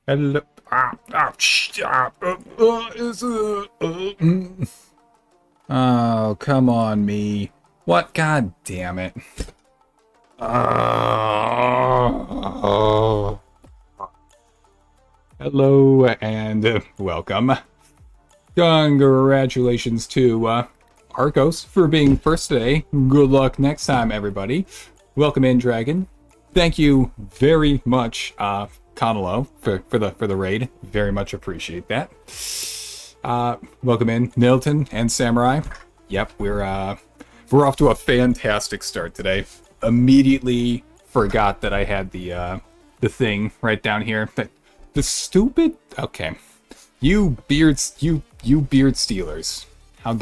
Hello. Oh, come on, me. What? God damn it. Oh. Hello and welcome. Congratulations to Arkos for being first today. Good luck next time, everybody. Welcome in, Dragon. Thank you very much, Conalo, for the raid. Very much appreciate that. Welcome in, Milton and Samurai. Yep, we're off to a fantastic start today. Immediately forgot that I had the thing right down here. The stupid. Okay, you beard stealers. How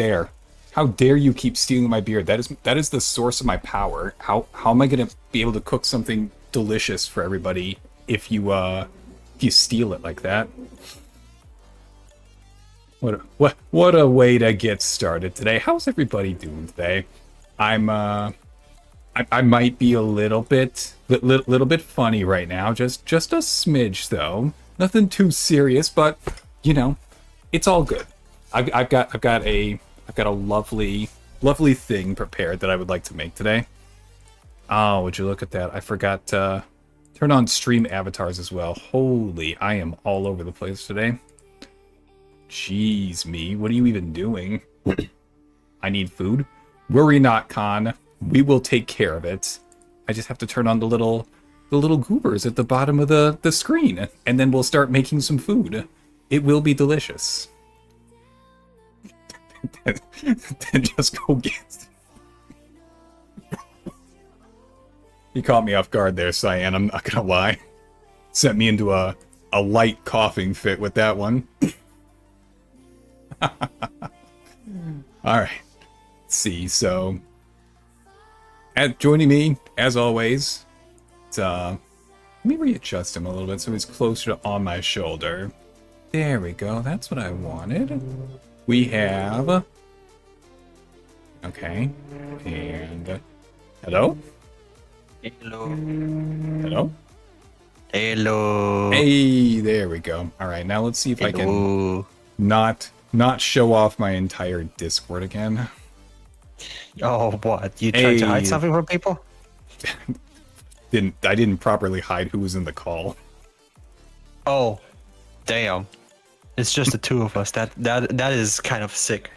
dare you keep stealing my beard? That is the source of my power. How am I gonna be able to cook something delicious for everybody if you steal it like that? What a way to get started today. How's everybody doing today? I might be a little bit funny right now, just a smidge though. Nothing too serious, but you know, it's all good. I've got a lovely thing prepared that I would like to make today. Oh, would you look at that? I forgot to turn on stream avatars as well. Holy, I am all over the place today. Jeez, me, what are you even doing? I need food. Worry not, Con. We will take care of it. I just have to turn on the little goobers at the bottom of the screen, and then we'll start making some food. It will be delicious. Then just go get. You caught me off guard there, Cyan. I'm not gonna lie. Sent me into a light coughing fit with that one. Alright. Let's see, so joining me, as always, let me readjust him a little bit so he's closer to on my shoulder. There we go, that's what I wanted. We have... Okay. And... Hello? Hello. Hello? Hello. Hey, there we go. Alright, now let's see if I can not show off my entire Discord again. Oh, what? You tried to hide something from people? I didn't properly hide who was in the call. Oh, damn. It's just the two of us. That is kind of sick.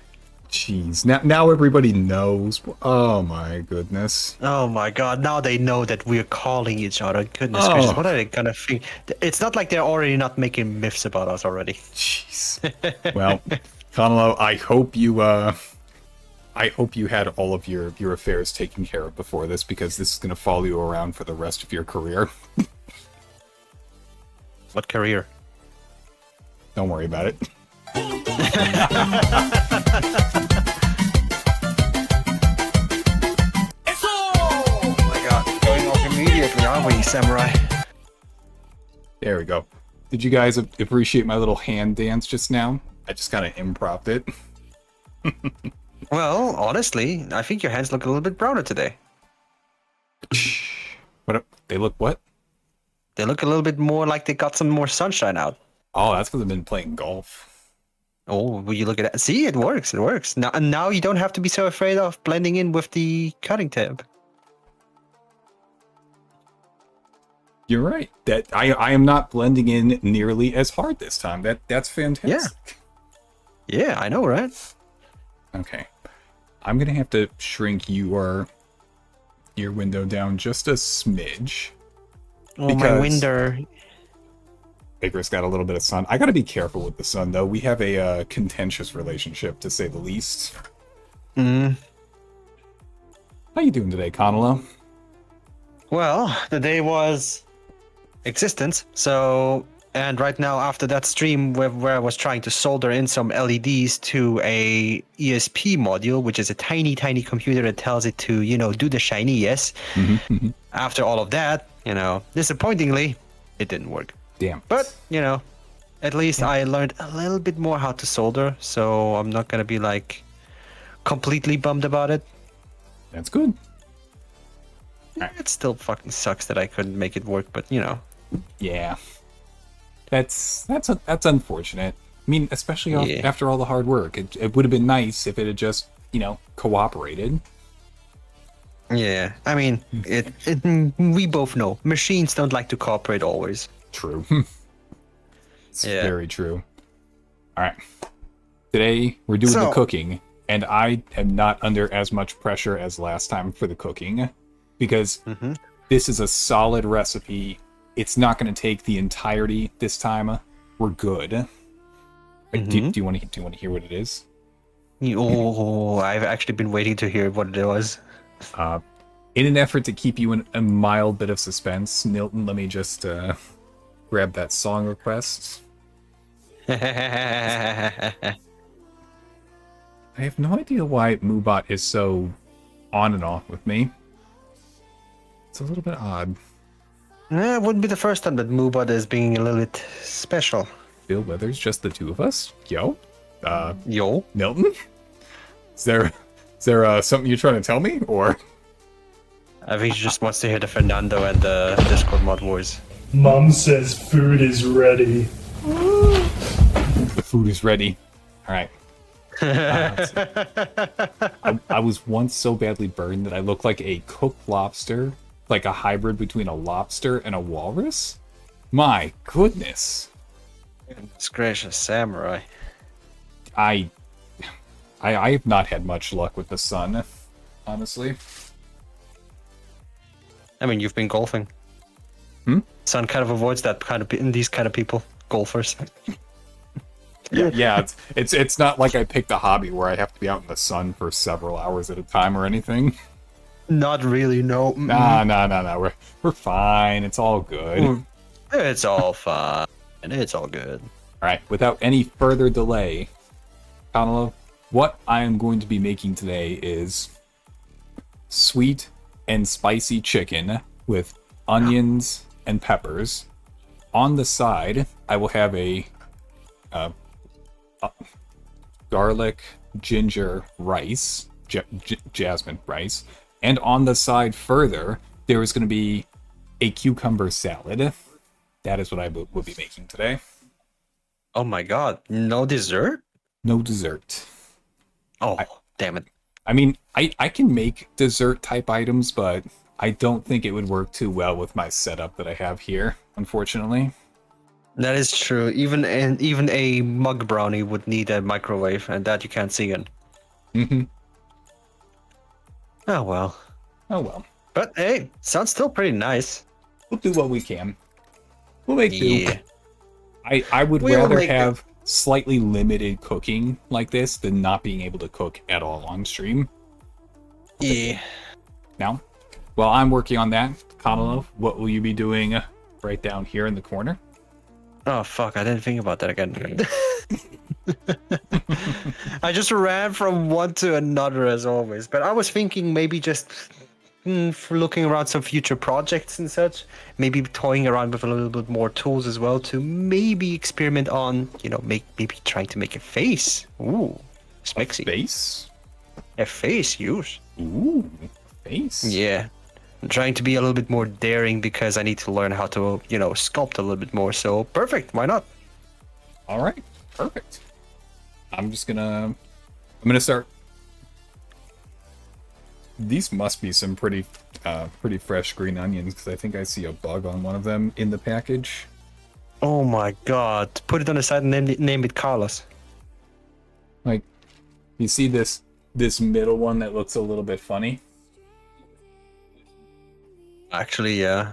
Jeez. Now everybody knows. Oh my goodness. Oh my god, now they know that we're calling each other. Goodness gracious, what are they gonna think? It's not like they're already not making myths about us already. Jeez. Well, Conalo, I hope you had all of your affairs taken care of before this, because this is going to follow you around for the rest of your career. What career? Don't worry about it. Oh my god, going off immediately, aren't we, Samurai? There we go. Did you guys appreciate my little hand dance just now? I just kind of improv'd it. Well, honestly, I think your hands look a little bit browner today. What? They look what? They look a little bit more like they got some more sunshine out. Oh, that's because I've been playing golf. Oh, will you look at that? See, it works. It works. Now you don't have to be so afraid of blending in with the cutting tab. You're right. That I am not blending in nearly as hard this time. That's fantastic. Yeah, I know, right? Okay. I'm gonna have to shrink your window down just a smidge. Oh, my window. Icarus got a little bit of sun. I gotta be careful with the sun, though. We have a contentious relationship, to say the least. How you doing today, Conalo? Well, the day was existence. So, and right now after that stream where I was trying to solder in some LEDs to a ESP module, which is a tiny computer that tells it to, do the shiny, yes. After all of that, disappointingly, it didn't work. Damn. But, at least I learned a little bit more how to solder, so I'm not going to be, completely bummed about it. That's good. It still fucking sucks that I couldn't make it work, but, Yeah. That's unfortunate. I mean, especially Yeah. after all the hard work. It would have been nice if it had just, cooperated. Yeah, I mean, we both know machines don't like to cooperate always. True. It's Yeah. very true. All right. Today, we're doing the So- cooking, and I am not under as much pressure as last time for the cooking, because this is a solid recipe. It's not going to take the entirety this time. We're good. Do you want to hear what it is? Oh, I've actually been waiting to hear what it was. In an effort to keep you in a mild bit of suspense, Nilton, let me just grab that song request. I have no idea why Moobot is so on and off with me. It's a little bit odd. It wouldn't be the first time that Moobot is being a little bit special. Bill Withers, just the two of us? Yo? Yo. Nilton? Is there something you're trying to tell me, or? I think he just wants to hear the Fernando and the Discord mod voice. Mom says food is ready. The food is ready. All right. I was once so badly burned that I looked like a cooked lobster, like a hybrid between a lobster and a walrus. My goodness. Goodness gracious, samurai. I have not had much luck with the sun, honestly. I mean, you've been golfing. Sun kind of avoids that kind of these kind of people, golfers. Yeah, it's not like I picked a hobby where I have to be out in the sun for several hours at a time or anything. Not really, no. Nah. We're fine. It's all good. It's all fine. And it's all good. All right, without any further delay, Conalo, what I am going to be making today is sweet and spicy chicken with onions and peppers. On the side, I will have a garlic ginger rice, jasmine rice, and on the side further, there is going to be a cucumber salad. That is what I will be making today. Oh my god, no dessert? No dessert. Oh, damn it. I mean, I can make dessert type items, but I don't think it would work too well with my setup that I have here, unfortunately. That is true. Even a mug brownie would need a microwave, and that you can't see in. Oh well. Oh well. But hey, sounds still pretty nice. We'll do what we can. We'll make do. Yeah. I would We'll rather make have slightly limited cooking like this than not being able to cook at all on stream. Yeah. Now, while I'm working on that, Conalo, what will you be doing right down here in the corner? Oh fuck, I didn't think about that again. I just ran from one to another as always, but I was thinking maybe just for looking around some future projects and such, maybe toying around with a little bit more tools as well to maybe experiment on, maybe trying to make a face. Ooh, smexy. Face? A face, use. Ooh, face. Yeah. I'm trying to be a little bit more daring because I need to learn how to, sculpt a little bit more. So perfect, why not? All right, perfect. I'm gonna start. These must be some pretty fresh green onions because I think I see a bug on one of them in the package. Oh my god. Put it on the side and name it Carlos. Like, you see this middle one that looks a little bit funny? Actually, yeah.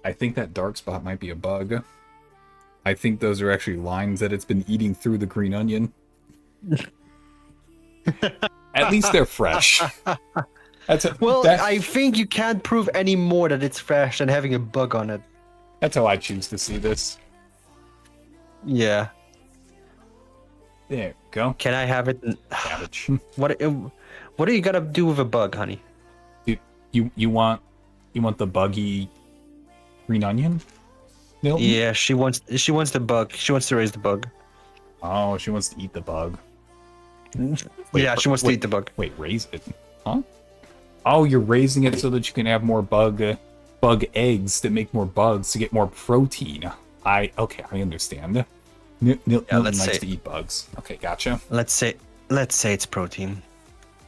I think that dark spot might be a bug. I think those are actually lines that it's been eating through the green onion. At least they're fresh. I think you can't prove any more that it's fresh than having a bug on it. That's how I choose to see this. Yeah. There we go. Can I have it? Cabbage. What are you gonna do with a bug, honey? You want the buggy green onion? Milton? Yeah, she wants the bug. She wants to raise the bug. Oh, she wants to eat the bug. Yeah, she wants to eat the bug. Wait, raise it? Huh? Oh, you're raising it so that you can have more bug eggs that make more bugs to get more protein. I understand. Yeah, Nilton let's likes say- to eat bugs. Okay, gotcha. Let's say it's protein.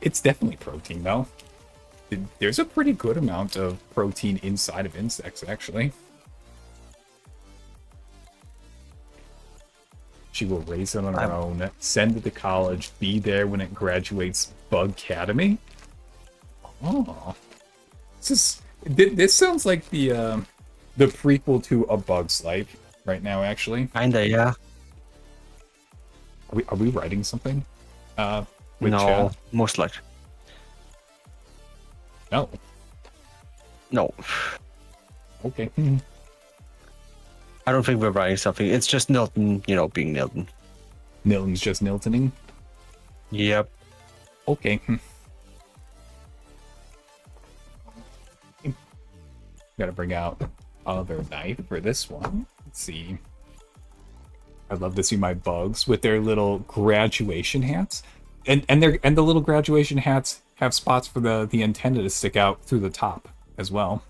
It's definitely protein, though. There's a pretty good amount of protein inside of insects, actually. She will raise it on her own, send it to college, be there when it graduates Bug Academy. Oh, this sounds like the prequel to A Bug's Life right now. Actually, Kinda, yeah. are we writing something? With No, chat? most likely. No. No, Okay. I don't think we're writing something. It's just Nilton, being Nilton. Nilton's just Niltoning. Yep. Okay. Gotta bring out other knife for this one. Let's see. I'd love to see my bugs with their little graduation hats. And the little graduation hats have spots for the antenna to stick out through the top as well.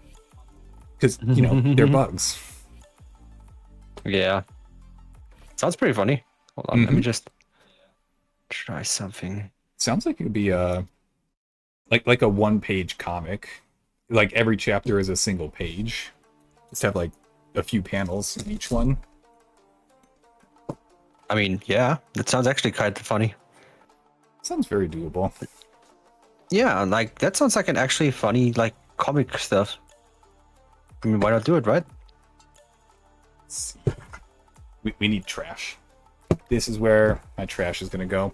Because, they're bugs. Yeah. Sounds pretty funny. Hold on, let me just try something. Sounds like it would be like a one-page comic. Like every chapter is a single page. Just have like a few panels in each one. I mean, yeah, that sounds actually kind of funny. Sounds very doable. Yeah, like that sounds like an actually funny like comic stuff. I mean, why not do it, right? Let's see. We need trash. This is where my trash is gonna go.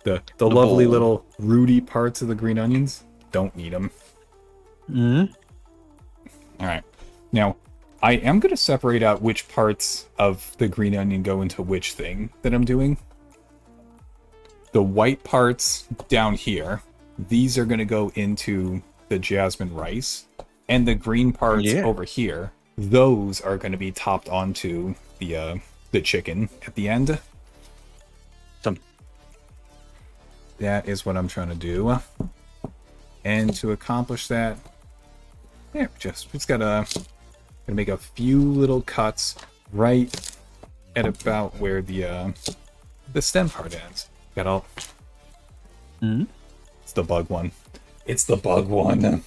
The lovely bowl. little rooty parts of the green onions, don't need them. Hmm. All right. Now, I am gonna separate out which parts of the green onion go into which thing that I'm doing. The white parts down here, these are gonna go into the jasmine rice, and the green parts over here, those are gonna be topped onto the chicken at the end. That is what I'm trying to do. And to accomplish that, yeah, just gotta make a few little cuts right at about where the stem part ends. Got all. It's the bug one. It's the bug one.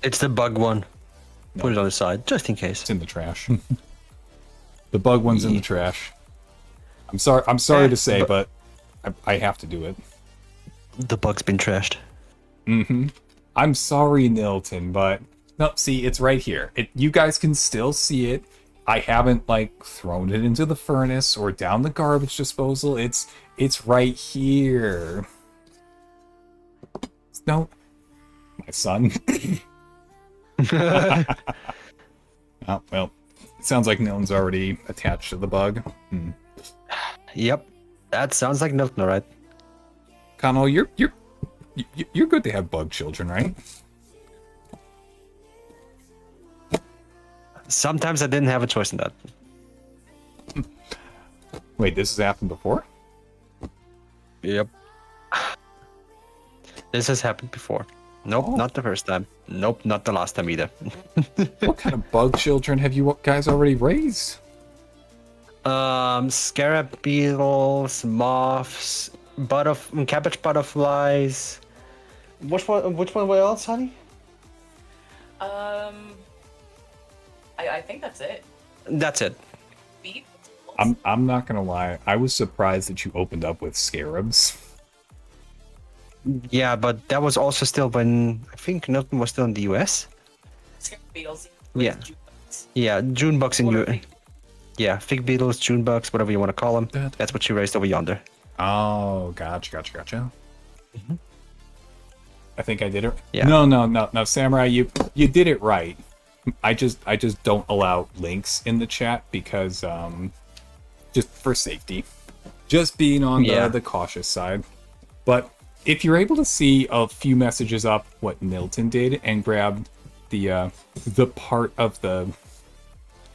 It's the bug one. Put it on the side, just in case. It's in the trash. The bug one's in the trash. I'm sorry to say, but I have to do it. The bug's been trashed. I'm sorry, Nilton, but no, see, it's right here. You guys can still see it. I haven't like thrown it into the furnace or down the garbage disposal. It's right here. No, my son. Oh well, it sounds like Nilton's already attached to the bug. Yep, that sounds like Nilton, all right? Conalo, you're good to have bug children, right? Sometimes I didn't have a choice in that. Wait, this has happened before? Yep. This has happened before. Nope, not the first time. Nope, not the last time either. What kind of bug children have you guys already raised? Scarab beetles, moths, cabbage butterflies. Which one? What else, honey? I think that's it. That's it. Beef. I'm not gonna lie. I was surprised that you opened up with scarabs. Yeah, but that was also still when I think Nilton was still in the US. Beetles. Yeah. Yeah, June bugs in you. Yeah, fig beetles, June bugs, whatever you want to call them. That's what she raised over yonder. Oh, gotcha. I think I did it. Yeah. No, Samurai, you did it right. I just don't allow links in the chat because just for safety, just being on the cautious side. But if you're able to see a few messages up what Nilton did and grab the part of the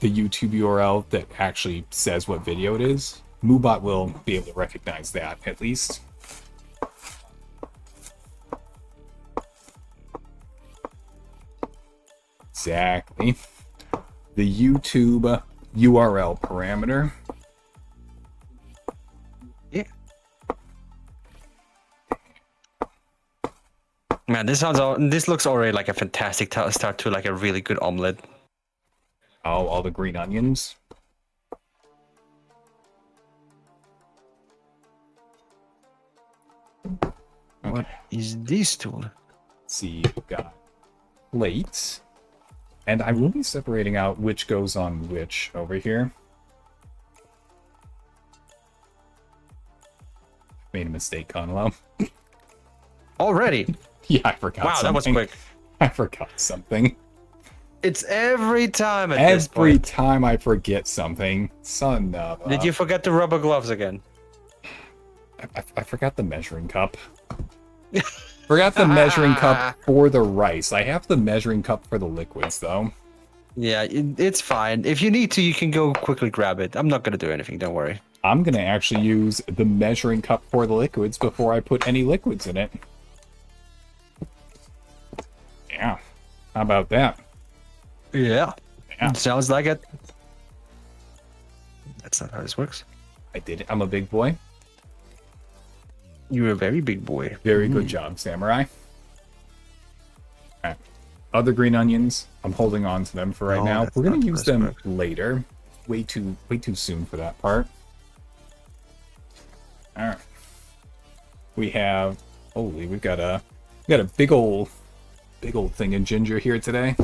YouTube URL that actually says what video it is, Moobot will be able to recognize that at least. Exactly. The YouTube URL parameter. Yeah. Man, this looks already like a fantastic start to like a really good omelet. Oh, all the green onions. What is this tool? Let's see, we've got plates. And I will be separating out which goes on which over here. Made a mistake, Conalo. Already? Yeah, I forgot Wow, something. that was quick. I forgot something. It's every time at this Every point. time I forget something. Son of a... Did you forget the rubber gloves again? I forgot the measuring cup. Forgot the measuring cup for the rice. I have the measuring cup for the liquids, though. Yeah, it's fine. If you need to, you can go quickly grab it. I'm not going to do anything, don't worry. I'm going to actually use the measuring cup for the liquids before I put any liquids in it. Yeah. How about that? Yeah. Yeah. Sounds like it. That's not how this works. I did it. I'm a big boy. You're a very big boy. Very good job, Samurai. Alright. Other green onions, I'm holding on to them for right No, now. that's We're going not to the use best them part. later. Way too soon for that part. Alright. We have... Holy, we've got a big old thing of ginger here today.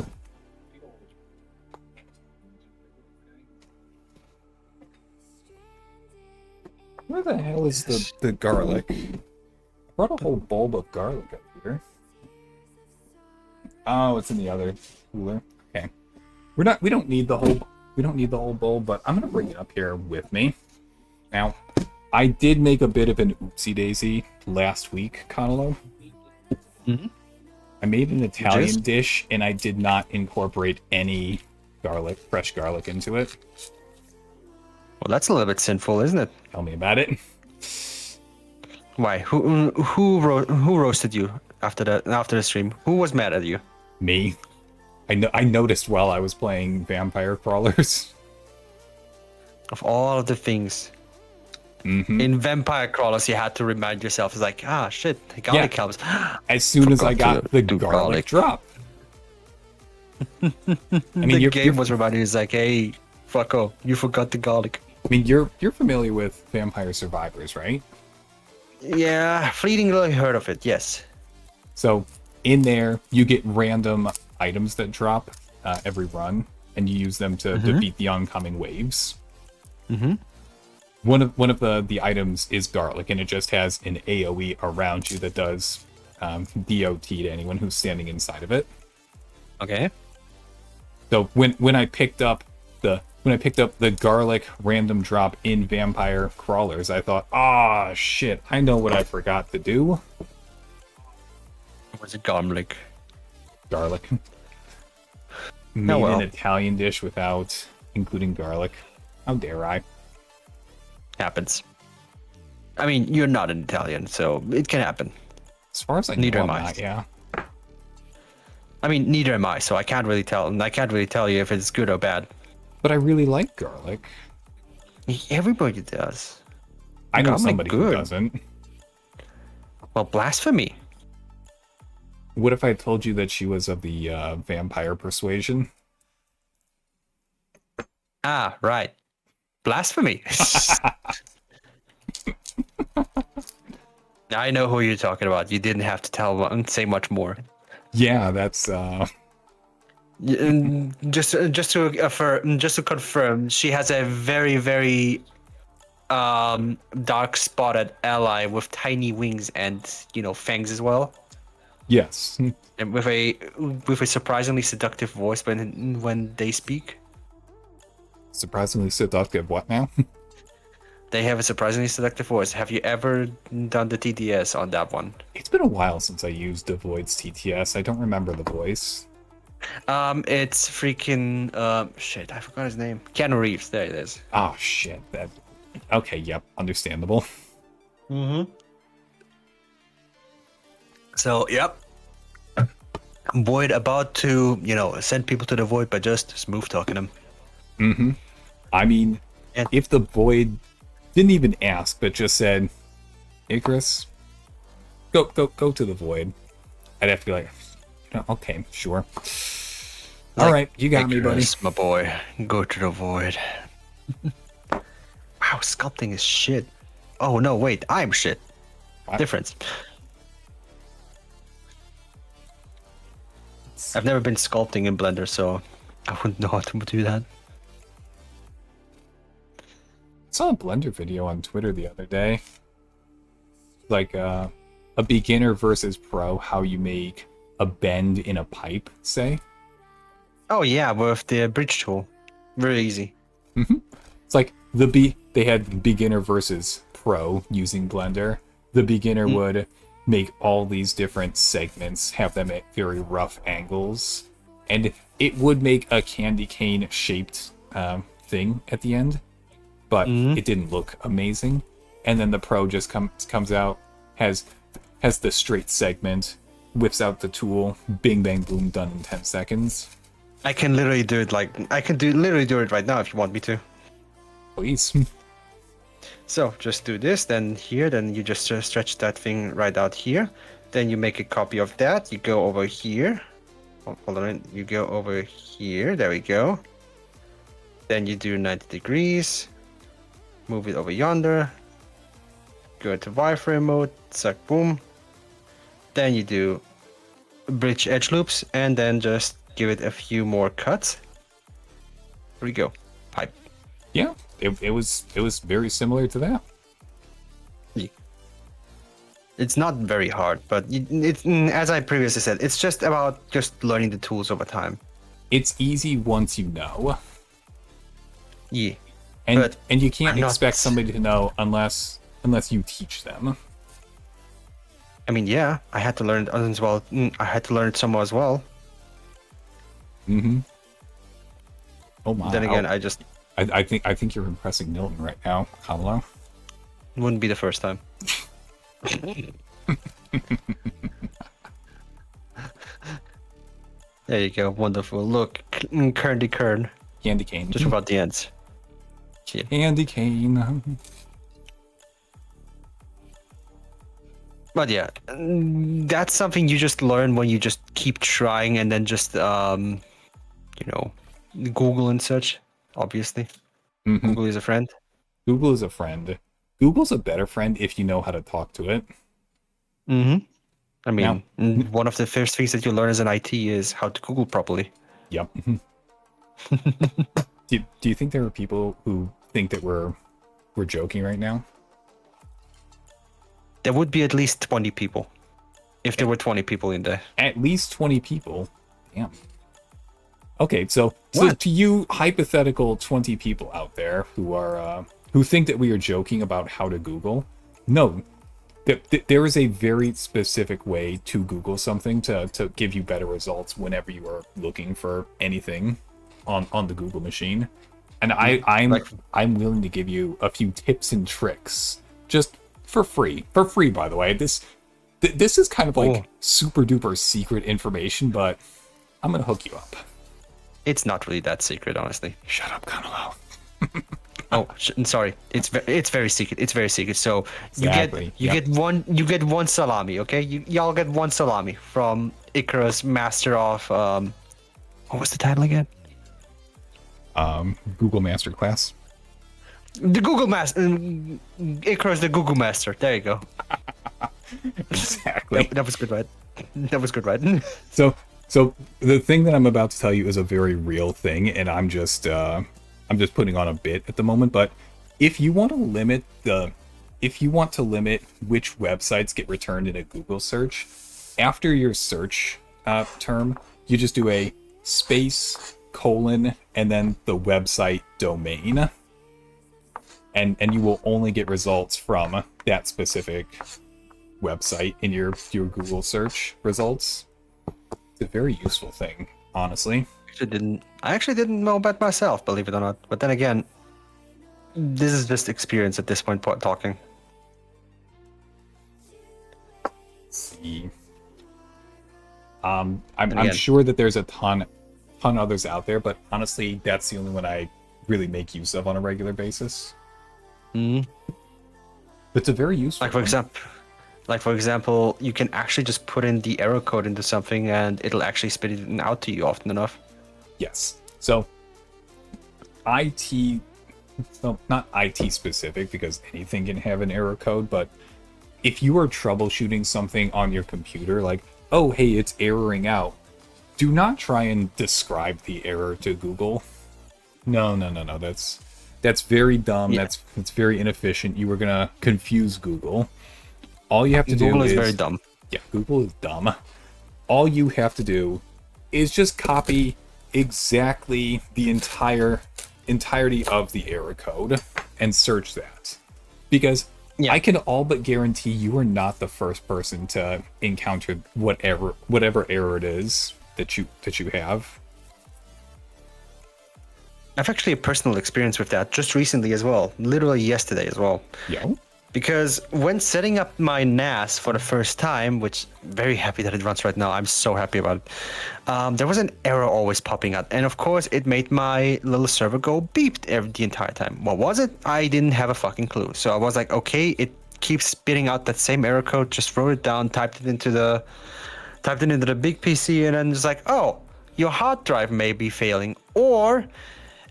Where the hell is the garlic? I brought a whole bulb of garlic up here. Oh, it's in the other cooler. Okay. We don't need the whole bowl, but I'm gonna bring it up here with me. Now, I did make a bit of an oopsie daisy last week, Conalo. Mhm. I made an Italian Just? dish and I did not incorporate any fresh garlic into it. Well, that's a little bit sinful, isn't it? Tell me about it. Why? Who roasted you after the stream? Who was mad at you? Me. I noticed while I was playing vampire crawlers. Of all of the things Mm-hmm. in vampire crawlers, you had to remind yourself. It's like, shit, the garlic Yeah. comes. As soon as I Forgot got to the do garlic garlic. drop. I mean, The you're, game was reminding you, it's like, hey, fucko, you forgot the garlic. I mean, you're familiar with Vampire Survivors, right? Yeah, fleetingly heard of it. Yes. So in there, you get random items that drop every run, and you use them to defeat the oncoming waves. Mm-hmm. One of the items is garlic, and it just has an AOE around you that does DOT to anyone who's standing inside of it. Okay. So when I picked up the garlic random drop in Vampire Crawlers, I thought, ah, shit, I know what I forgot to do. Was it garlic? Garlic. Made well. an Italian dish without including garlic. How dare I? Happens. I mean, you're not an Italian, so it can happen. As far as I know, Neither I'm am I. not, yeah. I mean, neither am I, so I can't really tell. And I can't really tell you if it's good or bad. But I really like garlic. Everybody does. I know Garlic somebody who good. doesn't. Well, blasphemy. What if I told you that she was of the vampire persuasion? Ah, right. Blasphemy. I know who you're talking about. You didn't have to say much more. Yeah, that's Just to confirm, she has a very, very dark spotted ally with tiny wings and fangs as well, yes. and with a surprisingly seductive voice when they speak. Surprisingly seductive. What now? They have a surprisingly seductive voice. Have you ever done the TTS on that one? It's been a while since I used Devoid's TTS. I don't remember the voice. It's freaking shit. I forgot his name. Keanu Reeves. There it is. Oh shit. That. Okay. Yep. Understandable. Mm-hmm. So, yep. Void about to, send people to the void by just smooth talking them. Mm-hmm. I mean, And- if the Void didn't even ask, but just said, Icarus, go to the Void, I'd have to be like, okay, sure. All right, you got me, buddy. Icarus, my boy, go to the void. Wow, sculpting is shit. Oh no, wait, I'm shit. What? Difference. I've never been sculpting in Blender, so I wouldn't know how to do that. I saw a Blender video on Twitter the other day. Like a beginner versus pro, how you make a bend in a pipe, say. Oh yeah, with the bridge tool. Very easy. It's like they had beginner versus pro using Blender. The beginner would make all these different segments, have them at very rough angles, and it would make a candy cane shaped thing at the end, but it didn't look amazing. And then the pro just comes out, has the straight segment, whips out the tool, bing bang boom, done in 10 seconds. I can literally do it literally do it right now if you want me to. Please. So just do this, then here, then you just stretch that thing right out here. Then you make a copy of that. You go over here. Oh, hold on, you go over here. There we go. Then you do 90 degrees. Move it over yonder. Go into wireframe mode. Suck, boom. Then you do bridge edge loops, and then just give it a few more cuts. There we go. Pipe. Yeah, it was very similar to that. It's not very hard, but it's as I previously said, it's just about just learning the tools over time. It's easy once you know. Yeah. And But you can't I'm not- expect somebody to know unless you teach them. I mean, yeah, I had to learn it as well. I had to learn it somewhere as well. Mm-hmm. Oh my! Then again, I I think you're impressing Milton right now, Conalo. wouldn't be the first time. There you go. Wonderful. Look, Kerndy Kern. Candy cane. Just about the ends. Yeah. Candy cane. But yeah, that's something you just learn when you just keep trying and then just, Google and such, obviously. Mhm. Google is a friend. Google is a friend. Google's a better friend if you know how to talk to it. Mm-hmm. I mean, one of the first things that you learn as an IT is how to Google properly. Yep. do you think there are people who think that we're joking right now? There would be at least 20 people. If there were 20 people in there. At least 20 people. Damn. Okay, so What? to you hypothetical 20 people out there who think that we are joking about how to Google, no. There is a very specific way to Google something to give you better results whenever you are looking for anything on the Google machine. And I'm willing to give you a few tips and tricks just for free. For free, by the way. This is kind of like super duper secret information, but I'm gonna hook you up. It's not really that secret, honestly. Shut up, Conalo. Oh, sorry. It's very secret. It's very secret. So Exactly. you get one salami, okay? Y'all get one salami from Ikaros, master of what was the title again? Google Masterclass. The Google Master. Ikaros, the Google Master. There you go. Exactly. That was good, right? That was good, right? So the thing that I'm about to tell you is a very real thing, and I'm just putting on a bit at the moment. But if you want to limit which websites get returned in a Google search, after your search term, you just do a space : and then the website domain, and you will only get results from that specific website in your Google search results. It's a very useful thing, honestly. I actually didn't know about myself, believe it or not. But then again, this is just experience at this point talking. Let's see. I'm again- sure that there's a ton others out there, but honestly, that's the only one I really make use of on a regular basis. Mm. It's a very useful one. Like for example, you can actually just put in the error code into something and it'll actually spit it out to you often enough. Yes. So IT, well, not IT specific because anything can have an error code, but if you are troubleshooting something on your computer, like, oh, hey, it's erroring out, do not try and describe the error to Google. No. That's very dumb. Yeah. That's very inefficient. You are gonna confuse Google. All you have to do Google is is very dumb. Yeah, Google is dumb. All you have to do is just copy exactly the entirety of the error code and search that. Because Yeah. I can all but guarantee you are not the first person to encounter whatever error it is that you have. I've actually a personal experience with that just recently as well, literally yesterday as well. Yo. Because when setting up my NAS for the first time, which very happy that it runs right now, I'm so happy about it. There was an error always popping up, and of course it made my little server go beeped the entire time. What was it? I didn't have a fucking clue. So I was like, okay, it keeps spitting out that same error code. Just wrote it down, typed it into the big PC, and then it's like, oh, your hard drive may be failing, or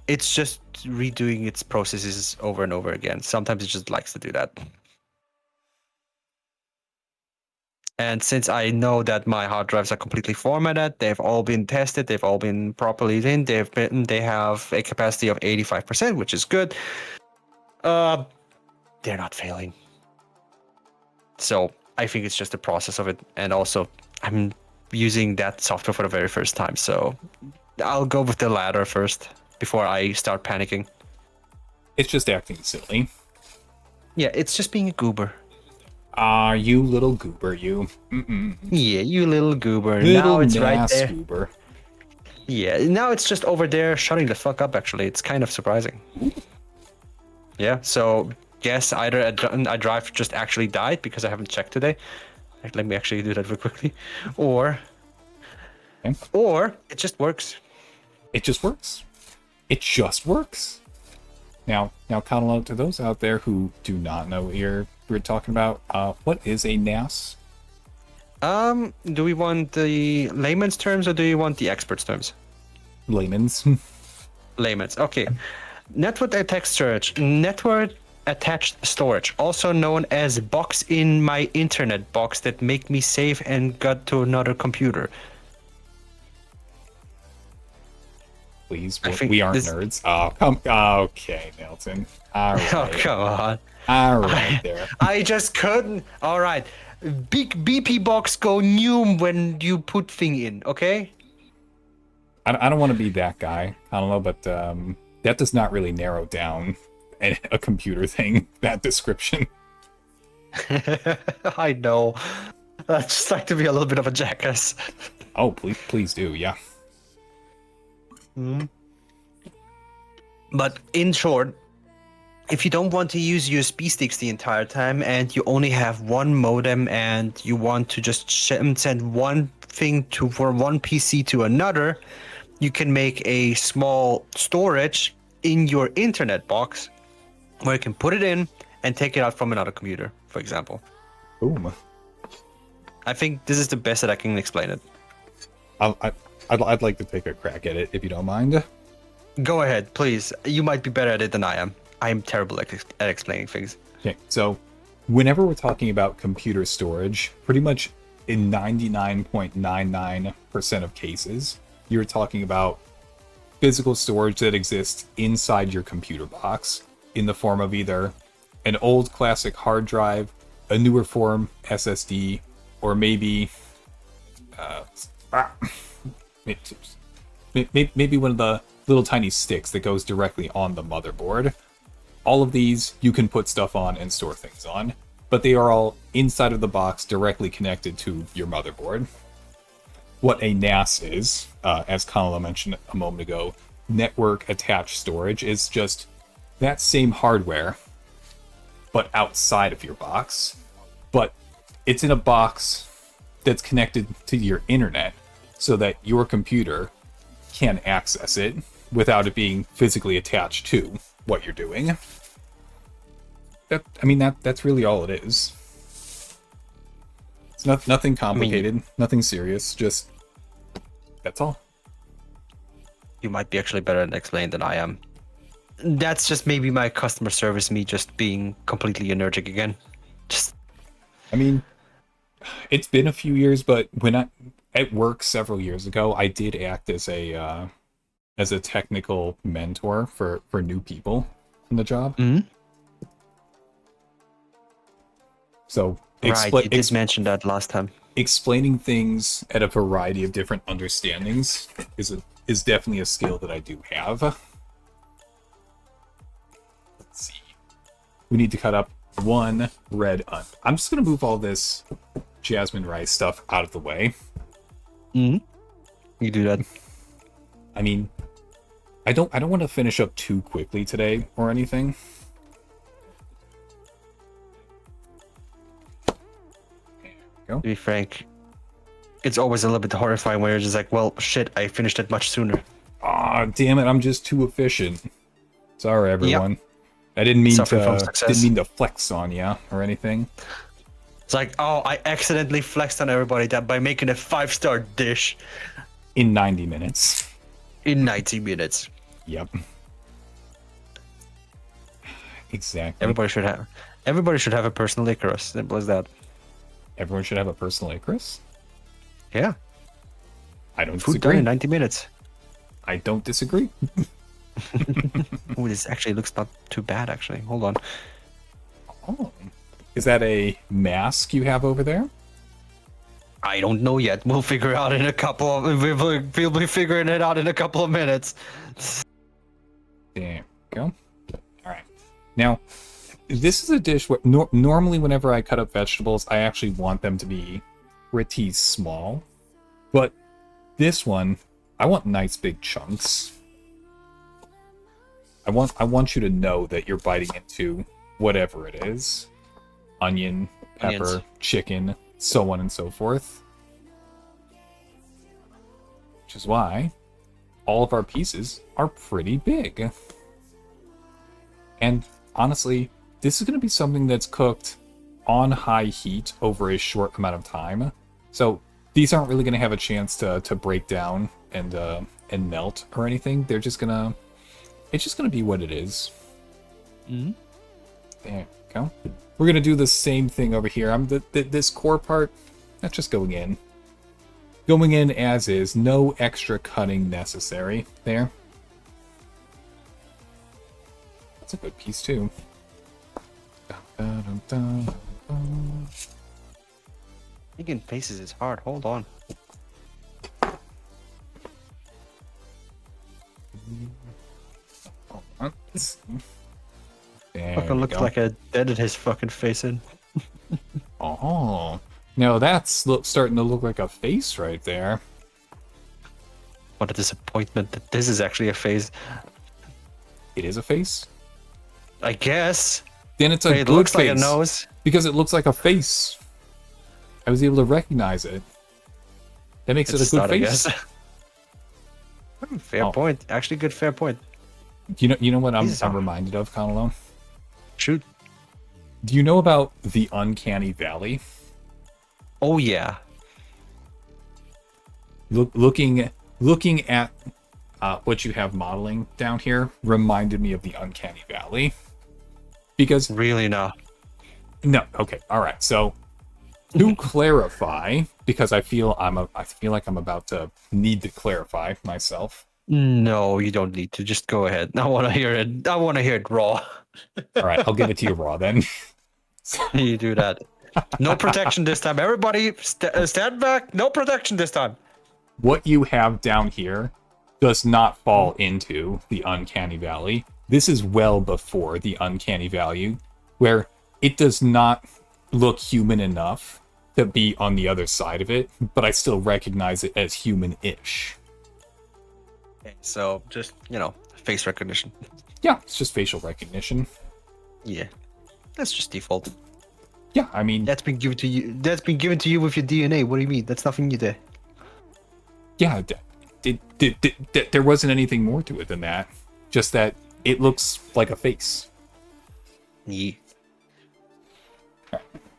it's just redoing its processes over and over again. Sometimes it just likes to do that. And since I know that my hard drives are completely formatted, they've all been tested, they've all been properly in, they have a capacity of 85%, which is good. They're not failing. So I think it's just the process of it, and also I'm using that software for the very first time, so I'll go with the latter first before I start panicking. It's just acting silly. Yeah, it's just being a goober. You little goober, you. Mm-mm. Yeah, you little goober. Little now it's right NAS there. goober. Yeah, now it's just over there shutting the fuck up, actually. It's kind of surprising. Yeah, so guess either a drive just actually died because I haven't checked today. Let me actually do that real quickly. Or it just works. It just works. It just works. Now, Conalo, to those out there who do not know what we're talking about, what is a NAS? Do we want the layman's terms or do you want the expert's terms? Layman's. Layman's. Okay. Network attached storage, also known as box in my internet box that make me save and got to another computer. Please, I think we aren't this- nerds. Oh, come. Okay, Nelson. All right. Oh, come on. All right, there. I just couldn't. All right. Big BP box go new when you put thing in, okay? I don't want to be that guy. I don't know, but that does not really narrow down a computer thing, that description. I know. I just like to be a little bit of a jackass. Oh, please do, yeah. But in short, if you don't want to use USB sticks the entire time and you only have one modem and you want to just send one thing from one PC to another, you can make a small storage in your internet box where you can put it in and take it out from another computer, for example. Boom. I think this is the best that I can explain it. I'd like to take a crack at it, if you don't mind. Go ahead, please. You might be better at it than I am. I am terrible at explaining things. Okay, so whenever we're talking about computer storage, pretty much in 99.99% of cases, you're talking about physical storage that exists inside your computer box in the form of either an old classic hard drive, a newer form SSD, or maybe maybe one of the little tiny sticks that goes directly on the motherboard. All of these you can put stuff on and store things on, but they are all inside of the box directly connected to your motherboard. What a NAS is, as Conalo mentioned a moment ago, network attached storage, is just that same hardware, but outside of your box. But it's in a box that's connected to your internet so that your computer can access it without it being physically attached to what you're doing. That's really all it is. It's nothing complicated, nothing serious, just that's all. You might be actually better at explaining than I am. That's just maybe my customer service, me just being completely energetic again. Just I mean, it's been a few years, but when I at work several years ago, I did act as a technical mentor for new people in the job. Mhm. So right, you did mention that last time. explaining things at a variety of different understandings is definitely a skill that I do have. Let's see. We need to cut up one red onion. I'm just gonna move all this jasmine rice stuff out of the way. Mm-hmm. You do that. I mean, I don't want to finish up too quickly today or anything. To be frank, it's always a little bit horrifying when you're just like, well, shit, I finished it much sooner. Aw, damn it, I'm just too efficient. Sorry, everyone. I didn't mean to flex on ya or anything. It's like, oh, I accidentally flexed on everybody that by making a 5-star dish In 90 minutes. in 90 minutes. Yep. Exactly. Everybody should have a personal Icarus. Simple as that. Everyone should have a personal Icarus. Yeah. I don't Food done disagree. in 90 minutes. I don't disagree. Oh, this actually looks not too bad, actually. Hold on. Oh. Is that a mask you have over there? I don't know yet. We'll figure it out in a couple of... We'll be figuring it out in a couple of minutes. There we go. Alright. Now, this is a dish where normally whenever I cut up vegetables, I actually want them to be pretty small. But this one, I want nice big chunks. I want you to know that you're biting into whatever it is. Onion, pepper, Onions. chicken, so on and so forth. Which is why all of our pieces are pretty big. And honestly, this is going to be something that's cooked on high heat over a short amount of time. So these aren't really going to have a chance to break down and melt or anything. They're just going to... It's just going to be what it is. Mm-hmm. There we go. We're going to do the same thing over here. This core part, that's just going in. Going in as is. No extra cutting necessary. There. That's a good piece, too. Making faces is hard. Hold on. There Fucking we looks go. like I deaded his fucking face in. Oh, now that's starting to look like a face right there. What a disappointment that this is actually a face. It is a face? I guess. Then it's a It good looks face. like a nose. Because it looks like a face. I was able to recognize it. That makes it a good not, face. I guess. Fair Oh. point. Actually, good fair point. You know what I'm Jesus. reminded of, Conalo? Shoot. Do you know about the Uncanny Valley? Oh yeah. Looking at what you have modeling down here reminded me of the Uncanny Valley. Because Really no. no, okay, all right. So to clarify, because I feel like I'm about to need to clarify myself. No, you don't need to. Just go ahead. I want to hear it. I want to hear it raw. All right, I'll give it to you raw then. You do that. No protection this time. Everybody, stand back. No protection this time. What you have down here does not fall into the Uncanny Valley. This is well before the Uncanny Valley, where it does not look human enough to be on the other side of it, but I still recognize it as human-ish. Okay, so just, face recognition. Yeah, it's just facial recognition. Yeah. That's just default. Yeah, I mean, That's been given to you. That's been given to you with your DNA. What do you mean? That's nothing new there. yeah, there wasn't anything more to it than that. Just that it looks like a face. Yeah.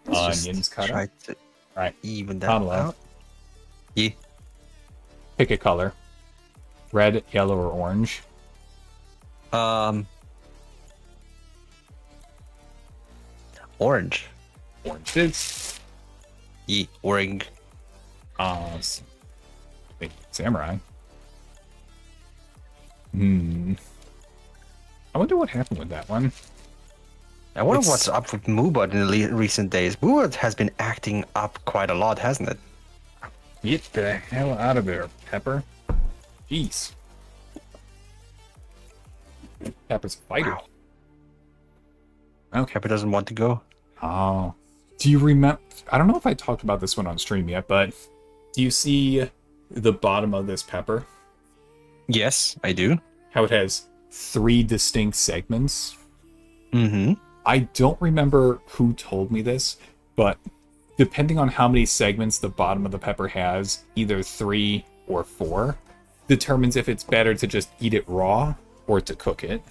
Onions cut Try up. to Right. even that Conalo. out. Yeah. Pick a color. Red, yellow, or orange. Orange. Orange it is. Yeah. Orange. Wait, samurai. I wonder what happened with that one. I wonder It's- what's up with Moobot in the recent days. Moobot has been acting up quite a lot, hasn't it? Get the hell out of there, Pepper. Jeez. Pepper's a fighter. Wow. Okay. Pepper doesn't want to go. Oh. Do you remember? I don't know if I talked about this one on stream yet, but do you see the bottom of this pepper? Yes, I do. How it has 3 distinct segments? Mm-hmm. I don't remember who told me this, but depending on how many segments the bottom of the pepper has, either 3 or 4, determines if it's better to just eat it raw or to cook it.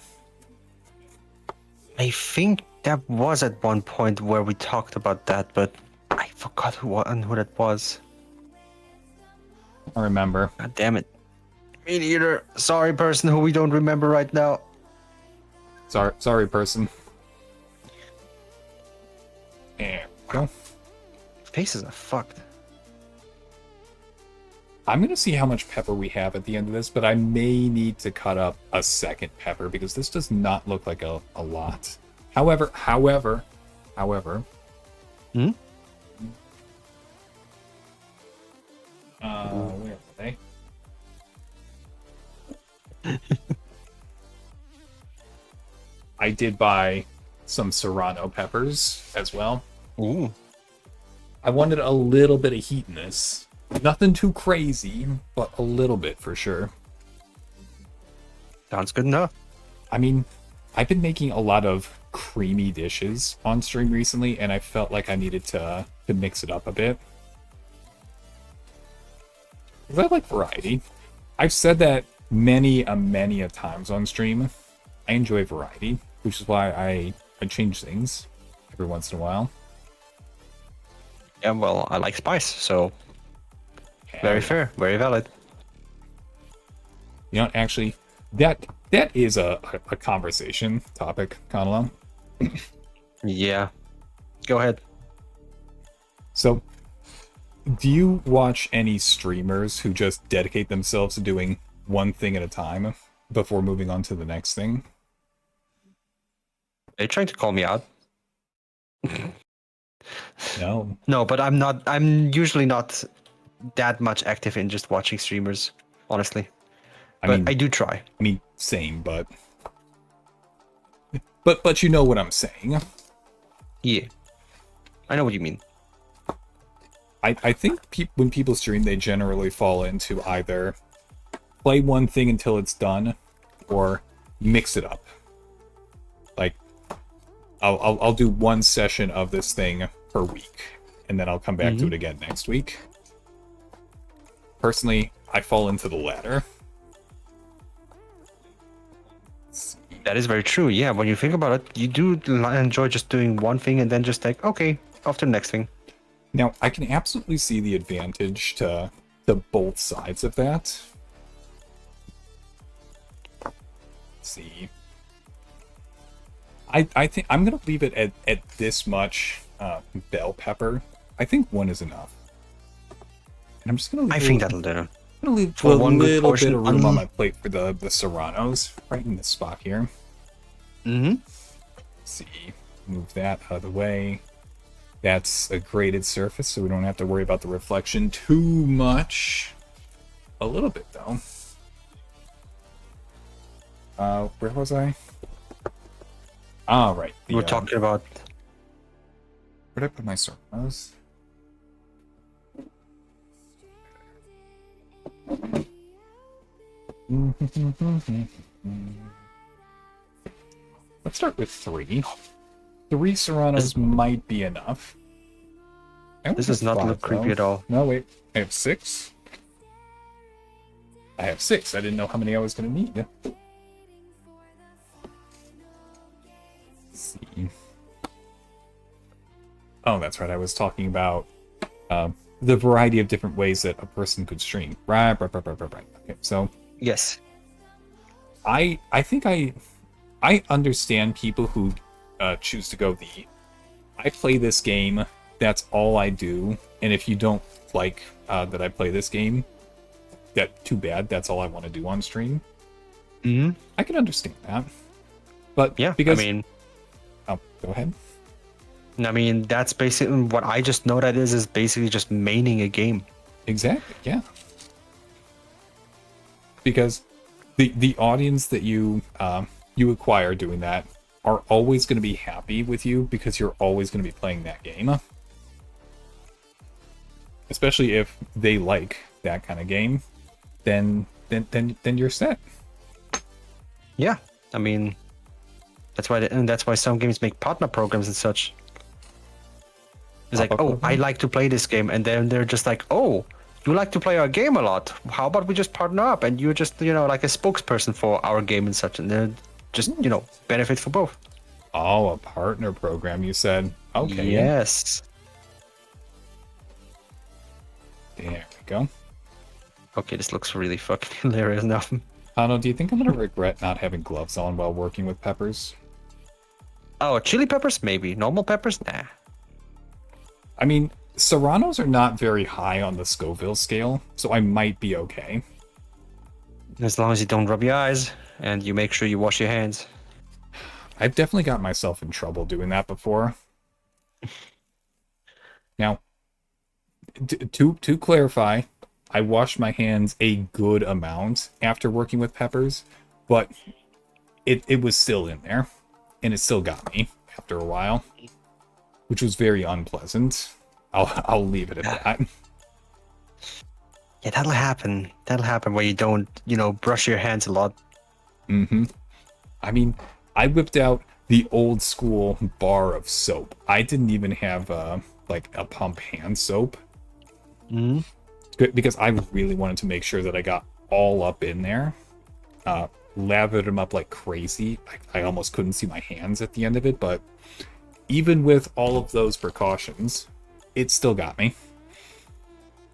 I think that was at one point where we talked about that, but I forgot who that was. I remember. God damn it. Me neither. Sorry, person who we don't remember right now. Sorry, person. There we go. Faces are fucked. I'm going to see how much pepper we have at the end of this, but I may need to cut up a second pepper because this does not look like a lot. However, Hmm? Where are they? I did buy some serrano peppers as well. Ooh. I wanted a little bit of heat in this. Nothing too crazy, but a little bit for sure. Sounds good enough. I mean, I've been making a lot of creamy dishes on stream recently, and I felt like I needed to mix it up a bit. 'Cause I like variety. I've said that many a times on stream. I enjoy variety, which is why I change things every once in a while. Yeah, well, I like spice, so very fair, very valid. You know, actually, that is a conversation topic, Conalo. Yeah. Go ahead. So, do you watch any streamers who just dedicate themselves to doing one thing at a time before moving on to the next thing? Are you trying to call me out? No. No, but I'm not. I'm usually not that much active in just watching streamers, honestly. But I do try. I mean, same, but you know what I'm saying. Yeah. I know what you mean. I think when people stream, they generally fall into either play one thing until it's done, or mix it up. Like, I'll do one session of this thing per week, and then I'll come back to it again next week. Personally, I fall into the latter. That is very true. Yeah, when you think about it, you do enjoy just doing one thing and then just like, okay, off to the next thing. Now, I can absolutely see the advantage to both sides of that. Let's see. I think I'm gonna leave it at this much bell pepper. I think one is enough. And I'm just gonna leave I think that'll do. I'm gonna leave For a one good little bit portion, of room on my plate for the serranos, right in this spot here. Mm-hmm. Let's see, move that out of the way. That's a graded surface, so we don't have to worry about the reflection too much. A little bit, though. Where was I? Ah, right. We're talking about... Where did I put my serranos? Let's start with 3. 3 serranos might be enough. This does not look creepy at all. No, wait. I have 6. I have 6. I didn't know how many I was going to need. Let's see. Oh, that's right. I was talking about the variety of different ways that a person could stream. Right. Okay, so Yes. I think I understand people who choose to go I play this game, that's all I do, and if you don't like that I play this game, too bad, that's all I want to do on stream. Hmm. I can understand that. But Yeah, because oh, go ahead. I mean, that's basically what I just know that is basically just maining a game. Exactly, yeah. Because the audience that you acquire doing that are always going to be happy with you because you're always going to be playing that game. Especially if they like that kind of game, then you're set. Yeah, I mean, that's why some games make partner programs and such. It's like, oh, I like to play this game, and then they're just like, oh, you like to play our game a lot. How about we just partner up, and you're just, like a spokesperson for our game and such, and then just, benefit for both. Oh, a partner program, you said. Okay. Yes. There we go. Okay, this looks really fucking hilarious now. Hano, do you think I'm going to regret not having gloves on while working with peppers? Oh, chili peppers? Maybe. Normal peppers? Nah. I mean, serranos are not very high on the Scoville scale, so I might be okay. As long as you don't rub your eyes, and you make sure you wash your hands. I've definitely got myself in trouble doing that before. Now, to clarify, I washed my hands a good amount after working with peppers, but it was still in there, and it still got me after a while, which was very unpleasant. I'll leave it at that. Yeah, that'll happen. That'll happen where you don't, brush your hands a lot. Mm-hmm. I mean, I whipped out the old school bar of soap. I didn't even have like a pump hand soap. Mm-hmm. Because I really wanted to make sure that I got all up in there. Lathered them up like crazy. I almost couldn't see my hands at the end of it, but even with all of those precautions, it still got me.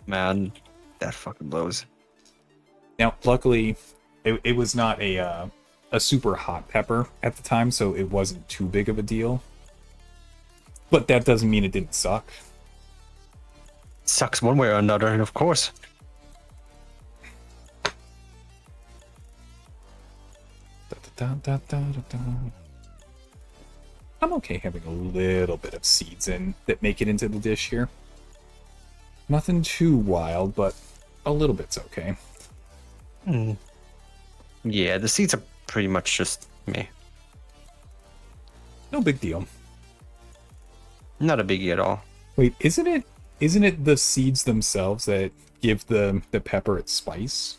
Man, that fucking blows. Now, luckily, it was not a super hot pepper at the time, so it wasn't too big of a deal. But that doesn't mean it didn't suck. Sucks one way or another, and of course. I'm okay having a little bit of seeds in that make it into the dish here. Nothing too wild, but a little bit's okay. Yeah, the seeds are pretty much just meh. No big deal. Not a biggie at all. Wait, isn't it the seeds themselves that give the pepper its spice?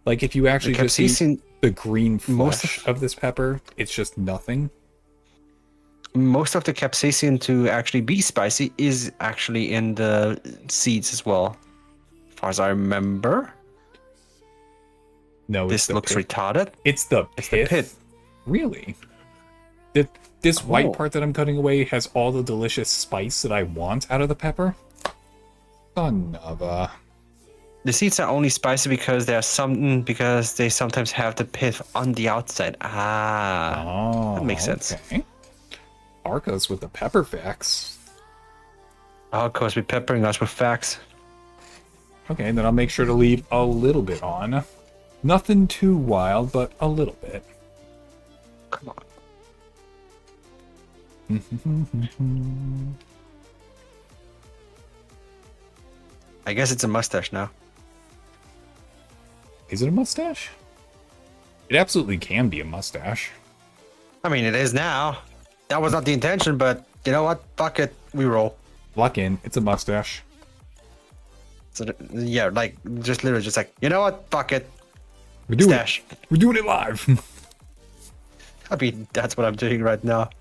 Like if you actually just eat the green flesh of this pepper, it's just nothing. Most of the capsaicin to actually be spicy is actually in the seeds as well. As far as I remember. No, this looks retarded. It's the pith. Really? This white part that I'm cutting away has all the delicious spice that I want out of the pepper? Son of a... The seeds are only spicy because they sometimes have the pith on the outside. That makes sense. Okay. Arkos with the pepper facts. Arkos be peppering us with facts. Okay, and then I'll make sure to leave a little bit on. Nothing too wild, but a little bit. Come on. I guess it's a mustache now. Is it a mustache? It absolutely can be a mustache. I mean, it is now. That was not the intention, but you know what? Fuck it. We roll. Lock in. It's a mustache. So, yeah, like, just literally just like, you know what? Fuck it. We're doing Stash. it. We're doing it live. I mean, that's what I'm doing right now.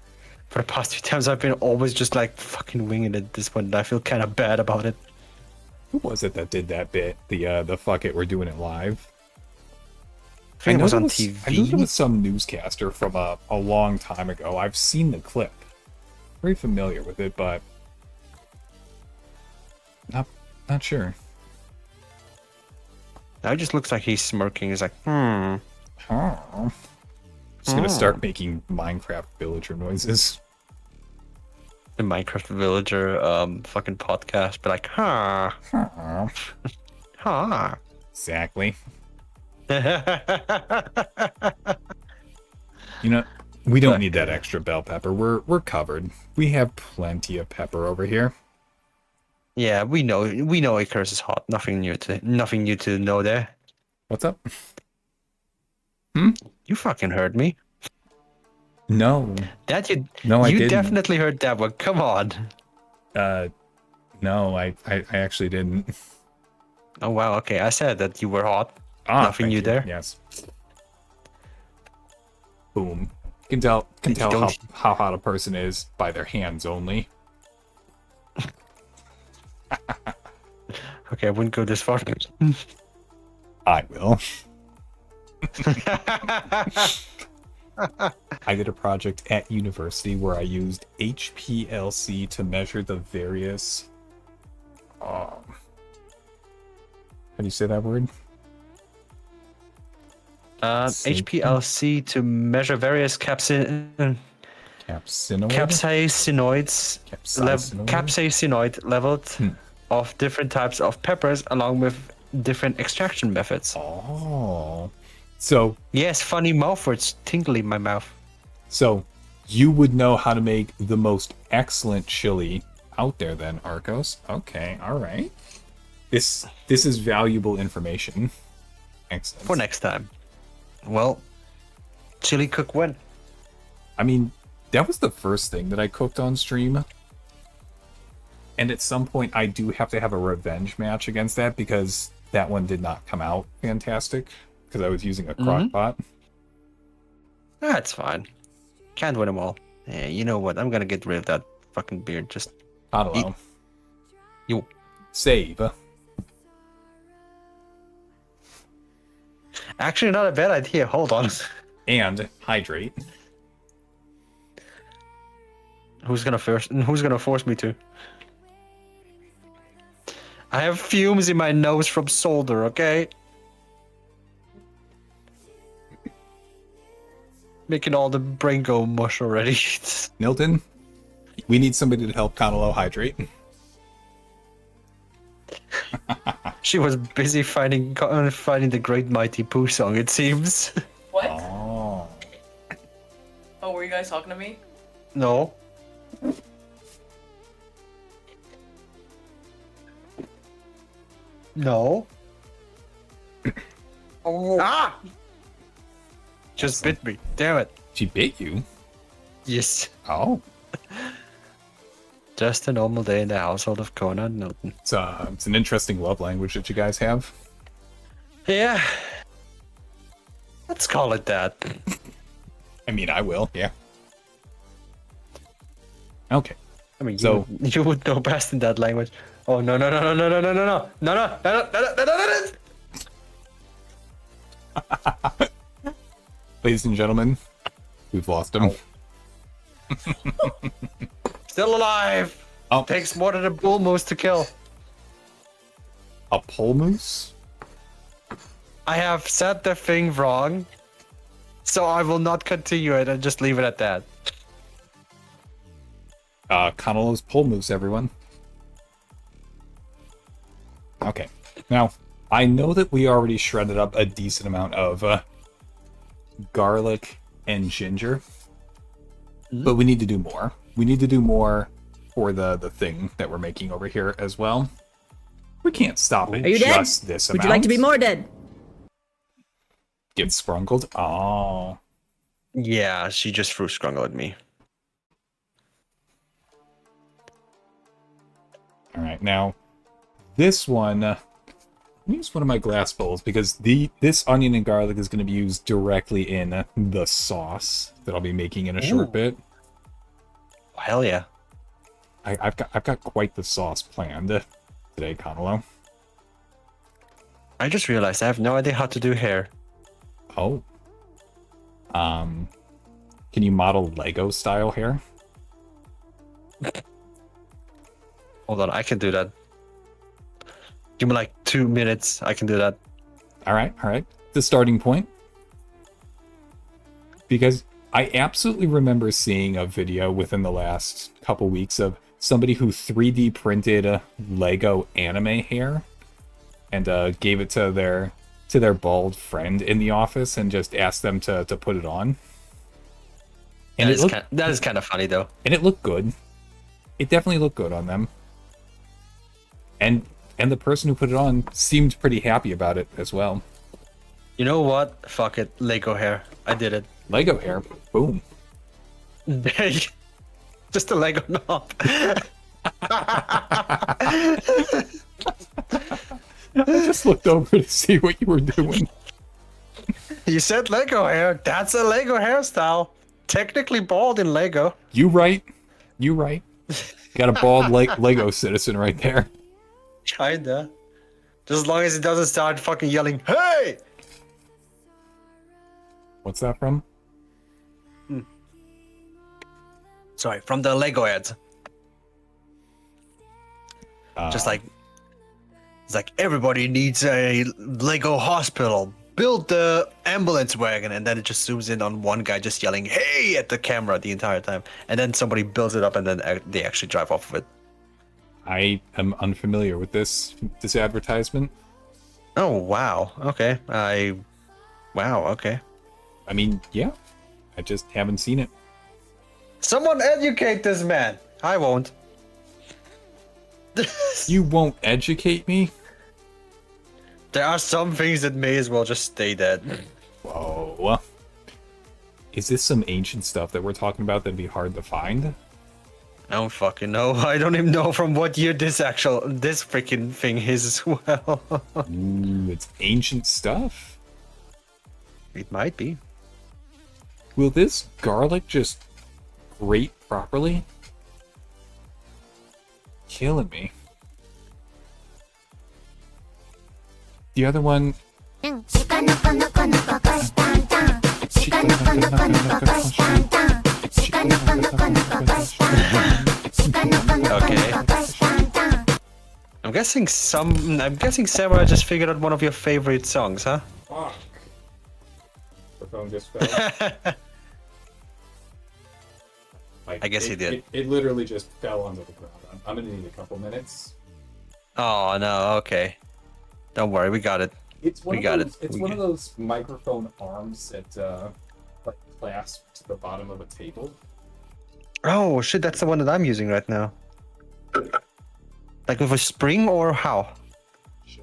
For the past few times, I've been always just like fucking winging it at this point, and I feel kind of bad about it. Who was it that did that bit? The fuck it, we're doing it live. I think it was on I knew there TV. was some newscaster from a long time ago. I've seen the clip. Very familiar with it, but not sure. Now it just looks like he's smirking. He's like, Oh. Just gonna start making Minecraft villager noises. the Minecraft villager fucking podcast, but like, huh. Oh. Huh. Exactly. You know, we don't need that extra bell pepper. We're covered. We have plenty of pepper over here. Yeah, we know Icarus is hot. Nothing new to know there. What's up? You fucking heard me. No. No, I you didn't. definitely heard that one. Come on. No, I actually didn't. Oh wow, okay. I said that you were hot. Nothing thank new you. there. Yes. Boom. Can tell Don't- how hot a person is by their hands only. Okay, I wouldn't go this far. I will. I did a project at university where I used HPLC to measure the various how do you say that word? HPLC to measure various Capsinoid? capsaicinoid levels of different types of peppers along with different extraction methods. Oh. So Yes, funny mouth words tingly in my mouth. So, you would know how to make the most excellent chili out there then, Arkos. Okay, alright. This is valuable information. Excellent. For next time. Well, chili cook when? I mean, that was the first thing that I cooked on stream. And at some point, I do have to have a revenge match against that because that one did not come out fantastic because I was using a crock pot. That's fine. Can't win them all. Yeah, you know what? I'm gonna get rid of that fucking beard. Just I don't know. you. Save. Actually, not a bad idea. Hold on. And hydrate. Who's gonna force me to? I have fumes in my nose from solder. Okay. Making all the brain go mush already. Nilton, we need somebody to help Conalo hydrate. She was busy finding the Great Mighty Pooh song. It seems. What? Oh. Oh, were you guys talking to me? No. No. Oh. Ah! Just bit me. Damn it. She bit you? Yes. Oh. Just a normal day in the household of Conan Nilton. It's an interesting love language that you guys have. Yeah. Let's call it that. I mean, I will, yeah. Okay. I mean, So- you would know best in that language. Oh no no no no no no no no no no no no no no no no. Ladies and gentlemen, we've lost him. Still alive. Oh, Takes more than a bull moose to kill. a pole moose? I have said the thing wrong, so I will not continue it and just leave it at that. Conalo's pole moose, everyone. Okay. Now, I know that we already shredded up a decent amount of garlic and ginger, but we need to do more. We need to do more for the thing that we're making over here as well. We can't stop it Are you dead? just this Would amount. you like to be more dead? Get sprunkled? Oh. Yeah, she just threw Scrungle at me. Alright, now, this one... let me use one of my glass bowls, because this onion and garlic is going to be used directly in the sauce that I'll be making in a short Ooh. bit. Hell yeah. I've got quite the sauce planned today, Conalo. I just realized I have no idea how to do hair. Oh. Can you model Lego style hair? Hold on, I can do that. Give me like 2 minutes. I can do that. All right. The starting point. Because I absolutely remember seeing a video within the last couple weeks of somebody who 3D printed a Lego anime hair and gave it to their bald friend in the office and just asked them to put it on. And That is kind of funny though. And it looked good. It definitely looked good on them. And the person who put it on seemed pretty happy about it as well. You know what? Fuck it. Lego hair. I did it. Lego hair. Boom. Just a Lego knob. I just looked over to see what you were doing. You said Lego hair. That's a Lego hairstyle. Technically bald in Lego. You right. Got a bald Lego citizen right there. Kinda. Just as long as it doesn't start fucking yelling, "Hey!" What's that from? Sorry, from the Lego ads. Just like, it's like everybody needs a Lego hospital. Build the ambulance wagon, and then it just zooms in on one guy just yelling "Hey!" at the camera the entire time, and then somebody builds it up, and then they actually drive off of it. I am unfamiliar with this advertisement. Oh wow! Okay, wow. Okay. I mean, yeah, I just haven't seen it. Someone educate this man. I won't. You won't educate me? There are some things that may as well just stay dead. Whoa. Is this some ancient stuff that we're talking about that'd be hard to find? I don't fucking know. I don't even know from what year this freaking thing is as well. Ooh, it's ancient stuff? It might be. Will this garlic just grate properly? Killing me. The other one... Okay. I'm guessing Sarah just figured out one of your favorite songs, huh? Fuck. The phone just fell. Like, I guess he did. It literally just fell onto the ground. I'm gonna need a couple minutes. Oh no, okay. Don't worry, we got it. It's one We of got those, it. It's one of those microphone arms that like clasp to the bottom of a table. Oh shit, that's the one that I'm using right now. Like with a spring or how? I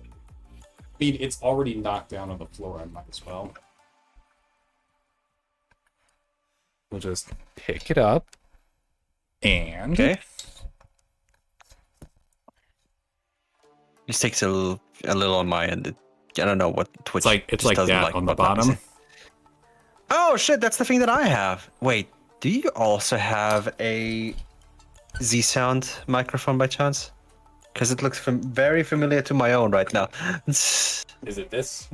mean, it's already knocked down on the floor. I might as well. We'll just pick it up and Okay. This takes a little on my end. I don't know what Twitch. it's just like doesn't that on the what I'm bottom. saying. Oh shit, that's the thing that I have. Wait, do you also have a Z sound microphone by chance? Because it looks very familiar to my own right now. Is it this?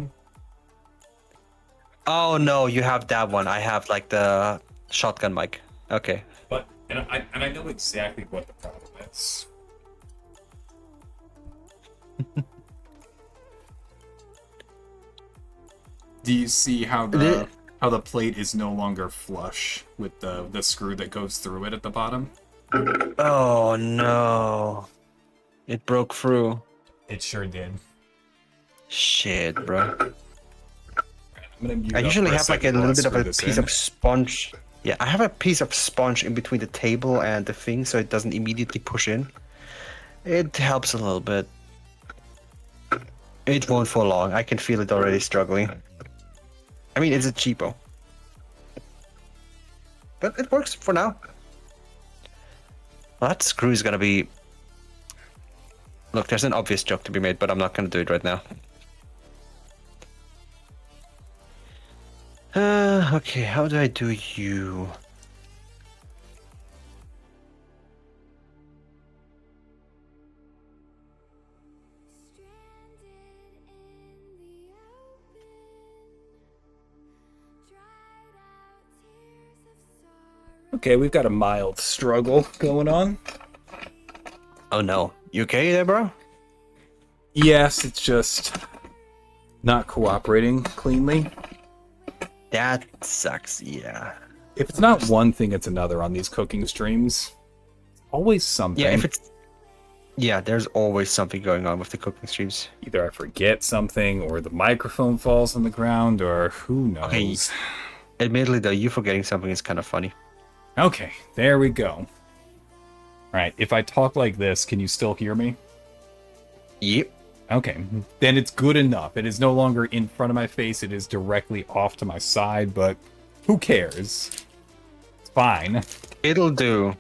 Oh no, you have that one. I have like the shotgun mic. Okay. But and I know exactly what the problem is. Do you see how the plate is no longer flush with the screw that goes through it at the bottom? Oh no. It broke through. It sure did. Shit, bro. I'm gonna mute I up usually for have like a second while little bit of screw a this piece in. of sponge. Yeah, I have a piece of sponge in between the table and the thing so it doesn't immediately push in. It helps a little bit. It won't for long. I can feel it already struggling. I mean, it's a cheapo. But it works for now. Well, that screw is gonna be... Look, there's an obvious joke to be made, but I'm not gonna do it right now. Okay, how do I do you? Okay, we've got a mild struggle going on. Oh no. You okay there, bro? Yes, it's just not cooperating cleanly. That sucks, yeah. If it's not one thing, it's another on these cooking streams. Always something. Yeah, if it's... Yeah, there's always something going on with the cooking streams. Either I forget something, or the microphone falls on the ground, or who knows. Okay. Admittedly, though, you forgetting something is kind of funny. Okay, there we go. Alright, if I talk like this, can you still hear me? Yep. Okay, then it's good enough. It is no longer in front of my face, it is directly off to my side, but who cares? It's fine. It'll do.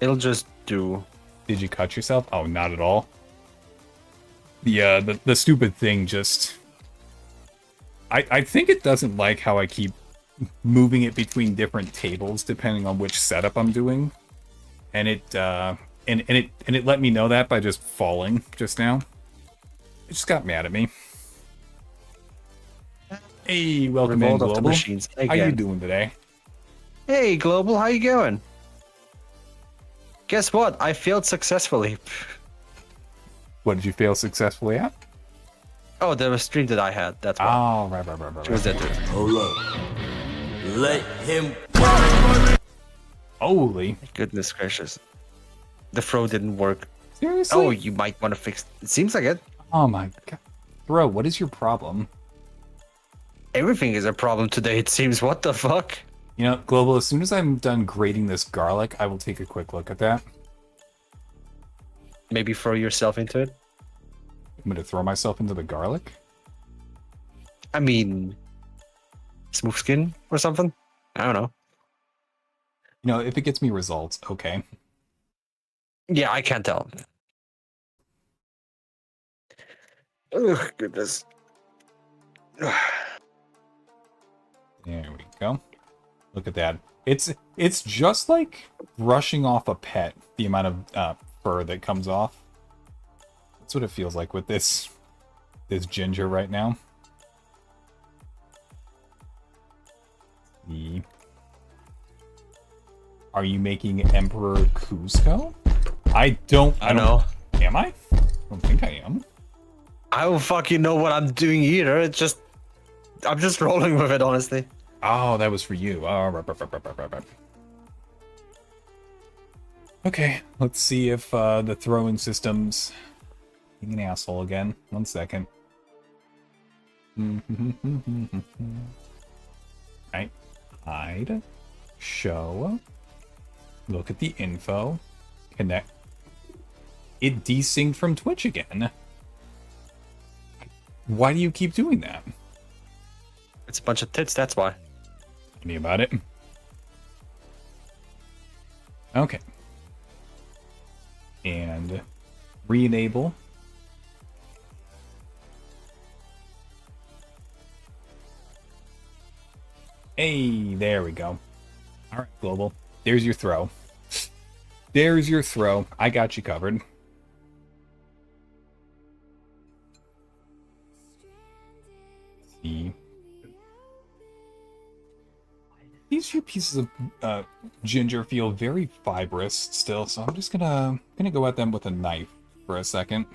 It'll just do. Did you cut yourself? Oh, not at all. The stupid thing just... I think it doesn't like how I keep moving it between different tables depending on which setup I'm doing. And it let me know that by just falling just now. It just got mad at me. Hey, welcome in, Revolt of the Global. Machines How you again. doing today? Hey, Global, how you going? Guess what? I failed successfully. What did you fail successfully at? Oh, there was a stream that I had. That's why. Oh, right. What was that? Hold up. Let him. Holy. Goodness gracious. The throw didn't work. Seriously? Oh, you might want to fix. It seems like it. Oh my god. Bro, what is your problem? Everything is a problem today, it seems. What the fuck? You know, Global, as soon as I'm done grating this garlic, I will take a quick look at that. Maybe throw yourself into it? I'm going to throw myself into the garlic. I mean, smooth skin or something? I don't know. You know, if it gets me results, okay. Yeah, I can't tell. Ugh, goodness. There we go. Look at that. It's just like brushing off a pet, the amount of fur that comes off. That's what it feels like with this ginger right now. Are you making Emperor Cusco? I don't know. Am I? I don't think I am. I don't fucking know what I'm doing either. I'm just rolling with it, honestly. Oh, that was for you. Oh, right. Okay, let's see if the throwing system's being an asshole again. 1 second. Right. Hide. Show. Look at the info. Connect. It desynced from Twitch again. Why do you keep doing that? It's a bunch of tits, that's why. Tell me about it. Okay. And re-enable. Hey, there we go. All right, Global. There's your throw. There's your throw. I got you covered. See. These few pieces of ginger feel very fibrous still, so I'm just gonna go at them with a knife for a second.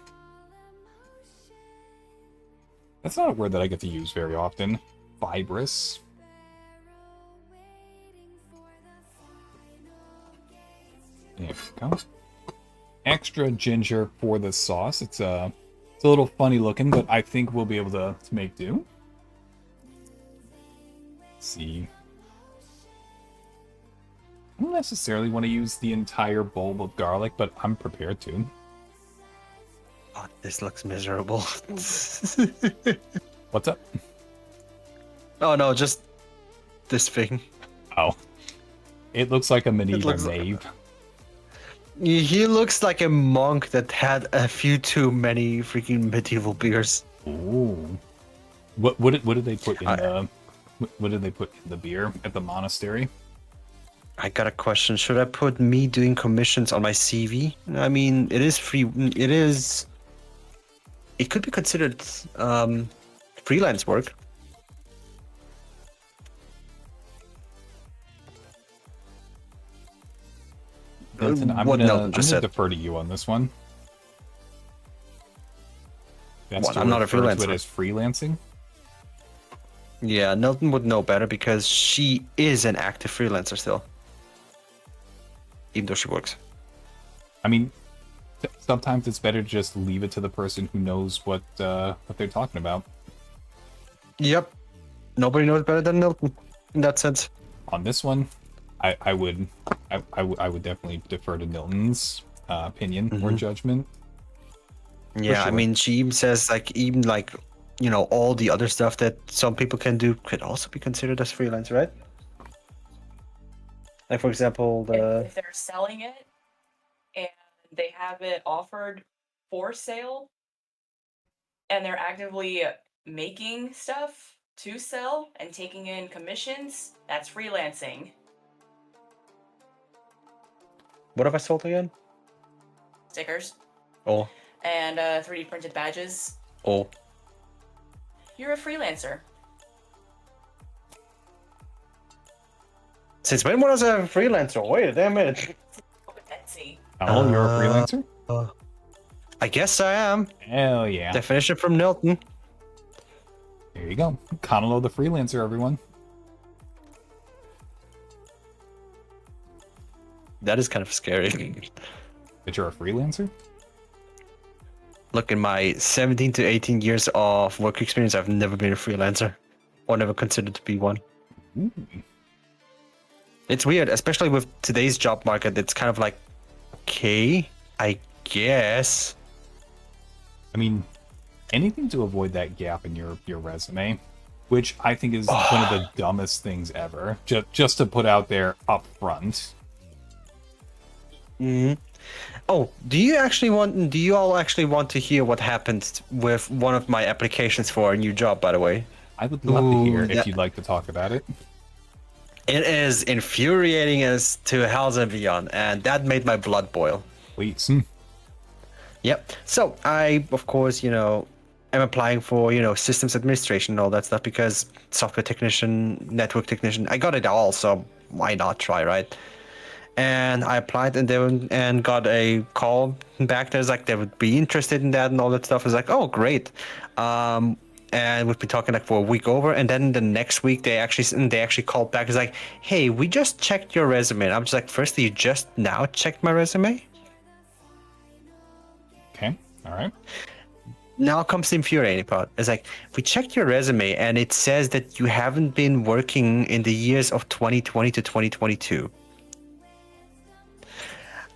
That's not a word that I get to use very often. Fibrous. There we go. Extra ginger for the sauce. It's a little funny looking, but I think we'll be able to make do. Let's see. I don't necessarily want to use the entire bowl of garlic, but I'm prepared to. Oh, this looks miserable. What's up? Oh no, just this thing. Oh. It looks like a medieval knave. He looks like a monk that had a few too many freaking medieval beers. Ooh. What did they put in the what did they put in the beer at the monastery? I got a question. Should I put me doing commissions on my CV? I mean, it is free. It could be considered freelance work. Milton, I'm what gonna, Milton just said. defer to you on this one. That's What, to I'm not a refer to it freelancer. as freelancing. Yeah, Milton would know better because she is an active freelancer still, even though she works. I mean, sometimes it's better to just leave it to the person who knows what they're talking about. Yep. Nobody knows better than Milton in that sense. On this one, I would definitely defer to Milton's opinion or judgment. Yeah, I sure. mean, she even says even all the other stuff that some people can do could also be considered as freelance, right? Like, for example, If they're selling it and they have it offered for sale and they're actively making stuff to sell and taking in commissions, that's freelancing. what have I sold again? Stickers Oh, and 3D printed badges. oh. You're a freelancer. Since when was I a freelancer? Wait a damn minute. Open Etsy. Oh, you're a freelancer? I guess I am. Hell yeah. Definition from Milton. There you go. Conalo the freelancer, everyone. That is kind of scary. That you're a freelancer? Look, in my 17 to 18 years of work experience, I've never been a freelancer or never considered to be one. Ooh. It's weird, especially with today's job market. It's kind of like, okay, I guess. I mean, anything to avoid that gap in your resume, which I think is one of the dumbest things ever. Just to put out there up front. Oh, do you all actually want to hear what happened with one of my applications for a new job, by the way? I would love to hear Ooh, if you'd like to talk about it. It is infuriating as to hells and beyond, and that made my blood boil. Please. Yep. So I, of course, am applying for, systems administration and all that stuff because software technician, network technician, I got it all, so why not try, right? And I applied and got a call back. There's like they would be interested in that and all that stuff. It's like, oh, great. And we've been talking like for a week over, and then the next week they actually called back. It's like, hey, we just checked your resume. And I'm just like, firstly, you just now checked my resume? Okay. All right. Now comes the infuriating part. It's like, we checked your resume and it says that you haven't been working in the years of 2020 to 2022.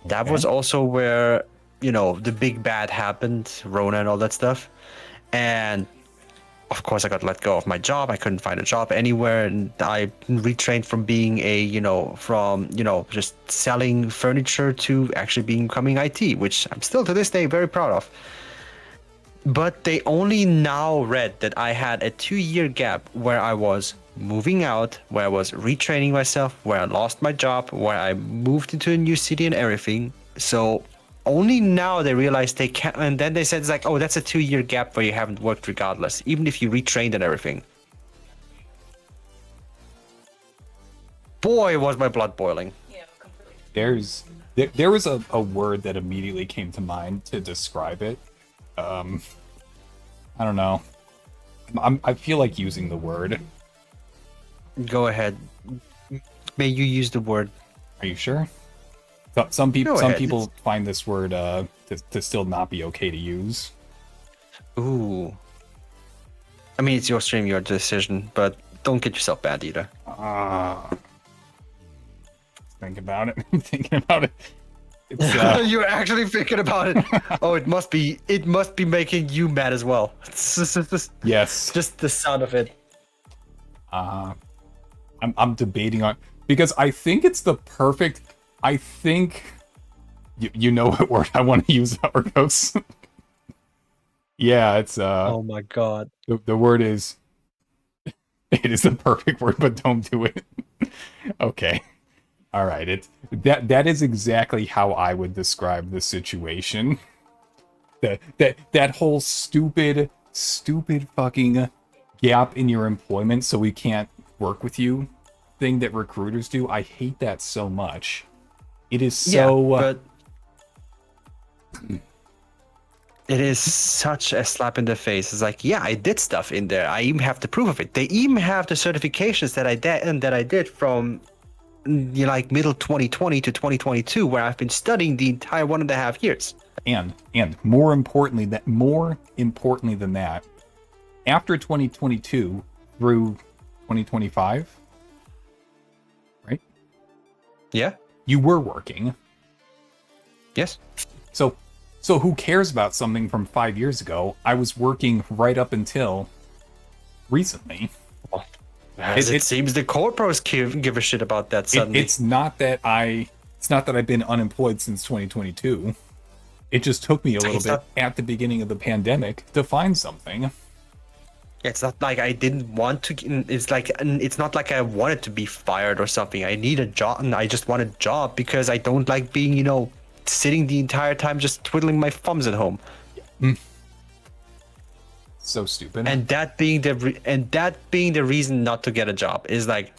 That Okay. was also where, the big bad happened, Rona and all that stuff. And of course I got let go of my job. I couldn't find a job anywhere. And I retrained from being just selling furniture to actually becoming IT, which I'm still to this day very proud of. But they only now read that I had a 2-year gap where I was moving out, where I was retraining myself, where I lost my job, where I moved into a new city and everything. So only now they realized they can't. And then they said, it's like, oh, that's a 2-year gap where you haven't worked regardless, even if you retrained and everything. Boy, was my blood boiling. Yeah, completely. There was a word that immediately came to mind to describe it. I don't know. I feel like using the word. Go ahead. May you use the word. Are you sure? Some Go ahead. people find this word to still not be okay to use. Ooh. I mean, it's your stream, your decision, but don't get yourself bad either. Think about it. Thinking about it. It's, You're actually thinking about it. Oh, it must be making you mad as well. yes. Just the sound of it. I'm debating on because I think it's the perfect. I think you know what word I want to use, Arkos. Yeah, it's Oh my god. the word is. It is the perfect word, but don't do it. Okay. All right, that is exactly how I would describe the situation. That whole stupid fucking gap in your employment so we can't work with you thing that recruiters do. I hate that so much. It is so... but it is such a slap in the face. It's like, yeah, I did stuff in there. I even have the proof of it. They even have the certifications that I did from like middle 2020 to 2022, where I've been studying the entire 1.5 years. And more importantly than that, after 2022 through 2025, right? Yeah. You were working. Yes. So who cares about something from 5 years ago? I was working right up until recently. It seems the corporates give a shit about that suddenly. It's not that I've been unemployed since 2022. It just took me a little bit at the beginning of the pandemic to find something. It's not like I didn't want to. It's not like I wanted to be fired or something. I need a job, and I just want a job because I don't like being, sitting the entire time just twiddling my thumbs at home. So stupid. And that being the reason not to get a job is like,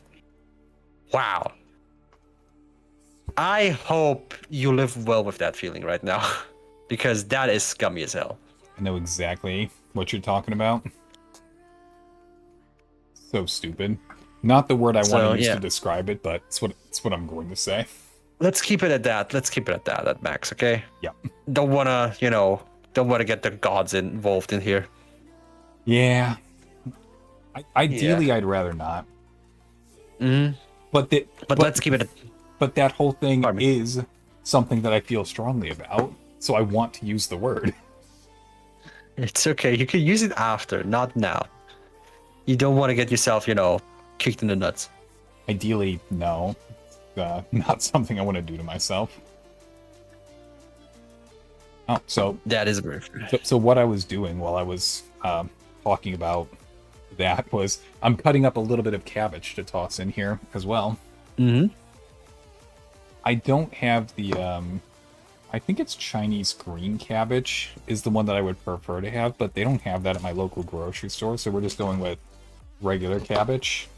wow. I hope you live well with that feeling right now, because that is scummy as hell. I know exactly what you're talking about. So stupid. Not the word I want to use to describe it, but it's what I'm going to say. Let's keep it at that. At max, okay? Yeah. Don't wanna get the gods involved in here. Yeah. Ideally, I'd rather not. Mm-hmm. But let's keep it. But that whole thing is something that I feel strongly about, so I want to use the word. It's okay. You can use it after, not now. You don't want to get yourself, kicked in the nuts. Ideally, no. Not something I want to do to myself. Oh, so that is very fair. So what I was doing while I was talking about that was I'm cutting up a little bit of cabbage to toss in here as well. Mm-hmm. I don't have the I think it's Chinese green cabbage is the one that I would prefer to have, but they don't have that at my local grocery store, so we're just going with regular cabbage.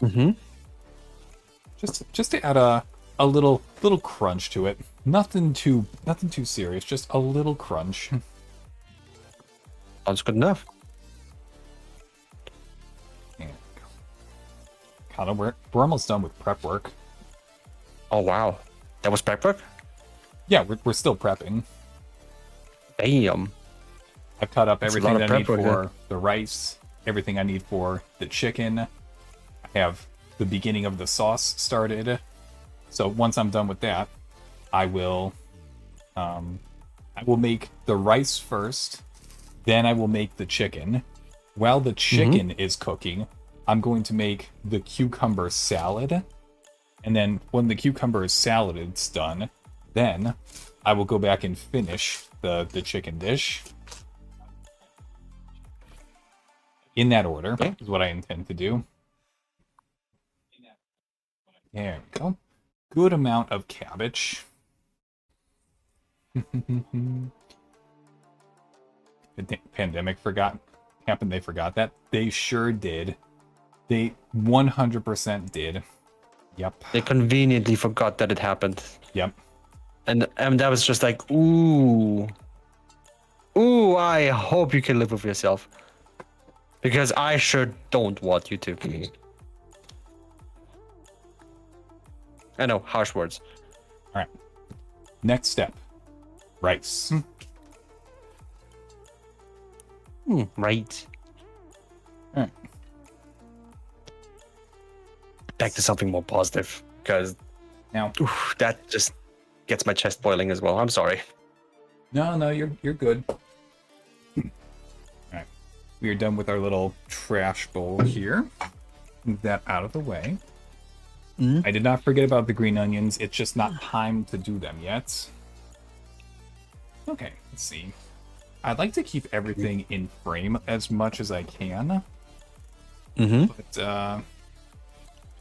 Mm-hmm. Just to add a little crunch to it. Nothing too serious, just a little crunch. Sounds good enough. And kind of we're almost done with prep work. Oh wow, that was prep work? Yeah, we're still prepping. Damn. I've cut up everything that I need work, for the rice, everything I need for the chicken. I have the beginning of the sauce started. So once I'm done with that, I will make the rice first, then I will make the chicken. While the chicken is cooking, I'm going to make the cucumber salad. And then when the cucumber salad's done, then I will go back and finish the chicken dish. In that order is what I intend to do. There we go. Good amount of cabbage. The pandemic happened. They forgot that. They sure did. They 100% did. Yep. They conveniently forgot that it happened. Yep. And that was just like, ooh, I hope you can live with yourself. Because I sure don't want you to. I know, harsh words. All right. Next step. Rice. Right. All right. Back to something more positive, because now that just gets my chest boiling as well. I'm sorry. No, you're good. All right. We are done with our little trash bowl here. Move that out of the way. I did not forget about the green onions. It's just not time to do them yet. Okay, let's see. I'd like to keep everything in frame as much as I can. But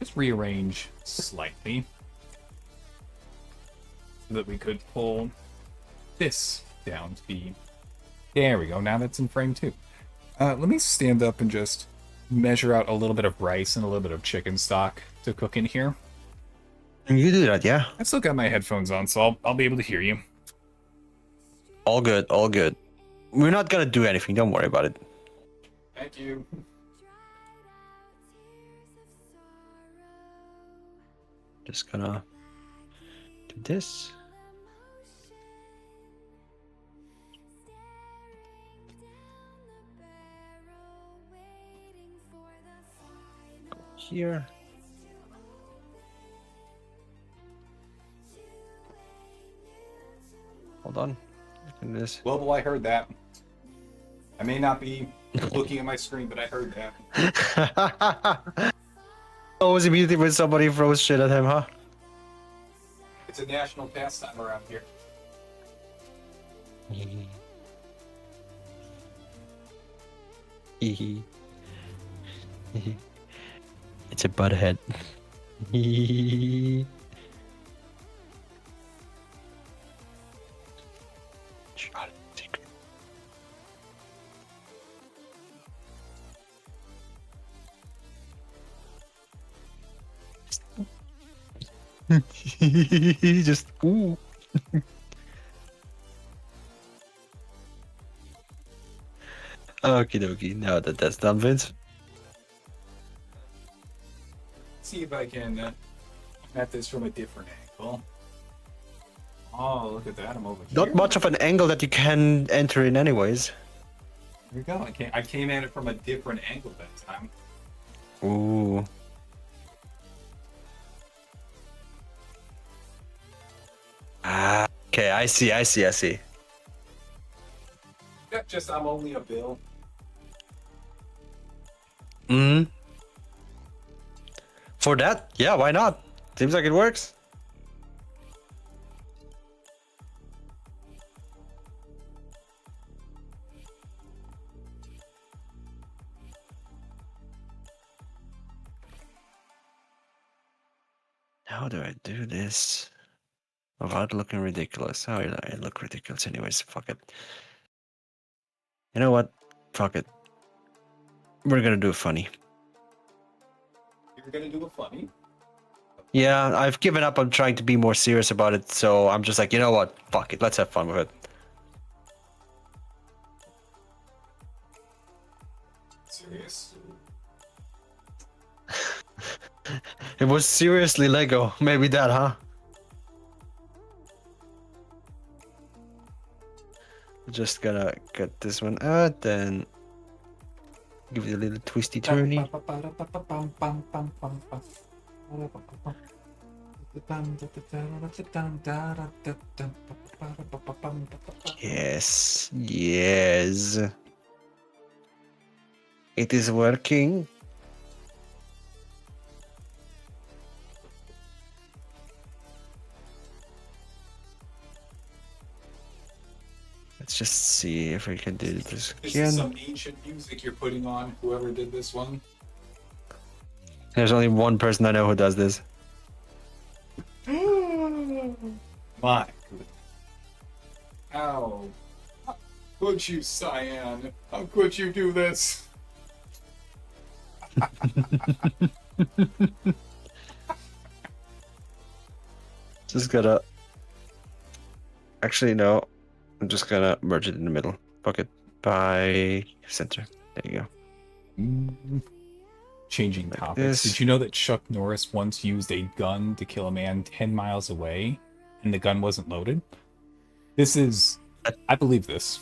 just rearrange slightly so that we could pull this down to be... There we go. Now that's in frame too. Let me stand up and just measure out a little bit of rice and a little bit of chicken stock to cook in here. You do that, yeah. I've still got my headphones on, so I'll be able to hear you. All good, all good. We're not gonna do anything. Don't worry about it. Thank you. Just gonna do this. Go here. Hold on. Look at this. Global, I heard that. I may not be looking at my screen, but I heard that. Oh, was he muted when somebody throws shit at him, huh? It's a national pastime around here. It's a butthead. Just ooh. Okie dokie. Now that that's done, Vince. See if I can come at this from a different angle. Oh, look at that! I'm over here. Not much of an angle that you can enter in, anyways. Here we go. I came at it from a different angle that time. Ooh. Ah. Okay, I see. Yeah, just I'm only a bill. Hmm. For that, yeah, why not? Seems like it works. How do I do this without looking ridiculous? How did I look ridiculous anyways? Fuck it. You know what? Fuck it. We're gonna do it funny. You're gonna do a funny. Yeah, I've given up on trying to be more serious about it, so I'm just like, you know what? Fuck it. Let's have fun with it. Serious. It was seriously Lego. Maybe that, huh? Just gonna get this one out, then give it a little twisty turny. Yes, yes. It is working. Let's just see if we can do this This is again. some ancient music you're putting on, whoever did this one. There's only one person I know who does this. My goodness. How could you, Cyan? How could you do this? Just gotta. Actually, no. I'm just gonna merge it in the middle. Bucket by center. There you go. Changing Like topics. this. Did you know that Chuck Norris once used a gun to kill a man 10 miles away and the gun wasn't loaded? This is. I believe this.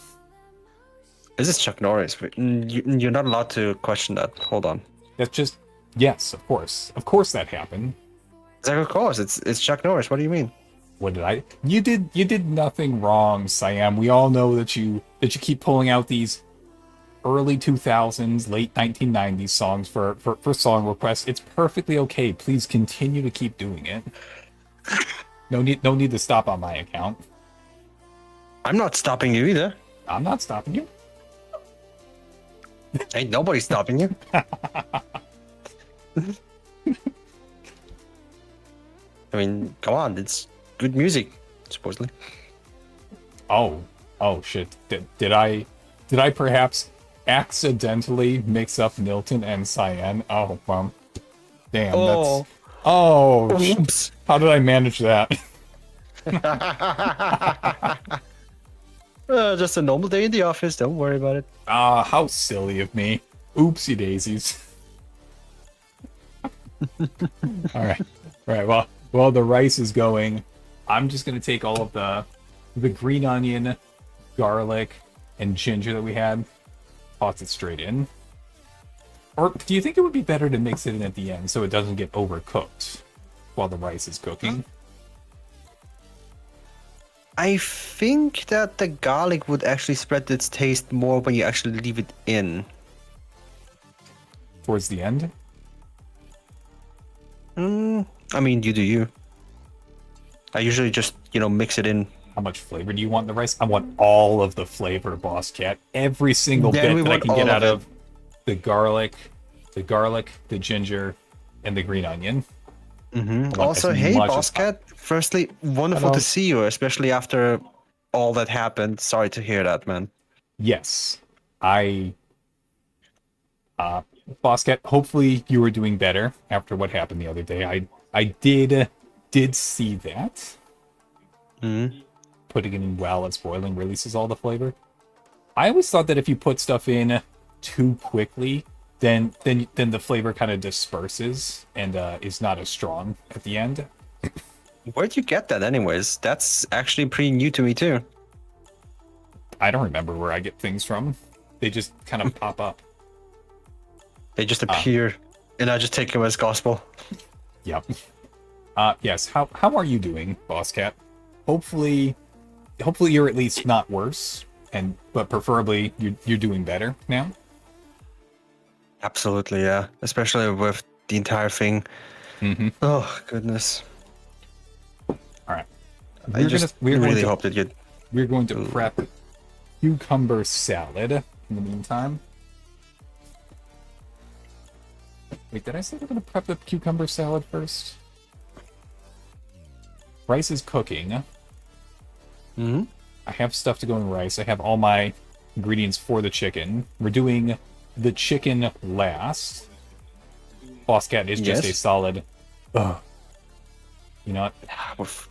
This is Chuck Norris. You're not allowed to question that. Hold on. That's just. Yes, of course. Of course that happened. It's like, of course, it's Chuck Norris. What do you mean? What did I? You did nothing wrong, Siam. We all know that you keep pulling out these early 2000s, late 1990s songs for song requests. It's perfectly okay. Please continue to keep doing it. No need to stop on my account. I'm not stopping you either. I'm not stopping you. Ain't nobody stopping you. I mean, come on, it's good music, supposedly. Oh shit. Did I perhaps accidentally mix up Nilton and Cyan? Oh well. Damn, Oh, Oops. how did I manage that? Just a normal day in the office. Don't worry about it. Ah, how silly of me. Oopsie daisies. All right. All right. Well, while the rice is going, I'm just gonna take all of the green onion, garlic, and ginger that we had, toss it straight in. Or do you think it would be better to mix it in at the end so it doesn't get overcooked while the rice is cooking? I think that the garlic would actually spread its taste more when you actually leave it in. Towards the end? I mean, you do you. I usually just, mix it in. How much flavor do you want in the rice? I want all of the flavor, Boss Cat. Every single Then bit we that I want can get all out of of the garlic, the ginger, and the green onion. Mm-hmm. want Also, as hey, much Boss as Cat. Firstly, wonderful Hello. to see you, especially after all that happened. Sorry to hear that, man. Yes. Boss Cat, hopefully you were doing better after what happened the other day. I did see that. Mm-hmm. Putting it in while it's boiling releases all the flavor. I always thought that if you put stuff in too quickly, then the flavor kind of disperses and is not as strong at the end. Where'd you get that, anyways? That's actually pretty new to me, too. I don't remember where I get things from. They just kind of pop up. They just appear, and I just take them as gospel. Yep. Yes. How are you doing, Boss Cat? Hopefully you're at least not worse, but preferably you're doing better now. Absolutely, yeah. Especially with the entire thing. Mm-hmm. Oh, goodness. All right. I just really hope that you... We're going to prep cucumber salad in the meantime. Wait, did I say we're going to prep the cucumber salad first? Rice is cooking. Mm-hmm. I have stuff to go in rice. I have all my ingredients for the chicken. We're doing the chicken last. Boss Cat is just a solid... Ugh. You know what? With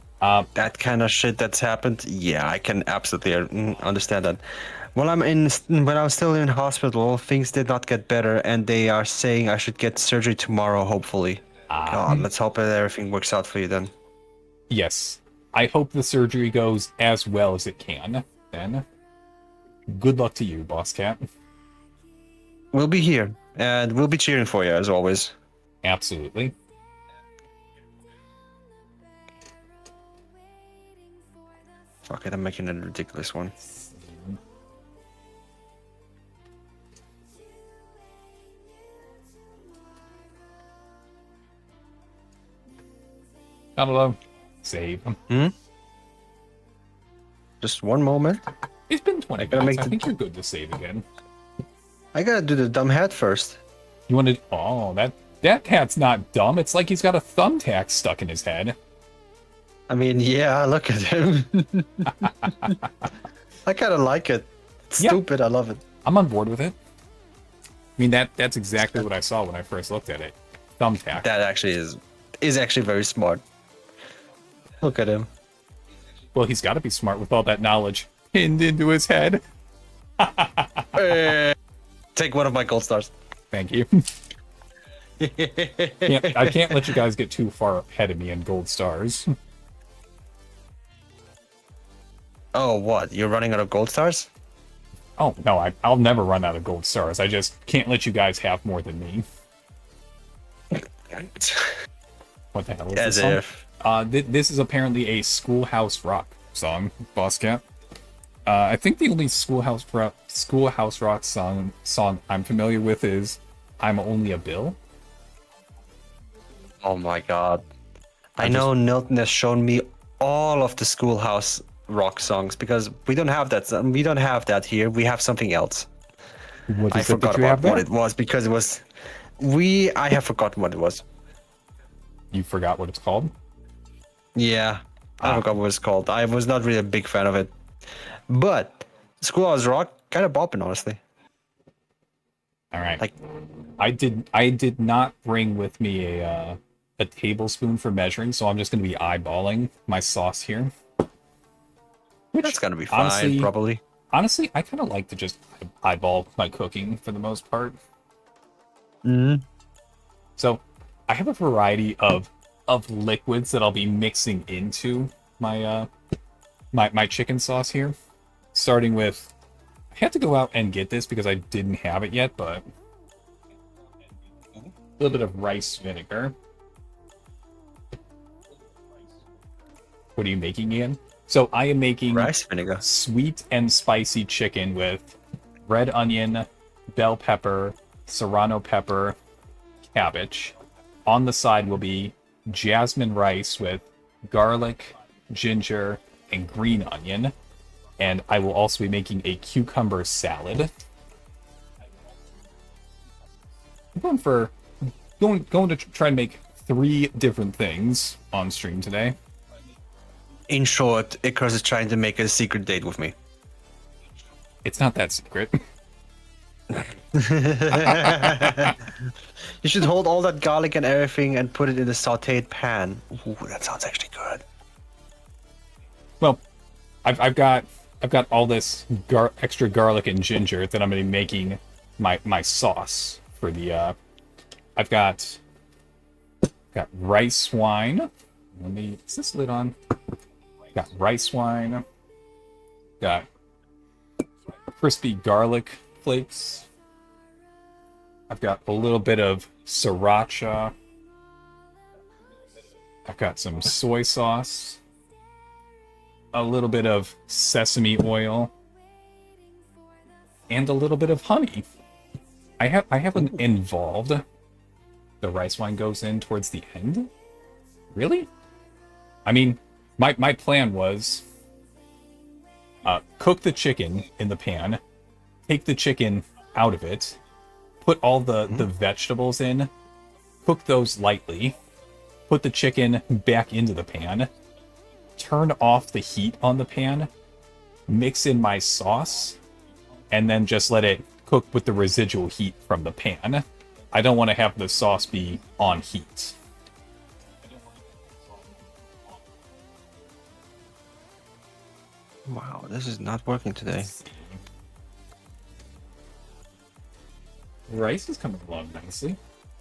that kind of shit that's happened, yeah, I can absolutely understand that. When I was still in hospital, things did not get better, and they are saying I should get surgery tomorrow, hopefully. God, let's hope that everything works out for you then. Yes. I hope the surgery goes as well as it can, then. Good luck to you, Boss Cat. We'll be here, and we'll be cheering for you, as always. Absolutely. Fuck it, I'm making a ridiculous one. Conalo, save. Just one moment. It's been 20 gotta minutes. make I think you're good to save again. I gotta do the dumb hat first. You want to... Oh, that hat's not dumb. It's like he's got a thumbtack stuck in his head. I mean, yeah, look at him. I kind of like it. It's Yeah. stupid, I love it. I'm on board with it. I mean, that's exactly what I saw when I first looked at it. Thumbtack. That actually is actually very smart. Look at him. Well, he's got to be smart with all that knowledge pinned into his head. Take one of my gold stars. Thank you. I can't let you guys get too far ahead of me in gold stars. Oh, what? You're running out of gold stars? Oh, no, I'll never run out of gold stars. I just can't let you guys have more than me. What the hell is As this song? if. This is apparently a Schoolhouse Rock song, Boss Cat. I think the only Schoolhouse Rock song I'm familiar with is "I'm Only a Bill." Oh my god. I know Nilton has shown me all of the Schoolhouse Rock songs because we don't have that. We don't have that here. We have something else. What I is it that forgot you have about what there? it was because it was. I have forgotten what it was. You forgot what it's called? Yeah, I forgot what it's called. I was not really a big fan of it, but Schoolhouse Rock kind of bopping, honestly. All right. Like, I did not bring with me a a tablespoon for measuring, so I'm just going to be eyeballing my sauce here. Which, That's gonna be fine, probably. Honestly, I kind of like to just eyeball my cooking for the most part. Mm. So I have a variety of liquids that I'll be mixing into my my chicken sauce here. Starting with, I had to go out and get this because I didn't have it yet, but a little bit of rice vinegar. What are you making, Ian? So I am making Rice vinegar. sweet and spicy chicken with red onion, bell pepper, serrano pepper, cabbage. On the side will be jasmine rice with garlic, ginger, and green onion. And I will also be making a cucumber salad. I'm going to try and make 3 different things on stream today. In short, Ikaros is trying to make a secret date with me. It's not that secret. You should hold all that garlic and everything and put it in the sautéed pan. Ooh, that sounds actually good. Well, I've got all this extra garlic and ginger that I'm going to be making my sauce for the. I've got rice wine. Is this lid on? Got rice wine. Got crispy garlic flakes. I've got a little bit of sriracha. I've got some soy sauce. A little bit of sesame oil. And a little bit of honey. I haven't involved. The rice wine goes in towards the end? Really? I mean, my plan was cook the chicken in the pan, take the chicken out of it, put all the vegetables in, cook those lightly, put the chicken back into the pan, turn off the heat on the pan, mix in my sauce, and then just let it cook with the residual heat from the pan. I don't want to have the sauce be on heat. Wow, this is not working today. Rice is coming along nicely.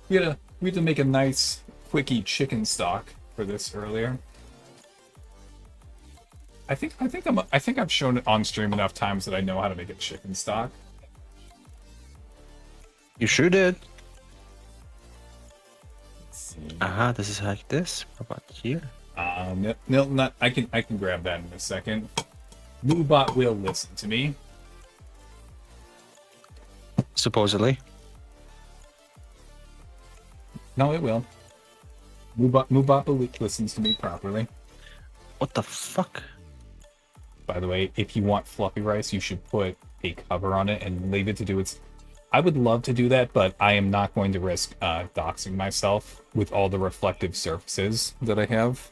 We had to make a nice quickie chicken stock for this earlier. I think I've shown it on stream enough times that I know how to make a chicken stock. You sure did. Let's see. This is like this. What about here? No, not. I can grab that in a second. Moobot will listen to me. Supposedly. No, it will. Moobot listens to me properly. What the fuck? By the way, if you want fluffy rice, you should put a cover on it and leave it to do its... I would love to do that, but I am not going to risk doxing myself with all the reflective surfaces that I have.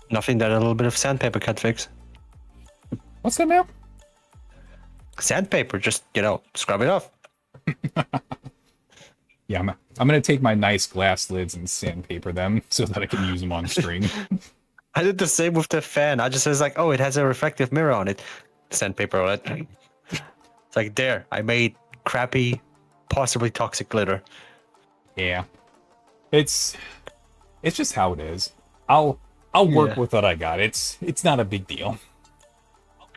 Nothing that a little bit of sandpaper can't fix. What's that now? Sandpaper, just, scrub it off. Yeah, I'm going to take my nice glass lids and sandpaper them so that I can use them on stream. I did the same with the fan. I just was like, oh, it has a reflective mirror on it. Sandpaper on it. It's like, there, I made crappy, possibly toxic glitter. Yeah. It's just how it is. I'll work with what I got. It's not a big deal.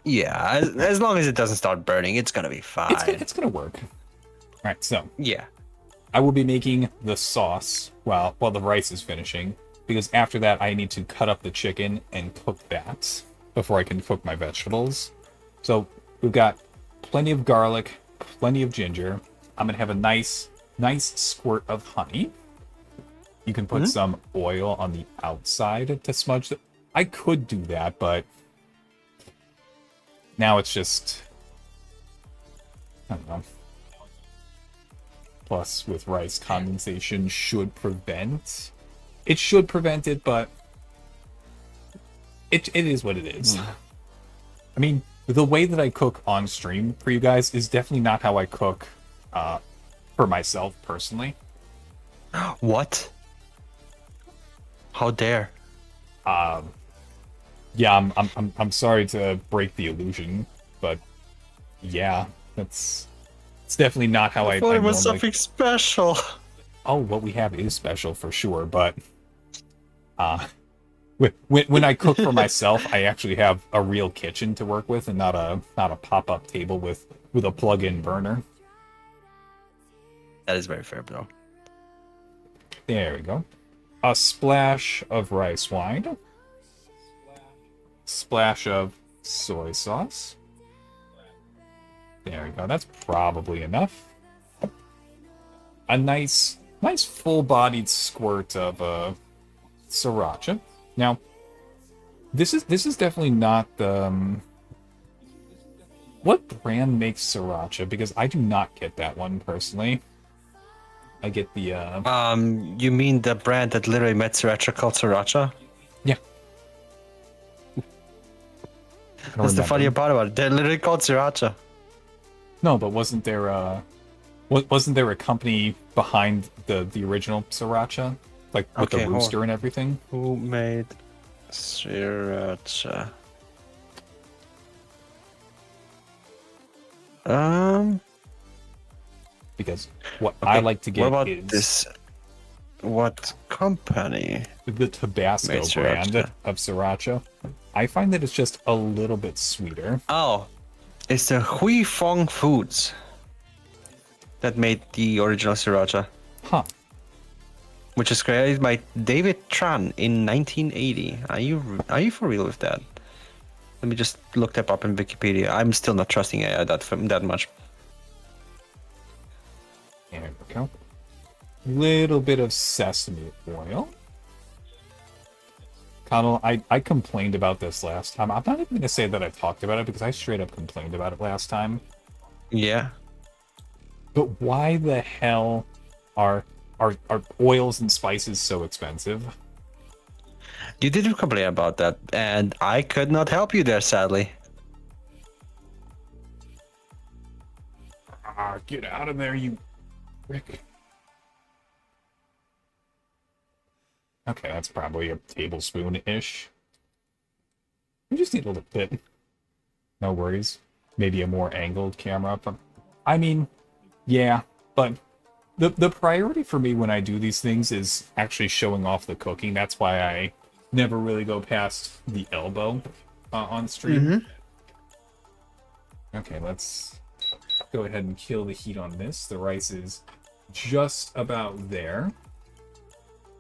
Yeah, as long as it doesn't start burning, it's gonna be fine. It's gonna work. All right, so Yeah. I will be making the sauce while the rice is finishing, because after that I need to cut up the chicken and cook that before I can cook my vegetables. So we've got plenty of garlic, plenty of ginger. I'm gonna have a nice squirt of honey. You can put some oil on the outside to smudge it. I could do that, but now it's just, I don't know. Plus, with rice, condensation should prevent. It should prevent it, but it is what it is. I mean, the way that I cook on stream for you guys is definitely not how I cook for myself personally. What? How dare? Yeah, I'm sorry to break the illusion, but yeah, it's definitely not how I I thought it was normally. something special. Oh, what we have is special for sure, but when I cook for myself, I actually have a real kitchen to work with, and not a pop-up table with a plug-in burner. That is very fair, bro. There we go. A splash of rice wine. Splash of soy sauce. There we go. That's probably enough. A nice full-bodied squirt of sriracha. Now, this is definitely not the. What brand makes sriracha? Because I do not get that one personally. I get the You mean the brand that literally made sriracha called sriracha? yeah. That's the funny part about it. They're literally called sriracha. No, but wasn't there a company behind the original sriracha, like with Okay, the hold rooster and everything? Who made sriracha? Because what I like to What get about is this? What company? the Tabasco Made brand sriracha. of sriracha. I find that it's just a little bit sweeter. Oh, it's the Hui Fong Foods that made the original sriracha, Huh. which is created by David Tran in 1980. Are you for real with that? Let me just look that up in Wikipedia. I'm still not trusting AI that much. There we go. Little bit of sesame oil. Conal, I complained about this last time. I'm not even going to say that I talked about it because I straight up complained about it last time. Yeah. But why the hell are oils and spices so expensive? You did complain about that, and I could not help you there, sadly. Ah, get out of there, you prick. Okay, that's probably a tablespoon-ish. We just need a little bit. No worries. Maybe a more angled camera. I mean, yeah, but the priority for me when I do these things is actually showing off the cooking. That's why I never really go past the elbow on stream. Okay, let's go ahead and kill the heat on this. The rice is just about there.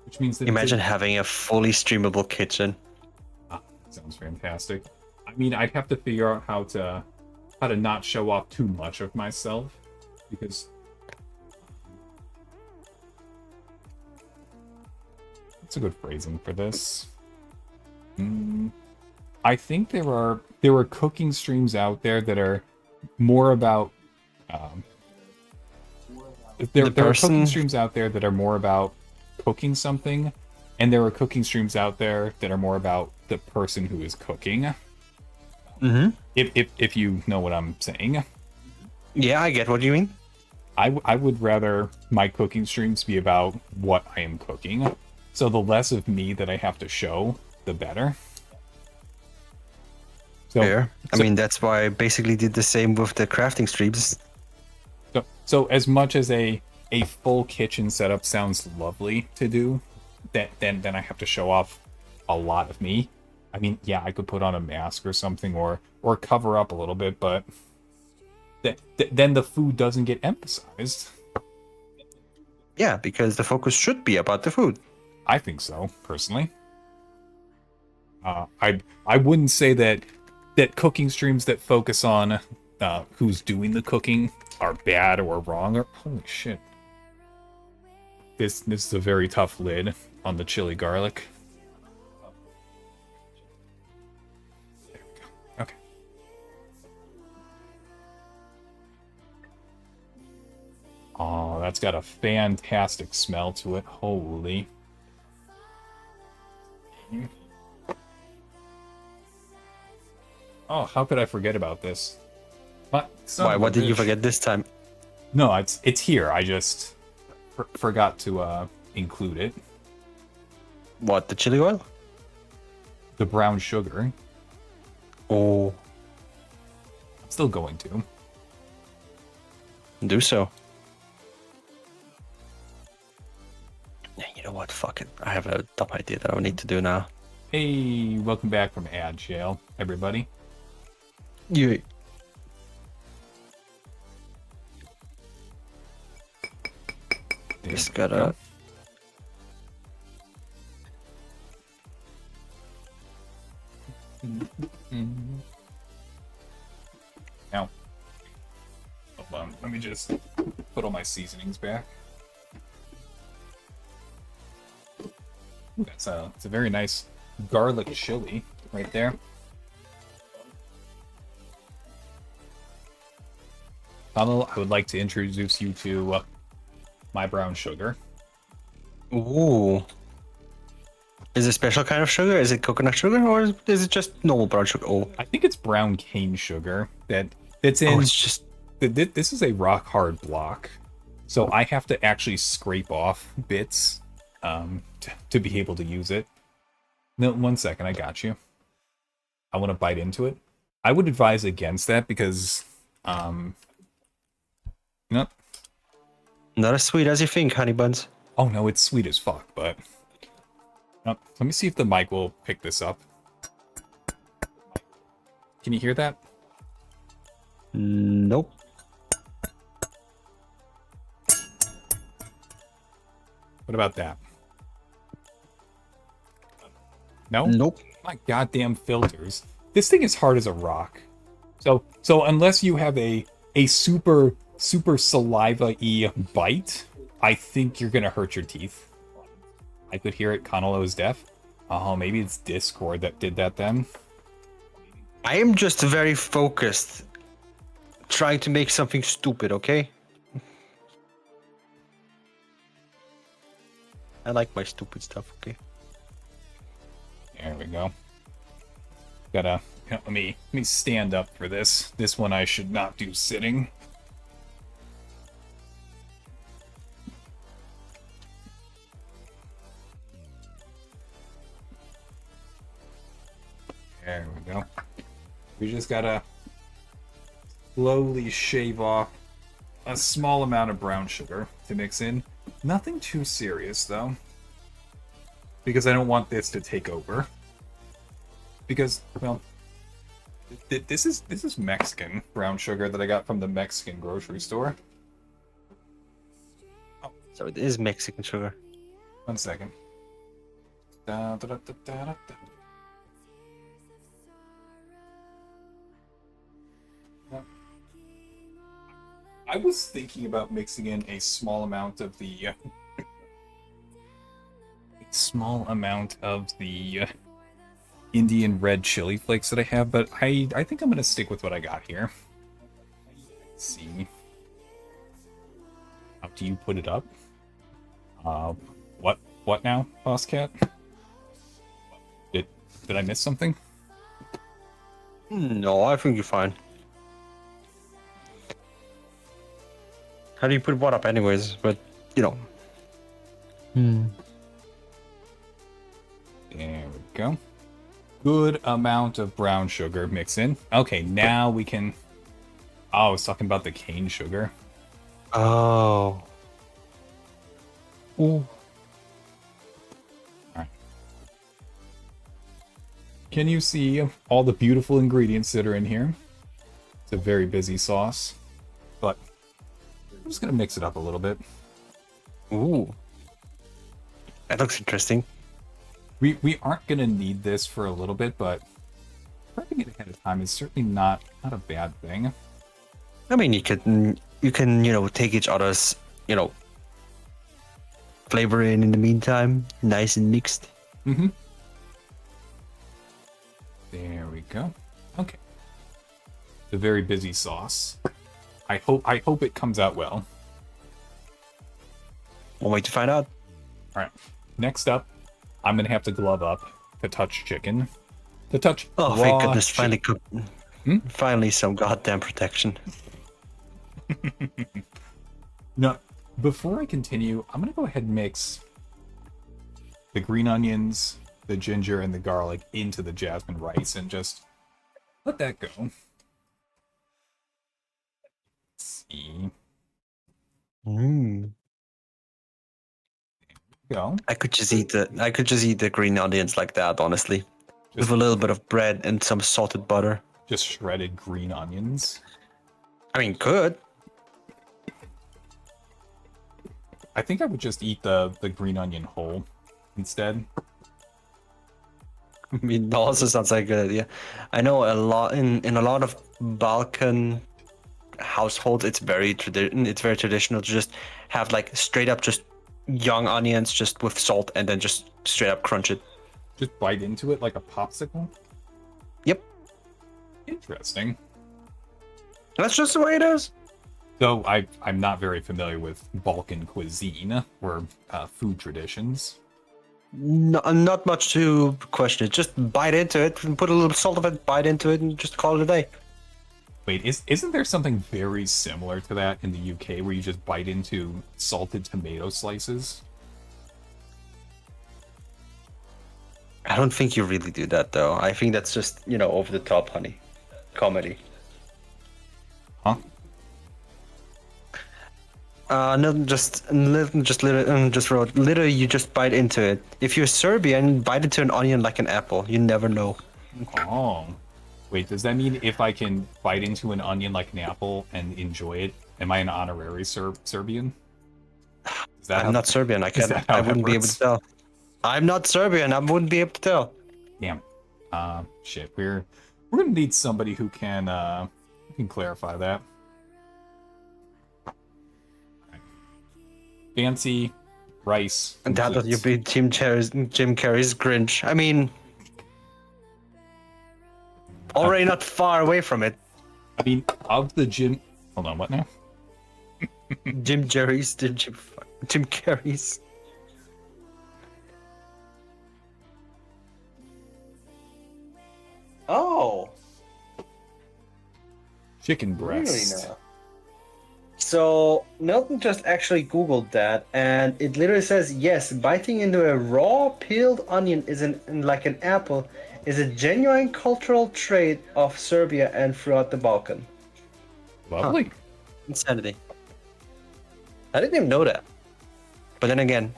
Which means that Imagine having a fully streamable kitchen. sounds fantastic. I mean, I'd have to figure out how to not show off too much of myself, because what's a good phrasing for this? I think there are cooking streams out there that are more about there are cooking streams out there that are more about cooking something, and there are cooking streams out there that are more about the person who is cooking. If you know what I'm saying. Yeah, I get what you mean. I would rather my cooking streams be about what I am cooking. So the less of me that I have to show, the better. So, Fair. I mean, that's why I basically did the same with the crafting streams. So as much as a full kitchen setup sounds lovely to do, then I have to show off a lot of me. I mean, yeah, I could put on a mask or something, or cover up a little bit, but then the food doesn't get emphasized. Yeah, because the focus should be about the food. I think so, personally. I wouldn't say that cooking streams that focus on who's doing the cooking are bad or wrong. Or holy shit, this is a very tough lid on the chili garlic. There we go. Okay. Oh, that's got a fantastic smell to it. Holy. Oh, how could I forget about this? Why? What did you forget this time? No, it's here. I just forgot to include it. What, the chili oil? The brown sugar. Oh, I'm still going to. do so. You know what? Fuck it. I have a dumb idea that I need to do now. Hey, welcome back from ad jail, everybody. You. Just gotta. Now, hold on. Let me just put all my seasonings back. Ooh, it's a very nice garlic chili right there. Conalo, I would like to introduce you to my brown sugar. Ooh. Is it special kind of sugar? Is it coconut sugar or is it just normal brown sugar? Oh, I think it's brown cane sugar that's in. oh it's just. This is a rock hard block, so I have to actually scrape off bits to be able to use it. No, 1 second, I got you. I want to bite into it. I would advise against that because, no. Not as sweet as you think, honey buns. Oh no, it's sweet as fuck, but let me see if the mic will pick this up. Can you hear that? Nope. What about that? No? Nope. My goddamn filters. This thing is hard as a rock. So unless you have a super saliva-y bite, I think you're gonna hurt your teeth. I could hear it. Conalo is deaf. Oh, maybe it's Discord that did that then. I am just very focused, trying to make something stupid. Okay. I like my stupid stuff. Okay. There we go. Gotta let me stand up for this. This one I should not do sitting. There we go. We just gotta slowly shave off a small amount of brown sugar to mix in. Nothing too serious though, because I don't want this to take over. Because, well, this is Mexican brown sugar that I got from the Mexican grocery store. Oh, So it is Mexican sugar. 1 second. Da, da, da, da, da, da. I was thinking about mixing in a small amount of the Indian red chili flakes that I have, but I think I'm gonna stick with what I got here. Let's see. How do you put it up? What now, Boss Cat? Did I miss something? No, I think you're fine. How do you put what up, anyways? But you know. There we go. Good amount of brown sugar mix in. Okay, now we can. Oh, I was talking about the cane sugar. Oh. Ooh. Alright. Can you see all the beautiful ingredients that are in here? It's a very busy sauce. But I'm just gonna mix it up a little bit. Ooh. That looks interesting. We aren't gonna need this for a little bit, but prepping it ahead of time is certainly not a bad thing. I mean, you can take each other's, flavor in the meantime, nice and mixed. Mm-hmm. There we go. Okay. It's a very busy sauce. I hope it comes out well. We'll wait to find out. Alright. Next up, I'm gonna have to glove up to touch chicken. To touch Oh, thank raw goodness! Finally, Hmm? finally some goddamn protection. Now, before I continue, I'm gonna go ahead and mix the green onions, the ginger, and the garlic into the jasmine rice and just let that go. Let's see. Go. I could just eat the green onions like that, honestly, Just, with a little bit of bread and some salted butter. just shredded green onions. I mean, good. I think I would just eat the green onion whole instead. I mean, that also sounds like a good idea. I know a lot in a lot of Balkan households, it's very traditional to just have like straight up just young onions just with salt and then just straight up crunch it. Just bite into it like a popsicle. Yep. Interesting. That's just the way it is. Though I'm not very familiar with Balkan cuisine or food traditions. No, not much to question it. Just bite into it and put a little salt of it, bite into it, and just call it a day. Wait, isn't there something very similar to that in the UK where you just bite into salted tomato slices? I don't think you really do that though. I think that's just, over the top, honey. Comedy. Huh? No, just literally, you just bite into it. If you're Serbian, bite into an onion like an apple. You never know. Oh. Wait, does that mean if I can bite into an onion like an apple and enjoy it, am I an honorary Serbian? Is that I'm not Serbian. I wouldn't be able to tell. I'm not Serbian. I wouldn't be able to tell. Damn. Shit. We're gonna need somebody who can clarify that. Fancy rice. And that includes- you'd be Jim Carrey's Grinch. I mean, already not far away from it. I mean, of the Jim. Hold on, what now? Jim Carrey's. Oh, Chicken breast. really now? So Milton just actually Googled that, and it literally says yes, biting into a raw peeled onion is like an apple is a genuine cultural trait of Serbia and throughout the Balkan. Lovely. Insanity. I didn't even know that. But then again,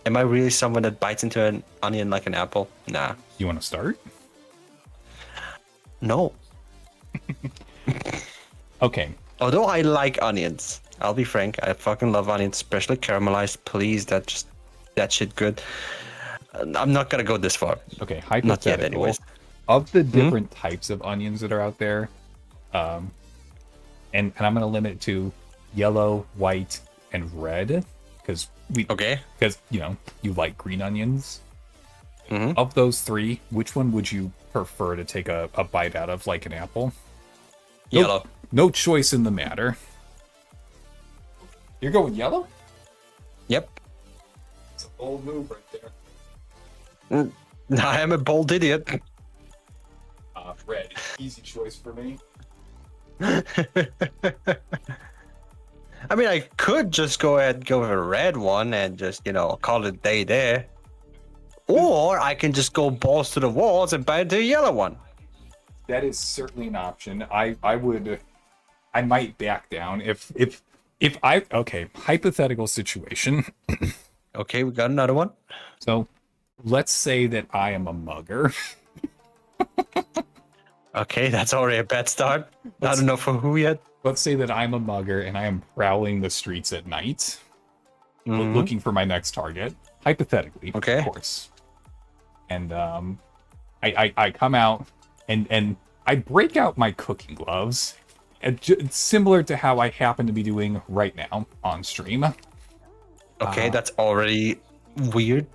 am I really someone that bites into an onion like an apple? Nah. You want to start? No. Okay. Although I like onions, I'll be frank, I fucking love onions, especially caramelized. Please, that shit good. I'm not gonna go this far. Okay. Not yet, Hypothetical. anyways. Of the different types of onions that are out there, and I'm gonna limit it to yellow, white, and red because Okay. you like green onions. Mhm. Of those three, which one would you prefer to take a bite out of like an apple? Yellow. No choice in the matter. You're going yellow? Yep. It's a bold move right there. I am a bold idiot. Red, easy choice for me. I mean, I could just go ahead and go with a red one and just, call it a day there. Or I can just go balls to the walls and buy the yellow one. That is certainly an option. I might back down if hypothetical situation. Okay, we got another one. So let's say that I am a mugger. Okay, that's already a bad start. I don't know for who yet. Let's say that I'm a mugger and I am prowling the streets at night, Mhm. looking for my next target. Hypothetically, Okay. of course. And I come out and I break out my cooking gloves, and similar to how I happen to be doing right now on stream. Okay, that's already weird.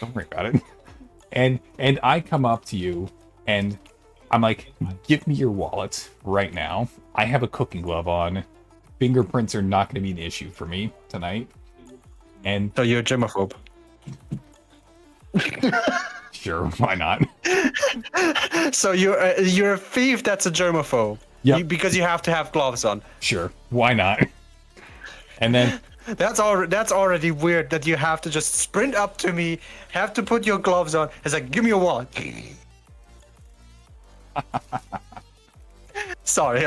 Don't worry about it. And I come up to you and I'm like, give me your wallet right now. I have a cooking glove on. Fingerprints are not going to be an issue for me tonight. And So you're a germaphobe. sure, why not? So you're a thief that's a germaphobe. Yep. Because you have to have gloves on. Sure, why not? And then That's already weird that you have to just sprint up to me, have to put your gloves on. It's like, give me your wallet. Sorry,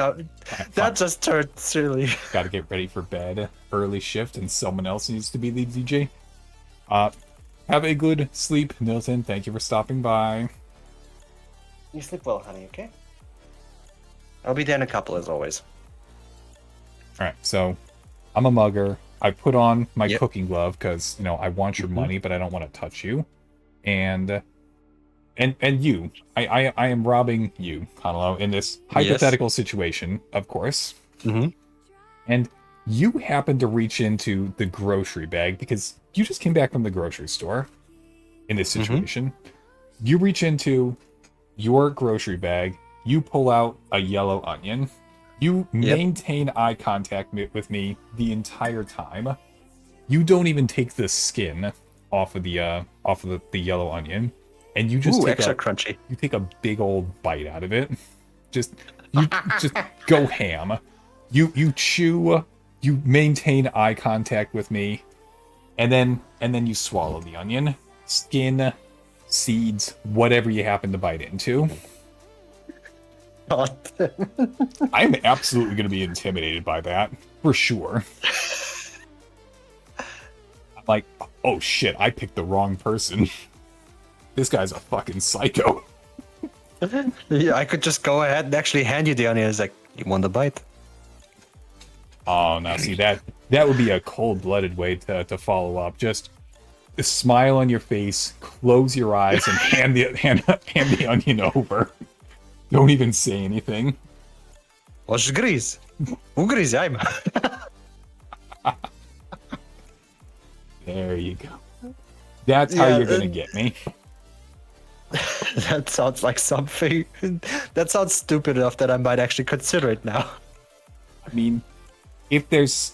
that just turned silly. Gotta get ready for bed. Early shift, and someone else needs to be the DJ. Have a good sleep, Milton. Thank you for stopping by. You sleep well, honey, okay? I'll be there in a couple, as always. Alright, so I'm a mugger. I put on my Yep. cooking glove because, you know, I want your money, but I don't want to touch you. And you. I am robbing you, Conalo, in this hypothetical situation, of course. Mm-hmm. And you happen to reach into the grocery bag because you just came back from the grocery store in this situation. You reach into your grocery bag, you pull out a yellow onion, you maintain eye contact with me the entire time. You don't even take the skin off of the yellow onion, and you just take extra crunchy. You take a big old bite out of it. Just go ham. You chew, you maintain eye contact with me, and then you swallow the onion, skin, seeds, whatever you happen to bite into. I'm absolutely going to be intimidated by that, for sure. I'm like, oh shit, I picked the wrong person. This guy's a fucking psycho. Yeah, I could just go ahead and actually hand you the onion. It's like, you want the bite? Oh, now see, that would be a cold-blooded way to follow up. Just a smile on your face, close your eyes, and hand the onion over. Don't even say anything. What's gris? Who gris I'm? There you go. That's how you're gonna get me. That sounds like something. That sounds stupid enough that I might actually consider it now. I mean, if there's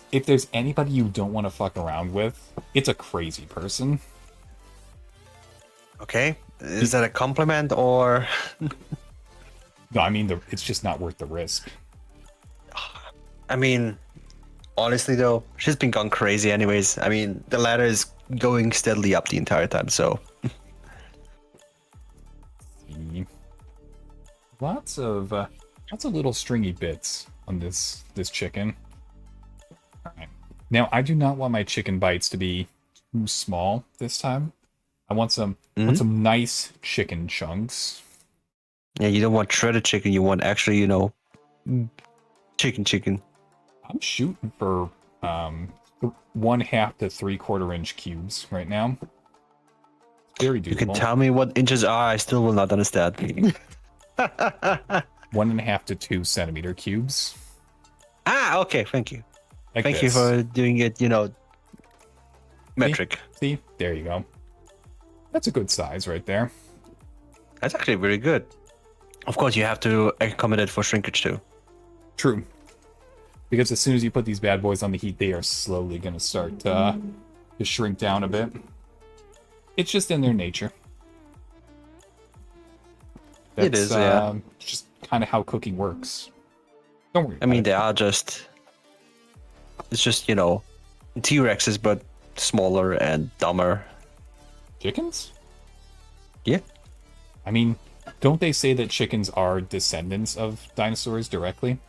anybody you don't want to fuck around with, it's a crazy person. Okay, is that a compliment or? No, I mean, it's just not worth the risk. I mean, honestly though, she's been gone crazy anyways. I mean, the ladder is going steadily up the entire time, so. Lots of little stringy bits on this chicken. All right. Now, I do not want my chicken bites to be too small this time. I want some nice chicken chunks. Yeah, you don't want shredded chicken. You want actually, chicken. I'm shooting for 1/2 to 3/4 inch cubes right now. Very doable. You can tell me what inches are. I still will not understand. 1.5 to 2 centimeter cubes. Okay. Thank you. Like Thank you this. for doing it. Metric. See? There you go. That's a good size right there. That's actually very good. Of course, you have to accommodate for shrinkage too. True. Because as soon as you put these bad boys on the heat, they are slowly going to start to shrink down a bit. It's just in their nature. It is, yeah. Just kind of how cooking works. Don't worry. I mean, they are just. It's just, T-Rexes, but smaller and dumber. Chickens? Yeah. I mean, don't they say that chickens are descendants of dinosaurs directly?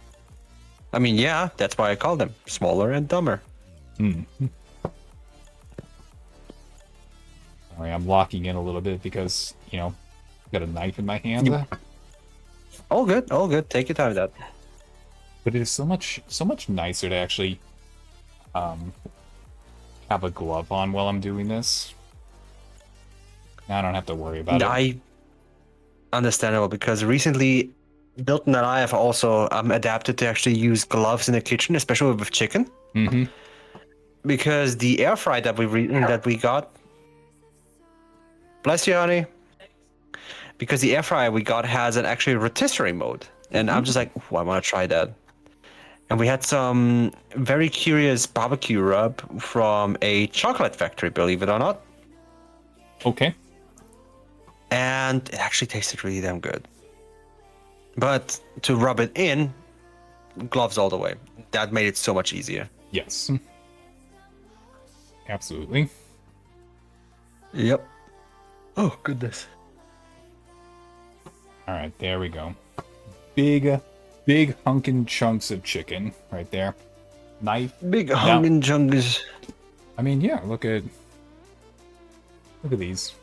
I mean, yeah, that's why I call them smaller and dumber. Sorry, I'm locking in a little bit because, I've got a knife in my hand. All good. Take your time with that. But it is so much nicer to actually have a glove on while I'm doing this. Now I don't have to worry about it. Understandable, because recently Milton and I have also adapted to actually use gloves in the kitchen, especially with chicken. Mm-hmm. Because the air fry that we got, bless you, honey. Because the air fryer we got has an actually rotisserie mode, and I'm just like, I want to try that. And we had some very curious barbecue rub from a chocolate factory, believe it or not. Okay. And it actually tasted really damn good. But to rub it in, gloves all the way. That made it so much easier. Yes. Absolutely. Yep. Oh, goodness. All right, there we go. Big hunkin' chunks of chicken right there. Knife. Big Now- hunging jungus. I mean, yeah, look at these.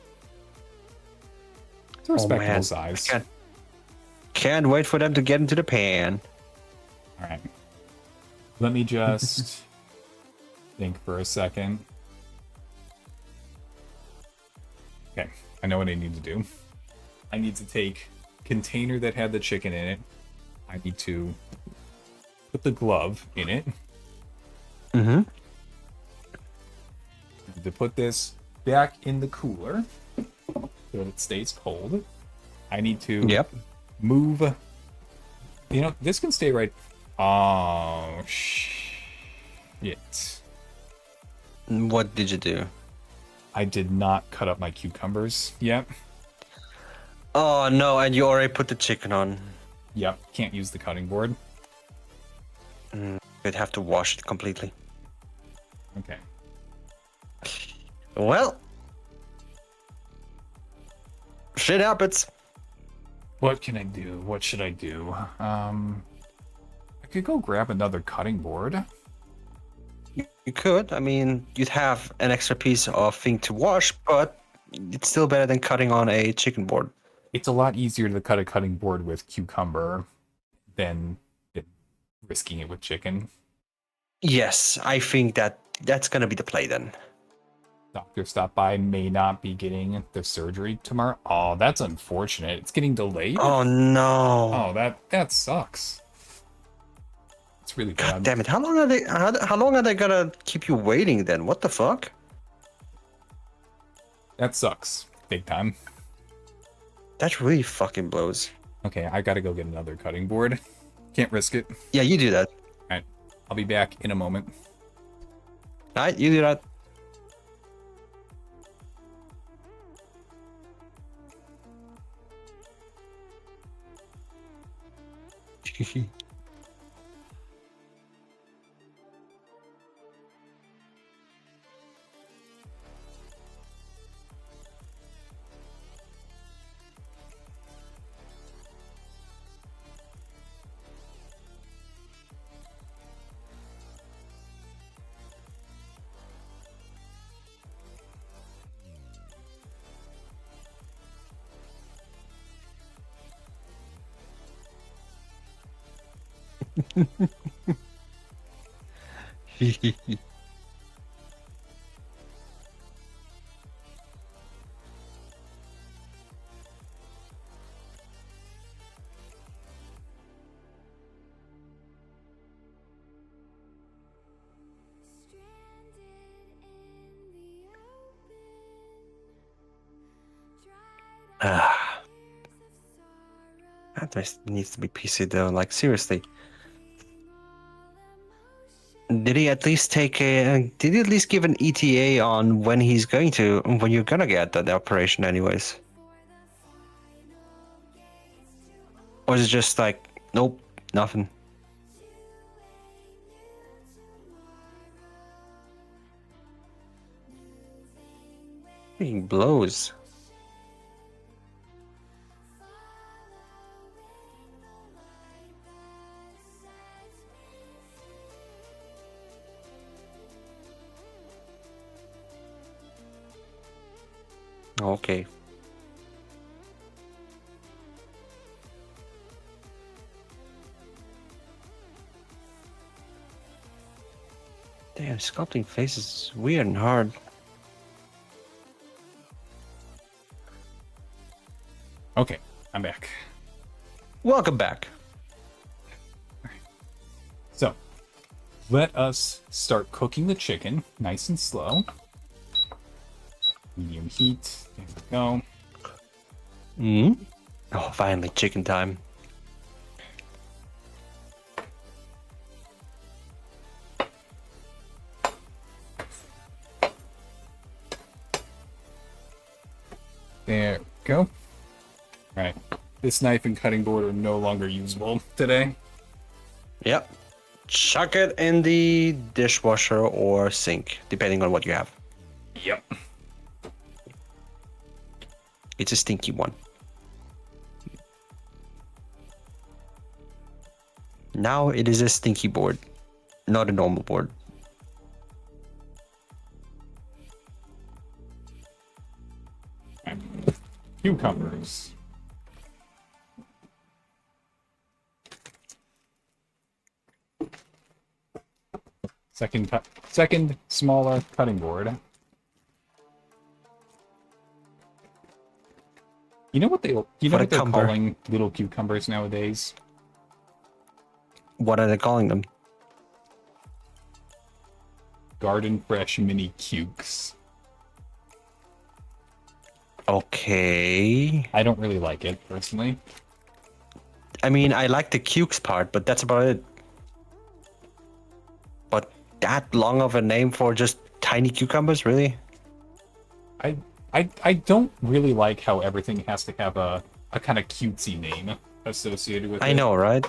It's a respectable man. size. Can't wait for them to get into the pan. All right. Let me just think for a second. Okay, I know what I need to do. I need to take container that had the chicken in it. I need to put the glove in it. Mm-hmm. I need to put this back in the cooler so that it stays cold. I need to move. You know, this can stay right. Oh, shit. What did you do? I did not cut up my cucumbers yet. Oh, no, and you already put the chicken on. Yep, can't use the cutting board. You'd have to wash it completely. Okay. Well, shit happens. What can I do? What should I do? I could go grab another cutting board. You could. I mean, you'd have an extra piece of thing to wash, but it's still better than cutting on a chicken board. It's a lot easier to cut a cutting board with cucumber than risking it with chicken. Yes, I think that's gonna be the play then. Doctor stopped by, may not be getting the surgery tomorrow. Oh, that's unfortunate. It's getting delayed. Oh no! Oh, that sucks. It's really bad. God damn it! How long are they gonna keep you waiting then? What the fuck? That sucks. Big time. That really fucking blows. Okay, I gotta go get another cutting board. Can't risk it. Yeah, you do that. Alright, I'll be back in a moment. Alright, you do that. Ah. That needs to be PC though, like seriously. Did he at least take a? Did he at least give an ETA on when when you're gonna get that operation, anyways? Or is it just like, nope, nothing? He blows. Okay. Damn, sculpting faces is weird and hard. Okay, I'm back. Welcome back. So, let us start cooking the chicken nice and slow. Medium heat. There we go. Oh, finally, chicken time. There we go. Right. This knife and cutting board are no longer usable today. Yep. chuck it in the dishwasher or sink, depending on what you have. Yep. It's a stinky one. Now it is a stinky board, not a normal board. Cucumbers. Second smaller cutting board. You know what they're cumber. calling little cucumbers nowadays? What are they calling them? Garden Fresh mini cukes. Okay. I don't really like it personally. I mean, I like the cukes part, but that's about it. But that long of a name for just tiny cucumbers, really? I don't really like how everything has to have a kind of cutesy name associated with it. I know, right?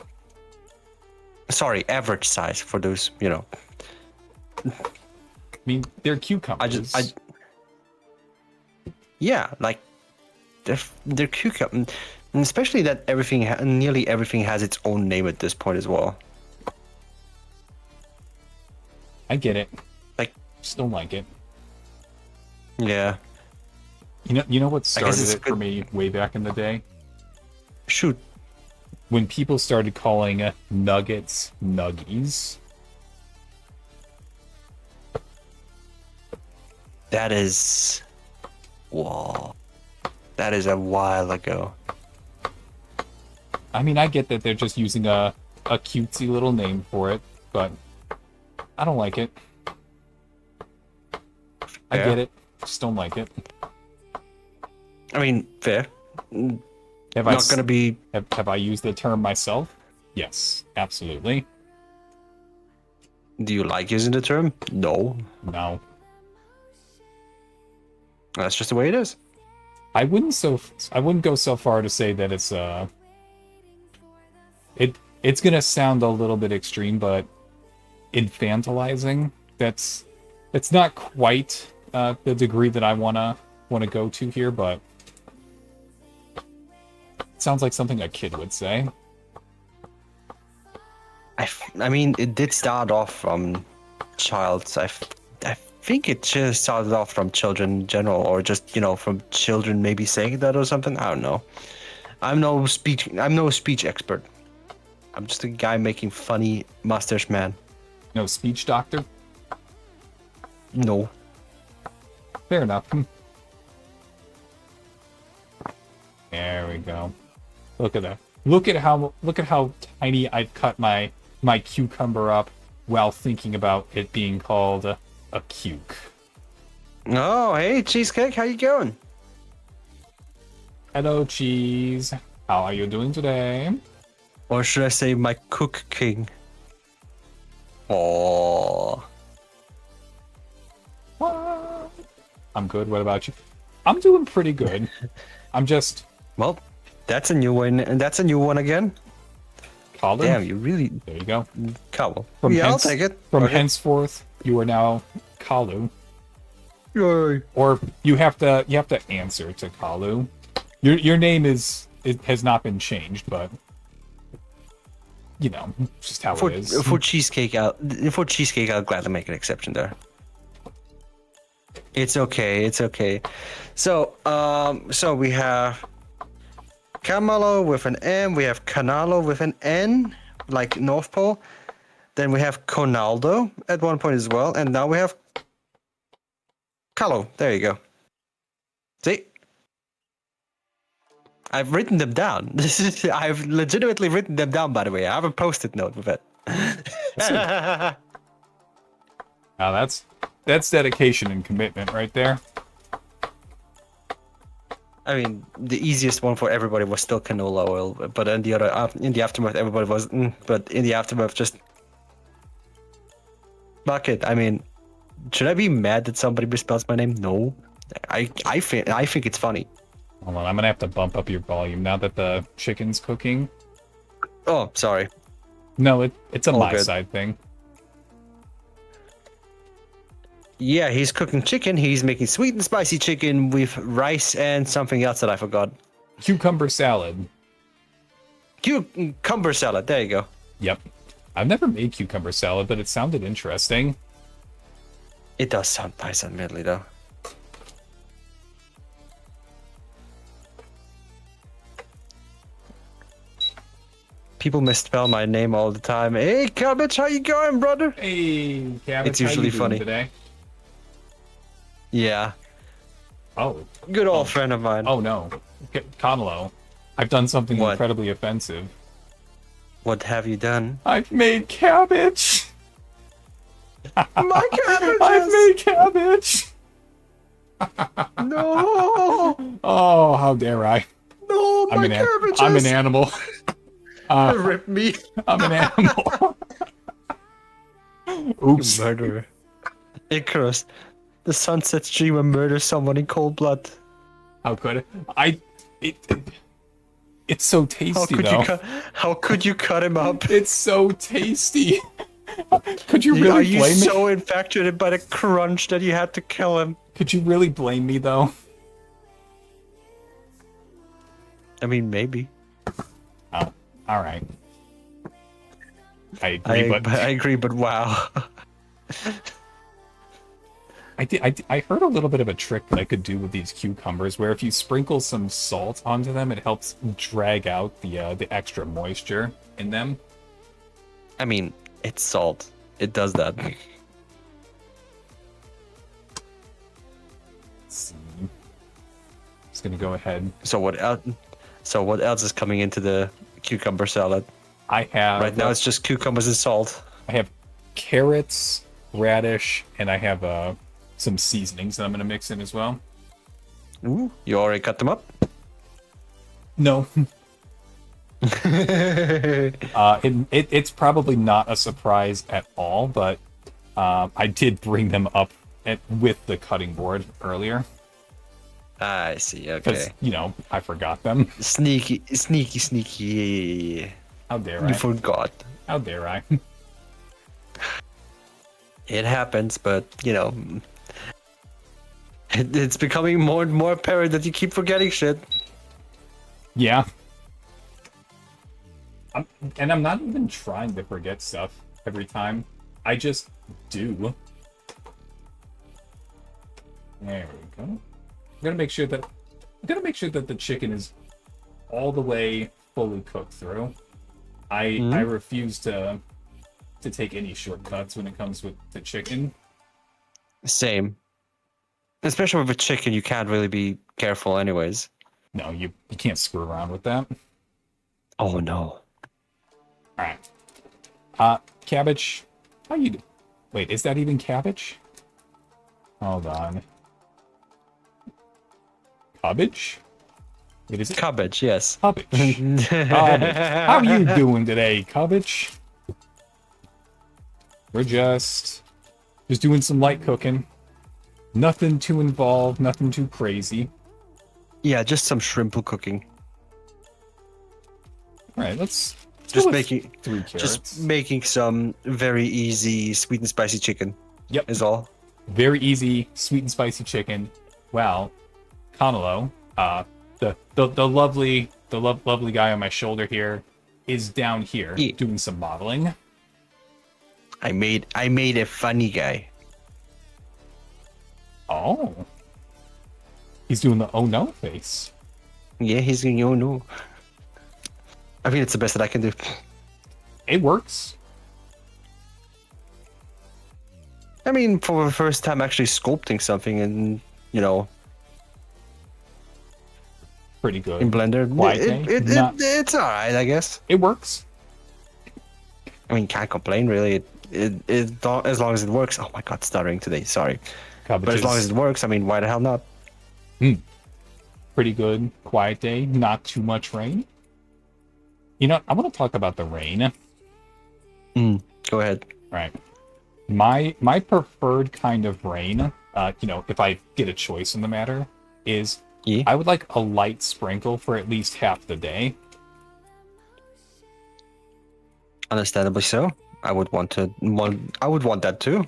Sorry, average size for those, you know. I mean, they're cucumbers. Yeah, like they're cucumber, and especially that nearly everything has its own name at this point as well. I get it. Like, Just don't like it. yeah. You know what I guess started it's it for me way back in the day? Shoot. When people started calling nuggets nuggies. That is, whoa, that is a while ago. I mean, I get that they're just using a cutesy little name for it, but I don't like it. I Fair. get it. Just don't like it. I mean, fair. Have Not gonna be. Have I used the term myself? Yes, absolutely. Do you like using the term? No, No. that's just the way it is. I wouldn't go so far to say that it's gonna sound a little bit extreme, but infantilizing. It's not quite the degree that I wanna go to here, but it sounds like something a kid would say. I mean, it did start off from childs. I think it just started off from children in general, or just, you know, from children maybe saying that or something. I don't know. I'm no speech expert. I'm just a guy making funny mustache man. No speech doctor. No. Fair enough. There we go. Look at that. Look at how tiny I cut my cucumber up while thinking about it being called a cuke. Oh, hey, Cheesecake, how you going? Hello, cheese. How are you doing today? Or should I say my cook king? Oh. What? I'm good. What about you? I'm doing pretty good. I'm just Well, that's a new one, and that's a new one again. Colin. Damn, you really There you go. Cowell. From Yeah, I'll hence- take it. From Okay. henceforth, you are now Kalu. Yay. Or you have to answer to Kalu. Your name has not been changed, but you know, just how For it is. for cheesecake, I'll gladly make an exception there. It's okay. It's okay. So we have Camalo with an M. We have Conalo with an N, like North Pole. Then we have Conaldo at one point as well, and now we have Calo. There you go. See, I've written them down. I've legitimately written them down. By the way, I have a post-it note with it. Now that's dedication and commitment right there. I mean, the easiest one for everybody was still canola oil, but in the aftermath, everybody was. But in the aftermath, just fuck it. I mean, should I be mad that somebody misspells my name? No, I think it's funny. Hold on, I'm gonna have to bump up your volume now that the chicken's cooking. Oh, sorry. No, it's a All my good. side thing. Yeah, he's cooking chicken. He's making sweet and spicy chicken with rice and something else that I forgot. Cucumber salad. Cucumber salad. There you go. Yep. I've never made cucumber salad, but it sounded interesting. It does sound nice, admittedly, though. People misspell my name all the time. Hey, Cabbage, how you going, brother? Hey, Cabbage, It's usually how you doing funny. today. Yeah, Oh, good old friend of mine. oh no, Conalo. I've done something What? incredibly offensive. What have you done? I've made cabbage. My cabbage! I've made cabbage. No! Oh, how dare I? No, my cabbages! I'm an animal. Rip me. I'm an animal. Oops. Murderer. Icarus, the sunset streamer murders someone in cold blood. How could it's so tasty though. How could you cut him up? It's so tasty. Could you really Are you blame me? so infatuated by the crunch that you had to kill him? Could you really blame me though? I mean, maybe. Oh, all right. I agree, I agree, but wow. I heard a little bit of a trick that I could do with these cucumbers, where if you sprinkle some salt onto them, it helps drag out the extra moisture in them. I mean, it's salt. It does that. Let's see. Just gonna go ahead. So what else? So what else is coming into the cucumber salad? I have Right now, it's just cucumbers and salt. I have carrots, radish, and I have some seasonings that I'm gonna mix in as well. Ooh, you already cut them up? No. It's probably not a surprise at all, but I did bring them up with the cutting board earlier. I see. Because, Okay. I forgot them. Sneaky. Yeah. How dare You I? forgot. How dare I? It happens, but it's becoming more and more apparent that you keep forgetting shit. Yeah. And I'm not even trying to forget stuff every time. I just do. There we go. I'm gonna make sure that the chicken is all the way fully cooked through. I refuse to take any shortcuts when it comes with the chicken. Same. Especially with a chicken, you can't really be careful anyways. No, you can't screw around with that. Oh no. Alright. Cabbage. How you do? Wait, is that even cabbage? Hold on. Cabbage? Wait, is it Cabbage, yes. cabbage? Cabbage. How you doing today, cabbage? We're just doing some light cooking. Nothing too involved, nothing too crazy. Yeah, just some shrimp cooking. Alright, let's Just go with making 3 carrots. just making some very easy sweet and spicy chicken. Yep. Is all. Very easy, sweet and spicy chicken. Well, Conalo, the lovely guy on my shoulder here, is down here Yeah. doing some modeling. I made a funny guy. Oh, he's doing the oh no face. Yeah, he's going, oh no. I mean, it's the best that I can do. It works. I mean, for the first time actually sculpting something and, Pretty good. in Blender, Quiet day? it's alright, I guess. It works. I mean, can't complain, really. It as long as it works. Oh my god, stuttering today, sorry. But as long as it works, I mean, why the hell not? Pretty good. Quiet day. Not too much rain. I want to talk about the rain. Go ahead. Right. My preferred kind of rain, if I get a choice in the matter, is Yeah. I would like a light sprinkle for at least half the day. Understandably so. I would want that too.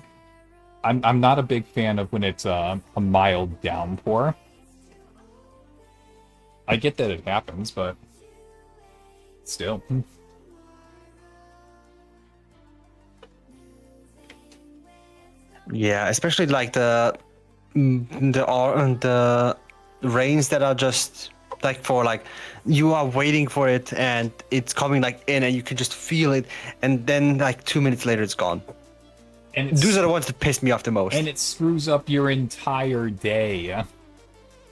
I'm not a big fan of when it's a mild downpour. I get that it happens, but still. Yeah, especially like the rains that are just like for like you are waiting for it and it's coming like in and you can just feel it and then like 2 minutes later it's gone. And Those are the ones that piss me off the most. and it screws up your entire day.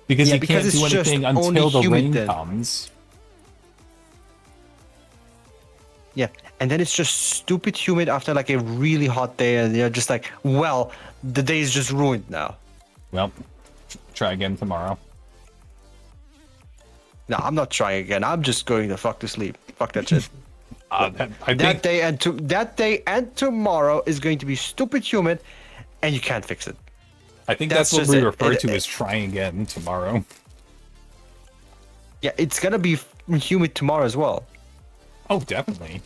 Because Yeah, you because can't do it's just anything only until the humid rain then. comes. Yeah, and then it's just stupid humid after like a really hot day and you're just like, well, the day is just ruined now. Well, try again tomorrow. No, I'm not trying again. I'm just going to fuck to sleep. Fuck that shit. I That think day and tomorrow is going to be stupid humid, and you can't fix it. that's that's what just we it. refer to as trying again tomorrow. Yeah, it's gonna be humid tomorrow as well. Oh, definitely.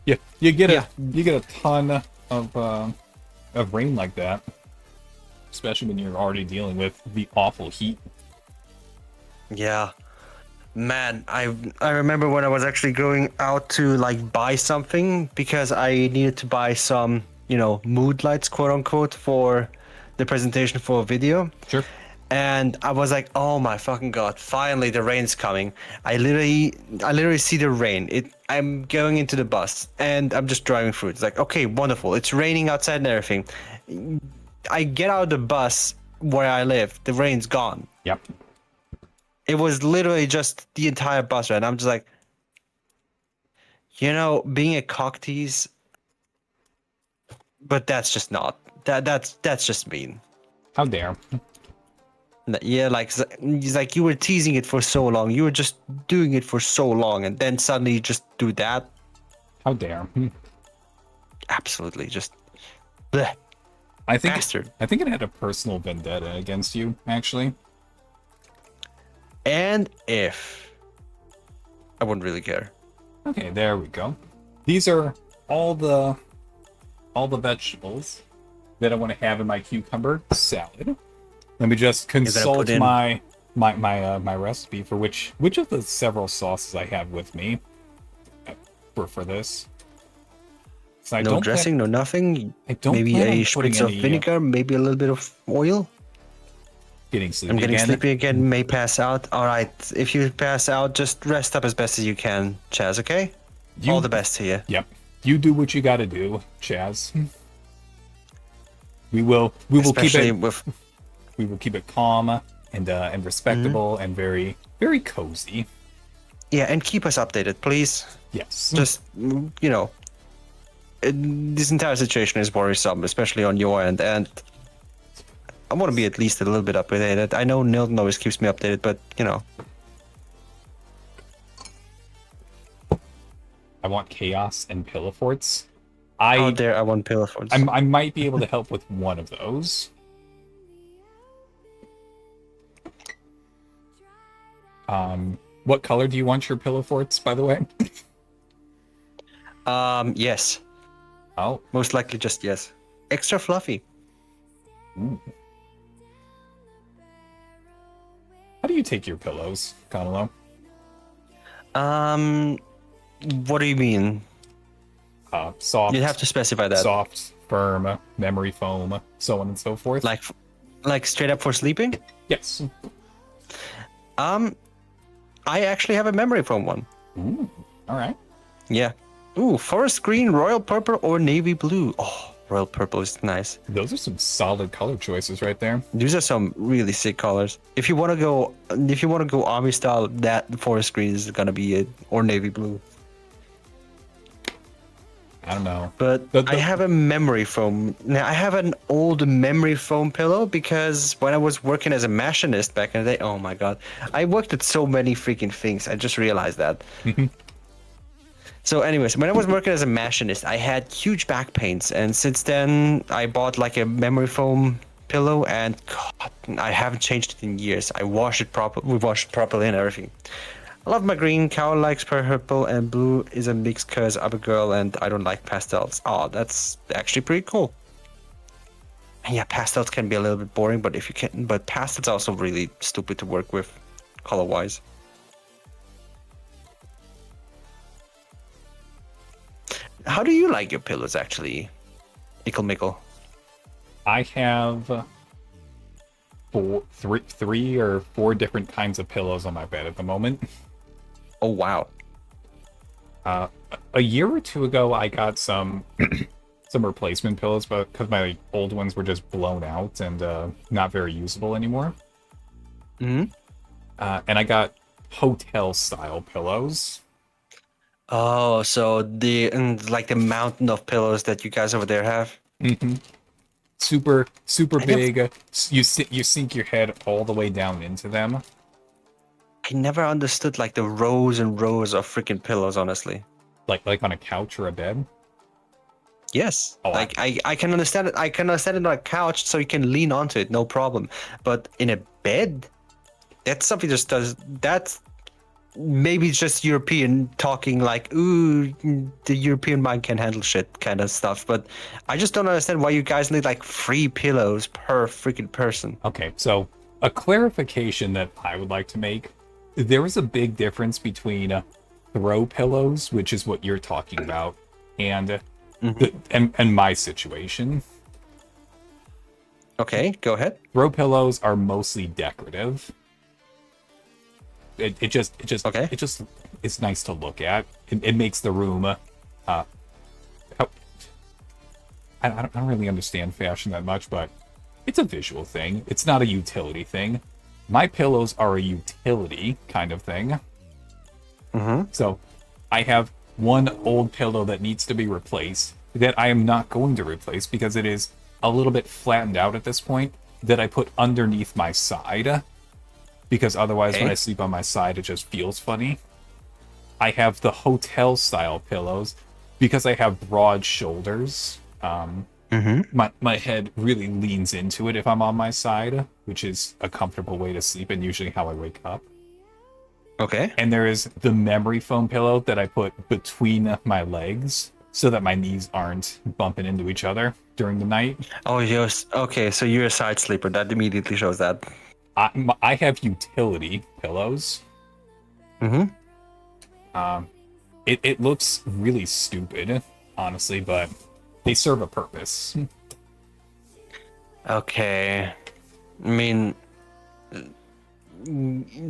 Yeah, you get Yeah. a ton of rain like that, especially when you're already dealing with the awful heat. Yeah, man, I remember when I was actually going out to like buy something because I needed to buy some, mood lights, quote unquote, for the presentation for a video. Sure. And I was like, "Oh my fucking god! Finally, the rain's coming." I literally see the rain. I'm going into the bus, and I'm just driving through. It's like, okay, wonderful. It's raining outside and everything. I get out of the bus where I live. The rain's gone. Yep. It was literally just the entire bus ride. I'm just like, being a cock tease, but that's just not. That's just mean. How dare. Yeah, it's like you were teasing it for so long. You were just doing it for so long, and then suddenly you just do that. How dare. Absolutely, just bleh. I think Bastard. I think it had a personal vendetta against you, actually. And if I wouldn't really care. Okay, there we go. These are all the vegetables that I want to have in my cucumber salad. Let me just consult put in- my recipe for which of the several sauces I have with me for this. So I No don't dressing, no nothing. I don't Maybe plan a on putting spritz of any, vinegar, maybe a little bit of oil. getting sleepy I'm getting again. sleepy again. May pass out. All right, if you pass out, just rest up as best as you can, Chaz. Okay. You- All the best to you. Yep. You do what you got to do, Chaz. We will Especially we will keep it calm and respectable and very very cozy. Yeah, and keep us updated, please. Yes. Just this entire situation is worrisome, especially on your end, and I want to be at least a little bit updated. I know Nilton always keeps me updated, but I want chaos and pillow forts. out there, I want pillow forts. I might be able to help with one of those. What color do you want your pillow forts, by the way? Yes, Oh, most likely just yes. Extra fluffy. ooh. How do you take your pillows, Conalo? What do you mean? Soft, You'd have to specify that. soft, firm, memory foam, so on and so forth. Like straight up for sleeping? Yes. I actually have a memory foam one. Ooh, all right. Yeah. Ooh, forest green, royal purple, or navy blue. Oh, royal purple is nice. Those are some solid color choices right there. These are some really sick colors. If you want to go army style, that forest green is gonna be it, or navy blue. I don't know. But I have a memory foam. Now I have an old memory foam pillow because when I was working as a machinist back in the day, oh my god, I worked at so many freaking things. I just realized that. So, anyways, when I was working as a machinist, I had huge back pains, and since then I bought like a memory foam pillow, and God, I haven't changed it in years. I wash it properly. We wash it properly and everything. I love my green. Cow likes purple, and blue is a mix because I'm a girl and I don't like pastels. Oh, that's actually pretty cool. And yeah, pastels can be a little bit boring, but if you can, but pastels are also really stupid to work with, color-wise. How do you like your pillows, actually, Ickle Mickle? I have three or four different kinds of pillows on my bed at the moment. Oh wow. A year or two ago, I got some some replacement pillows, but because my old ones were just blown out and not very usable anymore. Hmm. And I got hotel-style pillows. Oh, so like the mountain of pillows that you guys over there have. Mm-hmm. Super I never, big. You sink your head all the way down into them. I never understood like the rows and rows of freaking pillows, honestly. Like on a couch or a bed. Yes, Oh, like I can understand it. I can understand it on a couch, so you can lean onto it, no problem. But in a bed, that's something just does. That's maybe it's just European talking, like, ooh, the European mind can handle shit kind of stuff. But I just don't understand why you guys need like 3 pillows per freaking person. Okay, so a clarification that I would like to make. There is a big difference between throw pillows, which is what you're talking about, and and my situation. Okay, go ahead. Throw pillows are mostly decorative. It just Okay. it's nice to look at. It makes the room how, I don't really understand fashion that much, but it's a visual thing. It's not a utility thing. My pillows are a utility kind of thing. So I have one old pillow that needs to be replaced that I am not going to replace because it is a little bit flattened out at this point that I put underneath my side because otherwise when I sleep on my side it just feels funny. I have the hotel style pillows because I have broad shoulders. My head really leans into it if I'm on my side, which is a comfortable way to sleep and usually how I wake up. Okay. And there is the memory foam pillow that I put between my legs so that my knees aren't bumping into each other during the night. Oh, yes. Okay, so you're a side sleeper. That immediately shows that. I have utility pillows. It looks really stupid, honestly, but they serve a purpose. Okay. I mean,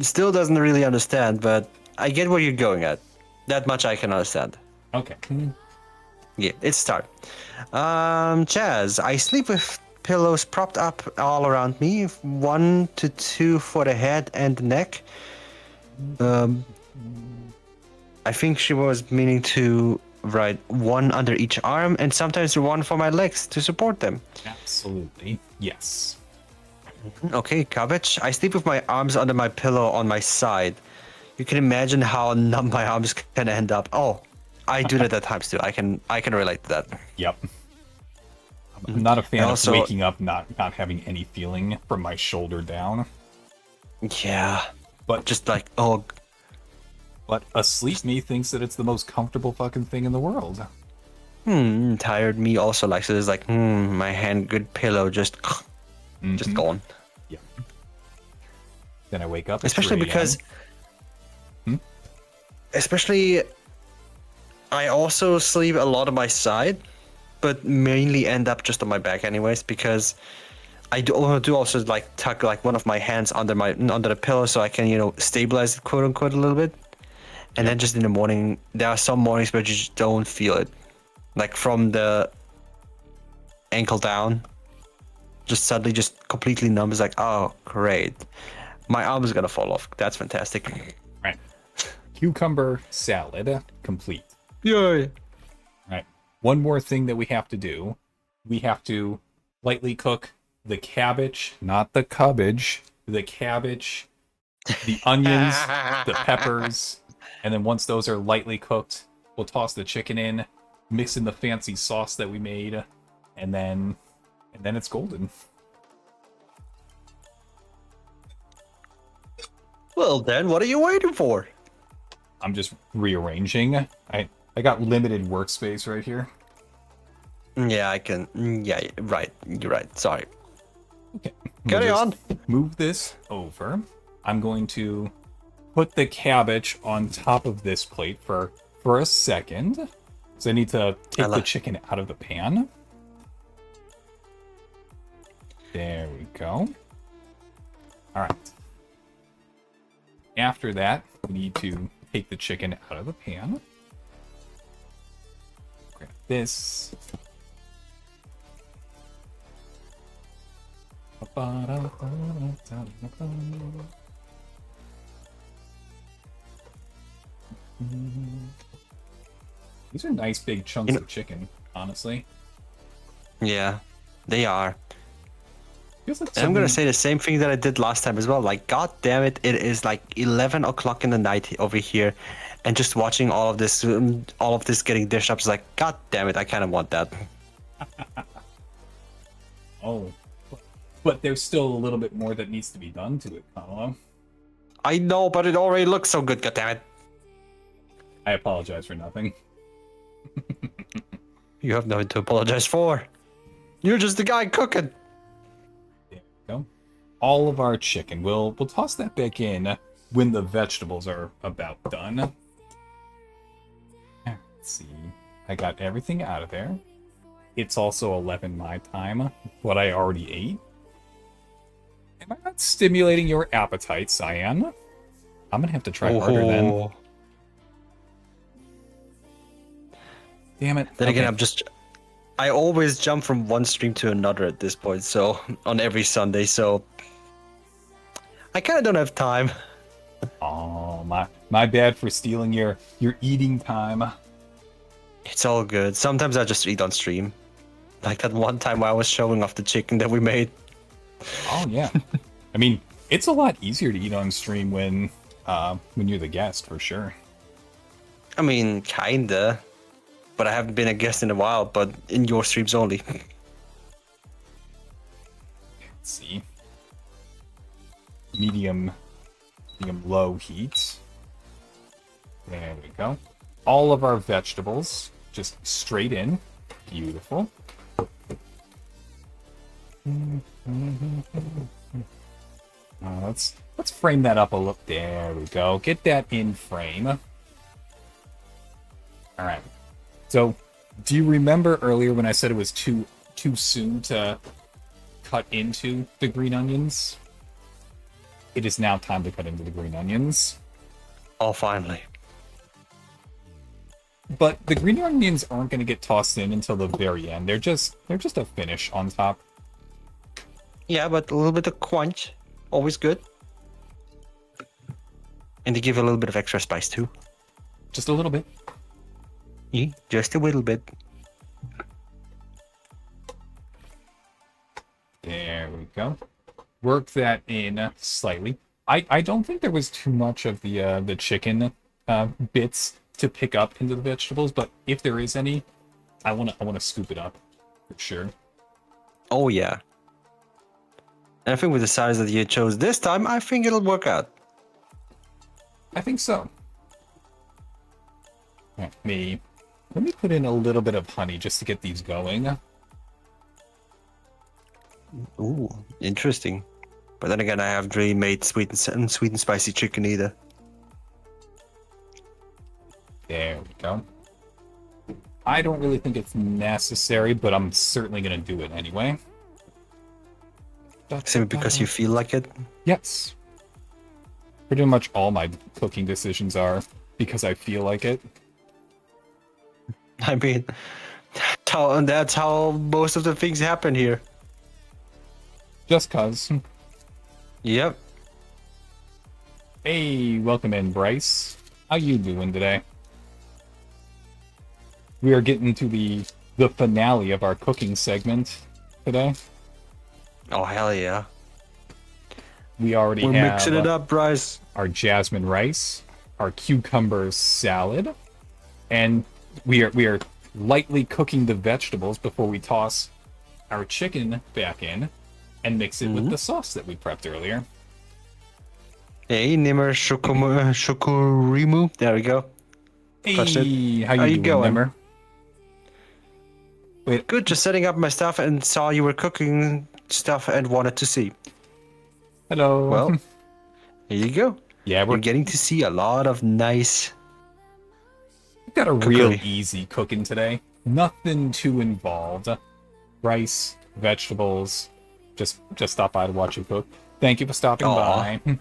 still doesn't really understand, but I get where you're going at. That much I can understand. Okay. Yeah, it's start. Chaz, I sleep with pillows propped up all around me, 1 to 2 for the head and the neck. I think she was meaning to write 1 under each arm and sometimes 1 for my legs to support them. Absolutely. Yes. Okay, Cabbage. I sleep with my arms under my pillow on my side. You can imagine how numb my arms can end up. Oh, I do that at times too. I can relate to that. Yep. I'm not a fan also- of waking up not having any feeling from my shoulder down. Yeah, But just like, oh, But asleep me thinks that it's the most comfortable fucking thing in the world. tired me also likes it. It's like, my hand, good pillow, just gone. Yeah. Then I wake up. At Especially 3 a.m. because, especially, I also sleep a lot on my side, but mainly end up just on my back anyways because I do also like tuck like one of my hands under the pillow so I can stabilize it, quote unquote, a little bit. And then just in the morning, there are some mornings where you just don't feel it, like from the ankle down, just suddenly just completely numb. It's like, oh great, my arm is gonna fall off. That's fantastic. Right. Cucumber salad complete. Yay! Right. One more thing that we have to do. We have to lightly cook the cabbage, not the cabbage, the cabbage, the onions, the peppers, and then once those are lightly cooked, we'll toss the chicken in, mix in the fancy sauce that we made, and then it's golden. Well then, what are you waiting for? I'm just rearranging. I got limited workspace right here. Yeah, I can. Yeah, right. You're right. Sorry. Okay. Carry We'll on. just move this over. I'm going to put the cabbage on top of this plate for a second. So I need to take the chicken out of the pan. There we go. All right. After that, we need to take the chicken out of the pan. Grab this. These are nice big chunks of chicken, honestly. Yeah, they are. Feels like And I'm gonna something- say the same thing that I did last time as well. Like, god damn it, it is like 11 o'clock in the night over here, and just watching all of this getting dished up is like, god damn it, I kind of want that. Oh, but there's still a little bit more that needs to be done to it, Conalo. I know, but it already looks so good. God damn it. I apologize for nothing. You have nothing to apologize for. You're just the guy cooking. There we go. All of our chicken. We'll toss that back in when the vegetables are about done. Let's see. I got everything out of there. It's also 11 my time. What I already ate. Am I not stimulating your appetite, Cyan? I'm gonna have to try harder then. Damn it. Then again, I always jump from one stream to another at this point, so on every Sunday, so I kind of don't have time. Oh, my bad for stealing your eating time. It's all good. Sometimes I just eat on stream. Like that one time I was showing off the chicken that we made. Oh yeah. I mean, it's a lot easier to eat on stream when you're the guest, for sure. I mean, kinda. But I haven't been a guest in a while, but in your streams only. Let's see. Medium low heat. There we go. All of our vegetables just straight in. Beautiful. Let's frame that up a little. There we go. Get that in frame. All right. So, do you remember earlier when I said it was too soon to cut into the green onions? It is now time to cut into the green onions. Oh, finally. But the green onions aren't going to get tossed in until the very end. They're just a finish on top. Yeah, but a little bit of crunch. Always good. And they give a little bit of extra spice too. Just a little bit. Yeah, just a little bit. There we go. Work that in slightly. I don't think there was too much of the chicken bits to pick up into the vegetables, but if there is any, I wanna scoop it up for sure. Oh yeah. And I think with the size that you chose this time, I think it'll work out. I think so. Let me put in a little bit of honey just to get these going. Ooh, interesting. But then again, I haven't really made sweet and spicy chicken either. There we go. I don't really think it's necessary, but I'm certainly gonna do it anyway. Simply because you feel like it? Yes. Pretty much all my cooking decisions are because I feel like it. I mean, that's how most of the things happen here. Just cause. Yep. Hey, welcome in, Bryce. How you doing today? We are getting to the finale of our cooking segment today. Oh, hell yeah. We already We're have mixing it up, Bryce. our jasmine rice, our cucumber salad, and we are lightly cooking the vegetables before we toss our chicken back in and mix it with the sauce that we prepped earlier. Hey, Nimmer Shukurimu. There we go. Touched it. Hey, how How you you doing, going? Nimmer? Wait, Good, just setting up my stuff and saw you were cooking stuff and wanted to see. hello. Well, here you go. yeah, You're getting to see a lot of nice we've got a real cookery. easy cooking today. Nothing too involved. Rice, vegetables. Just stop by to watch you cook. Thank you for stopping Aw. by.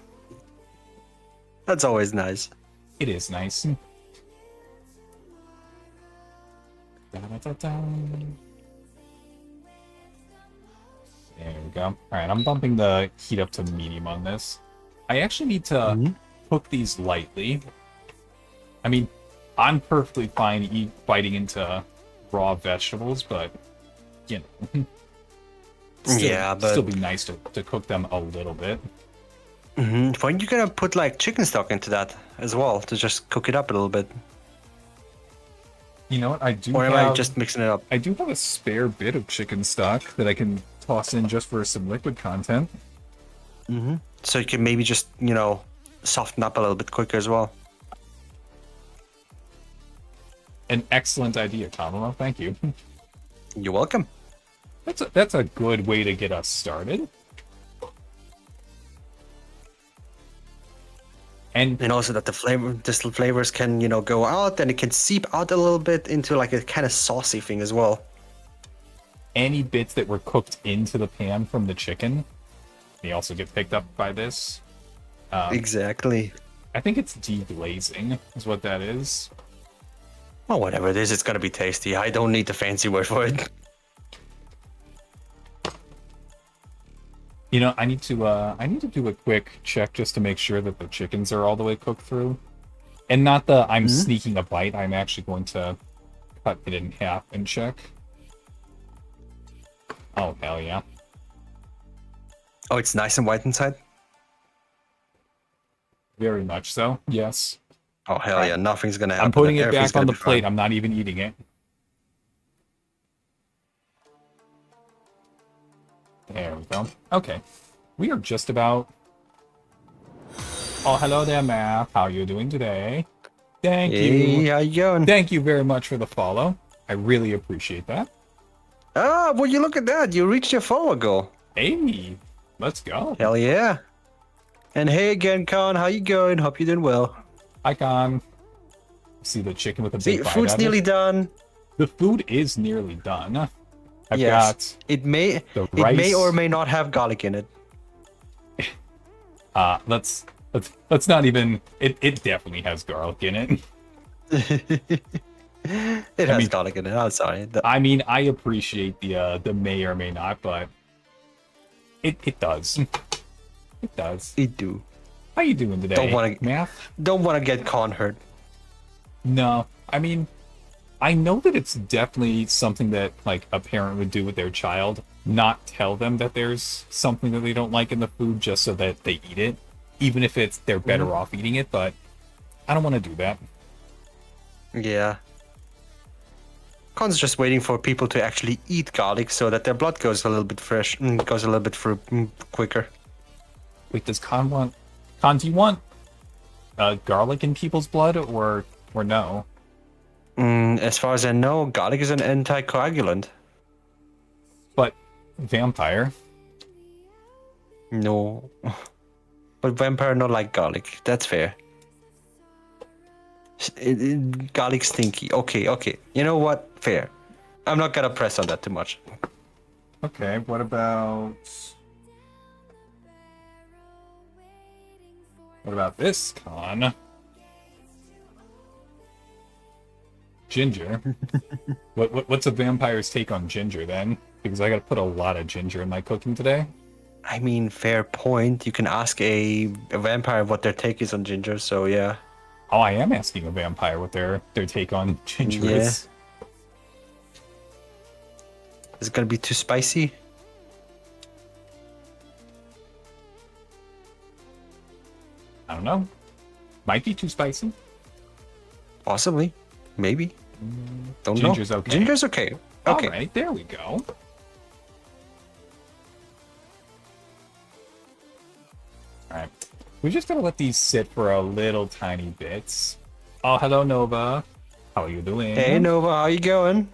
That's always nice. It is nice. Da-da-da-da. There we go. Alright, I'm bumping the heat up to medium on this. I actually need to cook these lightly. I mean, I'm perfectly fine biting into raw vegetables, but, you know. Yeah, but- still be nice to cook them a little bit. When you gonna put like chicken stock into that as well to just cook it up a little bit? You know what? I do Or am have, I just mixing it up? I do have a spare bit of chicken stock that I can toss in just for some liquid content. So you can maybe just, soften up a little bit quicker as well. An excellent idea, Conalo. Thank you. You're welcome. That's a good way to get us started. And also that the flavors can, go out and it can seep out a little bit into like a kind of saucy thing as well. Any bits that were cooked into the pan from the chicken, they also get picked up by this. Exactly. I think it's deglazing is what that is. Well, whatever it is, it's gonna be tasty. I don't need the fancy word for it. You know, I need to do a quick check just to make sure that the chickens are all the way cooked through. And not the I'm sneaking a bite, I'm actually going to cut it in half and check. Oh, hell yeah. Oh, it's nice and white inside? Very much so, yes. Oh, hell yeah. Nothing's gonna happen. I'm putting it Everything's back on gonna the be plate, fine. I'm not even eating it. There we go. Okay. We are just about... Oh, hello there, Math. How are you doing today? Thank Hey, you. how you going? Thank you very much for the follow. I really appreciate that. Ah, well, you look at that. You reached your follower goal. Hey, let's go. Hell yeah. And hey again, Con. How you going? Hope you're doing well. Icon. See the chicken with a See, big bite food's out of nearly it? done. The food is nearly done. I've Yes. got It may the it may rice. or may not have garlic in it. let's not even it definitely has garlic in it. It has garlic in it. I'm sorry. I mean, I appreciate the may or may not, but it does. It does. It do. How you doing today? Don't wanna- Math? Don't want to get Con hurt. No. I mean, I know that it's definitely something that like a parent would do with their child, not tell them that there's something that they don't like in the food just so that they eat it, even if they're better off eating it, but I don't want to do that. Yeah. Con's just waiting for people to actually eat garlic so that their blood goes a little bit fresh, goes a little bit through quicker. Wait, does Con, do you want garlic in people's blood or no? As far as I know, garlic is an anticoagulant. But vampire? No. But vampire not like garlic. That's fair. Garlic stinky. Okay. You know what? Fair. I'm not gonna press on that too much. Okay, what about this, Con? Ginger. What's a vampire's take on ginger then? Because I gotta put a lot of ginger in my cooking today. I mean, fair point. You can ask a vampire what their take is on ginger, so yeah. Oh, I am asking a vampire what their take on ginger Yeah. is. Is it gonna be too spicy? I don't know. Might be too spicy. Possibly. Maybe. Don't Ginger's know. okay. Ginger's okay. Okay. All right, there we go. All right. We just gotta let these sit for a little tiny bit. Oh, hello, Nova. How are you doing? Hey Nova, how you going?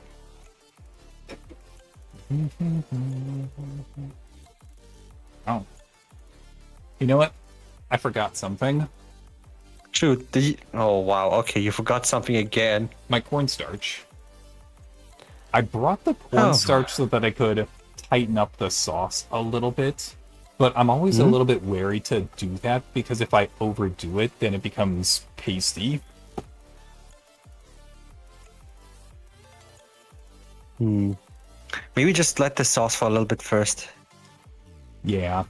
Oh. You know what? I forgot something. Shoot, did you... Oh wow, okay, you forgot something again. My cornstarch. I brought the Oh. cornstarch so that I could tighten up the sauce a little bit. But I'm always a little bit wary to do that because if I overdo it, then it becomes pasty. Maybe just let the sauce for a little bit first. Yeah.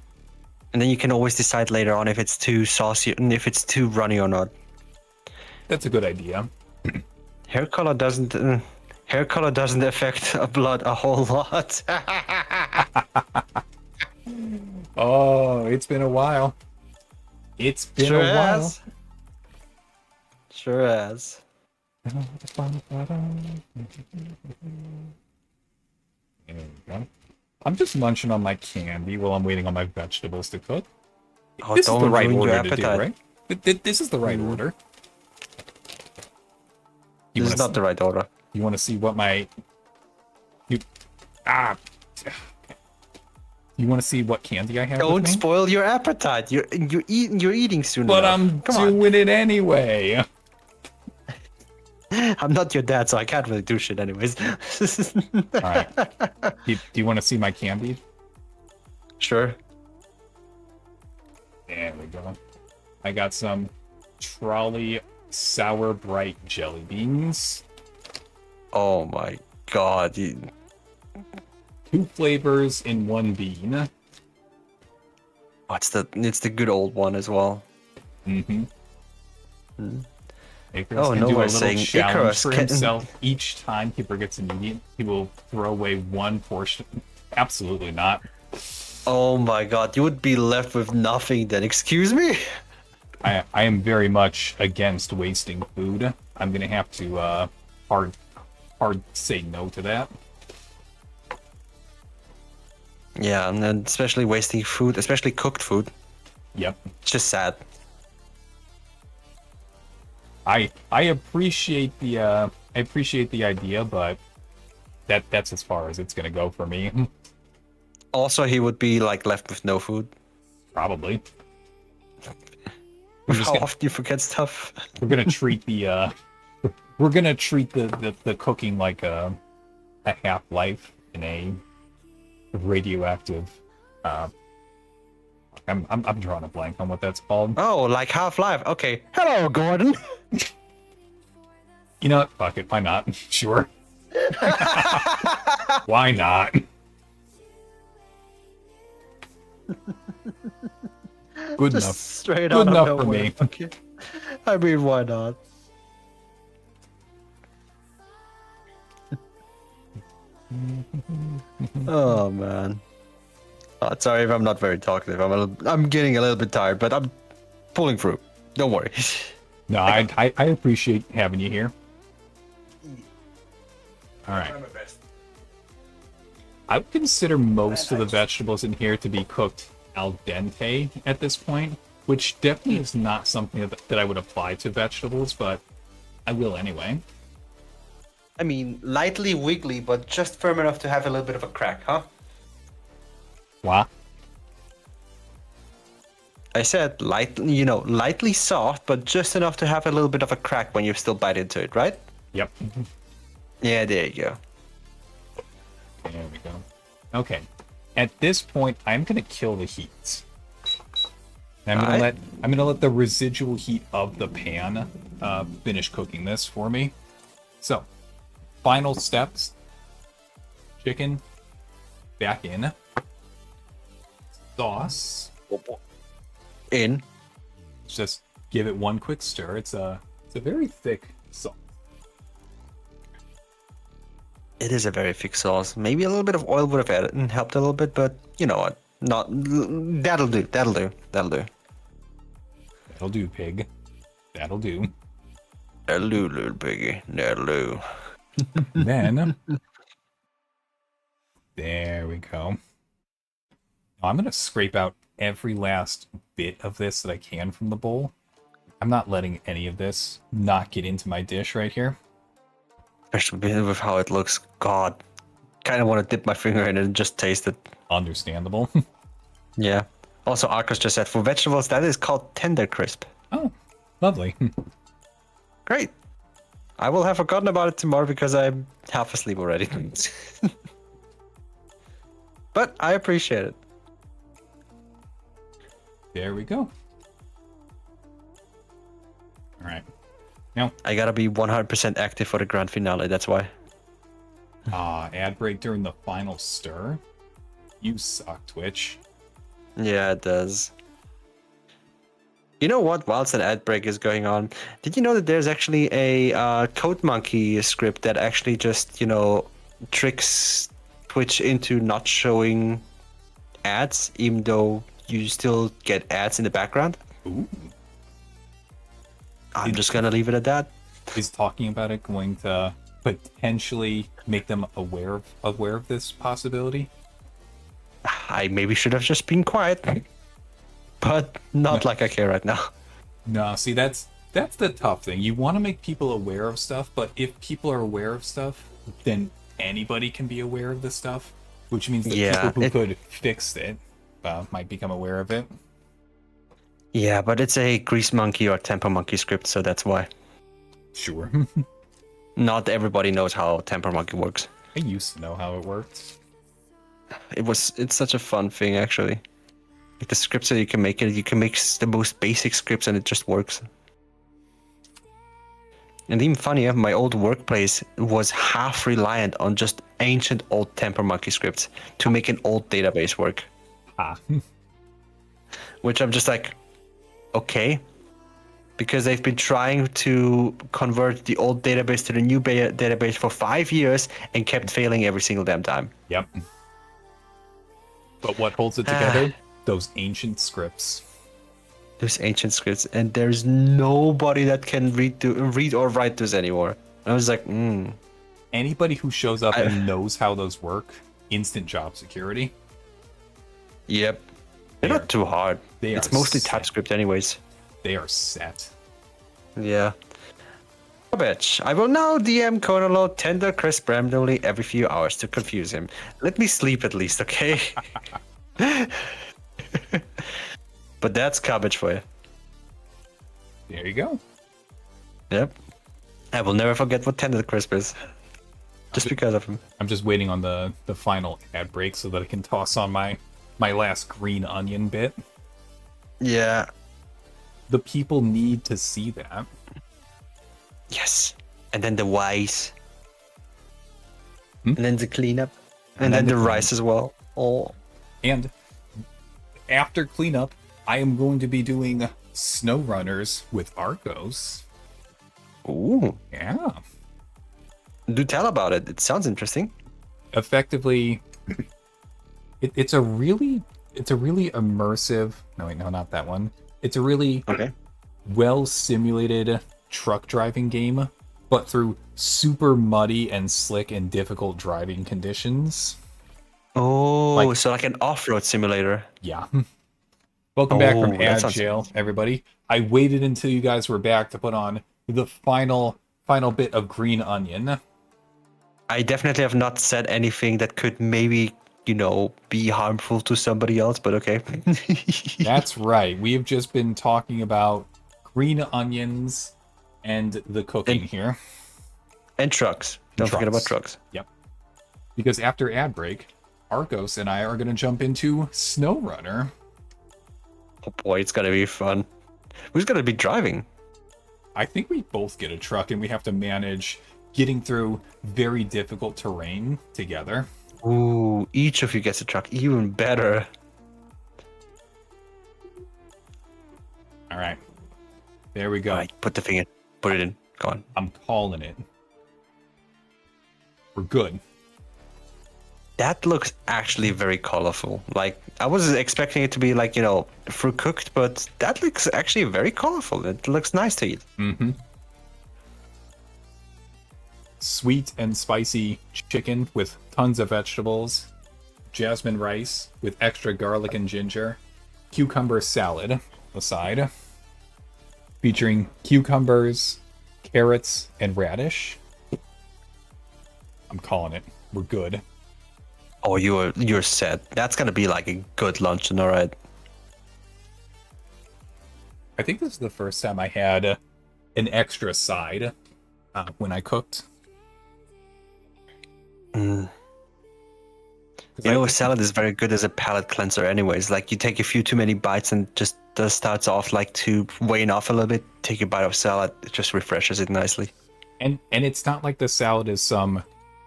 And then you can always decide later on if it's too saucy and if it's too runny or not. That's a good idea. Hair color doesn't affect a blood a whole lot. Oh, it's been a while. It's been Sure a while. has. Sure has. There we go. I'm just munching on my candy while I'm waiting on my vegetables to cook. Oh, This is the don't right ruin your order to do, appetite. right? This is the right order. You This wanna is not see- the right order. You want to see what my... You... Ah! You want to see what candy I have with Don't me? spoil your appetite. You're eating soon But enough. I'm Come on. doing it anyway. I'm not your dad, so I can't really do shit anyways. Alright. Do you want to see my candy? Sure. There we go. I got some Trolley Sour Bright Jelly Beans. Oh my god. 2 flavors in 1 bean. Oh, it's the good old one as well. Mm-hmm. Ikarus Oh, can no do a one's little saying challenge Ikarus for can- himself. Each time Keeper gets an eat, he will throw away 1 portion. Absolutely not. Oh my god, you would be left with nothing then. Excuse me? I am very much against wasting food. I'm gonna have to hard say no to that. Yeah, and then especially wasting food, especially cooked food. Yep. It's just sad. I appreciate the idea, but that's as far as it's gonna go for me. Also, he would be like left with no food. Probably. With just how gonna- often you forget stuff. We're gonna treat the cooking like a half-life in a radioactive. I'm drawing a blank on what that's called. Oh, like Half-Life. Okay. Hello, Gordon. You know what? Fuck it. Why not? Sure. Why not? Good Just enough. straight Good out of enough for nowhere. me. Okay. I mean, why not? Oh man. Oh, sorry if I'm not very talkative. I'm getting a little bit tired, but I'm pulling through. Don't worry. No, I appreciate having you here. All right. I would consider most of the vegetables in here to be cooked al dente at this point, which definitely is not something that I would apply to vegetables, but I will anyway. I mean, lightly wiggly, but just firm enough to have a little bit of a crack, huh? Wow. I said lightly soft, but just enough to have a little bit of a crack when you still bite into it, right? Yep. Yeah, there you go. There we go. Okay. At this point, I'm gonna kill the heat. And I'm gonna let the residual heat of the pan finish cooking this for me. So, final steps. Chicken back in. Sauce. In. Just give it one quick stir. It's a very thick sauce. It is a very thick sauce. Maybe a little bit of oil would have added and helped a little bit, but you know what? That'll do. That'll do. That'll do, pig. That'll do. That'll do, little piggy. That'll do. Then there we go. I'm gonna scrape out every last bit of this that I can from the bowl. I'm not letting any of this not get into my dish right here. Especially with how it looks. God, kind of want to dip my finger in it and just taste it. Understandable. Yeah. Also, Arkos just said for vegetables that is called tender crisp. Oh, lovely. Great. I will have forgotten about it tomorrow because I'm half asleep already. But I appreciate it. There we go. All right. Now, I gotta be 100% active for the grand finale, that's why. ad break during the final stir. You suck, Twitch. Yeah, it does. You know what? Whilst an ad break is going on, did you know that there's actually a Code Monkey script that actually just, tricks Twitch into not showing ads, even though you still get ads in the background? Ooh. I'm just gonna leave it at that. Is talking about it going to potentially make them aware of this possibility? I maybe should have just been quiet, but not like I care right now. No, see, that's the tough thing. You want to make people aware of stuff, but if people are aware of stuff, then anybody can be aware of this stuff, which means that people who could fix it might become aware of it. Yeah, but it's a Grease Monkey or Temper Monkey script, so that's why. Sure. Not everybody knows how Temper Monkey works. I used to know how it worked. It's such a fun thing, actually. Like the scripts that you can make the most basic scripts and it just works. And even funnier, my old workplace was half reliant on just ancient old Temper Monkey scripts to make an old database work. Which I'm just like, okay. Because they've been trying to convert the old database to the new database for 5 years and kept failing every single damn time. Yep. But what holds it together? Those ancient scripts. Those ancient scripts, and there's nobody that can read or write those anymore. And I was like, Anybody who shows up and knows how those work, instant job security. Yep. They're not too hard. It's mostly TypeScript anyways. They are set. Yeah. Bitch, I will now DM Conalo tender crisp randomly every few hours to confuse him. Let me sleep at least, okay? But that's cabbage for you. There you go. Yep. I will never forget what tender crisp is. Just because of him. I'm just waiting on the final ad break so that I can toss on my last green onion bit. Yeah. The people need to see that. Yes. And then the rice. And then the cleanup. And then the rice as well. Oh. And after cleanup, I am going to be doing Snowrunners with Arkos. Ooh. Yeah. Do tell about it. It sounds interesting. Effectively, it's a really immersive. No, wait, no, not that one. It's a really well simulated truck driving game, but through super muddy and slick and difficult driving conditions. Oh, so like an off-road simulator. Yeah. Welcome back from that ad jail, everybody. I waited until you guys were back to put on the final bit of green onion. I definitely have not said anything that could maybe, be harmful to somebody else, but okay. That's right. We have just been talking about green onions and the cooking here. And trucks. Don't forget about trucks. Yep. Because after ad break, Arkos and I are going to jump into Snowrunner. Oh boy, it's going to be fun. Who's going to be driving? I think we both get a truck and we have to manage getting through very difficult terrain together. Ooh, each of you gets a truck. Even better. All right. There we go. All right, put the thing in. Put it in. Go on. I'm calling it. We're good. That looks actually very colorful. Like, I was expecting it to be like, fruit cooked, but that looks actually very colorful. It looks nice to eat. Mm-hmm. Sweet and spicy chicken with tons of vegetables. Jasmine rice with extra garlic and ginger. cucumber salad aside, featuring cucumbers, carrots, and radish. I'm calling it. We're good. Oh, you're set. That's gonna be like a good luncheon, all right. I think this is the first time I had an extra side when I cooked. You know, salad is very good as a palate cleanser anyways. Like, you take a few too many bites and just starts off like to wane off a little bit. Take a bite of salad, it just refreshes it nicely. And it's not like the salad is some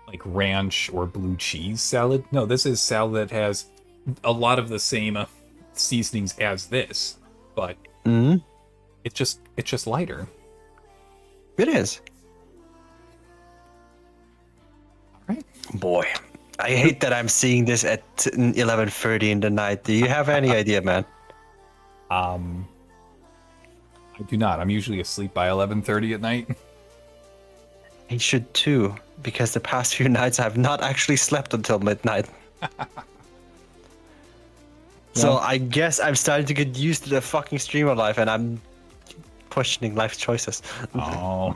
like ranch or blue cheese salad. No, this is salad that has a lot of the same seasonings as this, but it's just lighter. It is. All right. Boy, I hate that I'm seeing this at 11:30 in the night. Do you have any idea, man? I do not. I'm usually asleep by 11:30 at night. I should too, because the past few nights I've not actually slept until midnight. So I guess I'm starting to get used to the fucking streamer life, and I'm questioning life choices. Oh,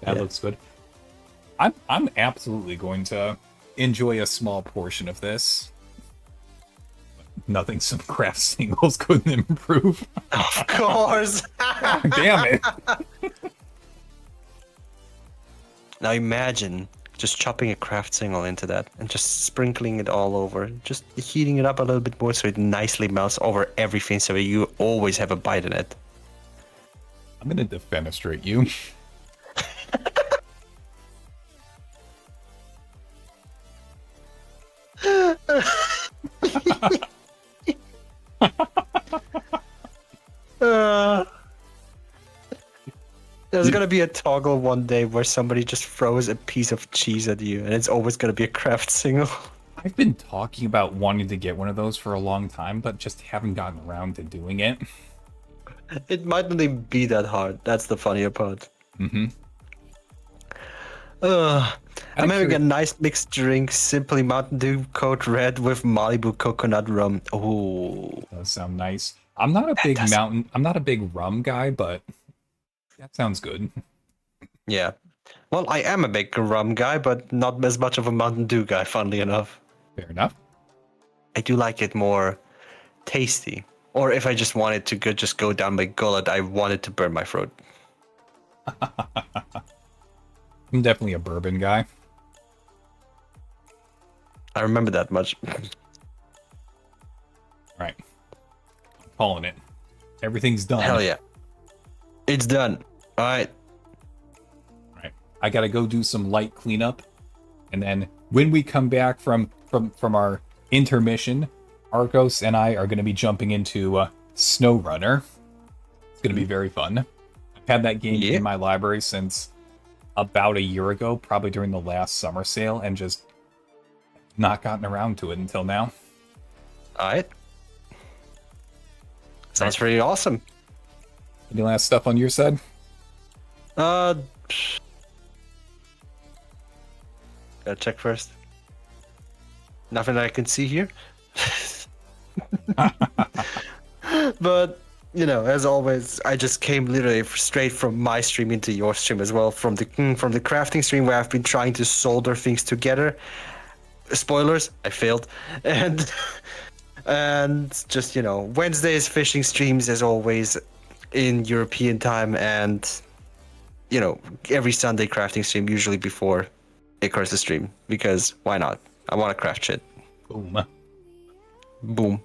that looks good. I'm absolutely going to enjoy a small portion of this. Nothing some craft singles couldn't improve. Of course. Damn it. Now imagine just chopping a craft single into that and just sprinkling it all over, just heating it up a little bit more so it nicely melts over everything, so you always have a bite in it. I'm gonna defenestrate you. There's gonna be a toggle one day where somebody just throws a piece of cheese at you, and it's always gonna be a craft single. I've been talking about wanting to get one of those for a long time, but just haven't gotten around to doing it. It might not even be that hard. That's the funnier part. Mm-hmm. I'm having a nice mixed drink, simply Mountain Dew Code Red with Malibu coconut rum. Oh, Does sound nice. I'm not a big rum guy, but that sounds good. yeah. Well, I am a big rum guy, but not as much of a Mountain Dew guy, funnily enough. Fair enough. I do like it more tasty. Or if I just wanted to just go down my gullet, I wanted to burn my throat. I'm definitely a bourbon guy. I remember that much. Right. I'm calling it. Everything's done. Hell yeah. It's done. All right. Right. I gotta go do some light cleanup, and then when we come back from our intermission, Arkos and I are gonna be jumping into Snowrunner. It's gonna be very fun. I've had that game in my library since about a year ago, probably during the last summer sale, and just not gotten around to it until now. All right. Sounds pretty awesome. Any last stuff on your side? Gotta check first. Nothing that I can see here. But, you know, as always, I just came literally straight from my stream into your stream as well, from the crafting stream where I've been trying to solder things together. Spoilers, I failed. And just, you know, Wednesdays fishing streams as always in European time, and, you know, every Sunday crafting stream, usually before Ikaros' stream, because why not? I want to craft shit. Boom. Boom.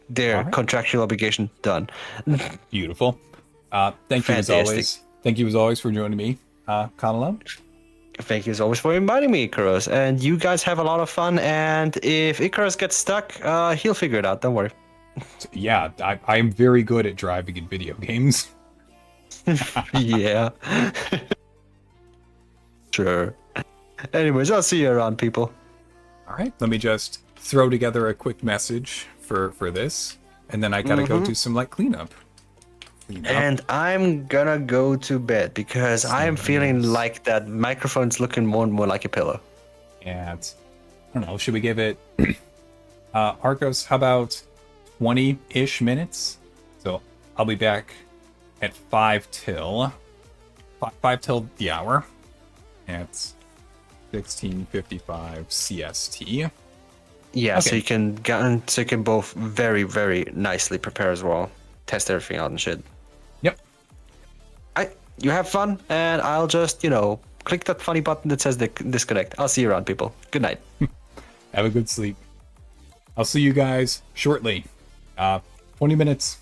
There, All right. Contractual obligation done. Beautiful. Thank you as always. Thank you as always for joining me, Conalo. Thank you as always for inviting me, Ikaros. And you guys have a lot of fun. And if Ikaros gets stuck, he'll figure it out. Don't worry. Yeah, I am very good at driving in video games. Yeah. Sure. Anyways, I'll see you around, people. All right, let me just throw together a quick message for this, and then I gotta go do some light cleanup. And I'm gonna go to bed because I am feeling like that microphone's looking more and more like a pillow. And I don't know, should we give it Arkos, how about 20-ish minutes. So I'll be back at 5 till the hour. And it's 16:55 CST. Yeah, so Okay. you can both very, very nicely prepare as well. Test everything out and shit. Yep. You have fun, and I'll just, click that funny button that says disconnect. I'll see you around, people. Good night. Have a good sleep. I'll see you guys shortly. 20 minutes.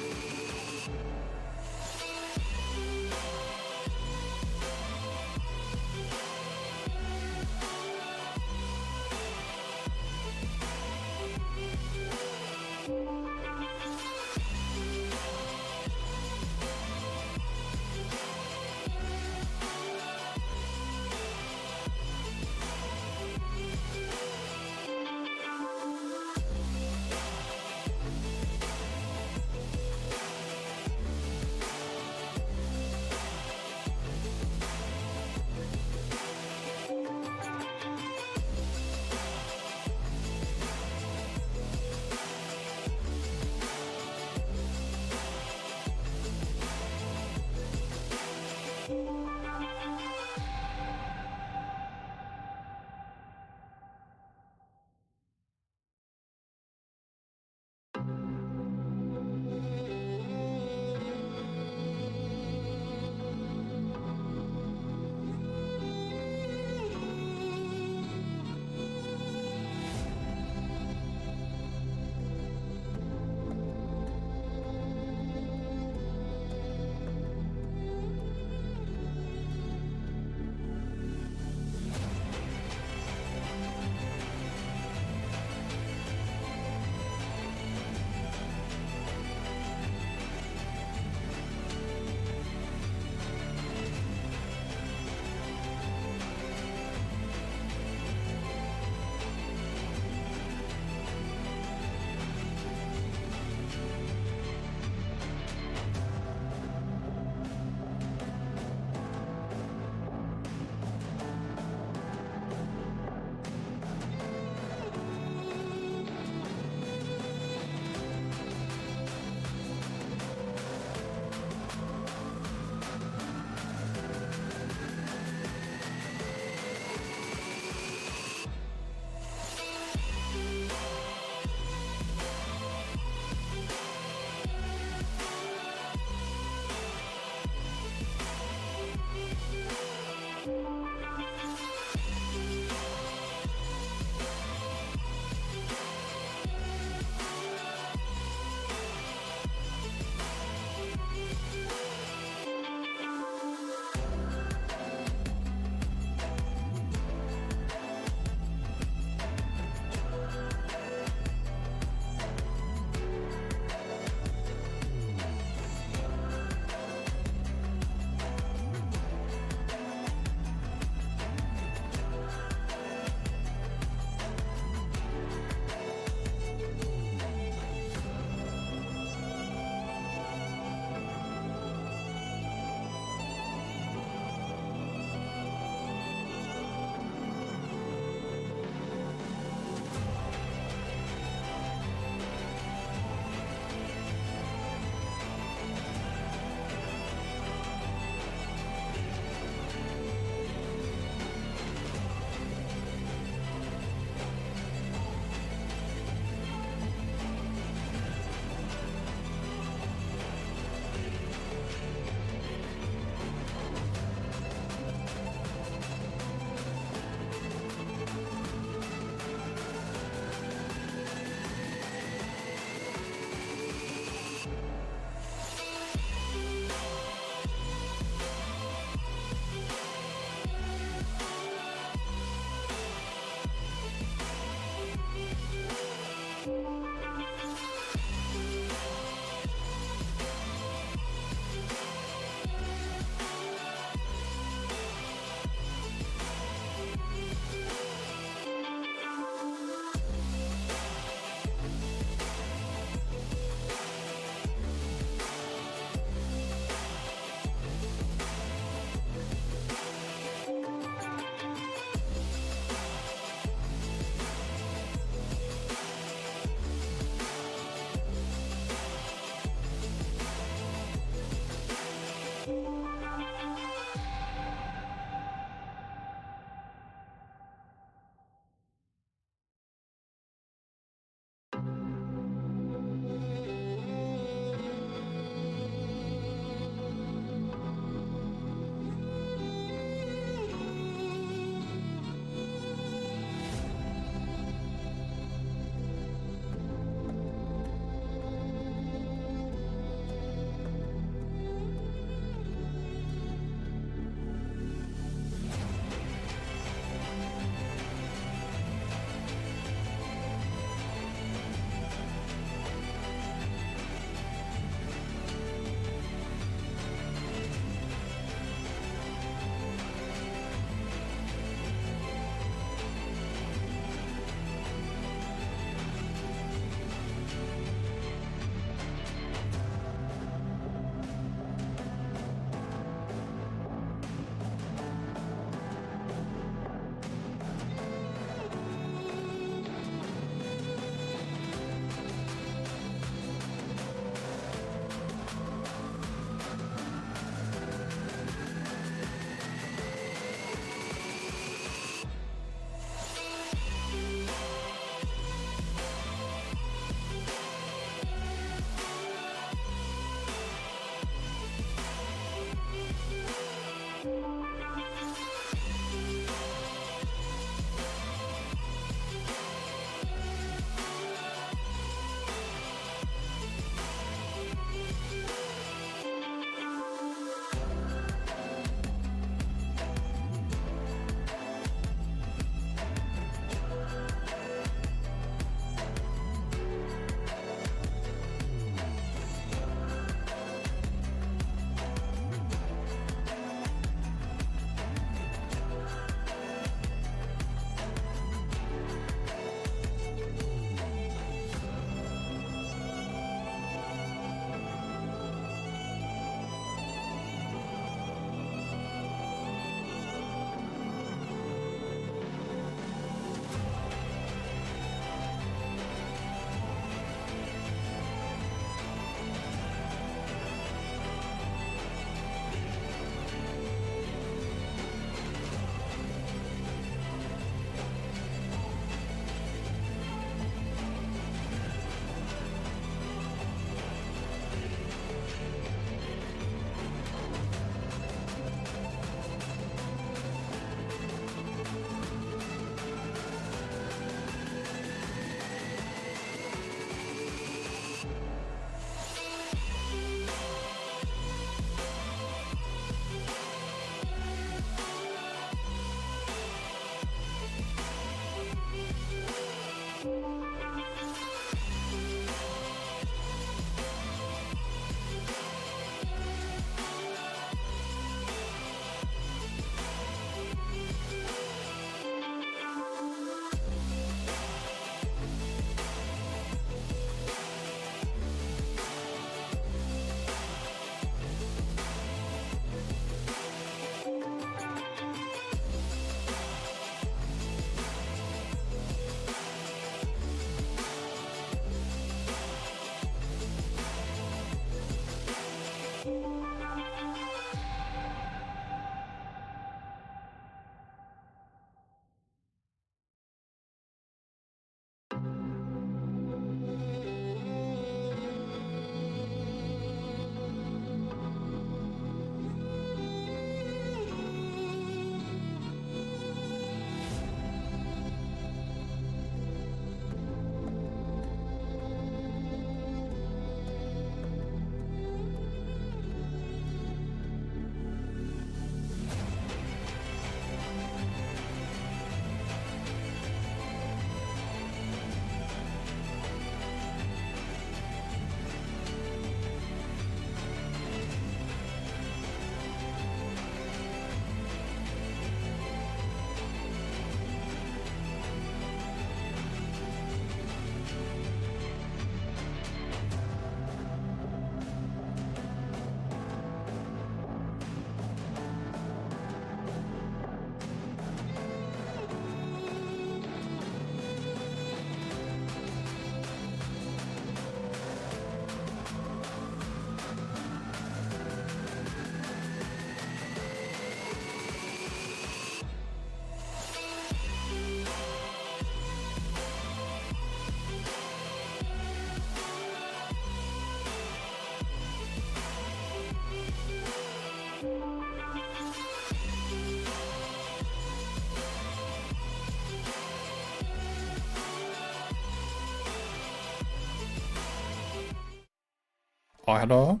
Hello.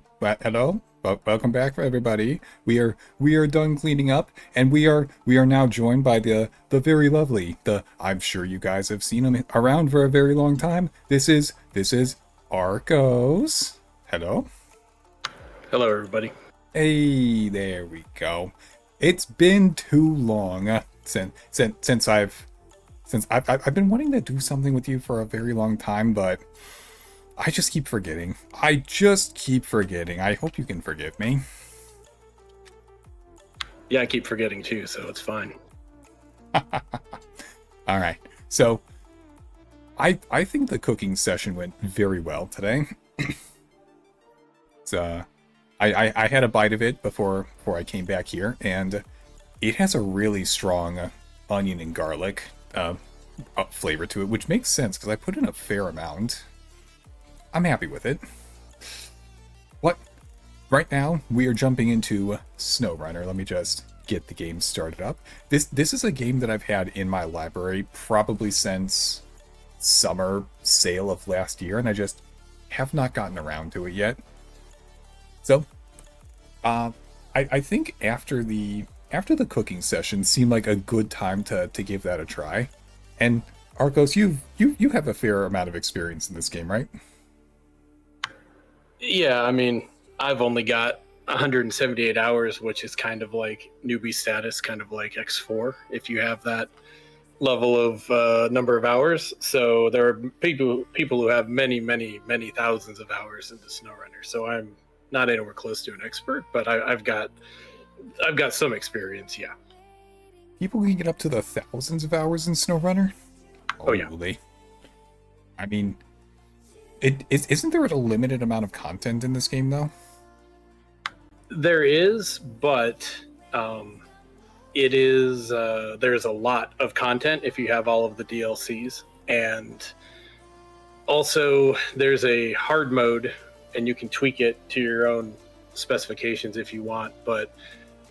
Welcome back, everybody. We are done cleaning up, and we are now joined by the very lovely. I'm sure you guys have seen him around for a very long time. This is Arkos. Hello. Hello, everybody. Hey, there we go. It's been too long since I've been wanting to do something with you for a very long time, but I just keep forgetting. I hope you can forgive me. Yeah, I keep forgetting too, so it's fine. All right. So I think the cooking session went very well today. So I had a bite of it before I came back here, and it has a really strong onion and garlic flavor to it, which makes sense because I put in a fair amount. I'm happy with it. Right now, we are jumping into Snowrunner. Let me just get the game started up. This is a game that I've had in my library probably since summer sale of last year, and I just have not gotten around to it yet. So, I think after the cooking session seemed like a good time to give that a try. And Arkos, you have a fair amount of experience in this game, right? Yeah, I mean, I've only got 178 hours, which is kind of like newbie status, kind of like X4, if you have that level of number of hours. So there are people who have many thousands of hours into Snowrunner. So I'm not anywhere close to an expert, but I've got some experience. Yeah. People can get up to the thousands of hours in Snowrunner. Oh yeah. Holy. I mean, isn't there a limited amount of content in this game though? There is, but it is there's a lot of content if you have all of the DLCs, and also there's a hard mode, and you can tweak it to your own specifications if you want, but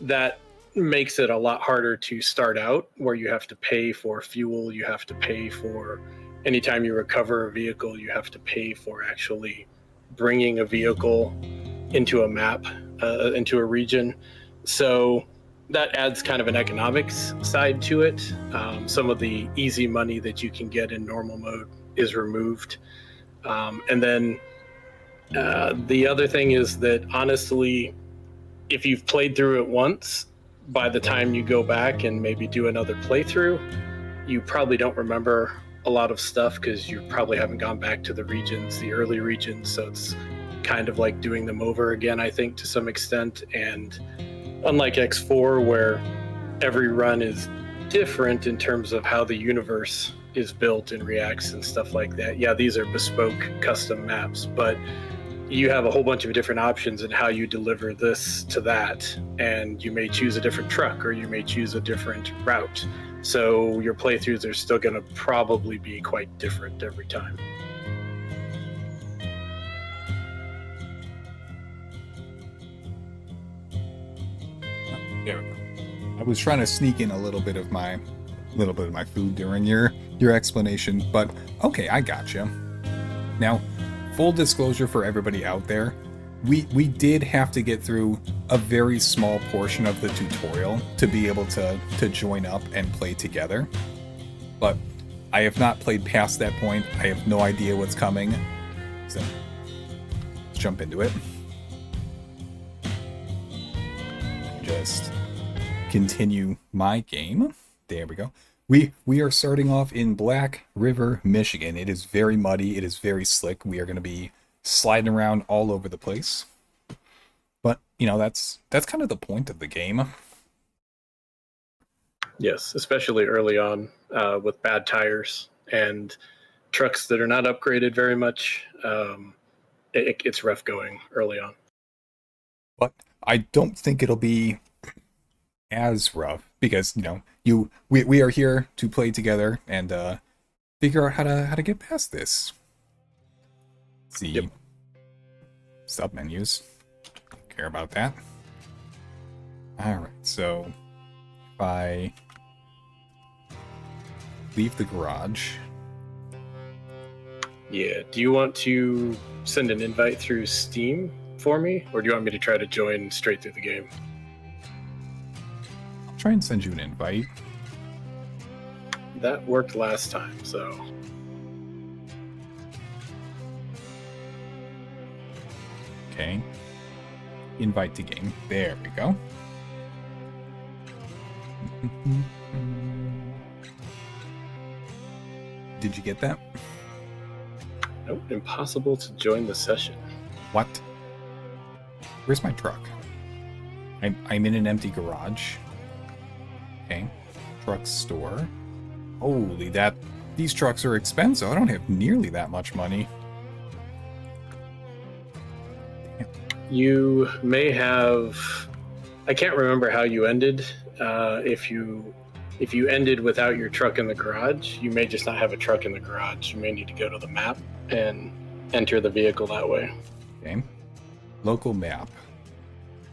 that makes it a lot harder to start out, where you have to pay for fuel, you have to pay for anytime you recover a vehicle, you have to pay for actually bringing a vehicle into a map, into a region. So that adds kind of an economics side to it. Some of the easy money that you can get in normal mode is removed. And then the other thing is that, honestly, if you've played through it once, by the time you go back and maybe do another playthrough, you probably don't remember a lot of stuff because you probably haven't gone back to the regions, the early regions. So it's kind of like doing them over again, I think, to some extent. And unlike X4, where every run is different in terms of how the universe is built and reacts and stuff like that. Yeah, these are bespoke custom maps, but you have a whole bunch of different options in how you deliver this to that, and you may choose a different truck or you may choose a different route. So your playthroughs are still going to probably be quite different every time. There we go. I was trying to sneak in a little bit of my food during your explanation, but okay, I gotcha. Now, full disclosure for everybody out there, we did have to get through a very small portion of the tutorial to be able to join up and play together. But I have not played past that point. I have no idea what's coming. So let's jump into it. Just continue my game. There we go. We are starting off in Black River, Michigan. It is very muddy. It is very slick. We are going to be sliding around all over the place. But, you know, that's kind of the point of the game. Yes, especially early on with bad tires and trucks that are not upgraded very much. It's rough going early on. But I don't think it'll be as rough because, you know, we are here to play together and figure out how to get past this. Let's see. Yep. Sub menus. Don't care about that. Alright, so if I leave the garage. Yeah. Do you want to send an invite through Steam for me, or do you want me to try to join straight through the game? I'll try and send you an invite. That worked last time, so... Okay. Invite to game. There we go. Did you get that? Nope, impossible to join the session. What? Where's my truck? I'm in an empty garage. Okay. Truck store. Holy, these trucks are expensive. I don't have nearly that much money. You may have... I can't remember how you ended. If you ended without your truck in the garage, you may just not have a truck in the garage. You may need to go to the map and enter the vehicle that way. Okay. Local map.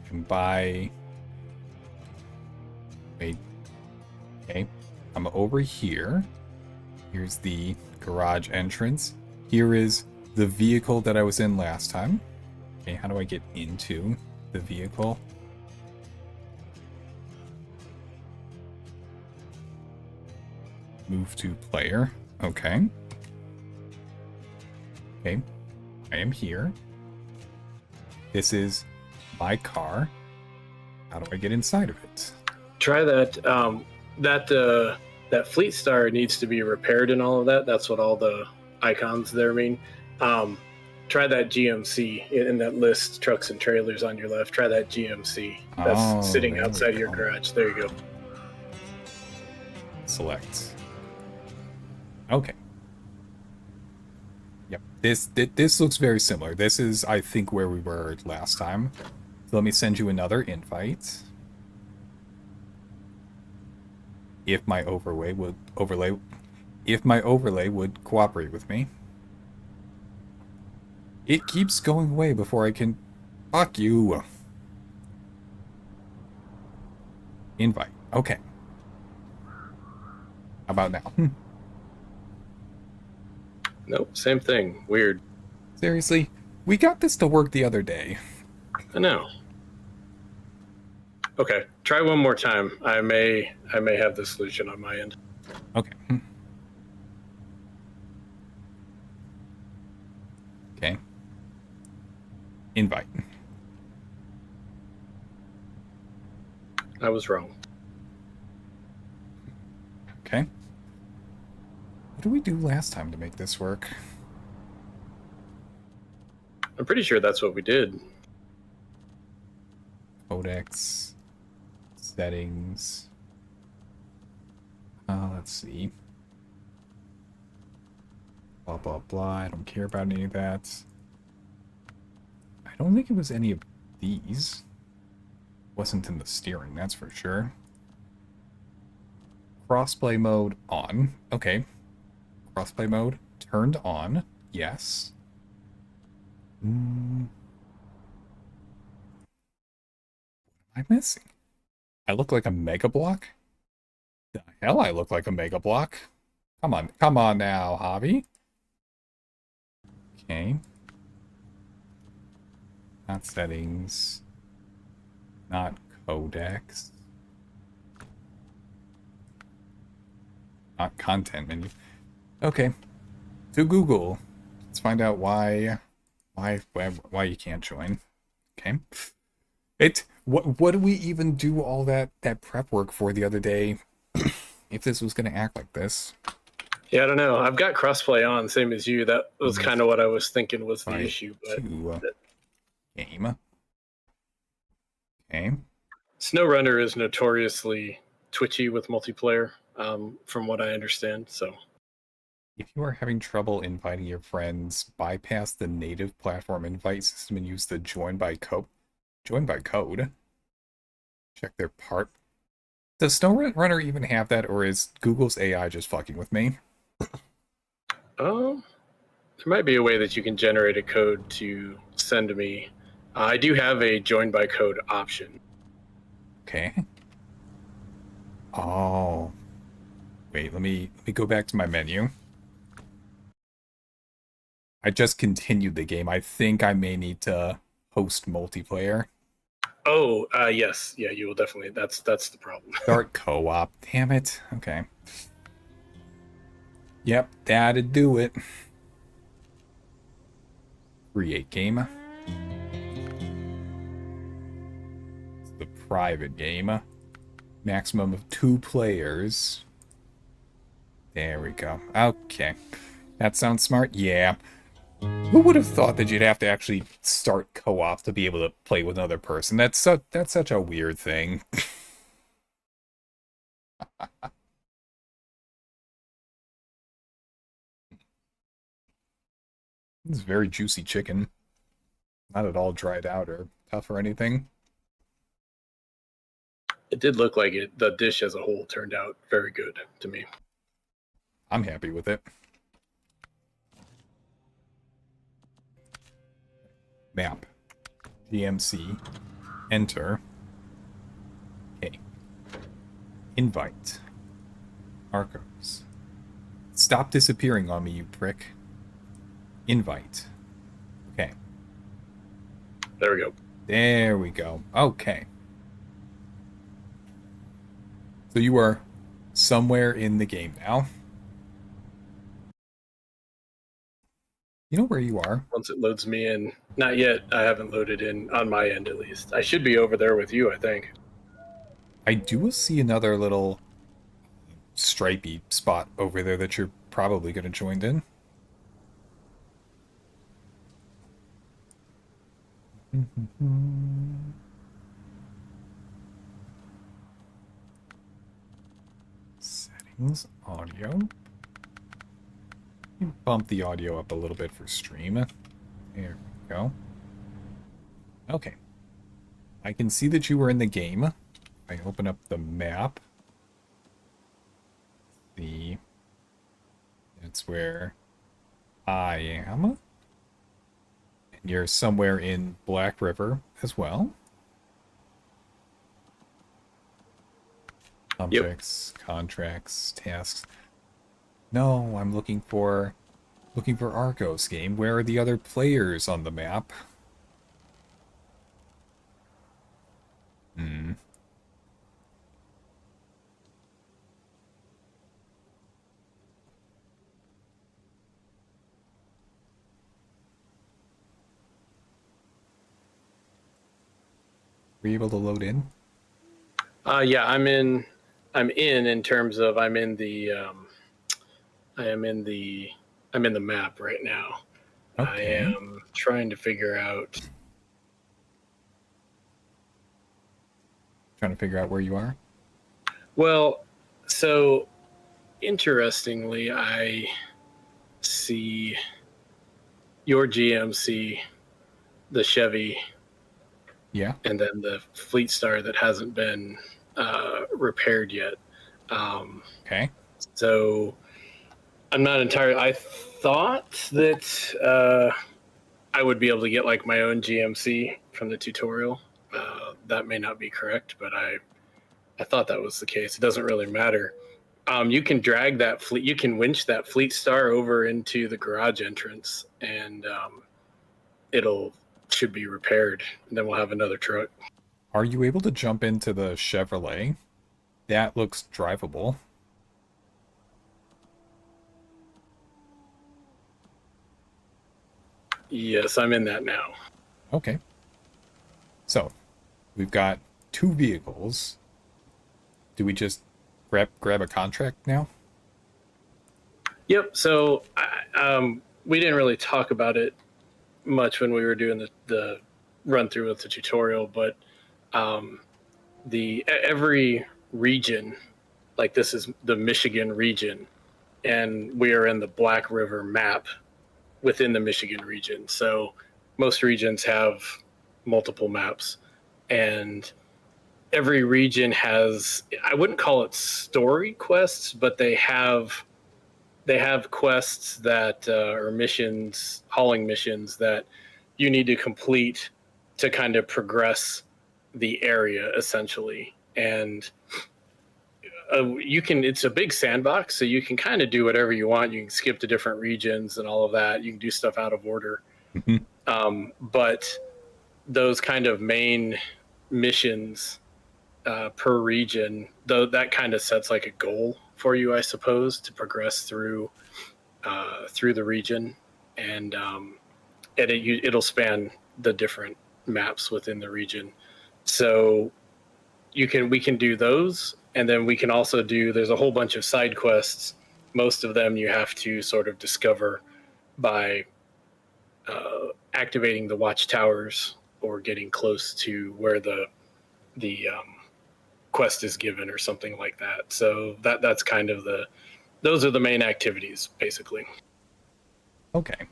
You can buy... Wait. Okay. I'm over here. Here's the garage entrance. Here is the vehicle that I was in last time. Okay, how do I get into the vehicle? Move to player. Okay. Okay. I am here. This is my car. How do I get inside of it? Try that. That Fleet Star needs to be repaired and all of that. That's what all the icons there mean. Try that GMC in that list, trucks and trailers on your left. Try that GMC. That's sitting outside your garage. There you go. Select. Okay. Yep. This looks very similar. This is, I think, where we were last time. So let me send you another invite. If my overlay would cooperate with me. It keeps going away before I can... Fuck you. Invite. Okay. How about now? Nope, same thing. Weird. Seriously? We got this to work the other day. I know. Okay, try one more time. I may have the solution on my end. Okay. Okay. Invite. I was wrong. Okay. What did we do last time to make this work? I'm pretty sure that's what we did. Codex. Settings. Let's see. Blah, blah, blah. I don't care about any of that. I don't think it was any of these. Wasn't in the steering, that's for sure. Crossplay mode on. Okay. Crossplay mode turned on. Yes. What am I missing? I look like a Mega Block? The hell I look like a Mega Block? Come on now, Hobby. Okay. Not settings. Not codex. Not content menu. Okay. To Google. Let's find out why you can't join. Okay. What do we even do all that prep work for the other day if this was going to act like this? Yeah, I don't know. I've got crossplay on, same as you. That was kind of what I was thinking was the issue. But game. Okay. Snowrunner is notoriously twitchy with multiplayer, from what I understand. So, if you are having trouble inviting your friends, bypass the native platform invite system and use the join by code. Check their part. Does Snowrunner even have that, or is Google's AI just fucking with me? there might be a way that you can generate a code to send to me. I do have a join by code option. Okay. Oh. Wait, let me go back to my menu. I just continued the game. I think I may need to host multiplayer. Oh, yes. Yeah, you will definitely. That's the problem. Start co-op. Damn it. Okay. Yep, that'd do it. Create game. It's the private game. Maximum of 2 players. There we go. Okay. That sounds smart? Yeah. Who would have thought that you'd have to actually start co-op to be able to play with another person? That's such a weird thing. This is very juicy chicken. Not at all dried out or tough or anything. It did look like it. The dish as a whole turned out very good to me. I'm happy with it. Map. GMC. Enter. Okay. Invite. Arkos. Stop disappearing on me, you prick. Invite. Okay. There we go. There we go. Okay. So you are somewhere in the game now. You know where you are? Once it loads me in. Not yet. I haven't loaded in on my end, at least. I should be over there with you, I think. I do see another little stripey spot over there that you're probably going to join in. Settings, audio. Bump the audio up a little bit for stream. There we go. Okay. I can see that you were in the game. I open up the map. See. That's where I am. And you're somewhere in Black River as well. Objects, contracts, tasks. No, I'm looking for Arkos game. Where are the other players on the map? Were you able to load in? Yeah, I'm in terms of I'm in the map right now. Okay. I am trying to figure out. Trying to figure out where you are? Well, so interestingly, I see your GMC, the Chevy, Yeah. and then the Fleet Star that hasn't been repaired yet. Okay. So I'm not entirely. I thought that I would be able to get like my own GMC from the tutorial. That may not be correct, but I thought that was the case. It doesn't really matter. You can drag that fleet. You can winch that Fleet Star over into the garage entrance, and should be repaired. And then we'll have another truck. Are you able to jump into the Chevrolet? That looks drivable. Yes, I'm in that now. Okay. So, we've got 2 vehicles. Do we just grab a contract now? Yep. So we didn't really talk about it much when we were doing the run through with the tutorial, but every region, like this is the Michigan region, and we are in the Black River map within the Michigan region. So most regions have multiple maps, and every region has, I wouldn't call it story quests, but they have quests that are missions, hauling missions that you need to complete to kind of progress the area essentially. And it's a big sandbox, so you can kind of do whatever you want. You can skip to different regions and all of that. You can do stuff out of order. Mhm. But those kind of main missions per region, though, that kind of sets like a goal for you, I suppose, to progress through the region, and it'll span the different maps within the region. So we can do those, and then we can also do. There's a whole bunch of side quests. Most of them you have to sort of discover by activating the watchtowers or getting close to where the quest is given or something like that. So that's kind of those are the main activities, basically. Okay.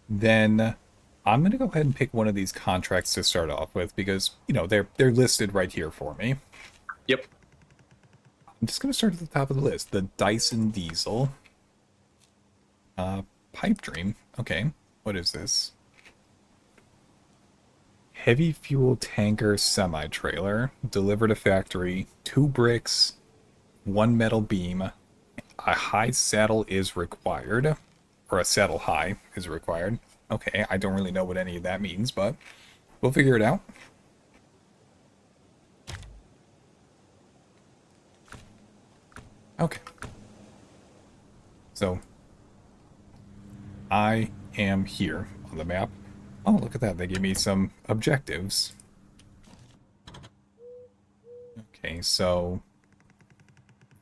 Then I'm going to go ahead and pick one of these contracts to start off with because, they're listed right here for me. Yep. I'm just going to start at the top of the list. The Dyson Diesel. Pipe Dream. Okay. What is this? Heavy fuel tanker semi-trailer. Deliver to factory. 2 bricks. 1 metal beam. A high saddle is required. Or a saddle high is required. Okay, I don't really know what any of that means, but we'll figure it out. Okay. So, I am here on the map. Oh, look at that. They gave me some objectives. Okay, so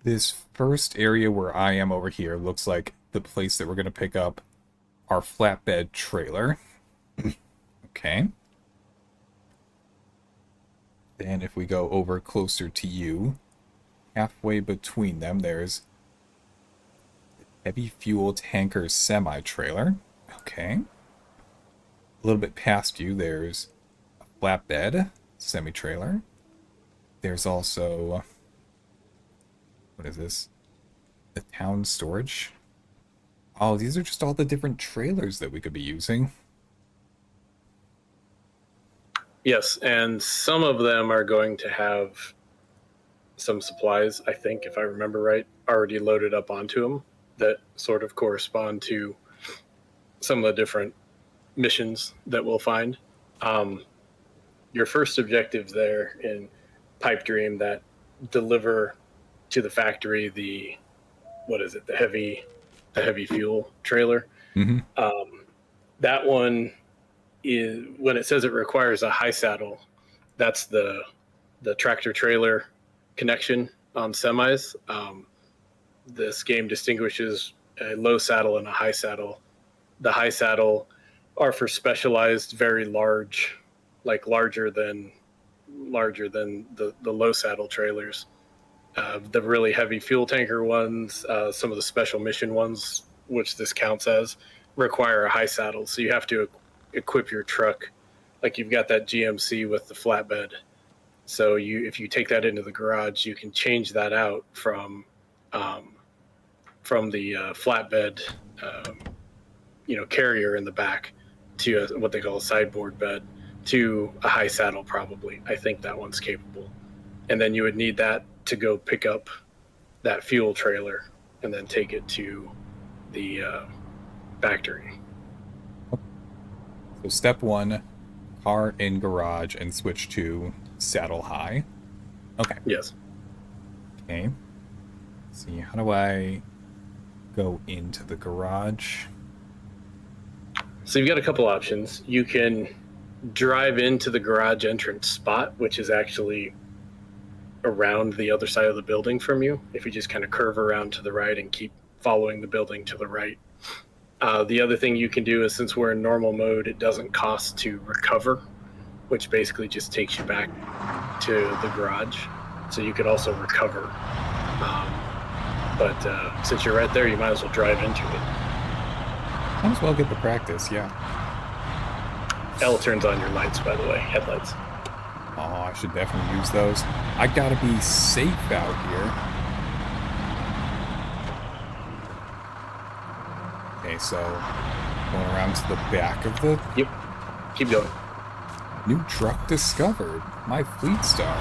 this first area where I am over here looks like the place that we're going to pick up our flatbed trailer. Okay. Then if we go over closer to you, halfway between them, there's heavy fuel tanker semi-trailer. Okay. A little bit past you, there's a flatbed semi-trailer. There's also, what is this? The town storage. Oh, these are just all the different trailers that we could be using. Yes, and some of them are going to have some supplies, I think, if I remember right, already loaded up onto them that sort of correspond to some of the different missions that we'll find. Your first objectives there in Pipe Dream that deliver to the factory the heavy fuel trailer. Mm-hmm. That one is, when it says it requires a high saddle, that's the tractor trailer connection on semis. This game distinguishes a low saddle and a high saddle. The high saddle are for specialized, very large, like larger than the low saddle trailers. The really heavy fuel tanker ones, some of the special mission ones, which this counts as, require a high saddle. So you have to equip your truck, like you've got that GMC with the flatbed. So if you take that into the garage, you can change that out from the flatbed, carrier in the back to what they call a sideboard bed to a high saddle. Probably, I think that one's capable. And then you would need that to go pick up that fuel trailer and then take it to the factory. So step 1, car in garage and switch to saddle high. Okay. Yes. Okay. Let's see, how do I go into the garage? So you've got a couple options. You can drive into the garage entrance spot, which is actually around the other side of the building from you. If you just kind of curve around to the right and keep following the building to the right. The other thing you can do is, since we're in normal mode, it doesn't cost to recover, which basically just takes you back to the garage. So you could also recover. But since you're right there, you might as well drive into it. Might as well get the practice, yeah. L turns on your lights, by the way, headlights. Oh, I should definitely use those. I gotta be safe out here. Okay, so going around to the back of the... Yep. Keep going. New truck discovered. My Fleet Star.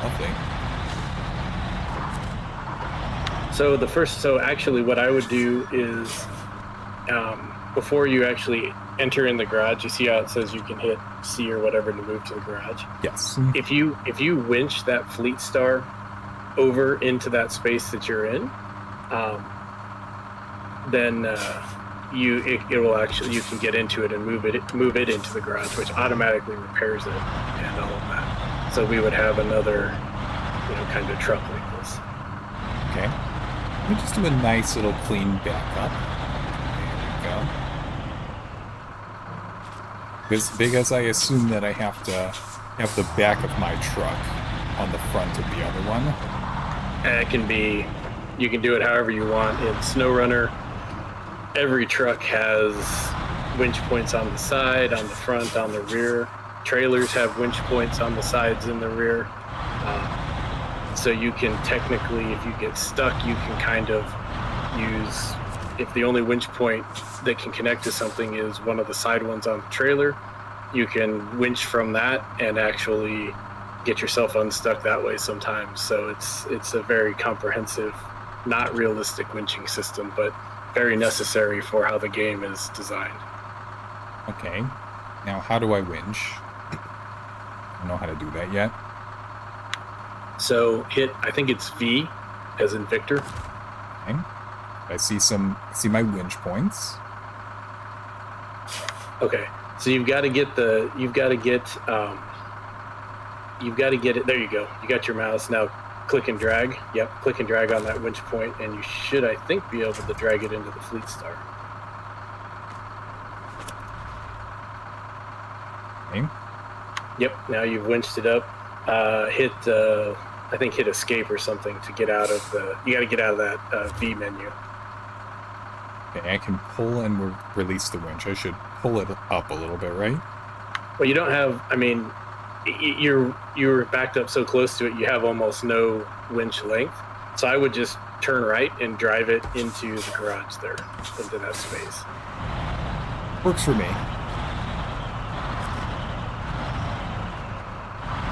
Lovely. So actually what I would do is, before you actually enter in the garage, you see how it says you can hit C or whatever to move to the garage. Yes. If you winch that Fleet Star over into that space that you're in, then it will actually, you can get into it and move it into the garage, which automatically repairs it and all of that. So we would have another, kind of truck like this. Okay. Let me just do a nice little clean backup. There we go. Because I assume that I have to have the back of my truck on the front of the other one. It can be, you can do it however you want. In Snowrunner, every truck has winch points on the side, on the front, on the rear. Trailers have winch points on the sides and the rear. So you can technically, if you get stuck, you can kind of use, if the only winch point that can connect to something is one of the side ones on the trailer, you can winch from that and actually get yourself unstuck that way sometimes. So it's a very comprehensive, not realistic winching system, but very necessary for how the game is designed. Okay. Now, how do I winch? I don't know how to do that yet. So hit, I think it's V as in Victor. Okay. I see my winch points. Okay. So you've got to get it. There you go. You got your mouse. Now click and drag. Yep. Click and drag on that winch point and you should, I think, be able to drag it into the Fleet Star. Okay. Yep. Now you've winched it up. Hit escape or something to get out of you got to get out of that V menu. Okay, I can pull and release the winch. I should pull it up a little bit, right? Well, you don't have, you're backed up so close to it, you have almost no winch length. So I would just turn right and drive it into the garage there, into that space. Works for me.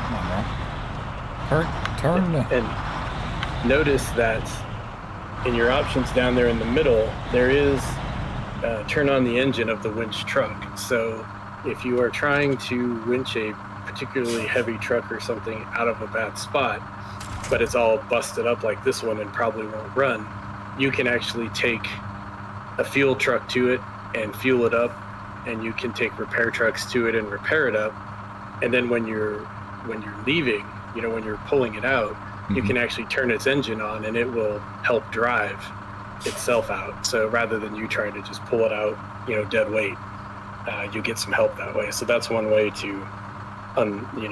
Come on now. Turn. And notice that in your options down there in the middle, there is turn on the engine of the winch truck. So if you are trying to winch a particularly heavy truck or something out of a bad spot, but it's all busted up like this one and probably won't run, you can actually take a fuel truck to it and fuel it up, and you can take repair trucks to it and repair it up. And then when you're leaving, when you're pulling it out, you can actually turn its engine on and it will help drive itself out. So rather than you trying to just pull it out, dead weight, you get some help that way. So that's one way to,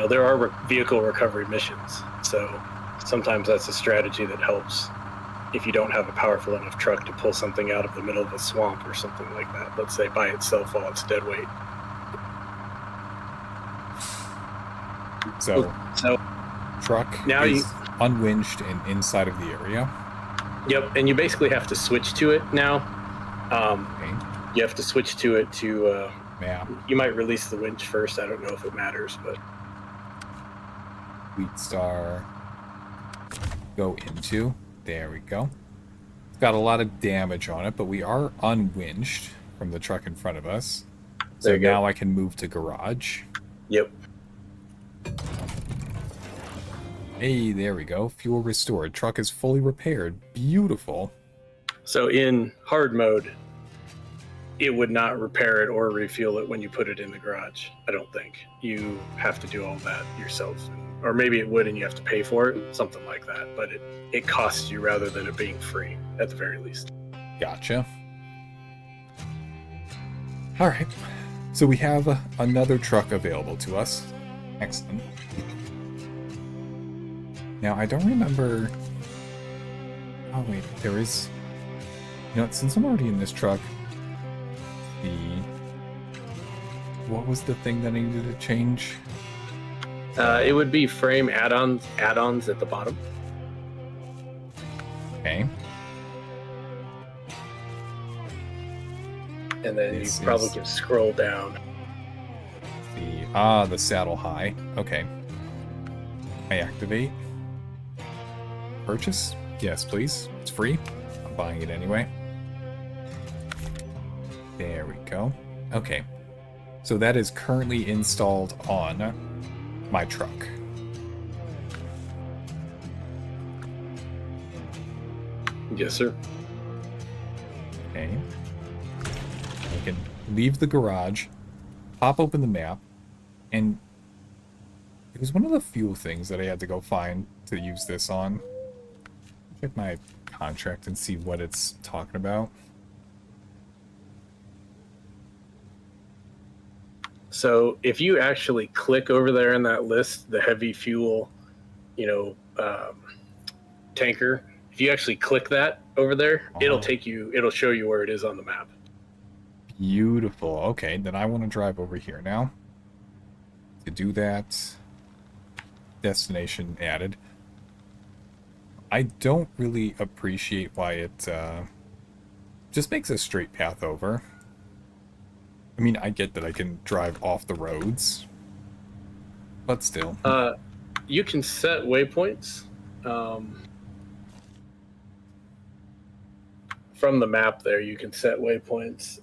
there are vehicle recovery missions. So sometimes that's a strategy that helps if you don't have a powerful enough truck to pull something out of the middle of a swamp or something like that. Let's say by itself while it's dead weight. So truck now is unwinched and inside of the area. Yep, and you basically have to switch to it now. Okay. You have to switch to it to. Yeah. You might release the winch first. I don't know if it matters, but. Fleet Star. Go into. There we go. It's got a lot of damage on it, but we are unwinched from the truck in front of us. So now I can move to garage. Yep. Hey, there we go. Fuel restored. Truck is fully repaired. Beautiful. So in hard mode, it would not repair it or refuel it when you put it in the garage. I don't think. You have to do all that yourself. Or maybe it would and you have to pay for it. Something like that. But it costs you rather than it being free, at the very least. Gotcha. All right. So we have another truck available to us. Excellent. Now, I don't remember... Oh, wait, there is... since I'm already in this truck, what was the thing that I needed to change? It would be frame add-ons at the bottom. Okay. And then you probably can scroll down. The saddle high. Okay. I activate. Purchase? Yes, please. It's free. I'm buying it anyway. There we go. Okay. So that is currently installed on my truck. Yes, sir. Okay. I can leave the garage, pop open the map, and it was one of the fuel things that I had to go find to use this on. Check my contract and see what it's talking about. So if you actually click over there in that list, the heavy fuel, tanker, if you actually click that over there, it'll show you where it is on the map. Beautiful. Okay, then I want to drive over here now. To do that, destination added. I don't really appreciate why it just makes a straight path over. I mean, I get that I can drive off the roads, but still. You can set waypoints from the map there. You can set waypoints.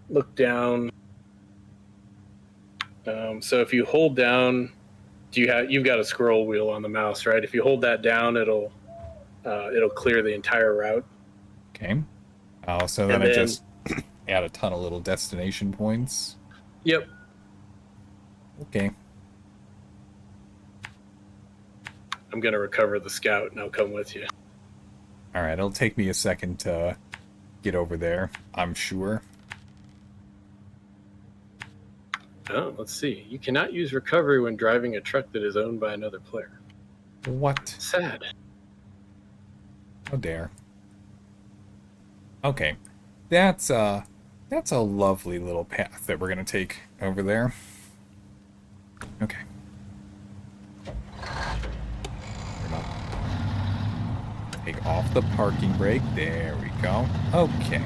Look down. So if you hold down, you've got a scroll wheel on the mouse, right? If you hold that down, it'll clear the entire route. Okay. So then I just add a ton of little destination points. Yep. Okay. I'm going to recover the scout and I'll come with you. Alright, it'll take me a second to get over there, I'm sure. Oh, let's see. You cannot use recovery when driving a truck that is owned by another player. What? Sad. Oh, dare. Okay. That's a lovely little path that we're going to take over there. Okay. Take off the parking brake. There we go. Okay.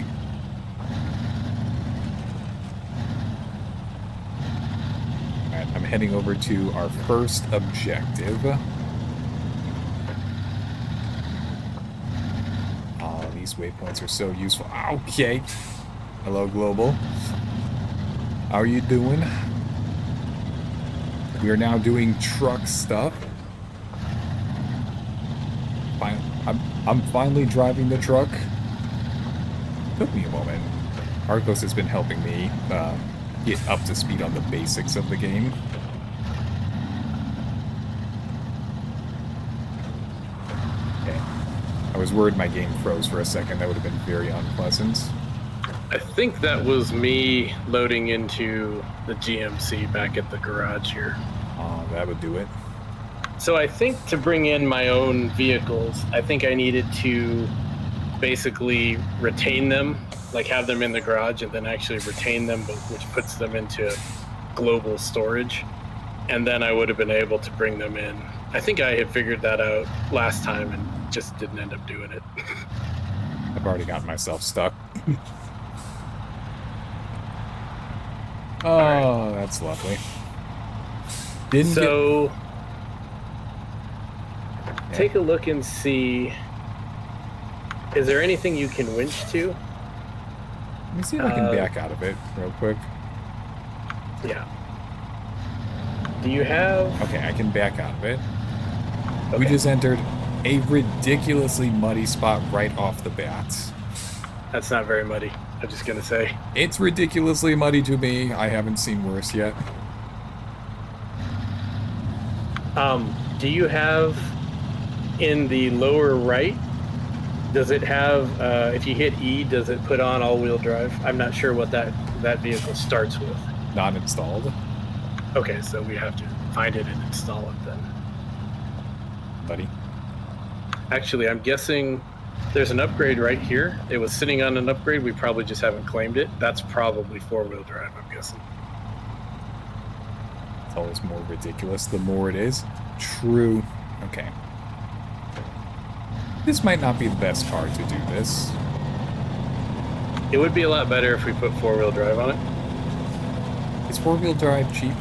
Alright, I'm heading over to our first objective. Oh, these waypoints are so useful. Okay. Hello, Global. How are you doing? We are now doing truck stuff. I'm finally driving the truck. Took me a moment. Arkos has been helping me get up to speed on the basics of the game. Okay. I was worried my game froze for a second. That would have been very unpleasant. I think that was me loading into the GMC back at the garage here. Oh, that would do it. So I think to bring in my own vehicles, I think I needed to basically retain them, like have them in the garage and then actually retain them, but which puts them into global storage. And then I would have been able to bring them in. I think I had figured that out last time and just didn't end up doing it. I've already got myself stuck. Oh, right. That's lovely. Take a look and see. Is there anything you can winch to? Let me see if I can back out of it real quick. Yeah. Do you have... Okay, I can back out of it. Okay. We just entered a ridiculously muddy spot right off the bat. That's not very muddy, I'm just going to say. It's ridiculously muddy to me. I haven't seen worse yet. Do you have in the lower right, does it have, if you hit E, does it put on all-wheel drive? I'm not sure what that vehicle starts with. Not installed. Okay, so we have to find it and install it then. Buddy. Actually, I'm guessing there's an upgrade right here. It was sitting on an upgrade. We probably just haven't claimed it. That's probably four-wheel drive, I'm guessing. It's always more ridiculous the more it is. True. Okay. This might not be the best car to do this. It would be a lot better if we put four-wheel drive on it. Is four-wheel drive cheap?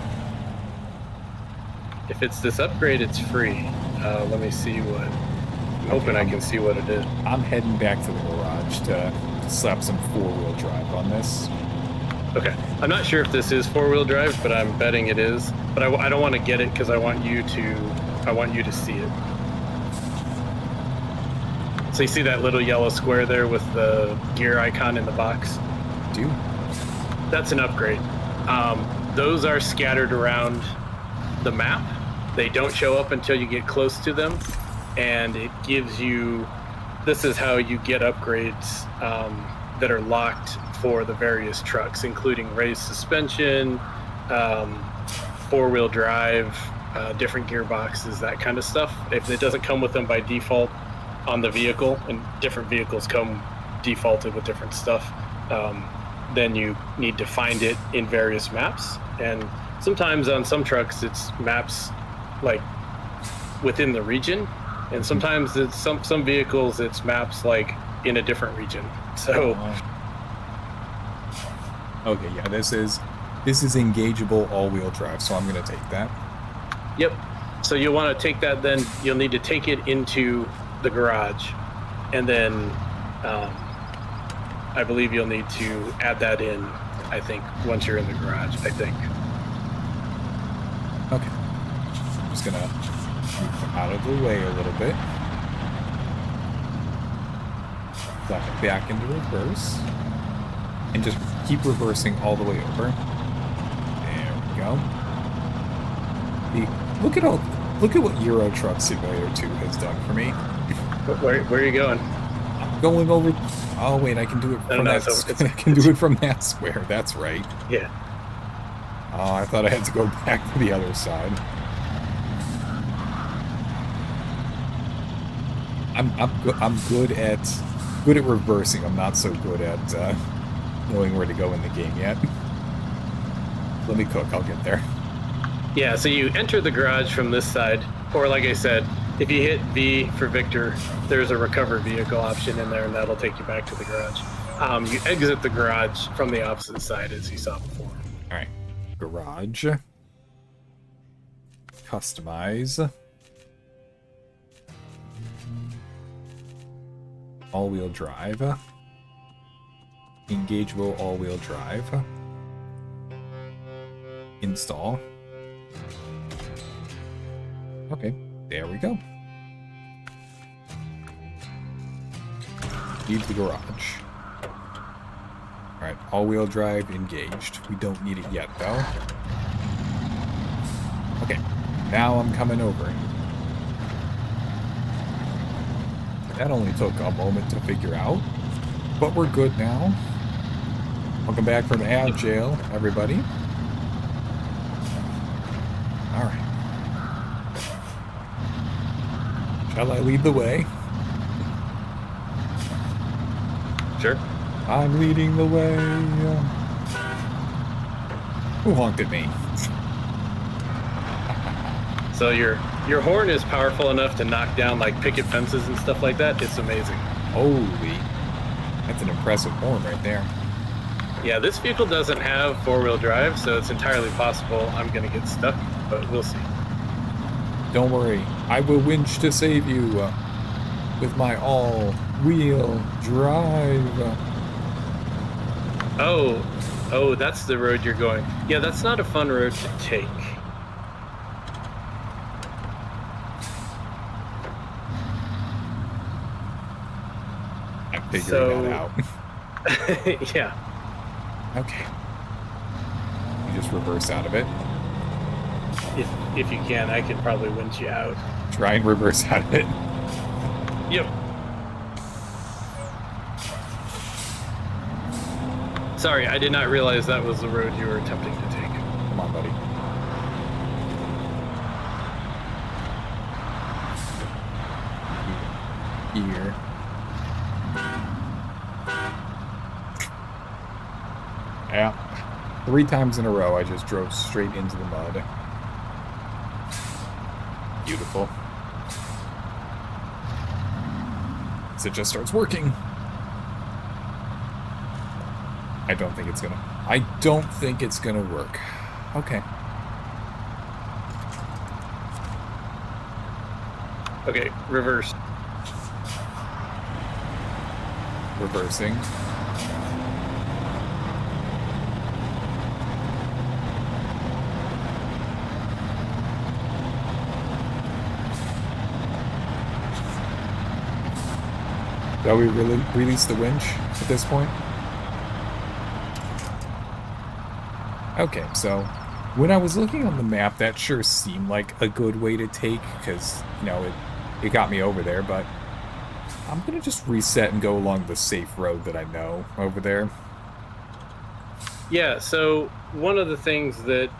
If it's this upgrade, it's free. Let me see what... I'm hoping I can see what it is. I'm heading back to the garage to slap some four-wheel drive on this. Okay. I'm not sure if this is 4-wheel drive, but I'm betting it is. But I don't want to get it because I want you to see it. So you see that little yellow square there with the gear icon in the box? Do That's an upgrade. Those are scattered around the map. They don't show up until you get close to them, and it gives you. This is how you get upgrades that are locked for the various trucks, including raised suspension, 4-wheel drive, different gearboxes, that kind of stuff. If it doesn't come with them by default on the vehicle, and different vehicles come defaulted with different stuff, then you need to find it in various maps. And sometimes on some trucks it's maps like within the region, and sometimes it's some vehicles it's maps like in a different region. So okay, yeah, this is engageable all-wheel drive, so I'm gonna take that. Yep. So you'll want to take that, then you'll need to take it into the garage, and then I believe you'll need to add that in, I think, once you're in the garage, I think. Okay. I'm just gonna move out of the way a little bit. Slap it back into reverse. And just keep reversing all the way over. There we go. Look at what Euro Truck Simulator 2 has done for me. Where are you going? I'm going over. Oh wait, I can do it from that. I can do it from that square. That's right. Yeah. Oh, I thought I had to go back to the other side. I'm good at reversing. I'm not so good at knowing where to go in the game yet. Let me cook. I'll get there. Yeah, so you enter the garage from this side, or like I said, if you hit V for Victor, there's a recover vehicle option in there, and that'll take you back to the garage. You exit the garage from the opposite side, as you saw before. All right, garage, customize, all-wheel drive, engageable all-wheel drive, install. Okay, there we go. Leave the garage. Alright, all-wheel drive engaged. We don't need it yet, though. Okay, now I'm coming over. That only took a moment to figure out, but we're good now. Welcome back from Av jail, everybody. Alright. Shall I lead the way? Sure. I'm leading the way. Who honked at me? So your horn is powerful enough to knock down like picket fences and stuff like that. It's amazing. Holy. That's an impressive horn right there. Yeah, this vehicle doesn't have 4-wheel drive, so it's entirely possible I'm going to get stuck, but we'll see. Don't worry. I will winch to save you with my all-wheel drive. Oh, that's the road you're going. Yeah, that's not a fun road to take. I'm figuring that out. Yeah. Okay. You just reverse out of it. If you can, I can probably winch you out. Try and reverse out of it. Yep. Sorry, I did not realize that was the road you were attempting to take. Come on, buddy. Here. Yeah. 3 times in a row, I just drove straight into the mud. Beautiful. So it just starts working. I don't think it's gonna work. Okay. Okay, reverse. Reversing. Shall we really release the winch at this point? Okay, so when I was looking on the map, that sure seemed like a good way to take, because, you know, it got me over there, but I'm gonna just reset and go along the safe road that I know over there. Yeah, so one of the things that,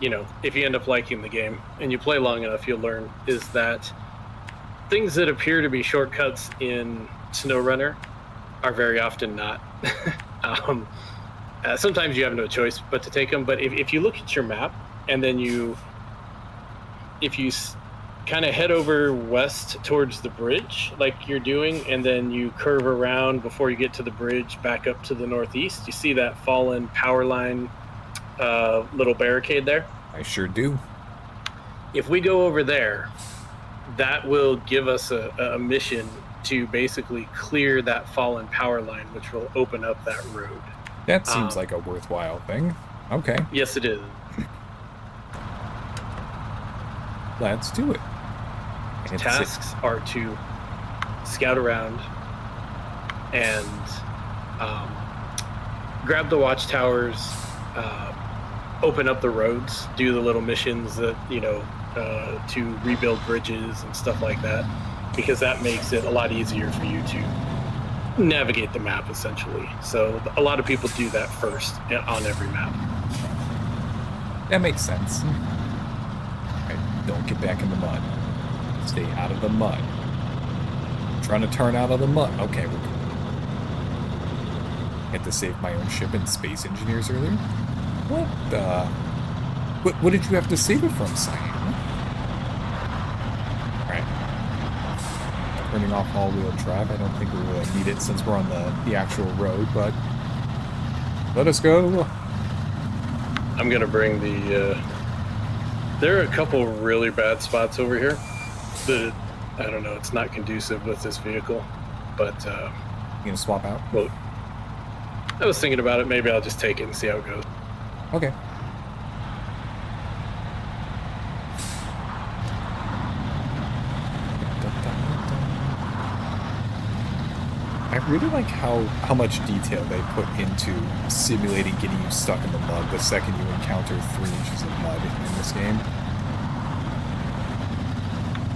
you know, if you end up liking the game and you play long enough, you'll learn is that things that appear to be shortcuts in Snowrunner are very often not. Sometimes you have no choice but to take them, but if you look at your map and then if you kind of head over west towards the bridge like you're doing, and then you curve around before you get to the bridge back up to the northeast, you see that fallen power line little barricade there? I sure do. If we go over there, that will give us a mission to basically clear that fallen power line, which will open up that road. That seems like a worthwhile thing. Okay. Yes, it is. Let's do it. And Tasks are to scout around and grab the watchtowers, open up the roads, do the little missions that, you know, to rebuild bridges and stuff like that, because that makes it a lot easier for you to navigate the map, essentially. So a lot of people do that first on every map. That makes sense. Alright, don't get back in the mud. Stay out of the mud. I'm trying to turn out of the mud. Okay, we're good. Had to save my own ship in Space Engineers earlier. What the... What did you have to save it from, Cyan? Alright. Turning off all-wheel drive. I don't think we really need it since we're on the actual road, but... Let us go! I'm gonna bring the... There are a couple really bad spots over here that, I don't know, it's not conducive with this vehicle, but... You gonna swap out? Well, I was thinking about it. Maybe I'll just take it and see how it goes. Okay. I really like how much detail they put into simulating getting you stuck in the mud the second you encounter 3 inches of mud in this game.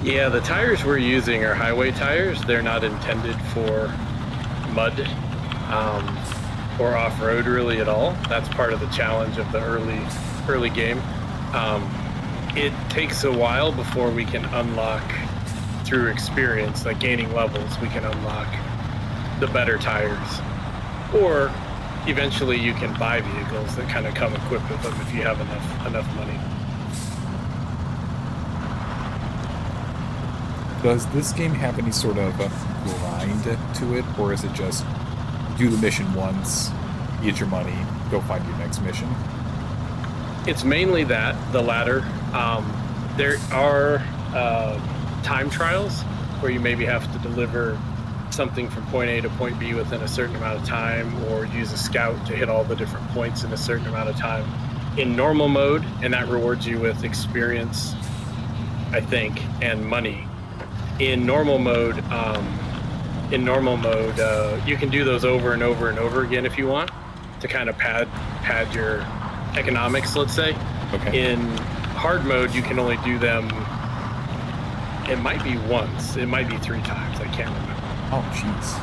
Yeah, the tires we're using are highway tires. They're not intended for mud or off-road really at all. That's part of the challenge of the early game. It takes a while before we can unlock, through experience, like gaining levels, we can unlock the better tires. Or eventually you can buy vehicles that kind of come equipped with them if you have enough money. Does this game have any sort of grind to it, or is it just do the mission once, get your money, go find your next mission? It's mainly that, the latter. There are time trials where you maybe have to deliver something from point A to point B within a certain amount of time, or use a scout to hit all the different points in a certain amount of time in normal mode, and that rewards you with experience, I think, and money. In normal mode, you can do those over and over and over again if you want, to kind of pad your economics, let's say. Okay. In hard mode, you can only do them, it might be once, it might be 3 times, I can't remember. Oh, jeez.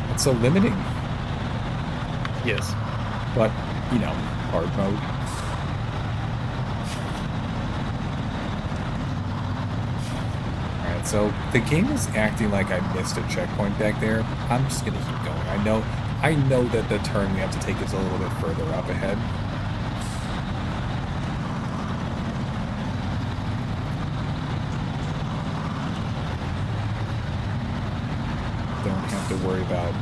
That's so limiting. Yes. But, you know, hard mode. Alright, so the game is acting like I missed a checkpoint back there. I'm just gonna keep going. I know that the turn we have to take is a little bit further up ahead. Don't have to worry about...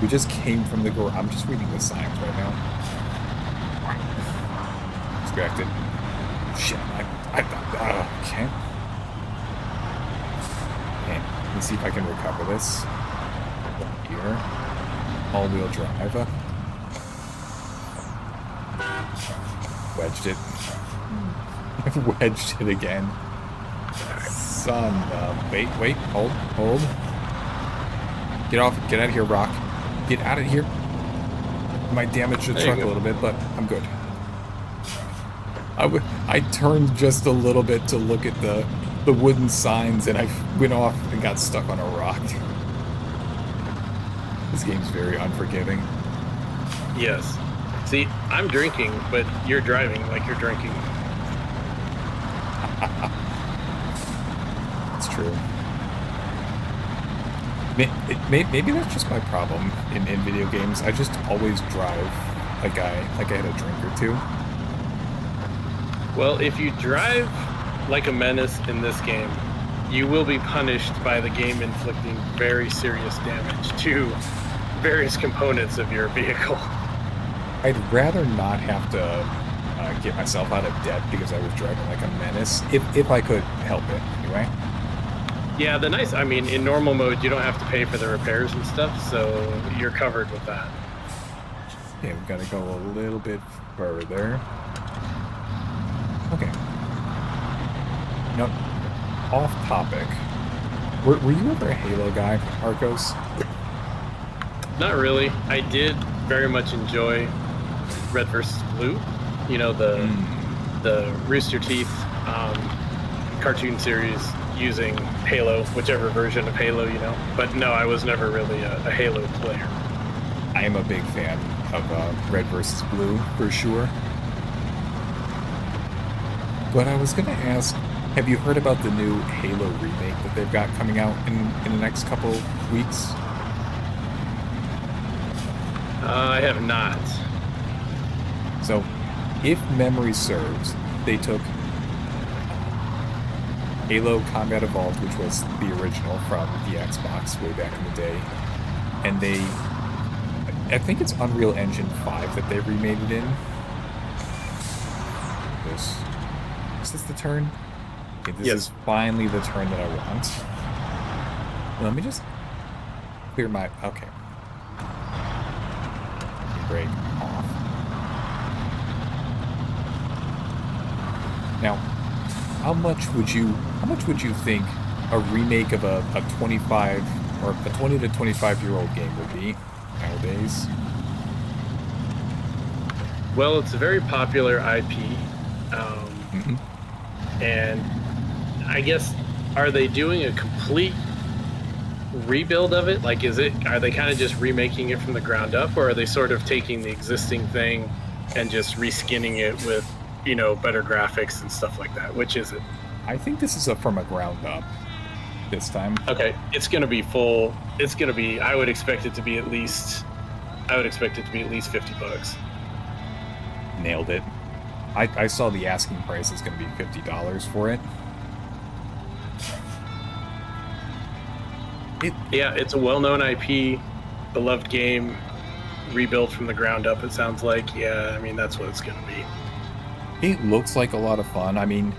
We just came from the garage. I'm just reading the signs right now. Distracted. Shit. Okay. Okay. Let me see if I can recover this. Here. All-wheel drive. Wedged it. Wedged it again. Son of... Wait. Hold. Get off. Get out of here, Rock. Get out of here. Might damage the There you truck a go. little bit, but I'm good. I turned just a little bit to look at the wooden signs, and I went off and got stuck on a rock. This game's very unforgiving. Yes. See, I'm drinking, but you're driving like you're drinking. It's true. Maybe that's just my problem in video games. I just always drive like I had a drink or two. Well, if you drive like a menace in this game, you will be punished by the game inflicting very serious damage to various components of your vehicle. I'd rather not have to get myself out of debt because I was driving like a menace, if I could help it, anyway. Yeah, I mean, in normal mode, you don't have to pay for the repairs and stuff, so you're covered with that. Okay, we've got to go a little bit further. Okay. Now, off topic. Were you ever a Halo guy, Arkos? Not really. I did very much enjoy Red vs. Blue. You know, the Rooster Teeth cartoon series using Halo, whichever version of Halo, you know. But no, I was never really a Halo player. I am a big fan of Red vs. Blue, for sure. But I was going to ask, have you heard about the new Halo remake that they've got coming out in the next couple weeks? I have not. So, if memory serves, they took Halo Combat Evolved, which was the original from the Xbox way back in the day, and I think it's Unreal Engine 5 that they remade it in. Is this the turn? Okay, this is finally the turn that I want. Let me just clear my... Okay. Brake off. Now, how much would you think a remake of a 25 or a 20 to 25-year-old game would be nowadays? Well, it's a very popular IP. And I guess, are they doing a complete rebuild of it? Like, are they kind of just remaking it from the ground up, or are they sort of taking the existing thing and just reskinning it with, you know, better graphics and stuff like that? Which is it? I think this is from a ground up this time. Okay, it's going to be full. It's going to be, I would expect it to be at least $50. Nailed it. I saw the asking price is going to be $50 for it. Yeah, it's a well-known IP, beloved game, rebuilt from the ground up, it sounds like. Yeah, I mean, that's what it's going to be. It looks like a lot of fun. I mean,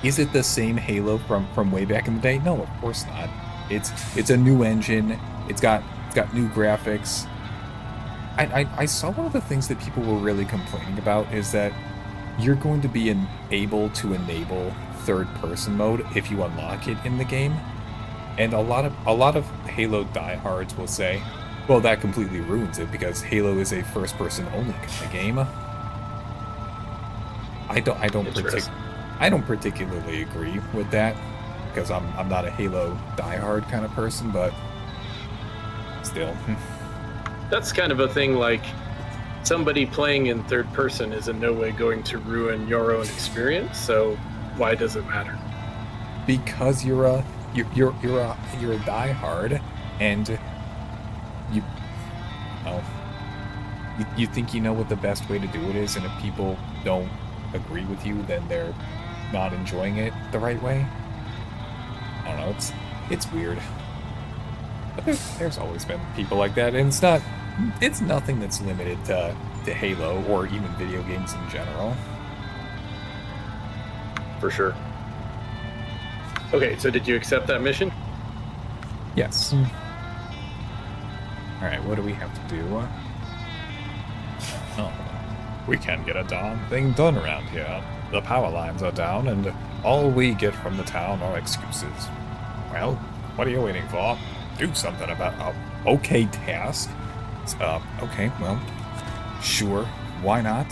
is it the same Halo from way back in the day? No, of course not. It's a new engine. It's got new graphics. I saw one of the things that people were really complaining about is that you're going to be able to enable third-person mode if you unlock it in the game. And a lot of Halo diehards will say, well, that completely ruins it because Halo is a first-person only kind of game. I don't particularly agree with that because I'm not a Halo diehard kind of person, but still. That's kind of a thing, like, somebody playing in third person is in no way going to ruin your own experience, so why does it matter? Because you're a diehard, and you think you know what the best way to do it is, and if people don't agree with you, then they're not enjoying it the right way. I don't know. It's weird, but there's always been people like that, and it's nothing that's limited to Halo or even video games in general. For sure. Okay, so did you accept that mission? Yes. Alright, what do we have to do? Oh, we can't get a darn thing done around here. The power lines are down, and all we get from the town are excuses. Well, what are you waiting for? Do something about... Oh, Okay, task. Okay, well, sure. Why not?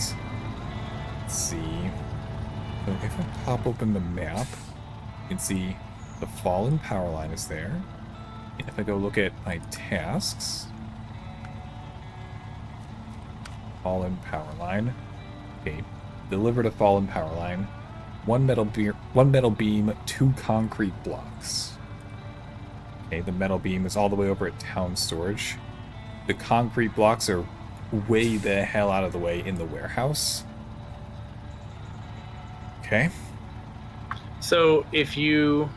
Let's see. So if I pop open the map, you can see the fallen power line is there. And if I go look at my tasks, fallen power line. Okay, deliver to fallen power line. One metal beam, 2 concrete blocks. Okay, the metal beam is all the way over at town storage. The concrete blocks are way the hell out of the way in the warehouse. Okay. So if you're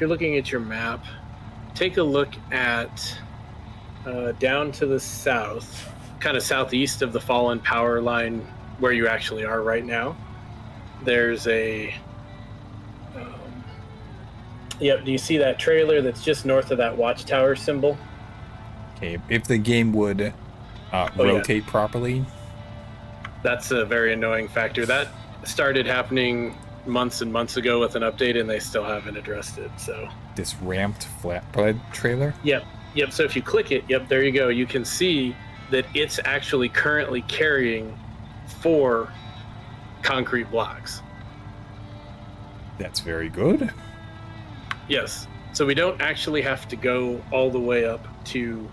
looking at your map, take a look at down to the south, kind of southeast of the fallen power line where you actually are right now. There's a yep, do you see that trailer that's just north of that watchtower symbol? Okay, if the game would rotate properly. That's a very annoying factor. That started happening months and months ago with an update, and they still haven't addressed it. So This ramped flatbed trailer? Yep. So if you click it, yep, there you go. You can see that it's actually currently carrying 4 concrete blocks. That's very good. Yes. So we don't actually have to go all the way up to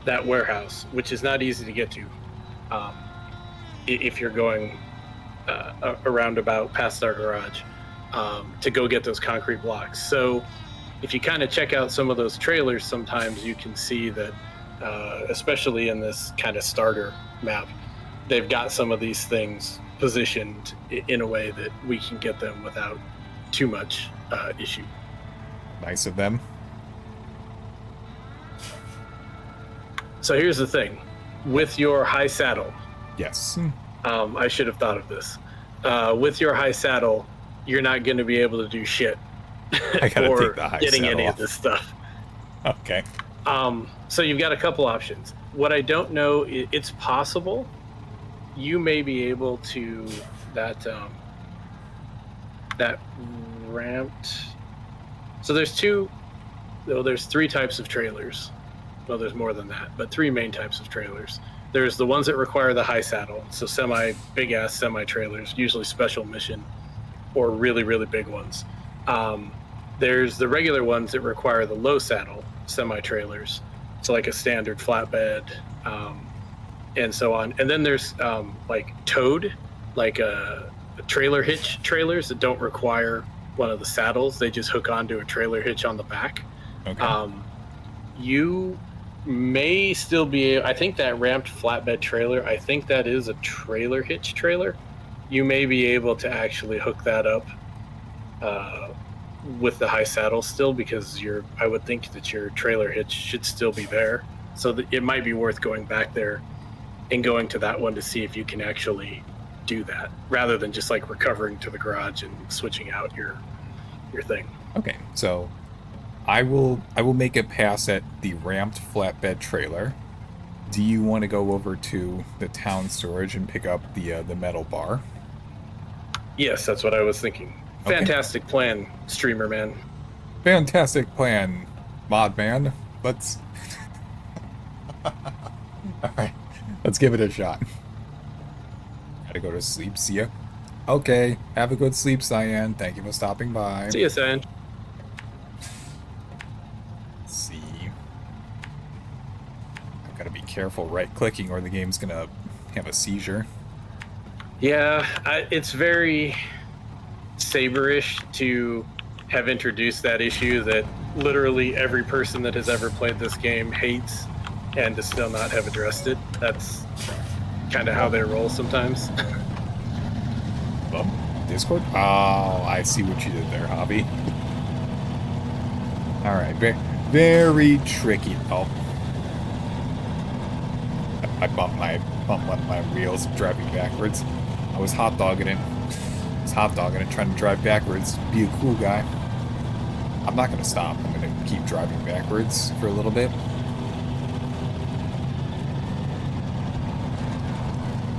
that warehouse, which is not easy to get to. If you're going around about past our garage to go get those concrete blocks. So if you kind of check out some of those trailers, sometimes you can see that, especially in this kind of starter map, they've got some of these things positioned in a way that we can get them without too much issue. Nice of them. So here's the thing. With your high saddle, Yes. I should have thought of this. With your high saddle, you're not going to be able to do shit I gotta for take the high getting saddle any off. of this stuff. Okay. So you've got a couple options. What I don't know, it's possible you may be able to that ramped. So there's 3 types of trailers. Well, there's more than that, but 3 main types of trailers. There's the ones that require the high saddle, so big ass semi trailers, usually special mission, or really, really big ones. There's the regular ones that require the low saddle semi trailers, so like a standard flatbed, and so on. And then there's like towed, like a trailer hitch trailers that don't require one of the saddles. They just hook onto a trailer hitch on the back. Okay. You may still be, I think that ramped flatbed trailer, I think that is a trailer hitch trailer. You may be able to actually hook that up with the high saddle still, because I would think that your trailer hitch should still be there. So it might be worth going back there and going to that one to see if you can actually do that, rather than just like recovering to the garage and switching out your thing. Okay. So I will make a pass at the ramped flatbed trailer. Do you want to go over to the town storage and pick up the metal bar? Yes, that's what I was thinking. Okay. Fantastic plan, streamer man. Fantastic plan, mod man. Let's Alright. Let's give it a shot. Gotta go to sleep. See ya. Okay. Have a good sleep, Cyan. Thank you for stopping by. See you, San. Let's see. I've got to be careful right-clicking or the game's gonna have a seizure. Yeah, it's very Saber-ish to have introduced that issue that literally every person that has ever played this game hates, and to still not have addressed it. That's kind of how they roll sometimes. Discord? Oh, I see what you did there, Hobby. Alright, very tricky. Oh. I bumped one of my wheels driving backwards. I was hot dogging it. Trying to drive backwards, be a cool guy. I'm not gonna stop. I'm gonna keep driving backwards for a little bit.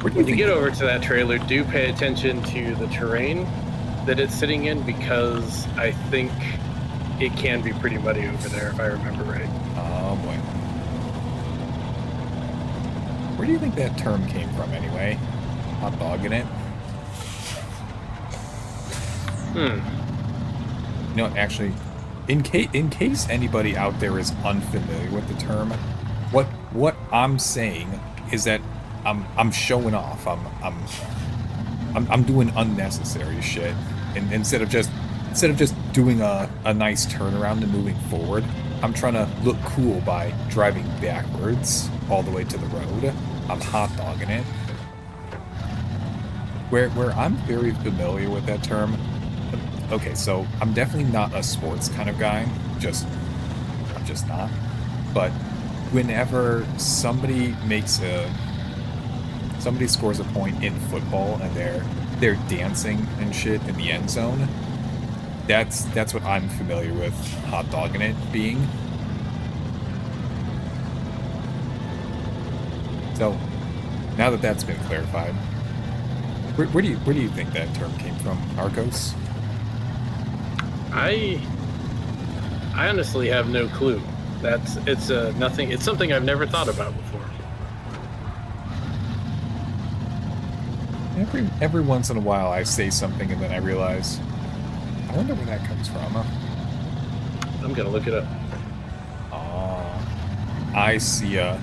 When you get over to that trailer, do pay attention to the terrain that it's sitting in, because I think it can be pretty muddy over there if I remember right. Oh boy. Where do you think that term came from anyway? Hot dogging it? You know, actually, in case anybody out there is unfamiliar with the term, what I'm saying is that I'm showing off. I'm doing unnecessary shit, and instead of just doing a nice turnaround and moving forward, I'm trying to look cool by driving backwards all the way to the road. I'm hot dogging it. Where I'm very familiar with that term. Okay, so I'm definitely not a sports kind of guy. I'm just not. But whenever somebody scores a point in football and they're dancing and shit in the end zone, that's what I'm familiar with hot dogging it being. So now that that's been clarified, where do you think that term came from, Arkos? I honestly have no clue. It's nothing. It's something I've never thought about before. Every once in a while, I say something and then I realize, I wonder where that comes from. I'm gonna look it up. I see a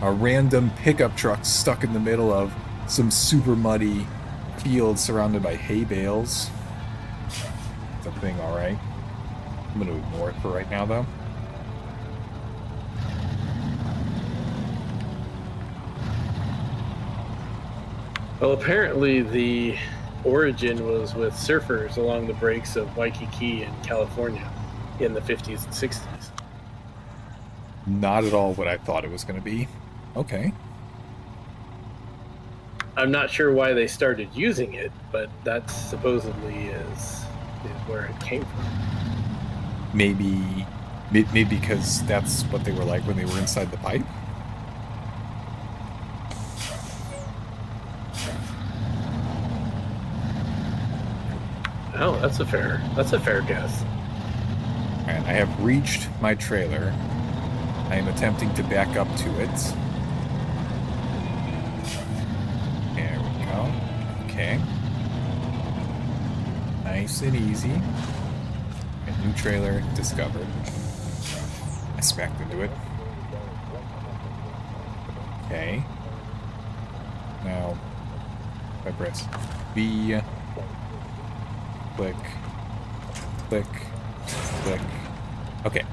random pickup truck stuck in the middle of some super muddy fields surrounded by hay bales. It's a thing, all right. I'm gonna ignore it for right now, though. Well, apparently the origin was with surfers along the breaks of Waikiki in California in the 50s and 60s. Not at all what I thought it was going to be. Okay. I'm not sure why they started using it, but that supposedly is where it came from. Maybe because that's what they were like when they were inside the pipe? Oh, that's a fair guess. Alright, I have reached my trailer. I am attempting to back up to it. There we go. Okay. Nice and easy. A new trailer discovered. I smacked into it. Okay. Now, if I press B, click, click, click. Okay.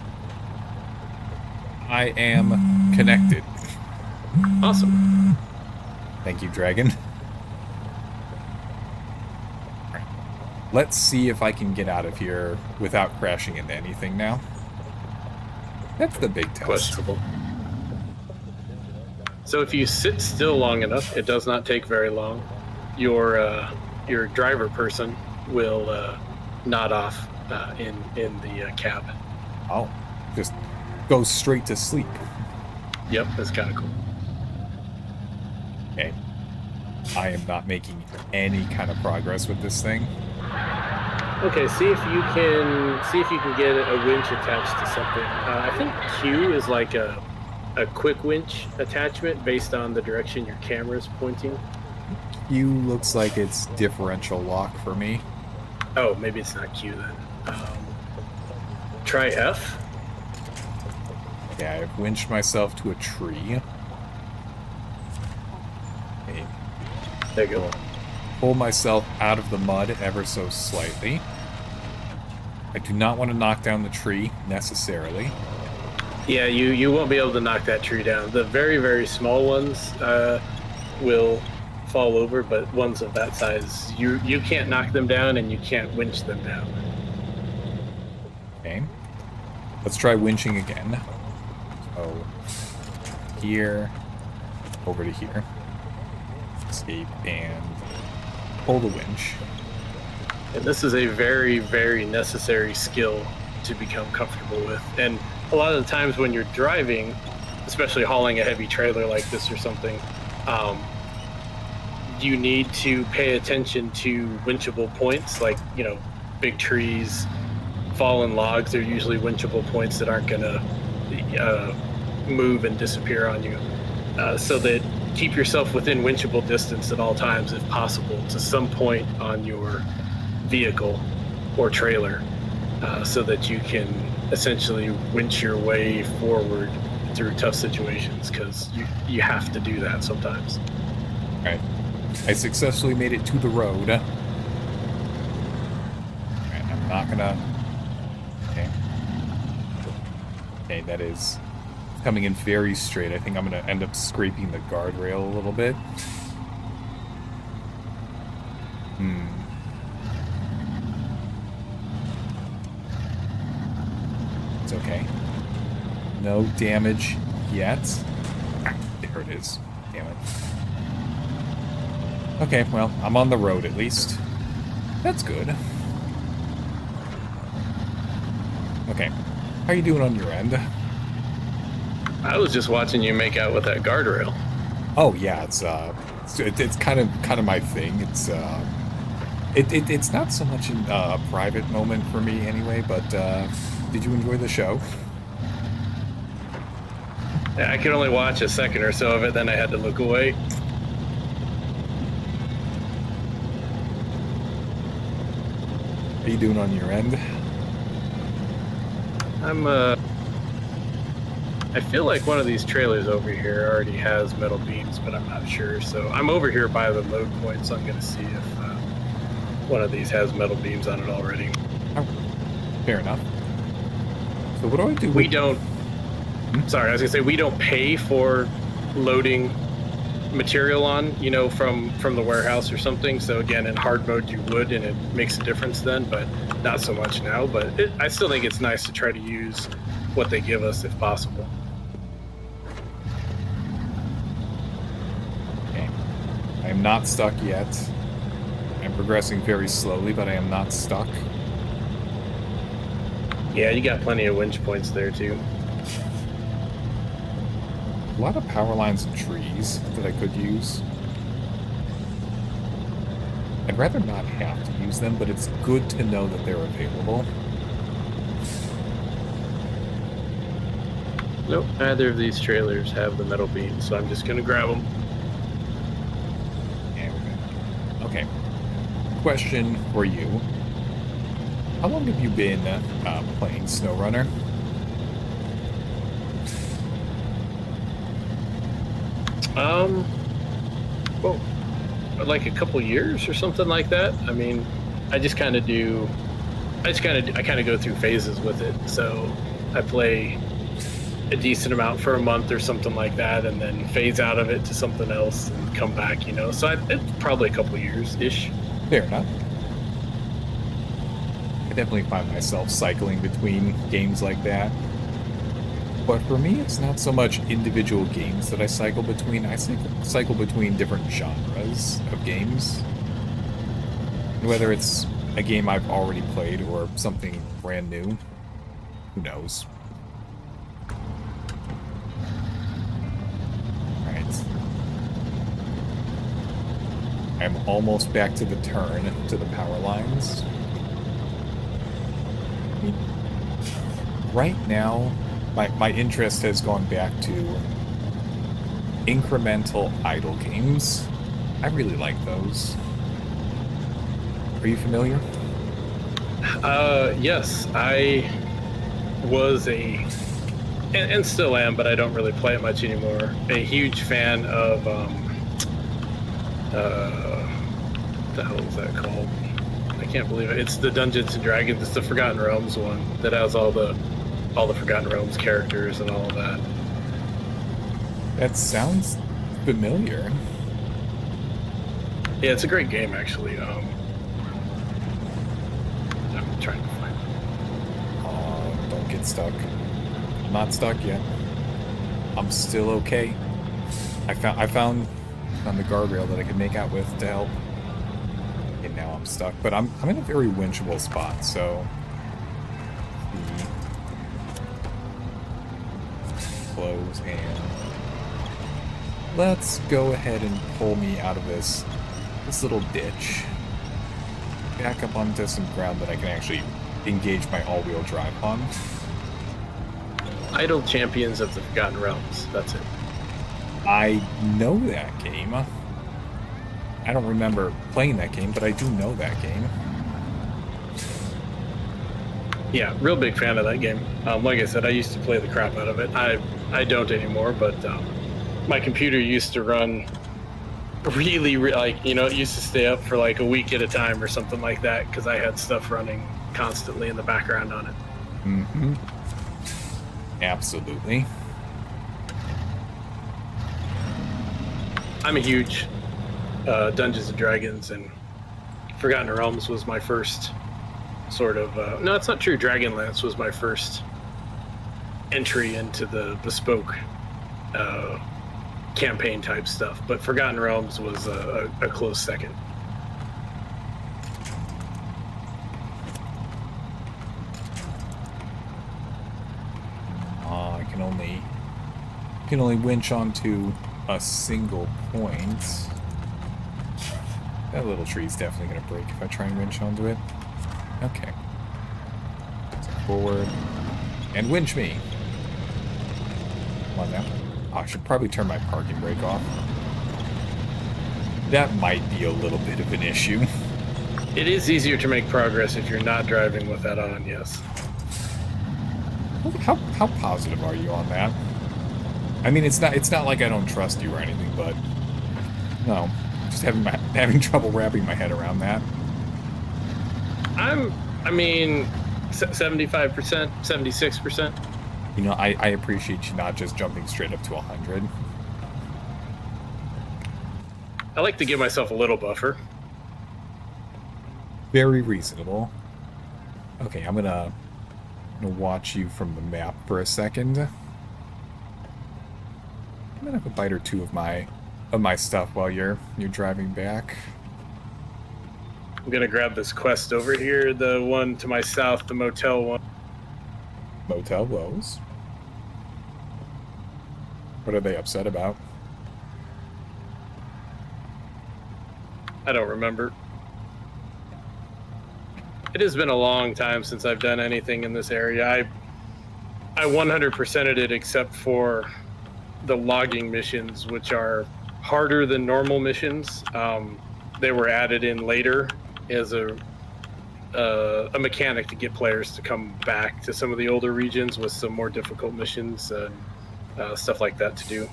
I am connected. Awesome. Thank you, Dragon. Alright. Let's see if I can get out of here without crashing into anything now. That's the big test. Questionable. So if you sit still long enough, it does not take very long. Your driver person will nod off in the cab. Oh, just go straight to sleep. Yep, that's kind of cool. Okay. I am not making any kind of progress with this thing. Okay, see if you can get a winch attached to something. I think Q is like a quick winch attachment based on the direction your camera is pointing. Q looks like it's differential lock for me. Oh, maybe it's not Q then. Try F. Yeah, I've winched myself to a tree. Okay. There you go. Pull myself out of the mud ever so slightly. I do not want to knock down the tree, necessarily. Yeah, you won't be able to knock that tree down. The very, very small ones will fall over, but ones of that size, you can't knock them down and you can't winch them down. Okay. Let's try winching again. So, here, over to here. Escape and pull the winch. And this is a very, very necessary skill to become comfortable with. And a lot of the times when you're driving, especially hauling a heavy trailer like this or something, you need to pay attention to winchable points like, big trees, fallen logs are usually winchable points that aren't going to move and disappear on you. So that keep yourself within winchable distance at all times if possible to some point on your vehicle or trailer, so that you can essentially winch your way forward through tough situations, because you have to do that sometimes. Alright. I successfully made it to the road. Alright, I'm not gonna... Okay. Okay, that is coming in very straight. I think I'm gonna end up scraping the guardrail a little bit. It's okay. No damage yet. Ah, there it is. Damn it. Okay, well, I'm on the road at least. That's good. Okay. How are you doing on your end? I was just watching you make out with that guardrail. Oh yeah, it's kind of my thing. It's not so much a private moment for me anyway. But did you enjoy the show? I could only watch a second or so of it, then I had to look away. How you doing on your end? I feel like one of these trailers over here already has metal beams, but I'm not sure. So I'm over here by the load point, so I'm going to see if one of these has metal beams on it already. Oh, fair enough. So what do I do? We don't... Sorry, I was going to say, we don't pay for loading material on, from the warehouse or something. So again, in hard mode you would, and it makes a difference then, but not so much now. But I still think it's nice to try to use what they give us if possible. Okay. I am not stuck yet. I'm progressing very slowly, but I am not stuck. Yeah, you got plenty of winch points there too. A lot of power lines and trees that I could use. I'd rather not have to use them, but it's good to know that they're available. Nope, neither of these trailers have the metal beams, so I'm just going to grab them. Yeah, we're good. Okay. Question for you. How long have you been playing Snowrunner? Well, like a couple years or something like that. I mean, I kind of go through phases with it. So I play a decent amount for a month or something like that, and then phase out of it to something else and come back, So it's probably a couple years-ish. Fair enough. I definitely find myself cycling between games like that. But for me, it's not so much individual games that I cycle between. I cycle between different genres of games. Whether it's a game I've already played or something brand new, who knows? Alright. I'm almost back to the turn to the power lines. I mean, right now, my interest has gone back to incremental idle games. I really like those. Are you familiar? Yes, I was and still am, but I don't really play it much anymore, a huge fan of, what the hell is that called? I can't believe it. It's the Dungeons and Dragons, it's the Forgotten Realms one that has all the Forgotten Realms characters and all of that. That sounds familiar. Yeah, it's a great game, actually. I'm trying to find it. Oh, don't get stuck. I'm not stuck yet. I'm still okay. I found the guardrail that I could make out with to help. And now I'm stuck. But I'm in a very winchable spot, so close, and let's go ahead and pull me out of this little ditch back up onto some ground that I can actually engage my all-wheel drive on. Idle Champions of the Forgotten Realms. That's it. I know that game. I don't remember playing that game, but I do know that game. Yeah, real big fan of that game. Like I said, I used to play the crap out of it. I don't anymore, but my computer used to run really, like, you know, it used to stay up for like a week at a time or something like that because I had stuff running constantly in the background on it. Mm-hmm. Absolutely. I'm a huge Dungeons and Dragons, and Forgotten Realms was my first sort of no, it's not true. Dragonlance was my first entry into the bespoke campaign type stuff, but Forgotten Realms was a close second. I can only winch onto a single point. That little tree's definitely gonna break if I try and winch onto it. Okay. So forward. And winch me. Come on now. Oh, I should probably turn my parking brake off. That might be a little bit of an issue. It is easier to make progress if you're not driving with that on, yes. How positive are you on that? I mean, it's not like I don't trust you or anything, but no, just having trouble wrapping my head around that. I mean, 75%, 76%. You know, I appreciate you not just jumping straight up to 100. I like to give myself a little buffer. Very reasonable. Okay, I'm gonna watch you from the map for a second. I'm gonna have a bite or two of my stuff while you're driving back. I'm gonna grab this quest over here, the one to my south, the motel one. Motel woes. What are they upset about? I don't remember. It has been a long time since I've done anything in this area. I 100%ed it except for the logging missions, which are harder than normal missions. They were added in later as a mechanic to get players to come back to some of the older regions with some more difficult missions and stuff like that to do.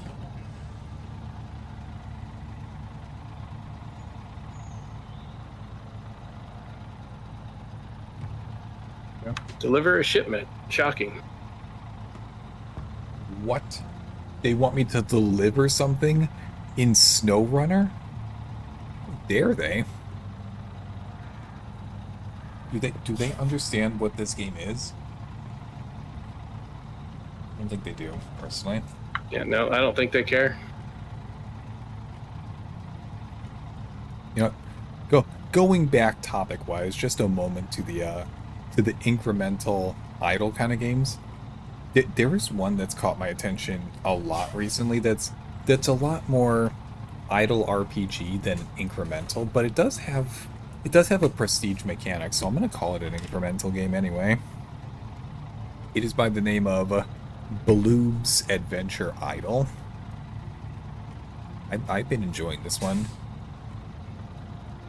Yeah. Deliver a shipment. Shocking. What? They want me to deliver something in Snowrunner? How dare they? Do they understand what this game is? I don't think they do, personally. Yeah, no, I don't think they care. You know, going back topic-wise, just a moment to the incremental idle kind of games. There is one that's caught my attention a lot recently. That's a lot more idle RPG than incremental, but it does have a prestige mechanic, so I'm gonna call it an incremental game anyway. It is by the name of Bloob's Adventure Idle. I've been enjoying this one.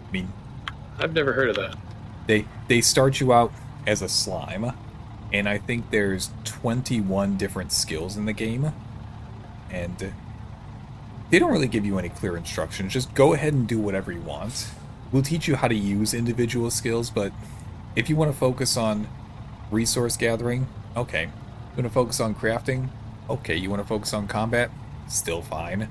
I mean, I've never heard of that. they start you out as a slime, and I think there's 21 different skills in the game, and they don't really give you any clear instructions. Just go ahead and do whatever you want. We'll teach you how to use individual skills, but if you want to focus on resource gathering, okay. You want to focus on crafting, okay. You want to focus on combat, still fine.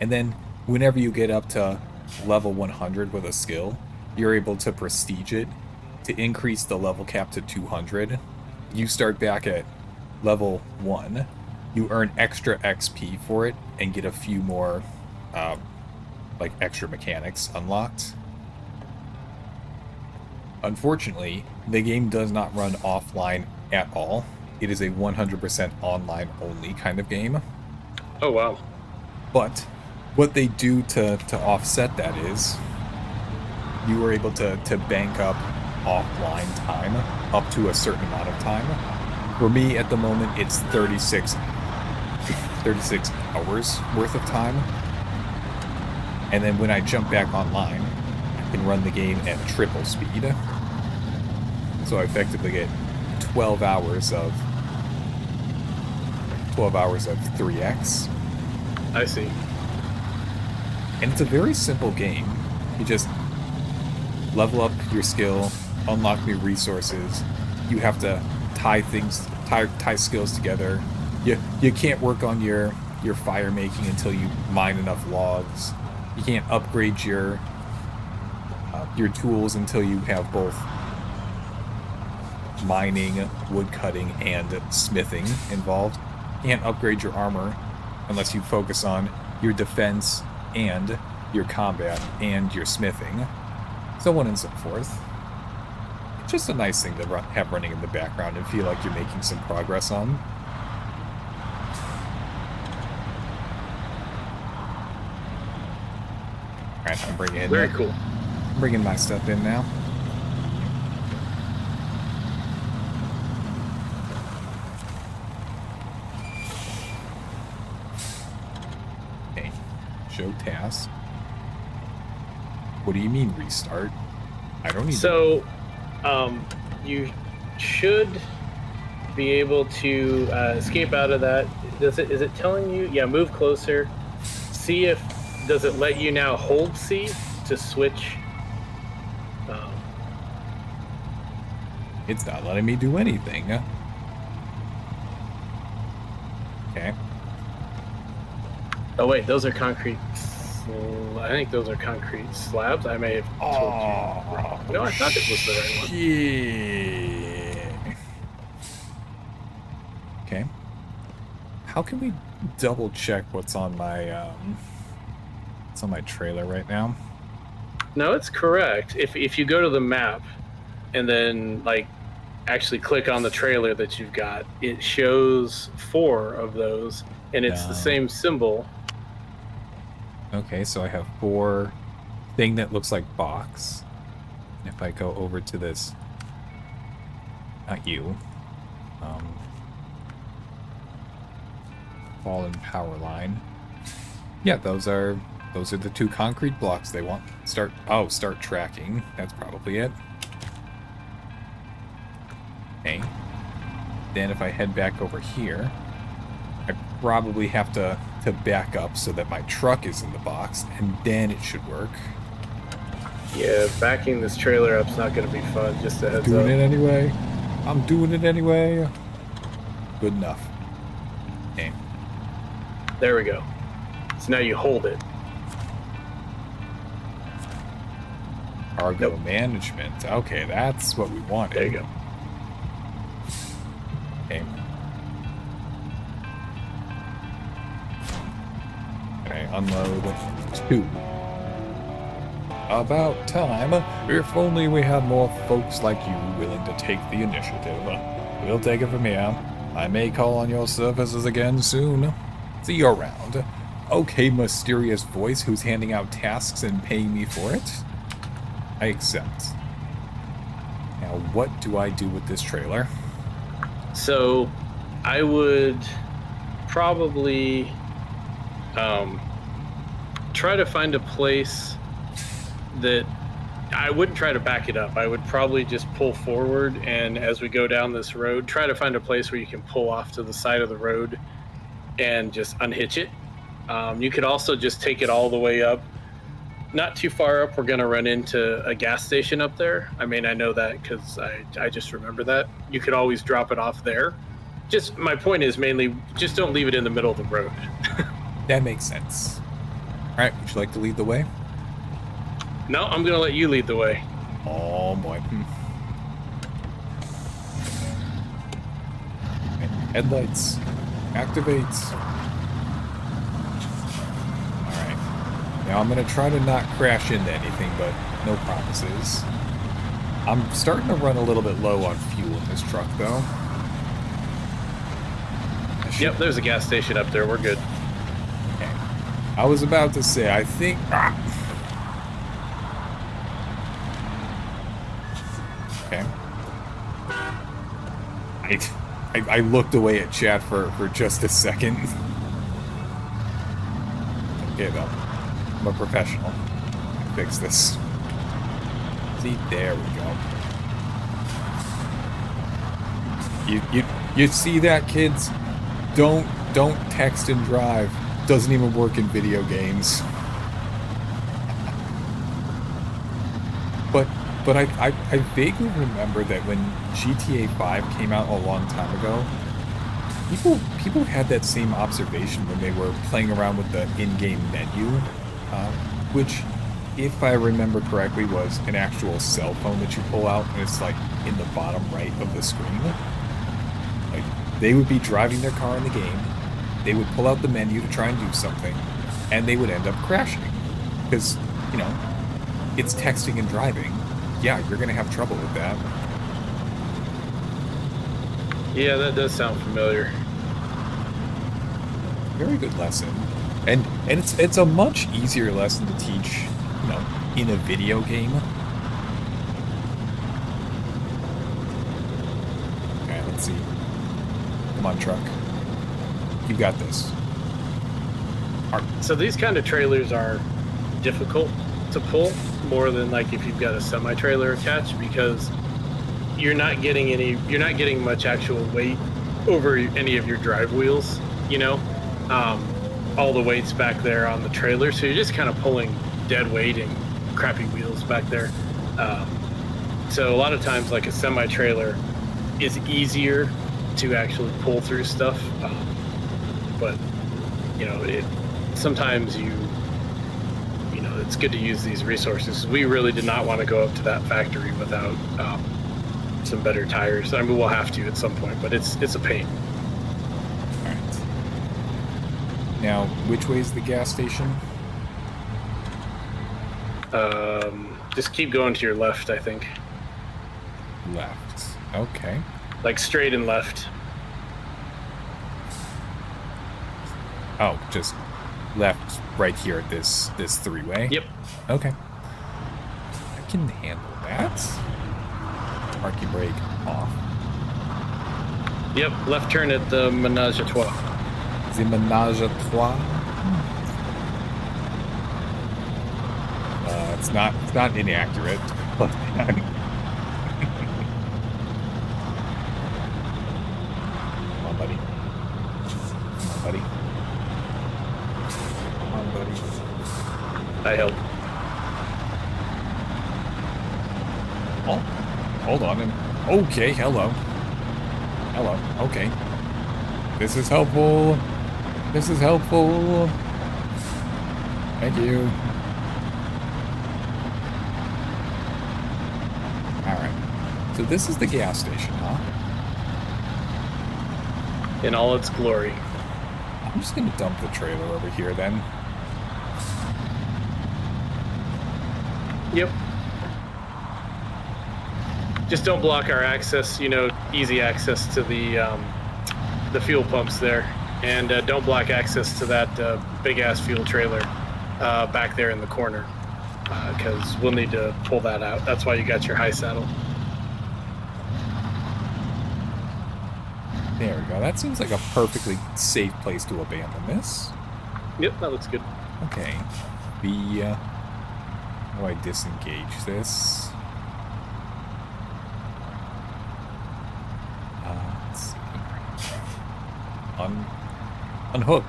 And then whenever you get up to level 100 with a skill, you're able to prestige it to increase the level cap to 200. You start back at level 1. You earn extra XP for it and get a few more like extra mechanics unlocked. Unfortunately, the game does not run offline at all. It is a 100% online only kind of game. Oh, wow. But what they do to offset that is you are able to bank up offline time up to a certain amount of time. For me, at the moment, it's 36 hours worth of time. And then when I jump back online, I can run the game at triple speed. So I effectively get 12 hours of 3x. I see. And it's a very simple game. You just level up your skill, unlock new resources. You have to tie skills together. You can't work on your fire making until you mine enough logs. You can't upgrade your tools until you have both mining, wood cutting, and smithing involved. You can't upgrade your armor unless you focus on your defense and your combat and your smithing, so on and so forth. It's just a nice thing to have running in the background and feel like you're making some progress on. Alright, I'm bringing Very cool. I'm bringing my stuff in now. Okay, show task. What do you mean restart? I don't need So, you should be able to escape out of that. Is it telling you? Yeah, move closer. See if does it let you now hold C to switch? It's not letting me do anything. Okay. Oh wait, those are concrete. I think those are concrete slabs. I may have told you wrong. No, I thought it was the right one. Yeah. Okay. How can we double check what's on my trailer right now? No, it's correct. If you go to the map and then like actually click on the trailer that you've got, it shows 4 of those, and it's the same symbol. Okay, so I have 4 thing that looks like box. And if I go over to this, not you, fallen power line. Yeah, those are the 2 concrete blocks they want. Start tracking. That's probably it. Okay. Then if I head back over here, I probably have to back up so that my truck is in the box, and then it should work. Yeah, backing this trailer up's not going to be fun, just a heads Doing up. it anyway. I'm doing it anyway. Good enough. Okay. There we go. So now you hold it. Cargo management. Okay, that's what we wanted. There you go. Okay. Okay, unload 2. About time. If only we had more folks like you willing to take the initiative. We'll take it from here. I may call on your services again soon. See you around. Okay, mysterious voice who's handing out tasks and paying me for it. I accept. Now, what do I do with this trailer? So I would probably try to find a place that I wouldn't try to back it up. I would probably just pull forward, and as we go down this road, try to find a place where you can pull off to the side of the road and just unhitch it. You could also just take it all the way up. Not too far up, we're going to run into a gas station up there. I mean, I know that because I just remember that. You could always drop it off there. Just my point is mainly just don't leave it in the middle of the road. That makes sense. All right, would you like to lead the way? No, I'm going to let you lead the way. Oh boy. Okay, headlights. Activates. Alright. Now I'm going to try to not crash into anything, but no promises. I'm starting to run a little bit low on fuel in this truck, though. Yep, there's a gas station up there. We're good. Okay. I was about to say, I think... Okay. I looked away at chat for just a second. Okay, though. I'm a professional. I fix this. See, there we go. You see that, kids? Don't text and drive. Doesn't even work in video games. But I vaguely remember that when GTA 5 came out a long time ago, people had that same observation when they were playing around with the in-game menu, which, if I remember correctly, was an actual cell phone that you pull out, and it's like in the bottom right of the screen. Like, they would be driving their car in the game, they would pull out the menu to try and do something, and they would end up crashing. Because, you know, it's texting and driving. Yeah, you're going to have trouble with that. Yeah, that does sound familiar. Very good lesson. And it's a much easier lesson to teach, you know, in a video game. Alright, let's see. Come on, truck. You got this. So these kind of trailers are difficult to pull more than like if you've got a semi-trailer attached, because you're not getting much actual weight over any of your drive wheels, you know. All the weight's back there on the trailer, so you're just kind of pulling dead weight and crappy wheels back there. So a lot of times, like a semi-trailer is easier to actually pull through stuff, but you know, sometimes it's good to use these resources. We really did not want to go up to that factory without some better tires. I mean, we'll have to at some point, but it's a pain. All right. Now, which way is the gas station? Just keep going to your left, I think. Left. Okay. Like straight and left. Oh, just left right here at this three-way? Yep. Okay. I can handle that. Parking brake off. Yep, left turn at the Ménage à Trois. The Ménage à Trois. It's not inaccurate. But come on, buddy. Come on, buddy. Come on, buddy. I help. Oh, hold on. Okay, hello. Hello. Okay. This is helpful. This is helpful. Thank you. Alright. So this is the gas station, huh? In all its glory. I'm just gonna dump the trailer over here then. Yep. Just don't block our access, easy access to the fuel pumps there. And don't block access to that big-ass fuel trailer back there in the corner, because we'll need to pull that out. That's why you got your high saddle. There we go. That seems like a perfectly safe place to abandon this. Yep, that looks good. Okay. How do I disengage this? Let's see. Unhook.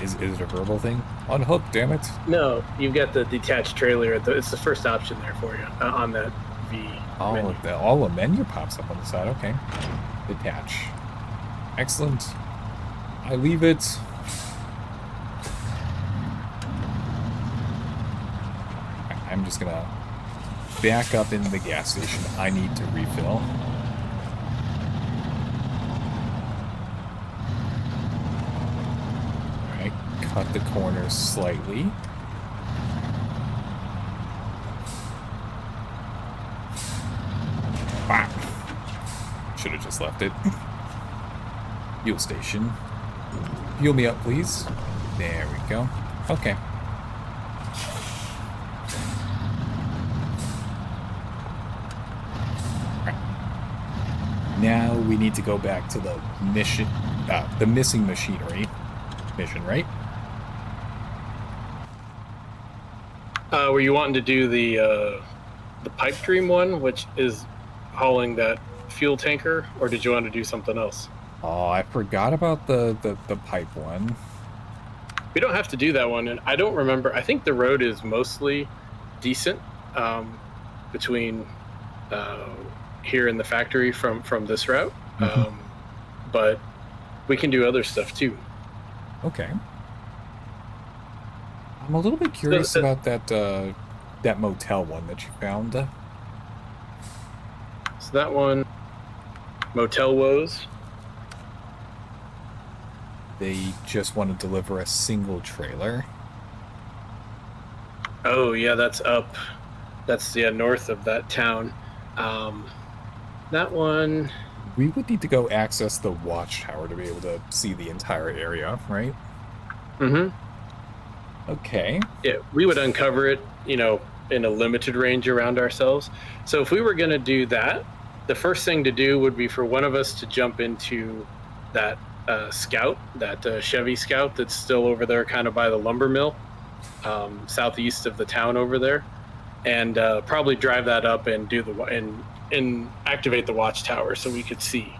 Is it a verbal thing? Unhook, damn it. No, you've got the detached trailer. It's the first option there for you on that V menu. The menu pops up on the side. Okay. Detach. Excellent. I leave it. I'm just gonna back up into the gas station. I need to refill. Alright, cut the corners slightly. Wow. Should have just left it. Fuel station. Fuel me up, please. There we go. Okay. Now we need to go back to the mission, the missing machinery mission, right? Were you wanting to do the pipe dream one, which is hauling that fuel tanker, or did you want to do something else? Oh, I forgot about the pipe one. We don't have to do that one, and I don't remember. I think the road is mostly decent between here in the factory from this route, but we can do other stuff too. Okay. I'm a little bit curious about that motel one that you found. So that one, Motel Woes. They just want to deliver a single trailer. Oh yeah, that's up. That's north of that town. That one. We would need to go access the watchtower to be able to see the entire area, right? Mm-hmm. Okay. Yeah, we would uncover it, in a limited range around ourselves. So if we were going to do that, the first thing to do would be for one of us to jump into that Scout, that Chevy Scout that's still over there kind of by the lumber mill, southeast of the town over there, and probably drive that up and do and activate the watchtower so we could see.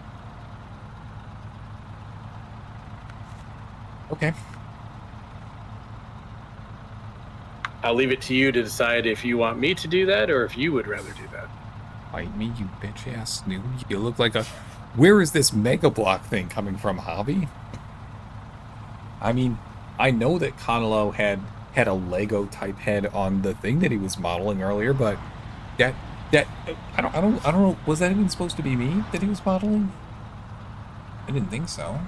Okay. I'll leave it to you to decide if you want me to do that or if you would rather do that. Fight me, you bitch-ass snood. You look like a... Where is this Mega Block thing coming from, Hobby? I mean, I know that Conalo had a Lego-type head on the thing that he was modeling earlier, but that... I don't know, was that even supposed to be me that he was modeling? I didn't think so.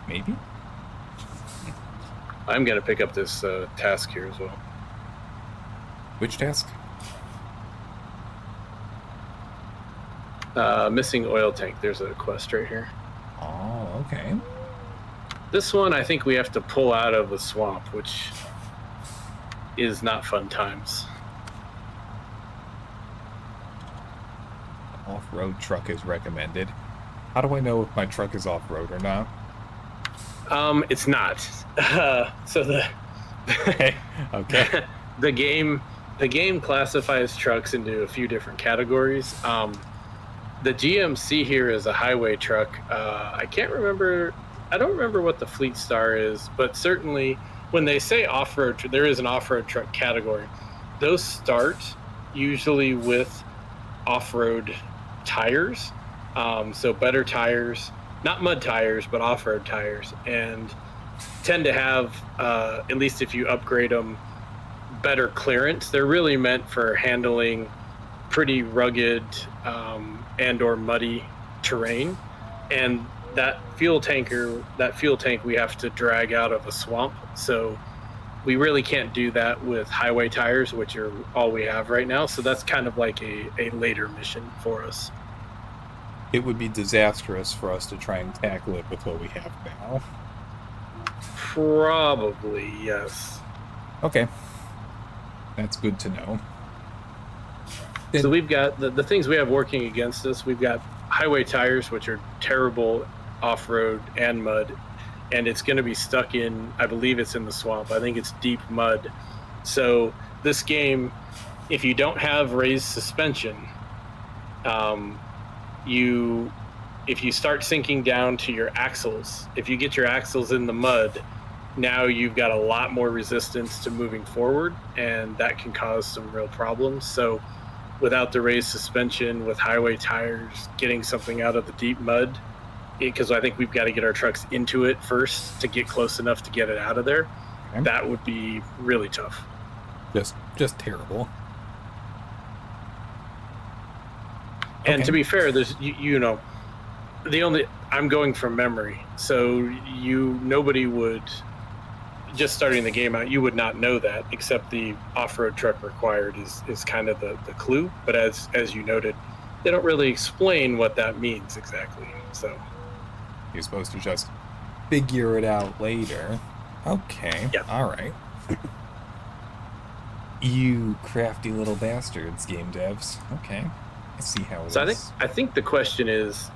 Maybe? I'm going to pick up this task here as well. Which task? Missing oil tank. There's a quest right here. Oh, okay. This one, I think we have to pull out of a swamp, which is not fun times. Off-road truck is recommended. How do I know if my truck is off-road or not? It's not. So the Okay. the game classifies trucks into a few different categories. The GMC here is a highway truck. I don't remember what the Fleet Star is, but certainly when they say off-road, there is an off-road truck category. Those start usually with off-road tires, so better tires, not mud tires, but off-road tires, and tend to have, at least if you upgrade them, better clearance. They're really meant for handling pretty rugged and or muddy terrain, and that fuel tank we have to drag out of a swamp, so we really can't do that with highway tires, which are all we have right now. So that's kind of like a later mission for us. It would be disastrous for us to try and tackle it with what we have now. Probably, yes. Okay. That's good to know. So we've got the things we have working against us. We've got highway tires, which are terrible off-road and mud, and it's going to be stuck in, I believe it's in the swamp. I think it's deep mud. So this game, if you don't have raised suspension, if you start sinking down to your axles, if you get your axles in the mud, now you've got a lot more resistance to moving forward, and that can cause some real problems. So without the raised suspension, with highway tires, getting something out of the deep mud, because I think we've got to get our trucks into it first to get close enough to get it out of there. Okay. That would be really tough. Just terrible. And okay. To be fair, there's I'm going from memory, so nobody would, just starting the game out, you would not know that, except the off-road truck required is kind of the clue. But as you noted, they don't really explain what that means exactly. So you're supposed to just figure it out later. Okay. Yeah. All right. You crafty little bastards, game devs. Okay. see how it So is. I think the question is,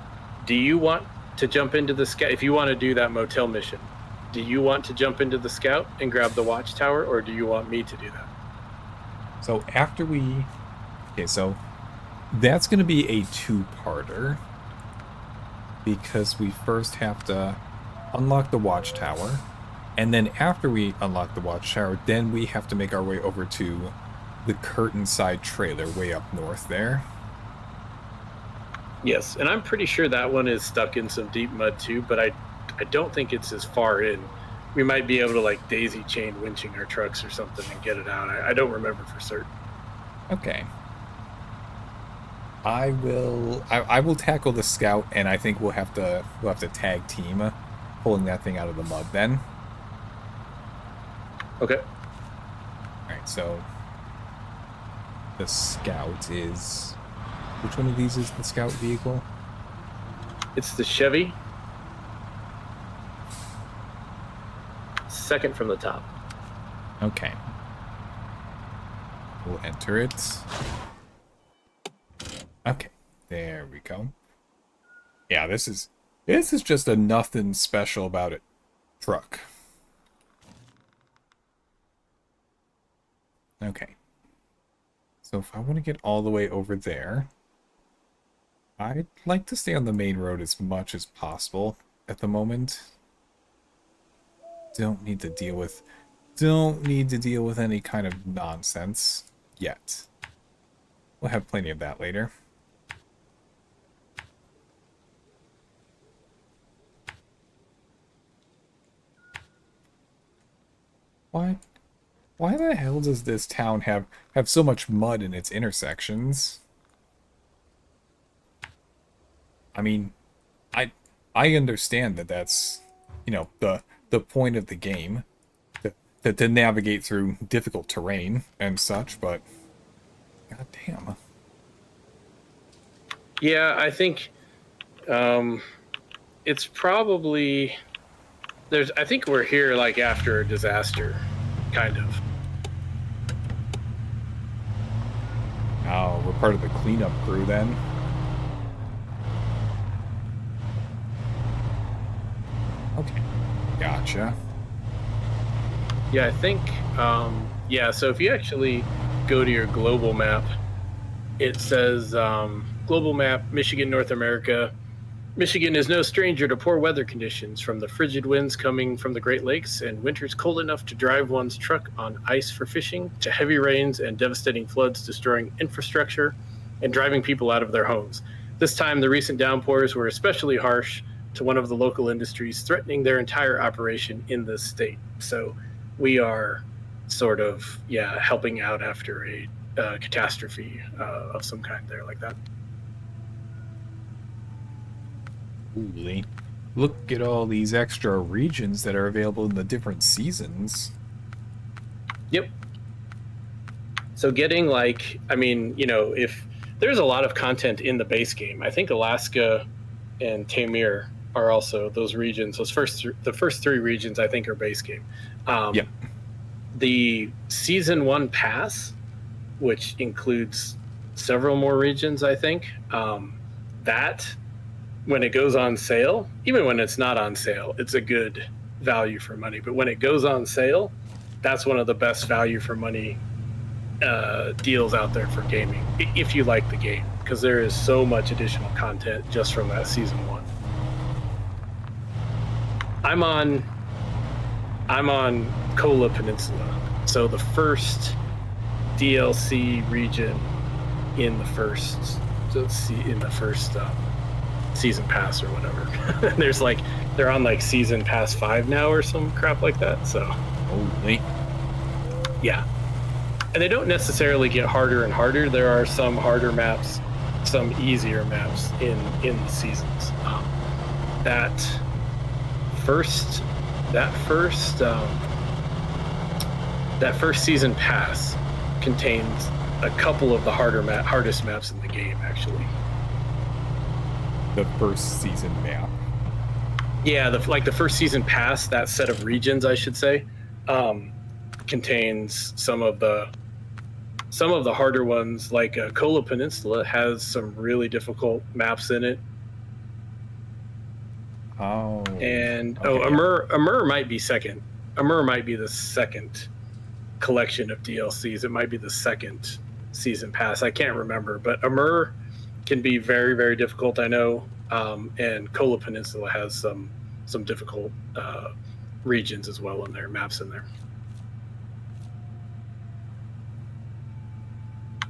do you want to jump into the scout? If you want to do that motel mission, do you want to jump into the scout and grab the watchtower, or do you want me to do that? So after we... Okay, so that's going to be a two-parter. Because we first have to unlock the watchtower. And then after we unlock the watchtower, then we have to make our way over to the curtain side trailer way up north there. Yes, and I'm pretty sure that one is stuck in some deep mud too, but I don't think it's as far in. We might be able to like daisy chain winching our trucks or something and get it out. I don't remember for certain. Okay. I will tackle the scout, and I think we'll have to tag team pulling that thing out of the mud then. Okay. Alright, so the scout is... Which one of these is the scout vehicle? It's the Chevy. Second from the top. Okay. We'll enter it. Okay, there we go. Yeah, this is just a nothing special about it truck. Okay. So if I want to get all the way over there, I'd like to stay on the main road as much as possible at the moment. Don't need to deal with any kind of nonsense yet. We'll have plenty of that later. Why the hell does this town have so much mud in its intersections? I mean, I understand that that's, you know, the point of the game, to navigate through difficult terrain and such, but god damn. Yeah, I think it's probably I think we're here like after a disaster, kind of. Oh, we're part of the cleanup crew then. Okay, gotcha. Yeah, I think, yeah, so if you actually go to your global map, it says, global map, Michigan, North America. Michigan is no stranger to poor weather conditions, from the frigid winds coming from the Great Lakes and winters cold enough to drive one's truck on ice for fishing, to heavy rains and devastating floods destroying infrastructure and driving people out of their homes. This time, the recent downpours were especially harsh to one of the local industries, threatening their entire operation in this state. So we are sort of, yeah, helping out after a catastrophe of some kind there like that. Holy. Look at all these extra regions that are available in the different seasons. Yep. So getting like, I mean, you know, if there's a lot of content in the base game, I think Alaska and Tamir are also those regions. The first three regions I think are base game. Yep. The season 1 pass, which includes several more regions, I think, that when it goes on sale, even when it's not on sale, it's a good value for money. But when it goes on sale, that's one of the best value for money deals out there for gaming, if you like the game, because there is so much additional content just from that season 1. I'm on Kola Peninsula, so the first DLC region in the first season pass or whatever. There's like, they're on like season pass 5 now or some crap like that. So Holy. yeah, and they don't necessarily get harder and harder. There are some harder maps, some easier maps in the seasons. That first season pass contains a couple of the hardest maps in the game, actually. The first season map. Yeah, the first season pass, that set of regions, I should say, contains some of the some of the harder ones, like Kola Peninsula, has some really difficult maps in it. Oh. And okay, Amur might be second. Amur might be the second collection of DLCs. It might be the second season pass. I can't remember, but Amur can be very, very difficult, I know. And Kola Peninsula has some difficult regions as well in there, maps in there.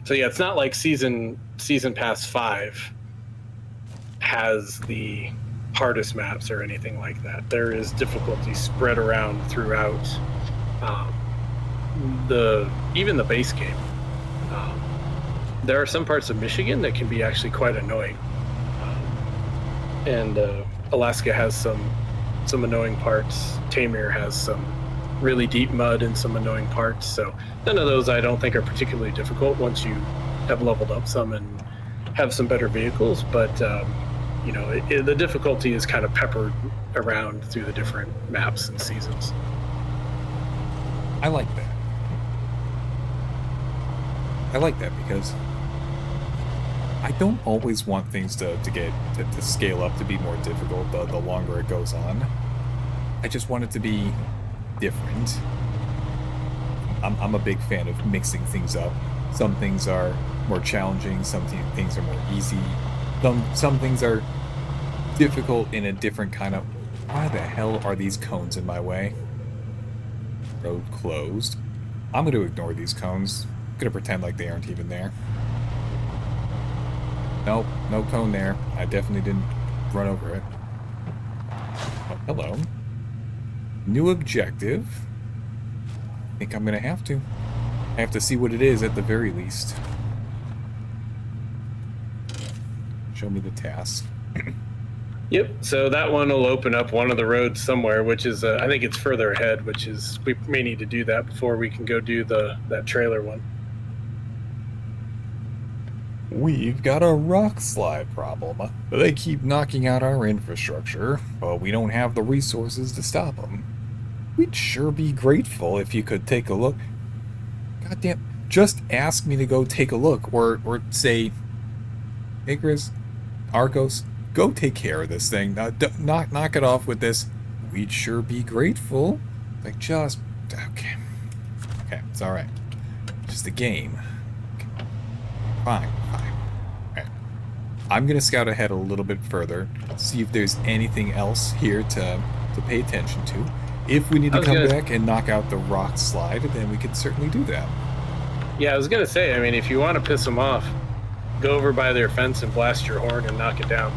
So yeah, it's not like season pass 5 has the hardest maps or anything like that. There is difficulty spread around throughout even the base game. There are some parts of Michigan that can be actually quite annoying, and Alaska has some annoying parts. Tamir has some really deep mud and some annoying parts. So none of those I don't think are particularly difficult once you have leveled up some and have some better vehicles. But the difficulty is kind of peppered around through the different maps and seasons. I like that. I like that because I don't always want things to scale up to be more difficult the longer it goes on. I just want it to be different. I'm a big fan of mixing things up. Some things are more challenging, some things are more easy. Some things are difficult in a different kind of... Why the hell are these cones in my way? Road closed. I'm going to ignore these cones. I'm going to pretend like they aren't even there. Nope, no cone there. I definitely didn't run over it. Oh, hello. New objective. I think I'm going to have to. I have to see what it is at the very least. Show me the task. Yep, so that one will open up one of the roads somewhere, which is, I think it's further ahead, which is, we may need to do that before we can go do that trailer one. We've got a rock slide problem. They keep knocking out our infrastructure, but we don't have the resources to stop them. We'd sure be grateful if you could take a look. Goddamn, just ask me to go take a look, or say, Icarus, Arkos, go take care of this thing. Knock it off with this. We'd sure be grateful. Like, just... Okay. Okay, it's alright. Just a game. Okay. Fine. Alright. I'm gonna scout ahead a little bit further, see if there's anything else here to pay attention to. If we need to come back and knock out the rock slide, then we could certainly do that. Yeah, I was gonna say, I mean, if you want to piss them off, go over by their fence and blast your horn and knock it down.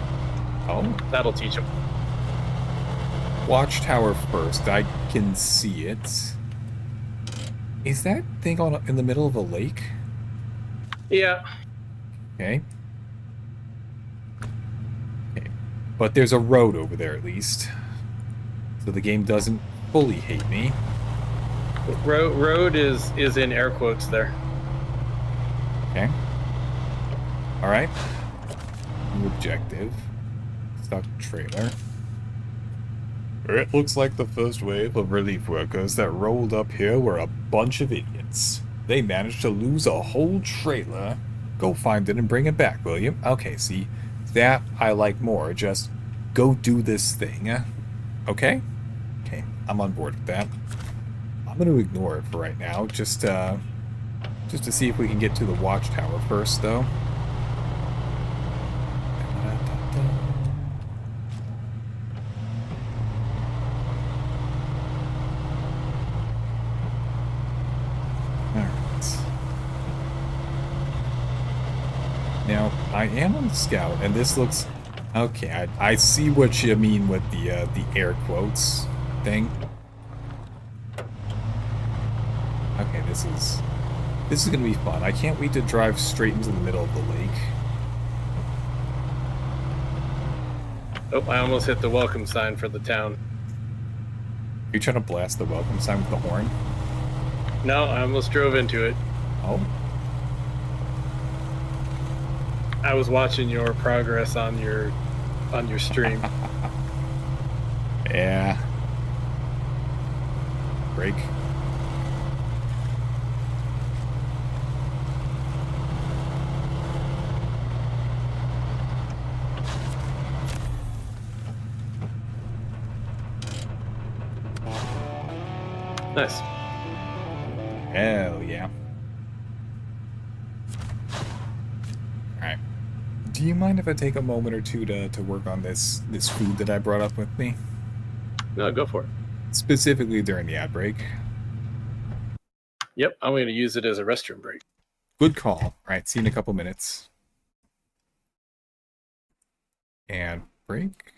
Oh. That'll teach them. Watchtower first. I can see it. Is that thing in the middle of a lake? Yeah. Okay. Okay. But there's a road over there at least. So the game doesn't fully hate me. Road is in air quotes there. Okay. Alright. New objective. Stock trailer. It looks like the first wave of relief workers that rolled up here were a bunch of idiots. They managed to lose a whole trailer. Go find it and bring it back, will you? Okay, see, that I like more. Just go do this thing. Okay? Okay, I'm on board with that. I'm going to ignore it for right now, just to see if we can get to the watchtower first, though. Now, I am on the scout, and this looks... Okay, I see what you mean with the air quotes thing. Okay, this is gonna be fun. I can't wait to drive straight into the middle of the lake. Oh, I almost hit the welcome sign for the town. Are you trying to blast the welcome sign with the horn? No, I almost drove into it. Oh. I was watching your progress on your stream. Yeah. Break. Nice. Hell yeah. Alright. Do you mind if I take a moment or two to work on this food that I brought up with me? No, go for it. Specifically during the ad break. Yep, I'm going to use it as a restroom break. Good call. Alright, see you in a couple minutes. And break.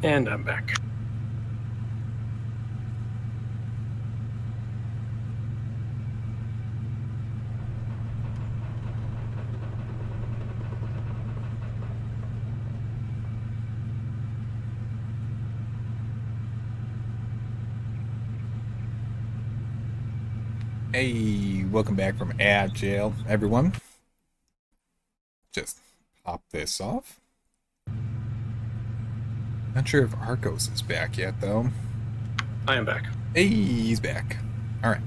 And I'm back. Hey, welcome back from ad jail, everyone. Just pop this off. Not sure if Arkos is back yet, though. I am back. Hey, he's back. Alright.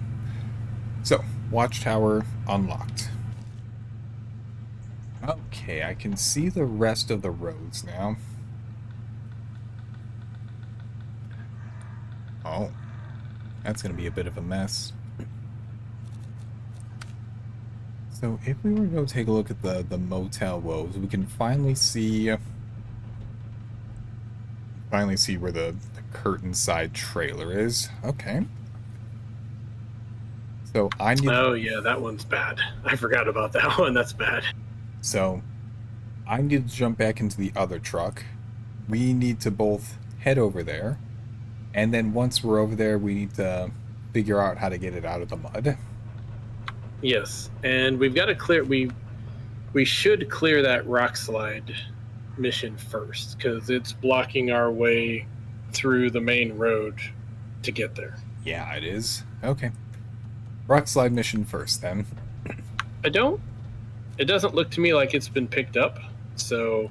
So, Watchtower unlocked. Okay, I can see the rest of the roads now. Oh. That's going to be a bit of a mess. So, if we were to go take a look at the motel woes, we can finally see where the curtain side trailer is. Okay. So I need. Oh yeah, that one's bad. I forgot about that one. That's bad. So I need to jump back into the other truck. We need to both head over there, and then once we're over there, we need to figure out how to get it out of the mud. Yes, and we've got to clear. We should clear that rock slide mission first because it's blocking our way through the main road to get there. Yeah, it is. Okay. Rock slide mission first, then. It doesn't look to me like it's been picked up, so...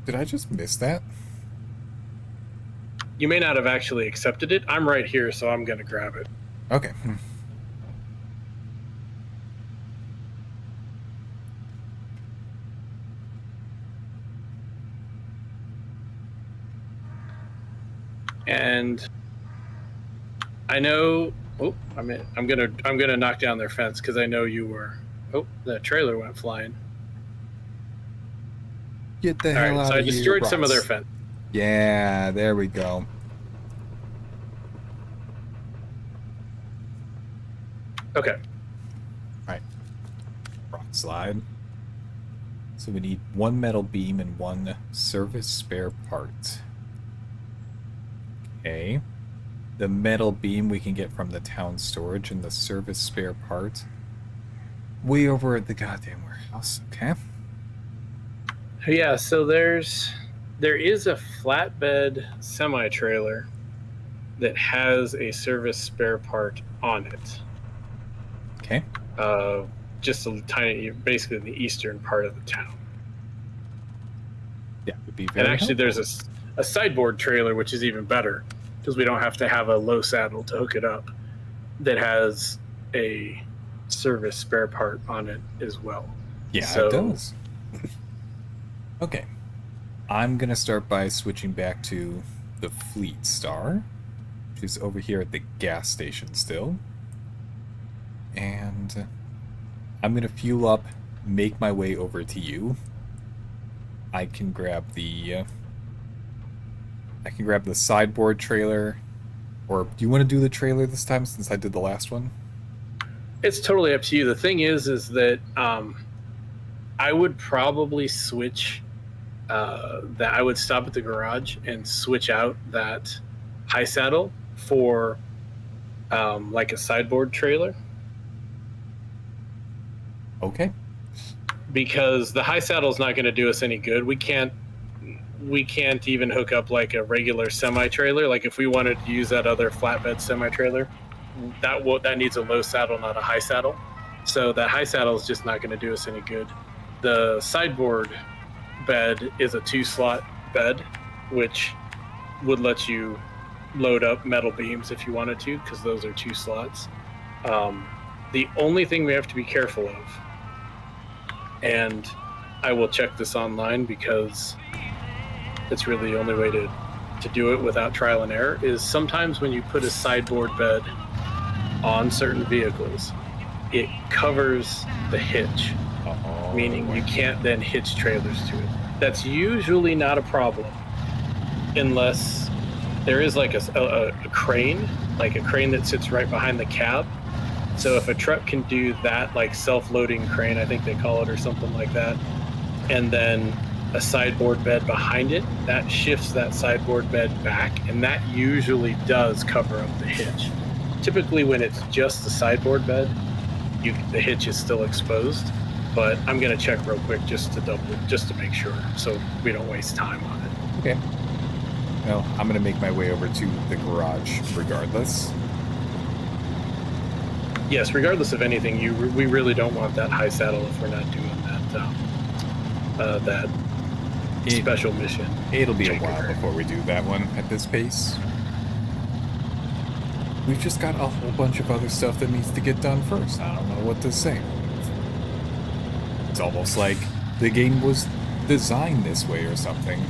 Did I just miss that? You may not have actually accepted it. I'm right here, so I'm going to grab it. Okay. And I know... Oh, I'm gonna knock down their fence because I know you were... Oh, the trailer went flying. Get the All hell right, out so of I here, destroyed some of their Ross. fence. Yeah, there we go. Okay. Alright. Rock slide. So we need 1 metal beam and 1 service spare part. Okay. The metal beam we can get from the town storage, and the service spare part way over at the goddamn warehouse. Okay. Yeah, so there is a flatbed semi-trailer that has a service spare part on it. Okay. Just a tiny, basically in the eastern part of the town. Yeah, would be very And actually, helpful. there's a sideboard trailer, which is even better because we don't have to have a low saddle to hook it up. That has a service spare part on it as well. Yeah, So- it does. Okay. I'm going to start by switching back to the Fleet Star, which is over here at the gas station still. And I'm going to fuel up, make my way over to you. I can grab the sideboard trailer. Or do you want to do the trailer this time since I did the last one? It's totally up to you. The thing is that I would probably switch. That I would stop at the garage and switch out that high saddle for like a sideboard trailer, Okay. because the high saddle is not going to do us any good. We can't even hook up like a regular semi-trailer. Like if we wanted to use that other flatbed semi-trailer, that needs a low saddle, not a high saddle. So that high saddle is just not going to do us any good. The sideboard bed is a 2-slot bed, which would let you load up metal beams if you wanted to, because those are 2 slots. The only thing we have to be careful of, and I will check this online because it's really the only way to do it without trial and error, is sometimes when you put a sideboard bed on certain vehicles, it covers the hitch, meaning you can't then hitch trailers to it. That's usually not a problem unless there is like a crane, like a crane that sits right behind the cab. So if a truck can do that, like self-loading crane, I think they call it, or something like that, and then a sideboard bed behind it, that shifts that sideboard bed back, and that usually does cover up the hitch. Typically when it's just the sideboard bed, the hitch is still exposed, but I'm going to check real quick just to make sure, so we don't waste time on it. Okay. Well, I'm going to make my way over to the garage regardless. Yes, regardless of anything, we really don't want that high saddle if we're not doing that special mission. It'll be a Taker. while before we do that one at this pace. We've just got a whole bunch of other stuff that needs to get done first. I don't know what to say. It's almost like the game was designed this way or something.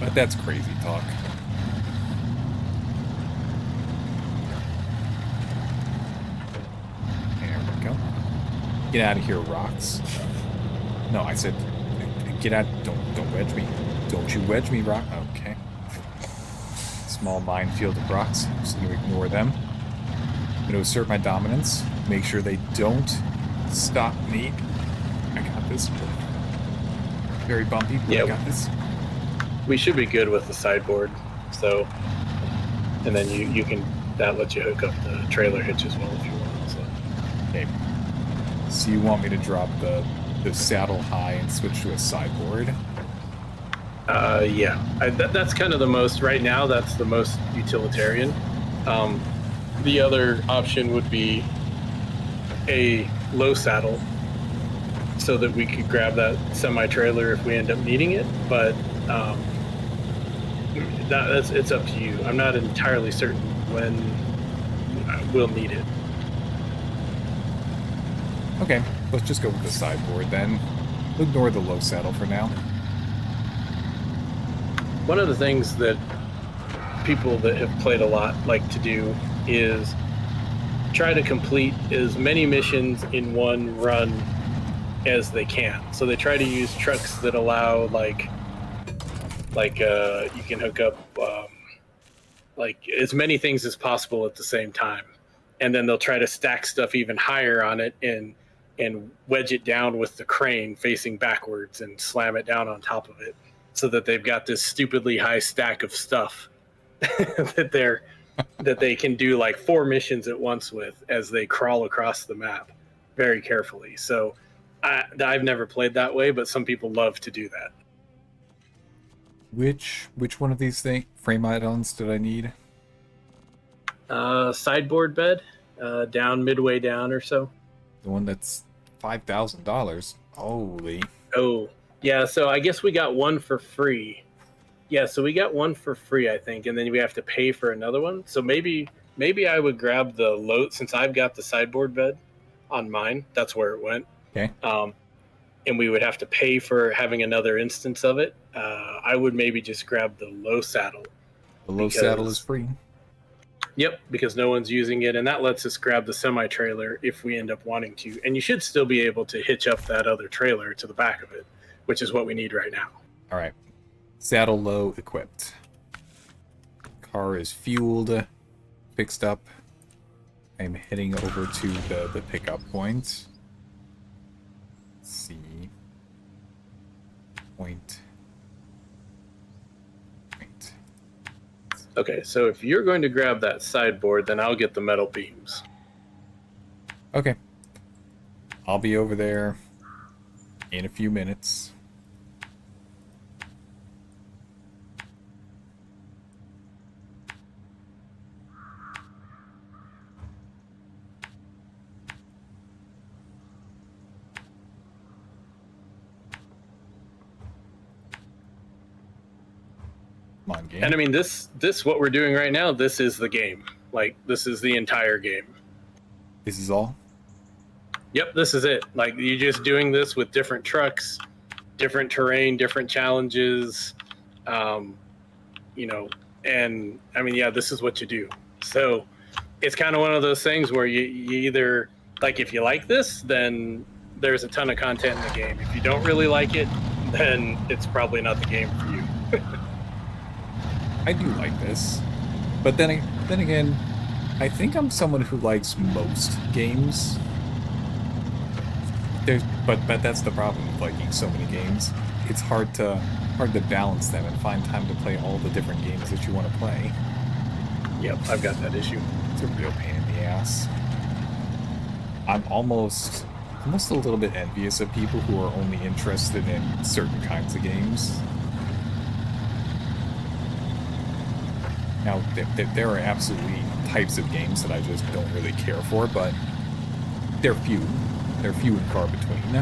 But that's crazy talk. There we go. Get out of here, rocks. No, I said, get out. Don't wedge me. Don't you wedge me, rock. Okay. Small minefield of rocks. I'm just going to ignore them. I'm going to assert my dominance. Make sure they don't stop me. I got this. Very bumpy, but Yeah. I got this. We should be good with the sideboard, so, and then you can, that lets you hook up the trailer hitch as well if you want. So. Okay. So you want me to drop the saddle high and switch to a sideboard? Yeah, that's kind of the most, right now, that's the most utilitarian. The other option would be a low saddle so that we could grab that semi-trailer if we end up needing it, but it's up to you. I'm not entirely certain when we'll need it. Okay, let's just go with the sideboard then. We'll ignore the low saddle for now. One of the things that people that have played a lot like to do is try to complete as many missions in one run as they can. So they try to use trucks that allow like Like you can hook up like as many things as possible at the same time, and then they'll try to stack stuff even higher on it and wedge it down with the crane facing backwards and slam it down on top of it, so that they've got this stupidly high stack of stuff that they can do like 4 missions at once with as they crawl across the map very carefully. So I've never played that way, but some people love to do that. Which one of these frame add-ons did I need? Sideboard bed, down midway down or so. The one that's $5,000. Holy. Oh, yeah. So I guess we got one for free. Yeah, so we got one for free, I think, and then we have to pay for another one. So maybe I would grab the load, since I've got the sideboard bed on mine. That's where it went. Okay. And we would have to pay for having another instance of it. I would maybe just grab the low saddle. The low saddle is free. Yep, because no one's using it, and that lets us grab the semi-trailer if we end up wanting to. And you should still be able to hitch up that other trailer to the back of it, which is what we need right now. All right. Saddle low equipped. Car is fueled, fixed up. I'm heading over to the pickup point. Let's see. Point. Okay, so if you're going to grab that sideboard, then I'll get the metal beams. Okay. I'll be over there in a few minutes. Come on, game. And I mean, this what we're doing right now, this is the game. Like, this is the entire game. This is all? Yep, this is it. Like, you're just doing this with different trucks, different terrain, different challenges, you know, and I mean, yeah, this is what you do. So it's kind of one of those things where you either, like, if you like this, then there's a ton of content in the game. If you don't really like it, then it's probably not the game for you. I do like this, but then again, I think I'm someone who likes most games. But that's the problem with liking so many games. It's hard to balance them and find time to play all the different games that you want to play. Yep, I've got that issue. It's a real pain in the ass. I'm almost a little bit envious of people who are only interested in certain kinds of games. Now, there are absolutely types of games that I just don't really care for, but they're few. They're few and far between.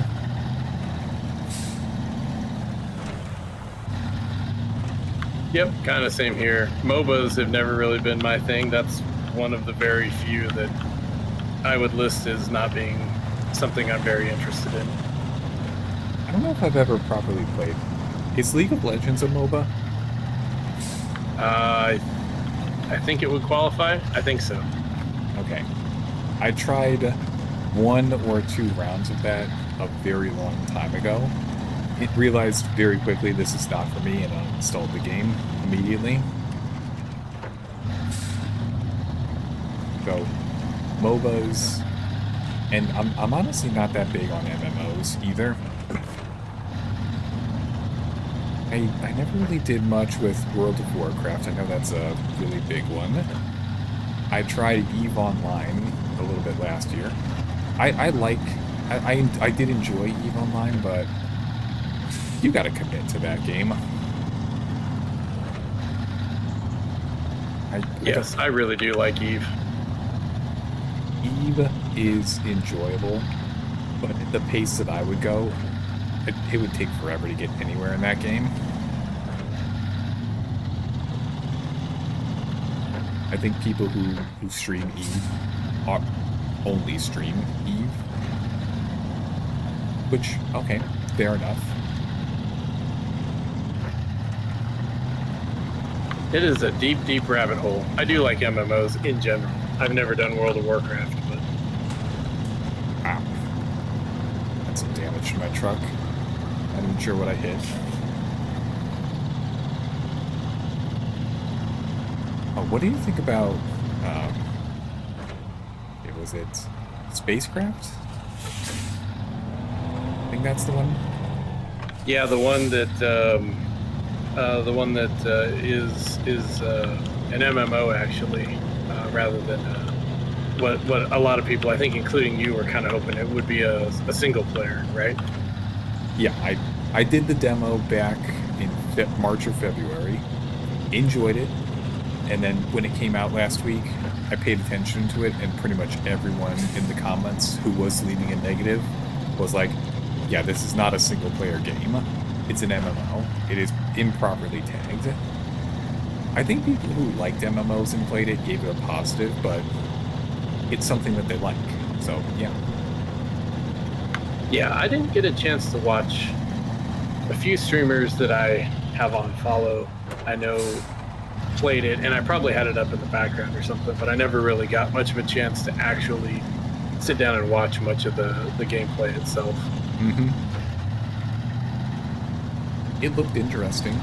Yep, kind of same here. MOBAs have never really been my thing. That's one of the very few that I would list as not being something I'm very interested in. I don't know if I've ever properly played. Is League of Legends a MOBA? I think it would qualify. I think so. Okay. I tried 1 or 2 rounds of that a very long time ago. It realized very quickly this is not for me and uninstalled the game immediately. So, MOBAs, and I'm honestly not that big on MMOs either. I never really did much with World of Warcraft. I know that's a really big one. I tried EVE Online a little bit last year. I did enjoy EVE Online, but you gotta commit to that game. Yes, I really do like EVE. EVE is enjoyable, but at the pace that I would go, it would take forever to get anywhere in that game. I think people who stream EVE only stream EVE. Which, okay, fair enough. It is a deep, deep rabbit hole. I do like MMOs in general. I've never done World of Warcraft, but... Ow. That's some damage to my truck. I'm not even sure what I hit. what do you think about, was it Spacecraft? I think that's the one. Yeah, the one that is an MMO actually, rather than what a lot of people, I think, including you, were kind of hoping it would be a single player, right? Yeah, I did the demo back in March or February, enjoyed it, and then when it came out last week, I paid attention to it, and pretty much everyone in the comments who was leaving a negative was like, yeah, this is not a single player game. It's an MMO. It is improperly tagged. I think people who liked MMOs and played it gave it a positive, but it's something that they like. So, yeah. Yeah, I didn't get a chance to watch a few streamers that I have on follow. I know played it, and I probably had it up in the background or something, but I never really got much of a chance to actually sit down and watch much of the gameplay itself. Mm-hmm. It looked interesting.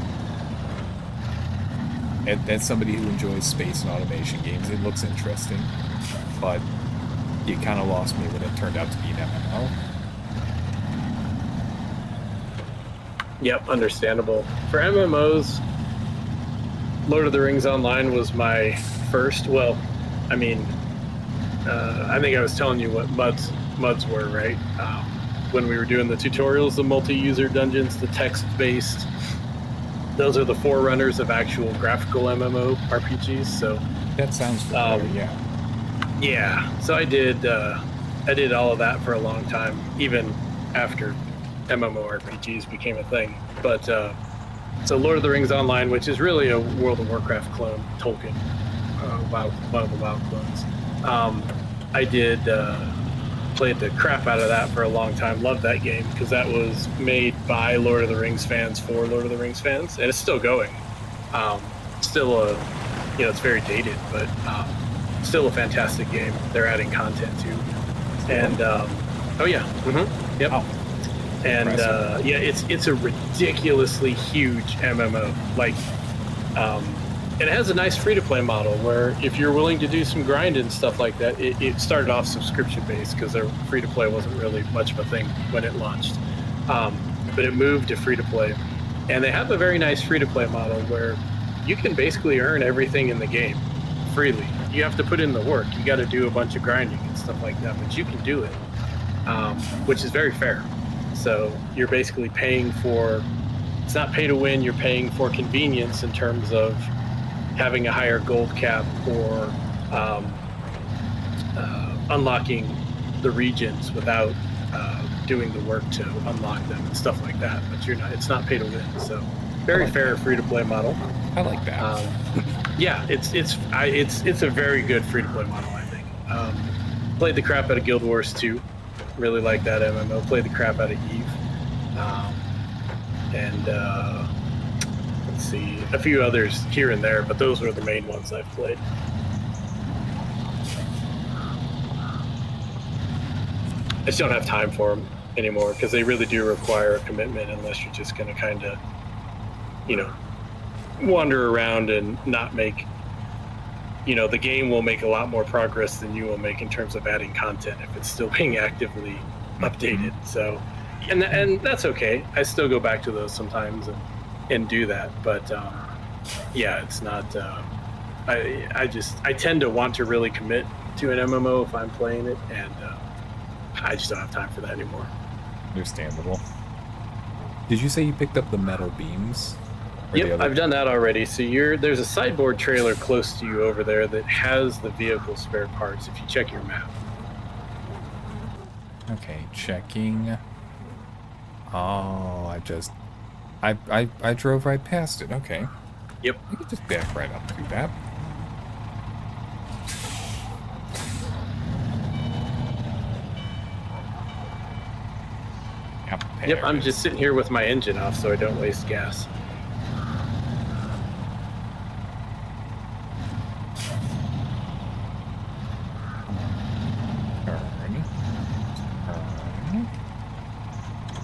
As somebody who enjoys space and automation games, it looks interesting, but it kind of lost me when it turned out to be an MMO. Yep, understandable. For MMOs, Lord of the Rings Online was my first. Well, I mean, I think I was telling you what MUDs were, right? When we were doing the tutorials, the multi-user dungeons, the text-based. Those are the forerunners of actual graphical MMO RPGs. So that sounds familiar, yeah. Yeah, so I did all of that for a long time, even after MMORPGs became a thing. But so Lord of the Rings Online, which is really a World of Warcraft clone, Tolkien, one of the WoW clones. I did played the crap out of that for a long time. Loved that game because that was made by Lord of the Rings fans for Lord of the Rings fans, and it's still going. Still it's very dated, but still a fantastic game. They're adding content too, and yep. Oh. And it's a ridiculously huge MMO. Like, and it has a nice free-to-play model where if you're willing to do some grind and stuff like that, it started off subscription-based because their free-to-play wasn't really much of a thing when it launched. But it moved to free-to-play. And they have a very nice free-to-play model where you can basically earn everything in the game freely. You have to put in the work. You got to do a bunch of grinding and stuff like that, but you can do it, which is very fair. So you're basically paying for, it's not pay to win, you're paying for convenience in terms of having a higher gold cap or unlocking the regions without doing the work to unlock them and stuff like that. But it's not pay to win. So very fair free to play model. I like that. Yeah, it's a very good free to play model, I think. Played the crap out of Guild Wars 2. Really like that MMO. Played the crap out of Eve. Let's see, a few others here and there, but those were the main ones I've played. I just don't have time for them anymore because they really do require a commitment unless you're just going to kind of, wander around and not make, the game will make a lot more progress than you will make in terms of adding content if it's still being actively updated. So, and that's okay. I still go back to those sometimes and do that. But it's not. I tend to want to really commit to an MMO if I'm playing it, and I just don't have time for that anymore. Understandable. Did you say you picked up the metal beams? Yep, I've done that already. So there's a sideboard trailer close to you over there that has the vehicle spare parts if you check your map. Okay, checking. Oh, I drove right past it. Okay. Yep. You can just back right up to that. Yep, I'm just sitting here with my engine off so I don't waste gas.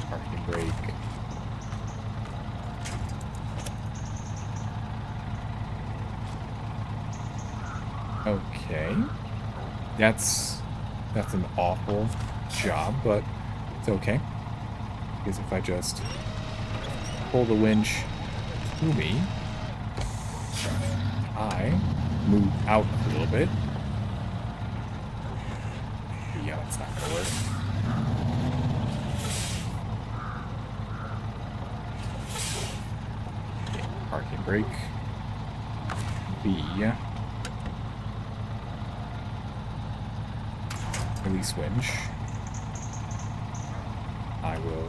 Parking brake. That's an awful job, but it's okay. Because if I just pull the winch to me, I move out a little bit. Yeah, that's not gonna work. Okay, parking brake. B. Release winch. I will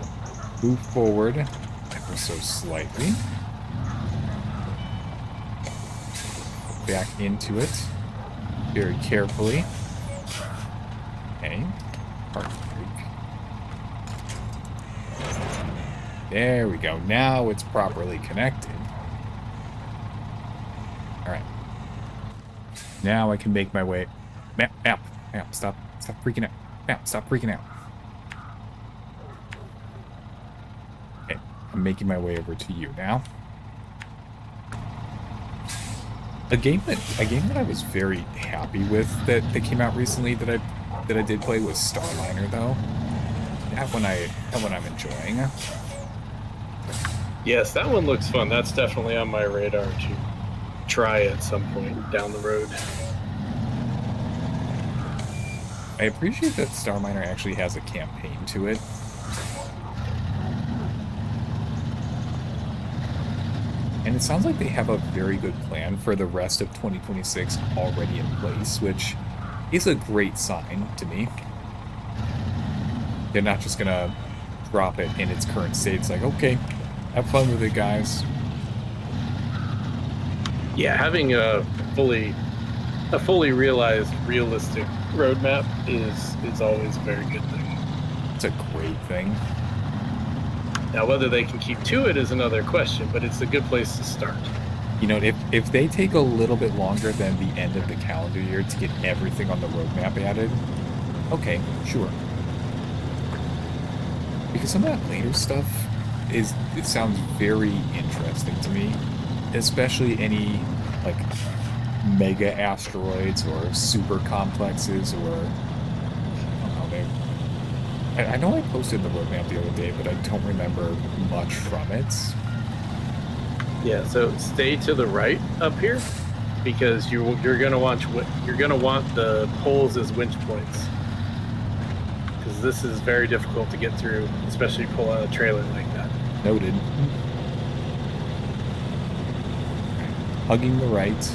move forward ever so slightly. Back into it very carefully. Okay. Park brake. There we go. Now it's properly connected. Alright. Now I can make my way. Map, stop freaking out. Map, stop freaking out. Okay, I'm making my way over to you now. A game that I was very happy with that came out recently that I did play was Snowrunner though. That one I'm enjoying. Yes, that one looks fun. That's definitely on my radar to try at some point down the road. I appreciate that Snowrunner actually has a campaign to it. And it sounds like they have a very good plan for the rest of 2026 already in place, which is a great sign to me. They're not just gonna drop it in its current state. It's like, okay, have fun with it, guys. Yeah, having a fully realized, realistic roadmap is always a very good thing. It's a great thing. Now, whether they can keep to it is another question, but it's a good place to start. You know, if they take a little bit longer than the end of the calendar year to get everything on the roadmap added, okay, sure. Because some of that later stuff it sounds very interesting to me, especially any like mega asteroids or super complexes or I know I posted the roadmap the other day, but I don't remember much from it. Yeah, so stay to the right up here because you're gonna want the poles as winch points because this is very difficult to get through, especially pull out a trailer like that. Noted. Hugging the right,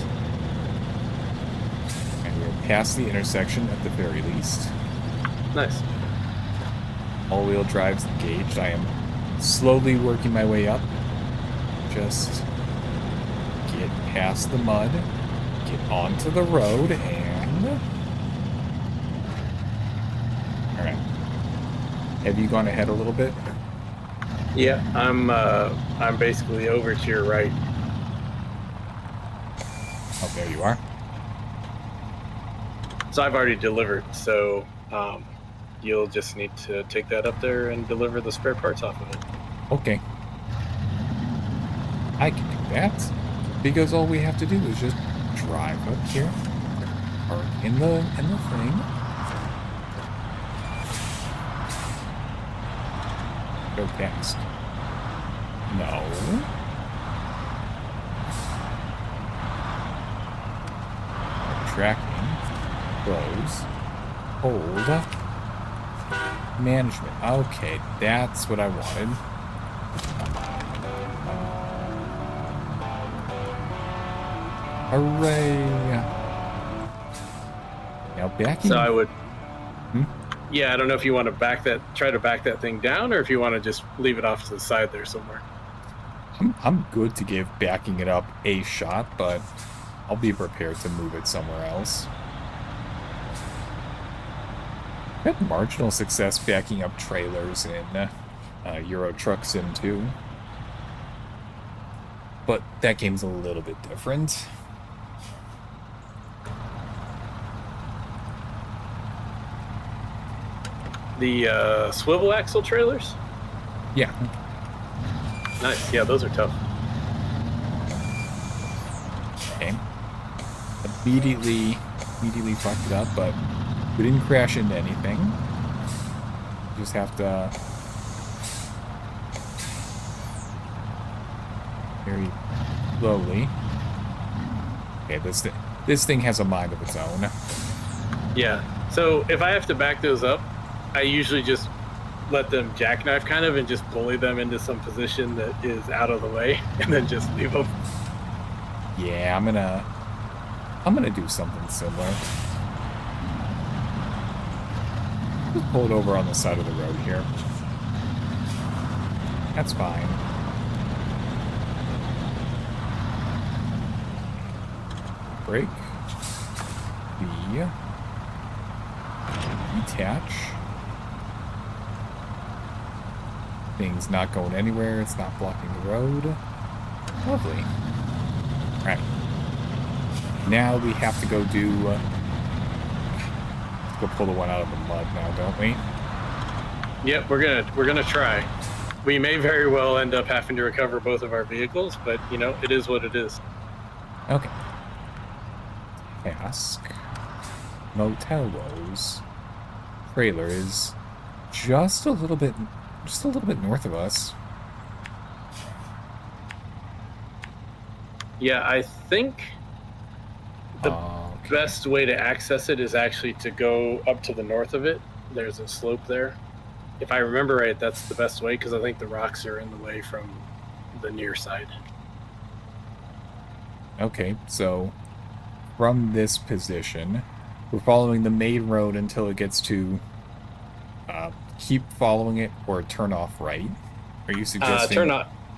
and we're past the intersection at the very least. Nice. All-wheel drive's engaged. I am slowly working my way up. Just get past the mud, get onto the road, and... Alright. Have you gone ahead a little bit? Yeah, I'm basically over to your right. Oh, there you are. So I've already delivered, so you'll just need to take that up there and deliver the spare parts off of it. Okay. I can do that. Because all we have to do is just drive up here. Park in the thing. Go past. No. Tracking. Close. Hold. Management. Okay, that's what I wanted. Hooray! Now back in. So I would. Yeah, I don't know if you want to try to back that thing down, or if you want to just leave it off to the side there somewhere. I'm good to give backing it up a shot, but I'll be prepared to move it somewhere else. I've had marginal success backing up trailers in Euro Truck Sim 2. But that game's a little bit different. The swivel axle trailers? Yeah. Nice. Yeah, those are tough. Okay. Immediately immediately fucked it up, but we didn't crash into anything. Just have to very slowly. Okay, this thing has a mind of its own. Yeah. So if I have to back those up, I usually just let them jackknife kind of and just bully them into some position that is out of the way, and then just leave them. Yeah, I'm gonna do something similar. Just pull it over on the side of the road here. That's fine. Brake. B. Detach. Thing's not going anywhere. It's not blocking the road. Lovely. Alright. Now we have to go do... let's go pull the one out of the mud now, don't we? Yep, we're gonna try. We may very well end up having to recover both of our vehicles, but you know, it is what it is. Okay. Ask. Motel Woes. Trailer is just a little bit north of us. Yeah, I think the best way to access it is actually to go up to the north of it. There's a slope there. If I remember right, that's the best way, because I think the rocks are in the way from the near side. Okay, so from this position, we're following the main road until it gets to keep following it or turn off right. Are you suggesting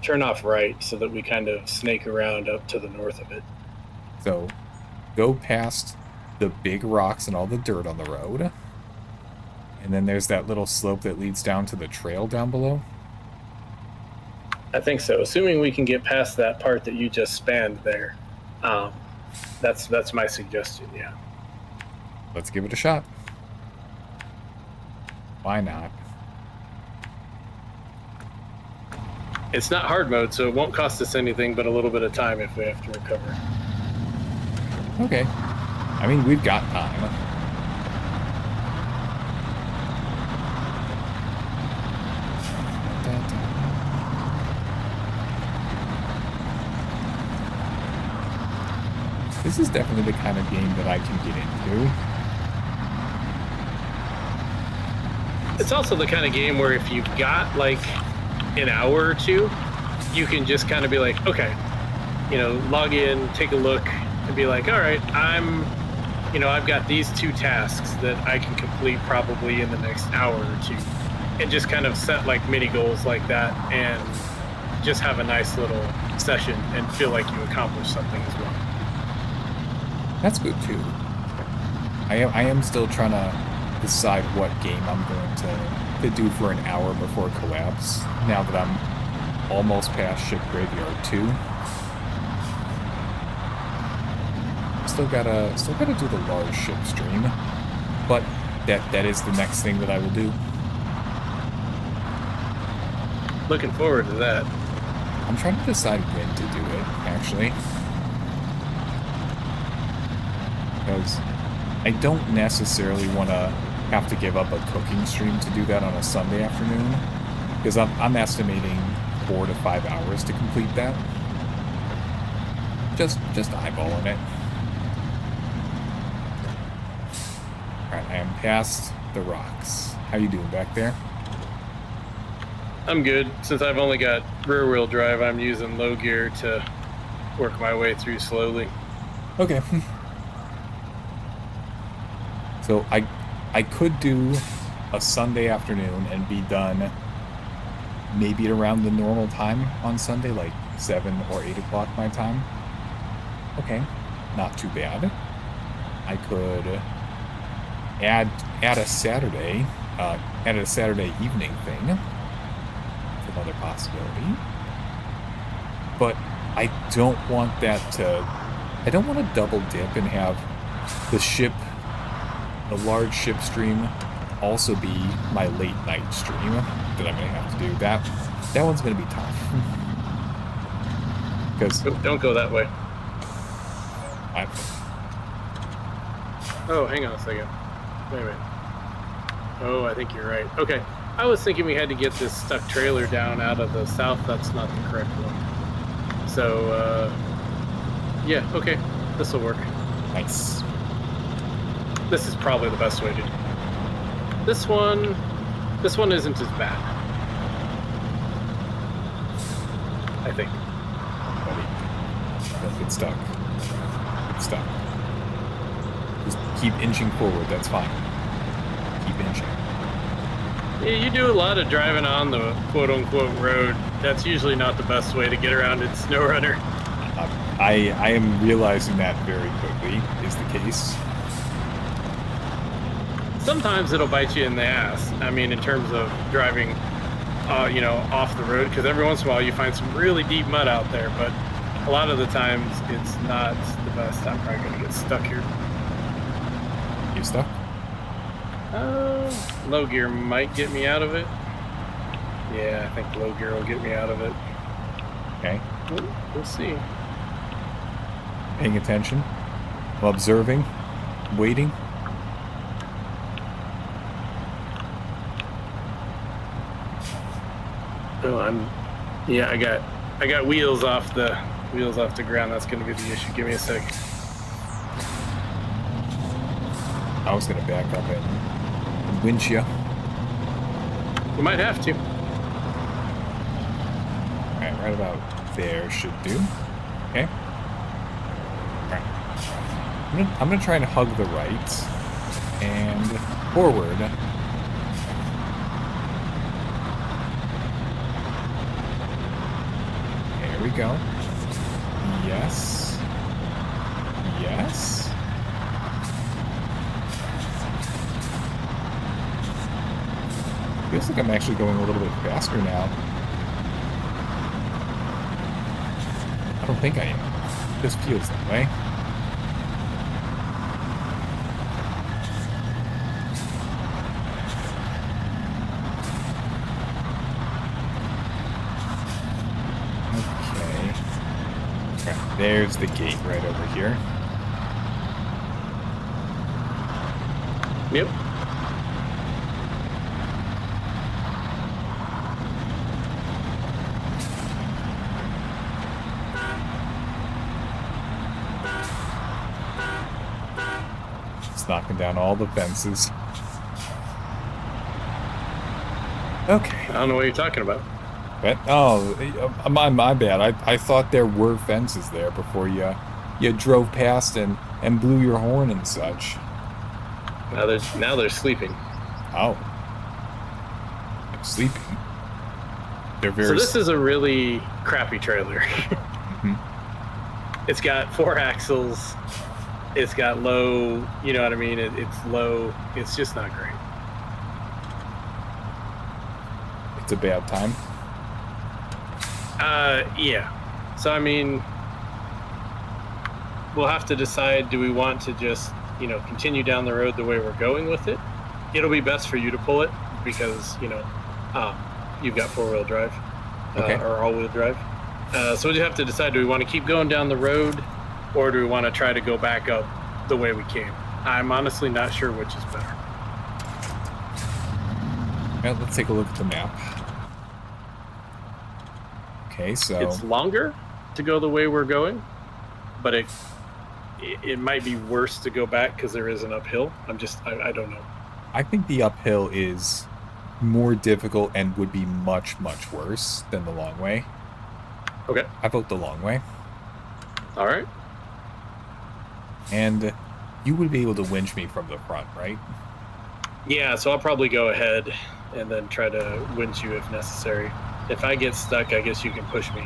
turn off right so that we kind of snake around up to the north of it? So go past the big rocks and all the dirt on the road, and then there's that little slope that leads down to the trail down below? I think so, assuming we can get past that part that you just spanned there. That's my suggestion, yeah. Let's give it a shot. Why not? It's not hard mode, so it won't cost us anything but a little bit of time if we have to recover. Okay. I mean, we've got time. This is definitely the kind of game that I can get into. It's also the kind of game where if you've got like an hour or two, you can just kind of be like, okay, you know, log in, take a look, and be like, all right, I've got these 2 tasks that I can complete probably in the next hour or 2, and just kind of set like mini goals like that, and just have a nice little session and feel like you accomplished something as well. That's good too. I am still trying to decide what game I'm going to do for an hour before collapse, now that I'm almost past Ship Graveyard 2. Still gotta do the large ship stream, but that is the next thing that I will do. Looking forward to that. I'm trying to decide when to do it, actually. Because I don't necessarily want to have to give up a cooking stream to do that on a Sunday afternoon, because I'm estimating 4 to 5 hours to complete that. Just eyeballing it. Alright, I am past the rocks. How you doing back there? I'm good. Since I've only got rear-wheel drive, I'm using low gear to work my way through slowly. Okay. So I could do a Sunday afternoon and be done maybe at around the normal time on Sunday, like 7 or 8 o'clock my time. Okay, not too bad. I could add a Saturday evening thing. That's another possibility. But I don't want to double dip and have the large ship stream also be my late night stream that I'm gonna have to do. That one's gonna be tough. Because Don't go that way. Oh, hang on a second. Wait a minute. Oh, I think you're right. Okay. I was thinking we had to get this stuck trailer down out of the south. That's not the correct one. So, yeah, okay. This will work. Nice. This is probably the best way to do it. This one isn't as bad. I think. Buddy. Don't get stuck. Get stuck. Just keep inching forward, that's fine. Keep inching. Yeah, you do a lot of driving on the quote-unquote road. That's usually not the best way to get around in Snowrunner. I am realizing that very quickly is the case. Sometimes it'll bite you in the ass. I mean, in terms of driving, you know, off the road, because every once in a while you find some really deep mud out there, but a lot of the times it's not the best. I'm probably going to get stuck here. You stuck? Low gear might get me out of it. Yeah, I think low gear will get me out of it. Okay. We'll see. Paying attention, observing, waiting. Oh, yeah, I got wheels off the ground. That's going to be the issue. Give me a sec. I was gonna back up and winch you. You might have to. Alright, right about there should do. Okay. Alright. I'm gonna try and hug the right and forward. There we go. Yes. Yes. Feels like I'm actually going a little bit faster now. I don't think I am. This feels that way. Okay. Okay, there's the gate right over here. Yep. Knocking down all the fences. Okay. I don't know what you're talking about. But, oh, my bad. I thought there were fences there before you drove past and blew your horn and such. Now they're sleeping. Oh. They're sleeping. They're very... So this is a really crappy trailer. It's got 4 axles. It's got low, you know what I mean? It's low. It's just not great. It's a bad time. Yeah. So, I mean, we'll have to decide, do we want to just, you know, continue down the road the way we're going with it? It'll be best for you to pull it because, you know, you've got 4-wheel drive or all-wheel drive. So we have to decide, do we want to keep going down the road or do we want to try to go back up the way we came? I'm honestly not sure which is better. Well, let's take a look at the map. Okay, so... It's longer to go the way we're going, but it might be worse to go back because there is an uphill. I don't know. I think the uphill is more difficult and would be much, much worse than the long way. Okay. I vote the long way. All right. And you would be able to winch me from the front, right? Yeah, so I'll probably go ahead and then try to winch you if necessary. If I get stuck, I guess you can push me.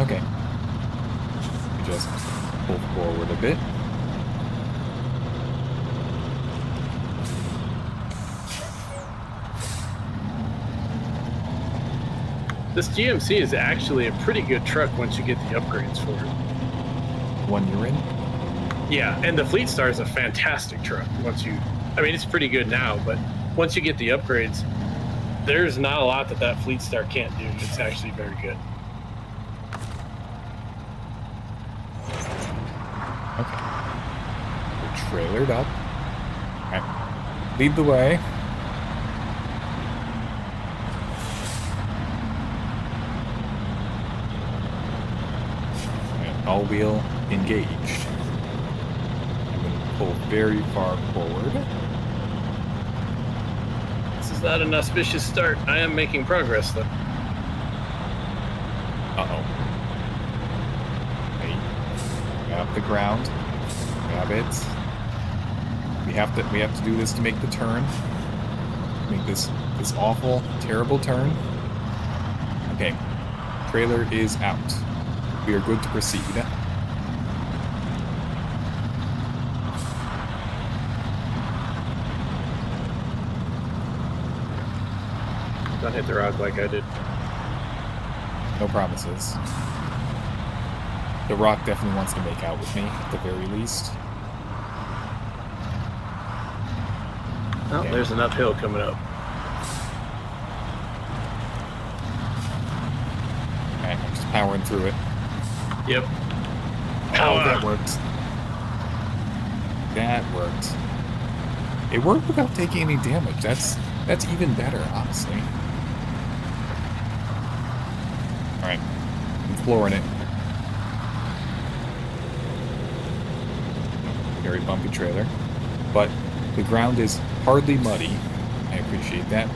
Okay. Just pull forward a bit. This GMC is actually a pretty good truck once you get the upgrades for it. One you're in? Yeah, and the Fleet Star is a fantastic truck. I mean, it's pretty good now, but once you get the upgrades, there's not a lot that Fleet Star can't do. It's actually very good. Okay. We're trailered up. Alright. Lead the way. And all wheel engaged. I'm going to pull very far forward. This is not an auspicious start. I am making progress, though. Uh-oh. Wait. Grab the ground. Grab it. We have to do this to make the turn. Make this awful, terrible turn. Okay. Trailer is out. We are good to proceed. Don't hit the rock like I did. No promises. The Rock definitely wants to make out with me, at the very least. Oh, Okay. there's an uphill coming up. Alright, I'm just powering through it. Yep. Oh, Power. that worked. That worked. It worked without taking any damage. That's even better, honestly. Alright. I'm flooring it. Very bumpy trailer. But the ground is hardly muddy. I appreciate that.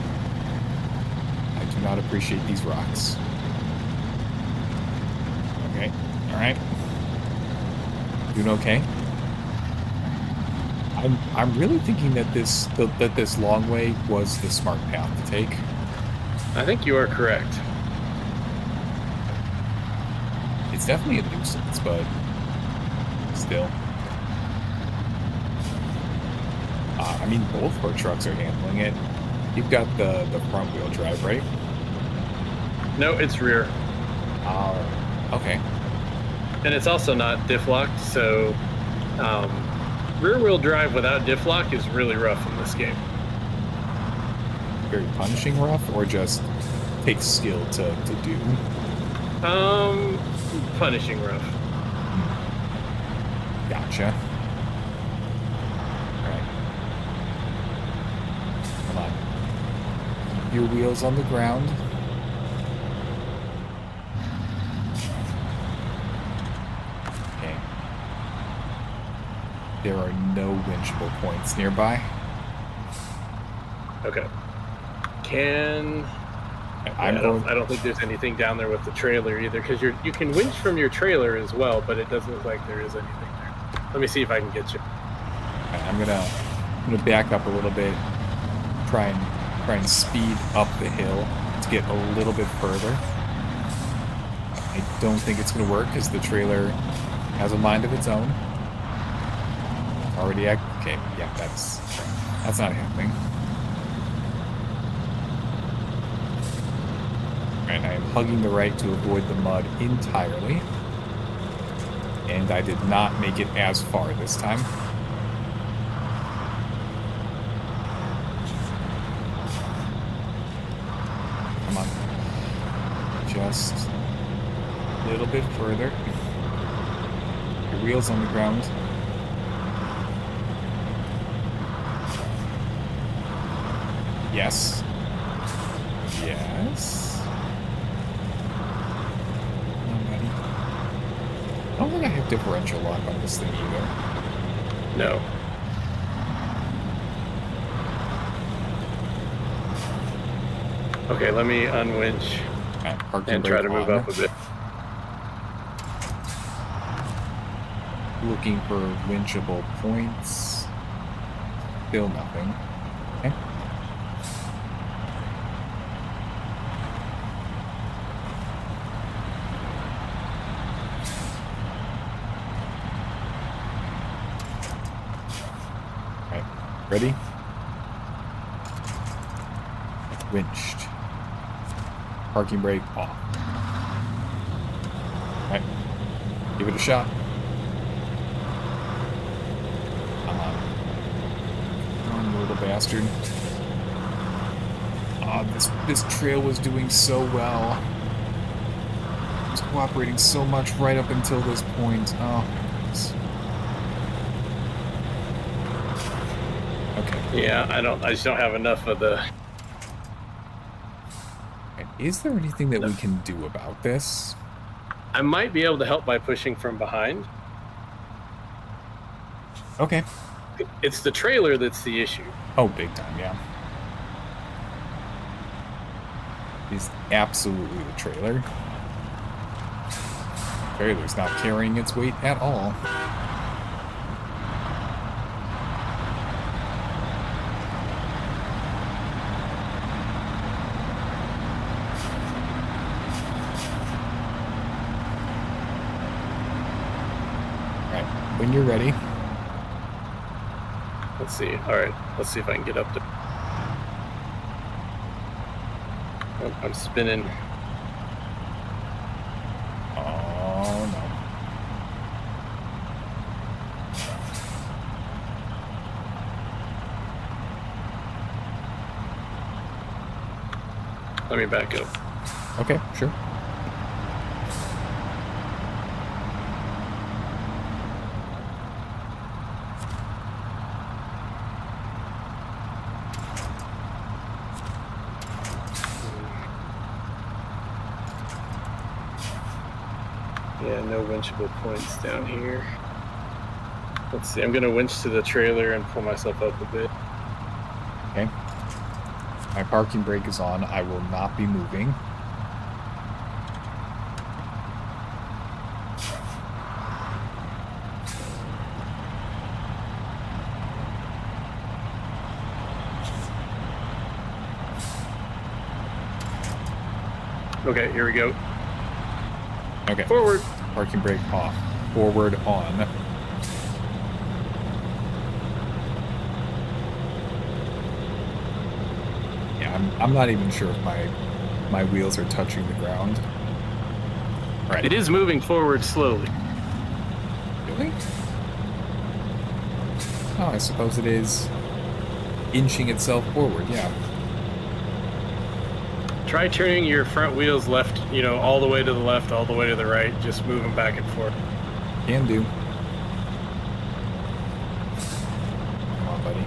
I do not appreciate these rocks. Okay. Alright. Doing okay? I'm really thinking that this long way was the smart path to take. I think you are correct. It's definitely a nuisance, but still. I mean, both of our trucks are handling it. You've got the front wheel drive, right? No, it's rear. Okay. And it's also not diff locked, so rear wheel drive without diff lock is really rough in this game. Very punishing rough, or just takes skill to do? Punishing rough. Gotcha. Alright. Come on. Keep your wheels on the ground. Okay. There are no winchable points nearby. Okay. I I'm going. don't think there's anything down there with the trailer either, because you can winch from your trailer as well, but it doesn't look like there is anything there. Let me see if I can get you. I'm gonna back up a little bit. Try and speed up the hill to get a little bit further. I don't think it's gonna work because the trailer has a mind of its own. Already okay, yeah, that's not happening. Alright, I am hugging the right to avoid the mud entirely. And I did not make it as far this time. Come on. Just a little bit further. Your wheels on the ground. Yes. Yes. Alrighty. I don't think I have differential lock on this thing either. No. Okay, let me unwinch and try to move up a bit. Looking for winchable points. Still nothing. Okay. Alright. Ready? Winched. Parking brake off. Alright. Give it a shot. Little bastard. This trail was doing so well. It was cooperating so much right up until this point. Oh, goodness. Yeah, I just don't have enough of the... And is there anything that we can do about this? I might be able to help by pushing from behind. Okay. It's the trailer that's the issue. Oh, big time, yeah. Is absolutely the trailer. Trailer's not carrying its weight at all. Alright, when you're ready. Let's see. All right, let's see if I can get up to... Oh, I'm spinning. Oh, no. Let me back up. Okay, sure. Yeah, no winchable points down here. Let's see. I'm gonna winch to the trailer and pull myself up a bit. Okay. My parking brake is on. I will not be moving. Okay, here we go. Okay. Forward. Parking brake off. Forward on. Yeah, I'm not even sure if my wheels are touching the ground. Right. It is moving forward slowly. Really? Oh, I suppose it is inching itself forward, yeah. Try turning your front wheels left, you know, all the way to the left, all the way to the right. Just move them back and forth. Can do. Come on, buddy.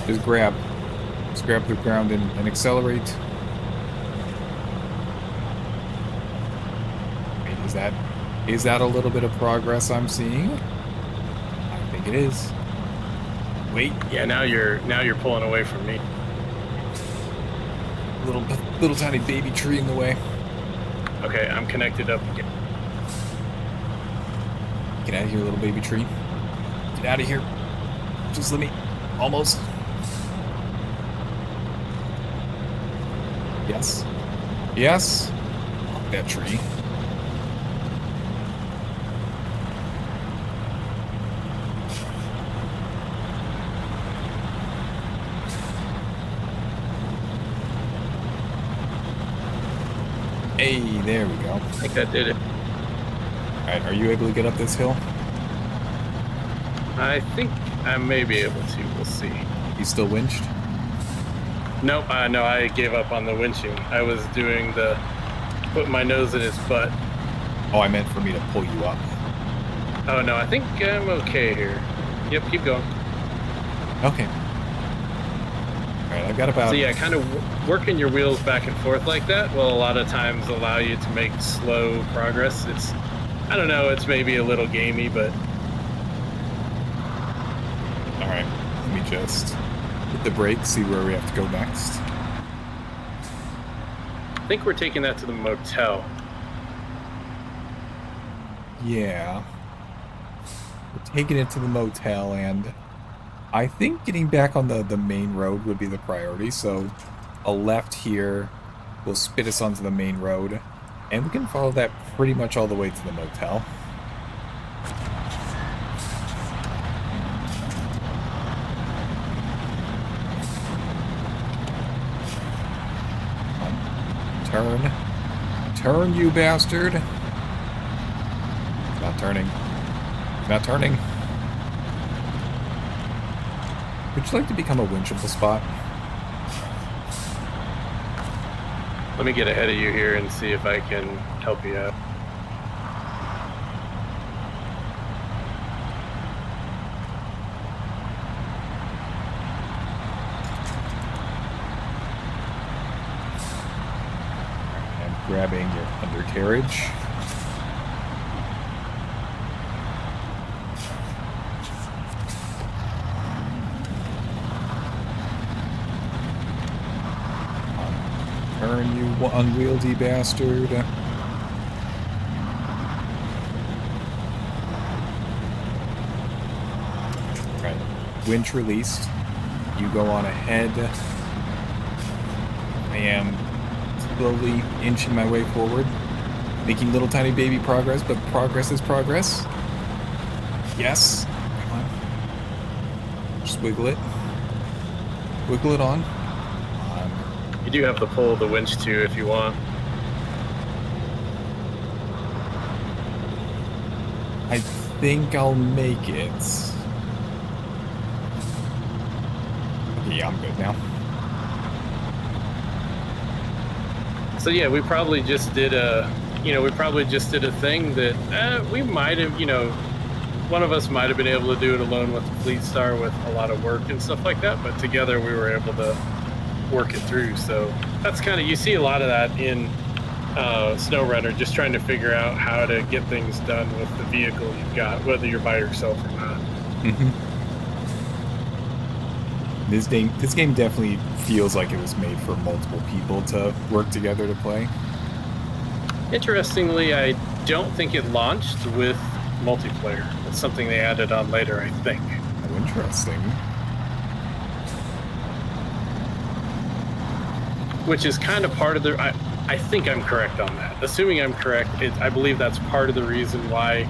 Just grab. Just grab the ground and accelerate. Wait, is that a little bit of progress I'm seeing? I think it is. Wait, Yeah, now you're pulling away from me. little tiny baby tree in the way. Okay, I'm connected up again. Get out of here, little baby tree. Get out of here. Just let me. Almost. Yes. Yes. That tree. Hey, there we go. I think that did it. Alright, are you able to get up this hill? I think I may be able to. We'll see. You still winched? Nope, no, I gave up on the winching. I was doing the put my nose in his butt. Oh, I meant for me to pull you up. Oh no, I think I'm okay here. Yep, keep going. Okay. Alright, I've got about... So yeah, kind of working your wheels back and forth like that will a lot of times allow you to make slow progress. It's, I don't know, it's maybe a little gamey, but... Alright, let me just hit the brake, see where we have to go next. I think we're taking that to the motel. Yeah. We're taking it to the motel, and I think getting back on the main road would be the priority, so a left here will spit us onto the main road, and we can follow that pretty much all the way to the motel. Turn. Turn, you bastard. It's not turning. It's not turning. Would you like to become a winchable spot? Let me get ahead of you here and see if I can help you out. grabbing your undercarriage. Turn, you unwieldy bastard. Right. Winch released. You go on ahead. I am slowly inching my way forward, making little tiny baby progress, but progress is progress. Yes. Come on. Just wiggle it. Wiggle it on. You do have the pull of the winch too if you want. I think I'll make it. Okay, yeah, I'm good now. So yeah, we probably just did a thing that we might have, one of us might have been able to do it alone with the Fleet Star with a lot of work and stuff like that, but together we were able to work it through. So that's kind of, you see a lot of that in Snowrunner, just trying to figure out how to get things done with the vehicle you've got, whether you're by yourself or not. Mm-hmm. This game definitely feels like it was made for multiple people to work together to play. Interestingly, I don't think it launched with multiplayer. It's something they added on later, I think. Oh, interesting. Which is kind of part of the... I think I'm correct on that. Assuming I'm correct, I believe that's part of the reason why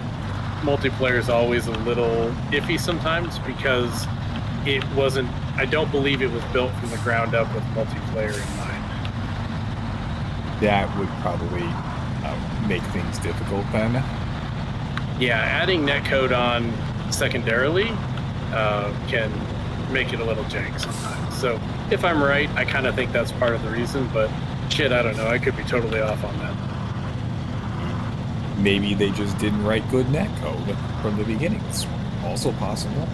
multiplayer is always a little iffy sometimes, because it wasn't... I don't believe it was built from the ground up with multiplayer in mind. That would probably make things difficult then. Yeah, adding netcode on secondarily can make it a little jank sometimes. So if I'm right, I kind of think that's part of the reason, but shit, I don't know. I could be totally off on that. Maybe they just didn't write good netcode from the beginning. It's also possible.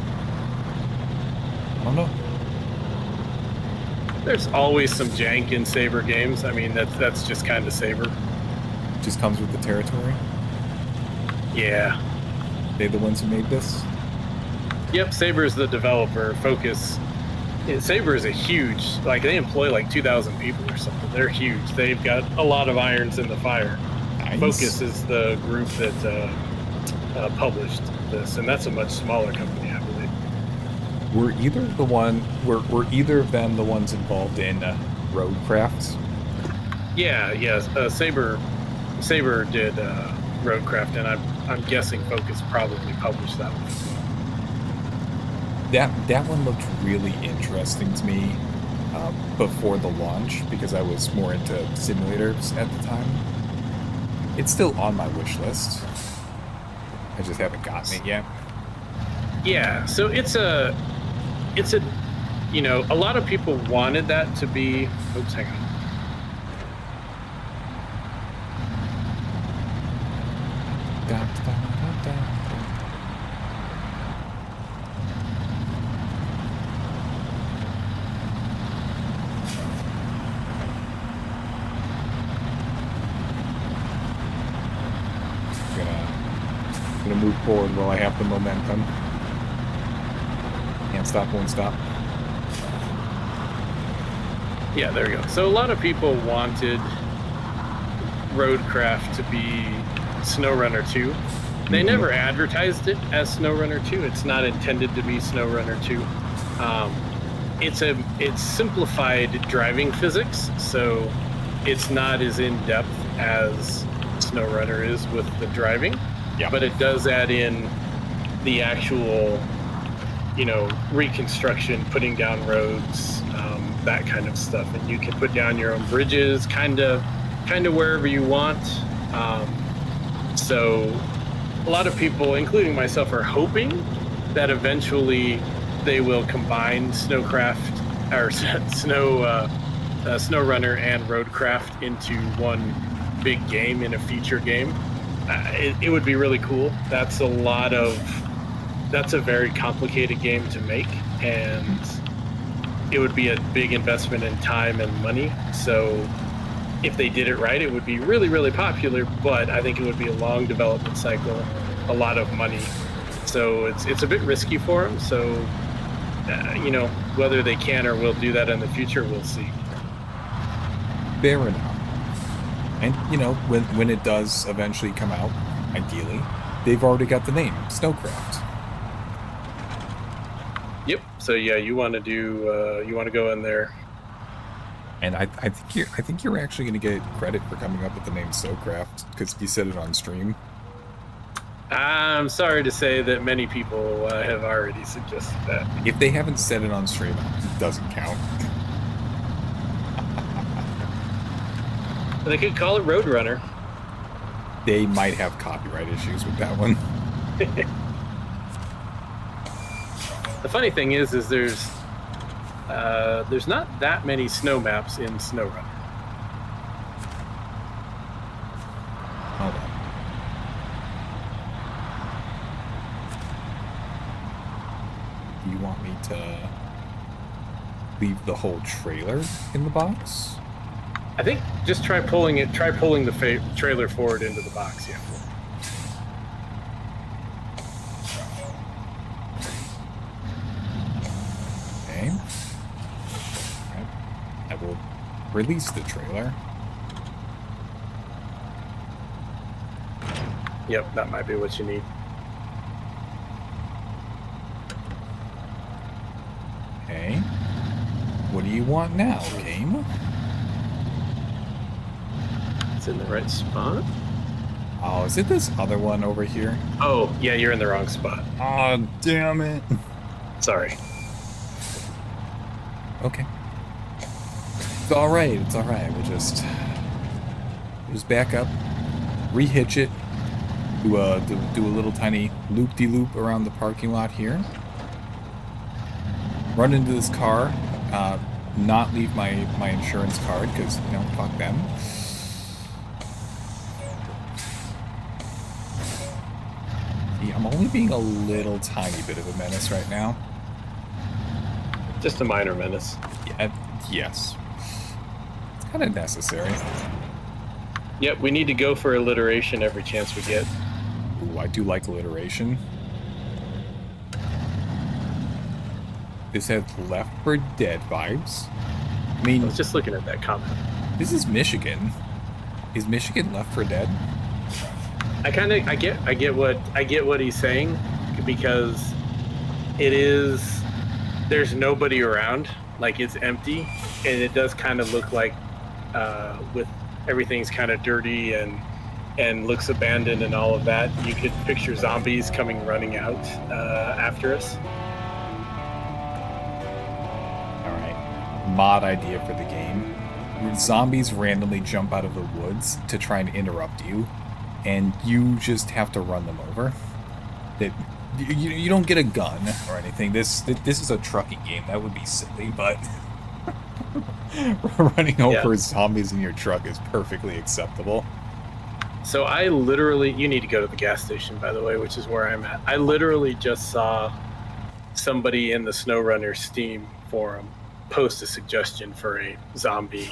I don't know. There's always some jank in Saber games. I mean, that's just kind of Saber. Just comes with the territory. Yeah. They the ones who made this? Yep, Saber's the developer. Focus. Saber is a huge, like, they employ like 2,000 people or something. They're huge. They've got a lot of irons in the fire. Nice. Focus is the group that published this, and that's a much smaller company, I believe. Were either of them the ones involved in Roadcraft? Yeah. Saber did Roadcraft, and I'm guessing Focus probably published that one as well. That one looked really interesting to me before the launch, because I was more into simulators at the time. It's still on my wish list. I just haven't gotten it yet. Yeah, so it's a a lot of people wanted that to be. Oops, hang on. Gonna move forward while I have the momentum. Can't stop, won't stop. Yeah, there we go. So a lot of people wanted Roadcraft to be Snowrunner 2. They never advertised it as Snowrunner 2. It's not intended to be Snowrunner 2. It's simplified driving physics, so it's not as in-depth as Snowrunner is with the driving. Yeah. But it does add in the actual, reconstruction, putting down roads, that kind of stuff. And you can put down your own bridges, kind of wherever you want. So a lot of people, including myself, are hoping that eventually they will combine Snowcraft or Snowrunner and Roadcraft into one big game in a feature game. It would be really cool. That's a very complicated game to make, and it would be a big investment in time and money. So if they did it right, it would be really, really popular, but I think it would be a long development cycle, a lot of money. So it's a bit risky for them. So, you know, whether they can or will do that in the future, we'll see. Fair enough. And, you know, when it does eventually come out, ideally, they've already got the name, Snowcraft. Yep. So yeah, you want to go in there. And I think you're actually going to get credit for coming up with the name Snowcraft because you said it on stream. I'm sorry to say that many people have already suggested that. If they haven't said it on stream, it doesn't count. They could call it Roadrunner. They might have copyright issues with that one. The funny thing is there's not that many snow maps in Snowrunner. Hold on. Do you want me to leave the whole trailer in the box? I think just try pulling the trailer forward into the box, yeah. Okay. Alright. I will release the trailer. Yep, that might be what you need. Okay. What do you want now, game? It's in the right spot. Oh, is it this other one over here? Oh, yeah, you're in the wrong spot. Oh, damn it. Sorry. Okay. It's alright, it's alright. We'll just back up, rehitch it, do a little tiny loop-de-loop around the parking lot here. Run into this car, not leave my insurance card, because, you know, fuck them. See, I'm only being a little tiny bit of a menace right now. Just a minor menace. Yeah, yes. It's kind of necessary. Yep, we need to go for alliteration every chance we get. Ooh, I do like alliteration. This has Left 4 Dead vibes. I mean, I was just looking at that comment. this is Michigan. Is Michigan Left 4 Dead? I get what he's saying, because it is, there's nobody around, like it's empty, and it does kind of look like with everything's kind of dirty and looks abandoned and all of that, you could picture zombies coming running out after us. All right. Mod idea for the game. Zombies randomly jump out of the woods to try and interrupt you, and you just have to run them over. You don't get a gun or anything. This is a trucking game. That would be silly, but running over zombies in your truck is perfectly acceptable. So I literally, you need to go to the gas station, by the way, which is where I'm at. I literally just saw somebody in the Snowrunner Steam forum post a suggestion for a zombie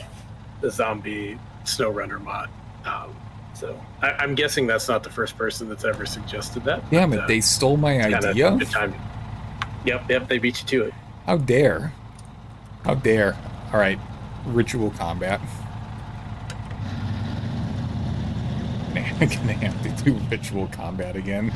Snowrunner mod. So I'm guessing that's not the first person that's ever suggested that. Damn it, they stole my idea? Good timing. Yep, they beat you to it. How dare. How dare. All right, ritual combat. I'm gonna have to do ritual combat again.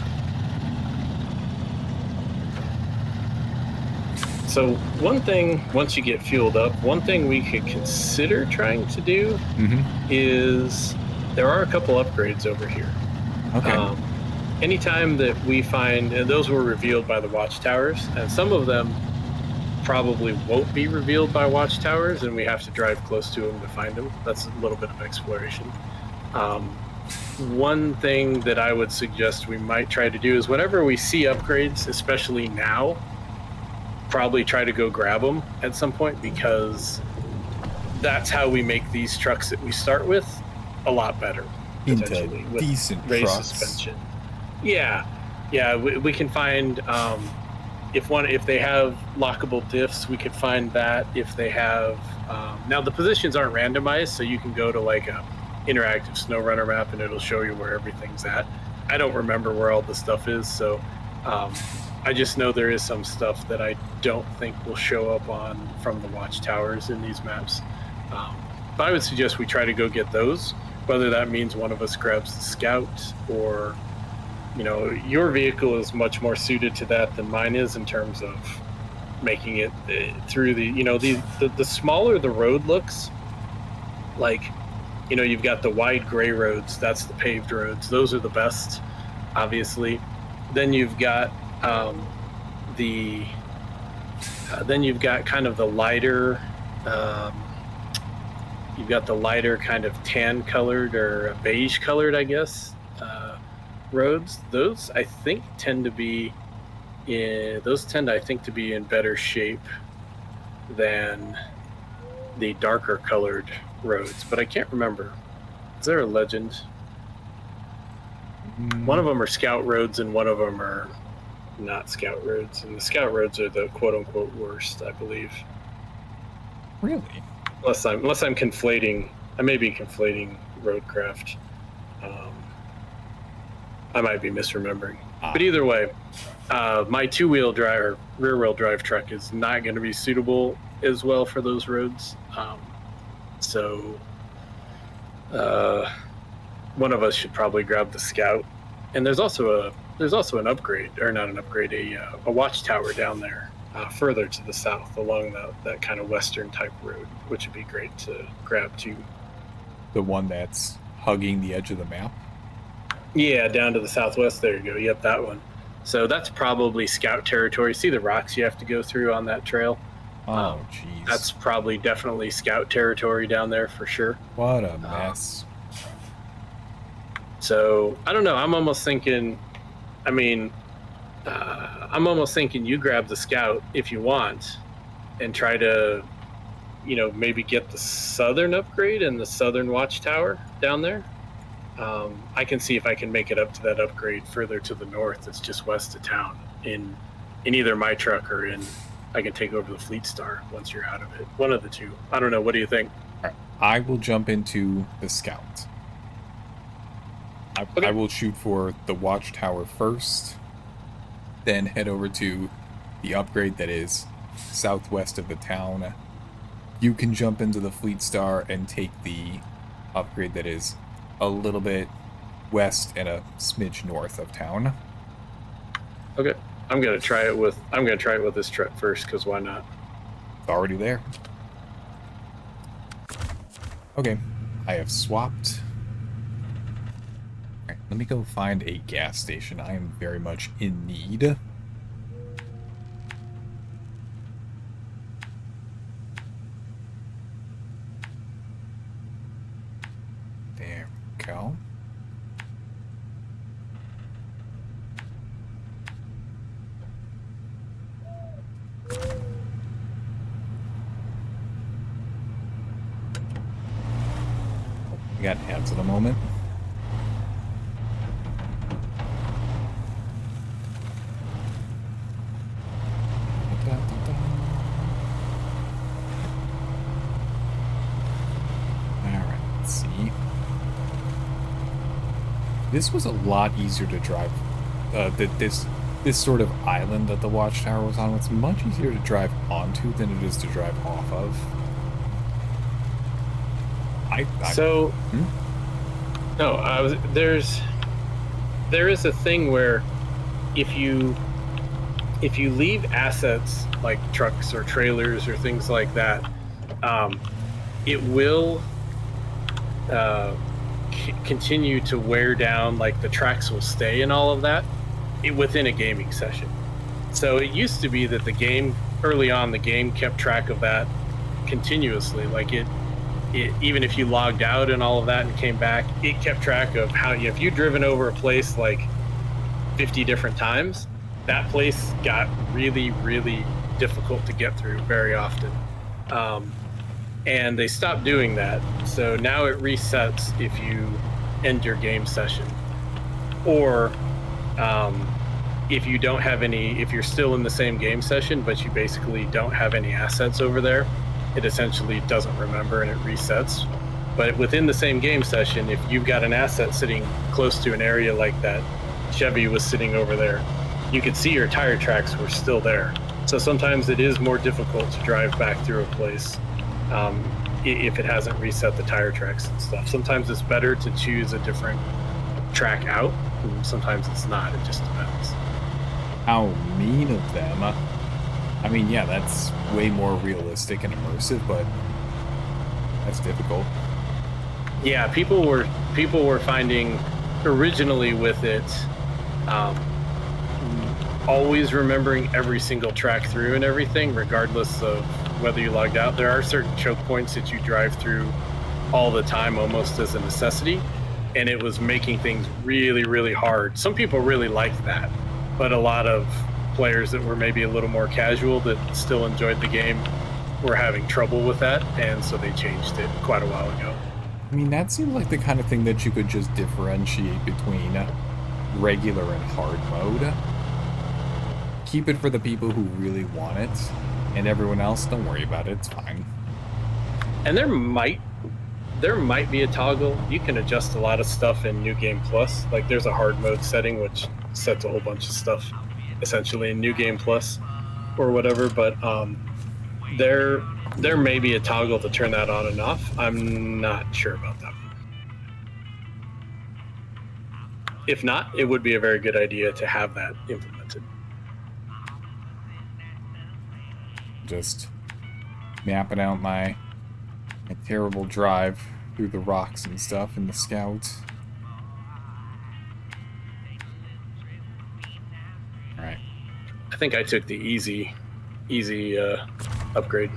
So one thing, once you get fueled up, one thing we could consider trying to do is, there are a couple upgrades over here. Okay. Anytime that we find, and those were revealed by the watchtowers, and some of them probably won't be revealed by watchtowers, and we have to drive close to them to find them. That's a little bit of exploration. One thing that I would suggest we might try to do is whenever we see upgrades, especially now, probably try to go grab them at some point, because that's how we make these trucks that we start with a lot better. Into with decent race trucks. suspension. Yeah, we can find if they have lockable diffs, we could find that. If they have now the positions aren't randomized, so you can go to like a interactive Snowrunner map and it'll show you where everything's at. I don't remember where all the stuff is, so I just know there is some stuff that I don't think will show up on from the watchtowers in these maps. But I would suggest we try to go get those, whether that means one of us grabs the scout or, you know, your vehicle is much more suited to that than mine is in terms of making it through the, you know, the smaller the road looks, like, you know, you've got the wide gray roads, that's the paved roads. Those are the best, obviously. Then you've got then you've got kind of the lighter, you've got the lighter kind of tan colored or beige colored, I guess, roads. Those I think tend to be to be in better shape than the darker colored roads, but I can't remember. Is there a legend? One of them are scout roads and one of them are not scout roads, and the scout roads are the quote-unquote worst, I believe. Really? Unless I'm conflating, I may be conflating roadcraft. I might be misremembering. But either way, my two-wheel drive or rear-wheel drive truck is not going to be suitable as well for those roads. So one of us should probably grab the scout. And there's also an upgrade, or not an upgrade, a watchtower down there further to the south along that kind of western type road, which would be great to grab too. The one that's hugging the edge of the map? Yeah, down to the southwest. There you go. Yep, that one. So that's probably scout territory. See the rocks you have to go through on that trail? Oh, jeez. That's probably definitely scout territory down there for sure. What a mess. So I don't know. I'm almost thinking you grab the scout if you want and try to, you know, maybe get the southern upgrade and the southern watchtower down there. I can see if I can make it up to that upgrade further to the north. It's just west of town in either my truck or I can take over the Fleet Star once you're out of it. One of the two. I don't know. What do you think? All right. I will jump into the scout. Okay. I will shoot for the watchtower first, then head over to the upgrade that is southwest of the town. You can jump into the Fleet Star and take the upgrade that is a little bit west and a smidge north of town. Okay. I'm gonna try it with this truck first, because why not? It's already there. Okay, I have swapped. Alright, let me go find a gas station. I am very much in need. There we go. We got ads at the moment. Alright, let's see. This was a lot easier to drive. This sort of island that the watchtower was on was much easier to drive onto than it is to drive off of. There is a thing where if you leave assets like trucks or trailers or things like that, it will continue to wear down, like the tracks will stay and all of that within a gaming session. So it used to be that the game kept track of that continuously, like it even if you logged out and all of that and came back, it kept track of how if you'd driven over a place like 50 different times, that place got really, really difficult to get through very often. And they stopped doing that. So now it resets if you end your game session. Or if you don't have any, if you're still in the same game session, but you basically don't have any assets over there, it essentially doesn't remember and it resets. But within the same game session, if you've got an asset sitting close to an area like that Chevy was sitting over there, you could see your tire tracks were still there. So sometimes it is more difficult to drive back through a place if it hasn't reset the tire tracks and stuff. Sometimes it's better to choose a different track out. Sometimes it's not. It just depends. How mean of them. I mean, yeah, that's way more realistic and immersive, but that's difficult. Yeah, people were finding originally with it, always remembering every single track through and everything, regardless of whether you logged out. There are certain choke points that you drive through all the time, almost as a necessity, and it was making things really, really hard. Some people really liked that, but a lot of players that were maybe a little more casual that still enjoyed the game were having trouble with that, and so they changed it quite a while ago. I mean, that seems like the kind of thing that you could just differentiate between regular and hard mode. Keep it for the people who really want it, and everyone else, don't worry about it, it's fine. And there might be a toggle. You can adjust a lot of stuff in New Game Plus. Like there's a hard mode setting which sets a whole bunch of stuff essentially in New Game Plus or whatever, but there may be a toggle to turn that on and off. I'm not sure about that. If not, it would be a very good idea to have that implemented. Just mapping out my terrible drive through the rocks and stuff in the Scout. Alright. I think I took the easy upgrade.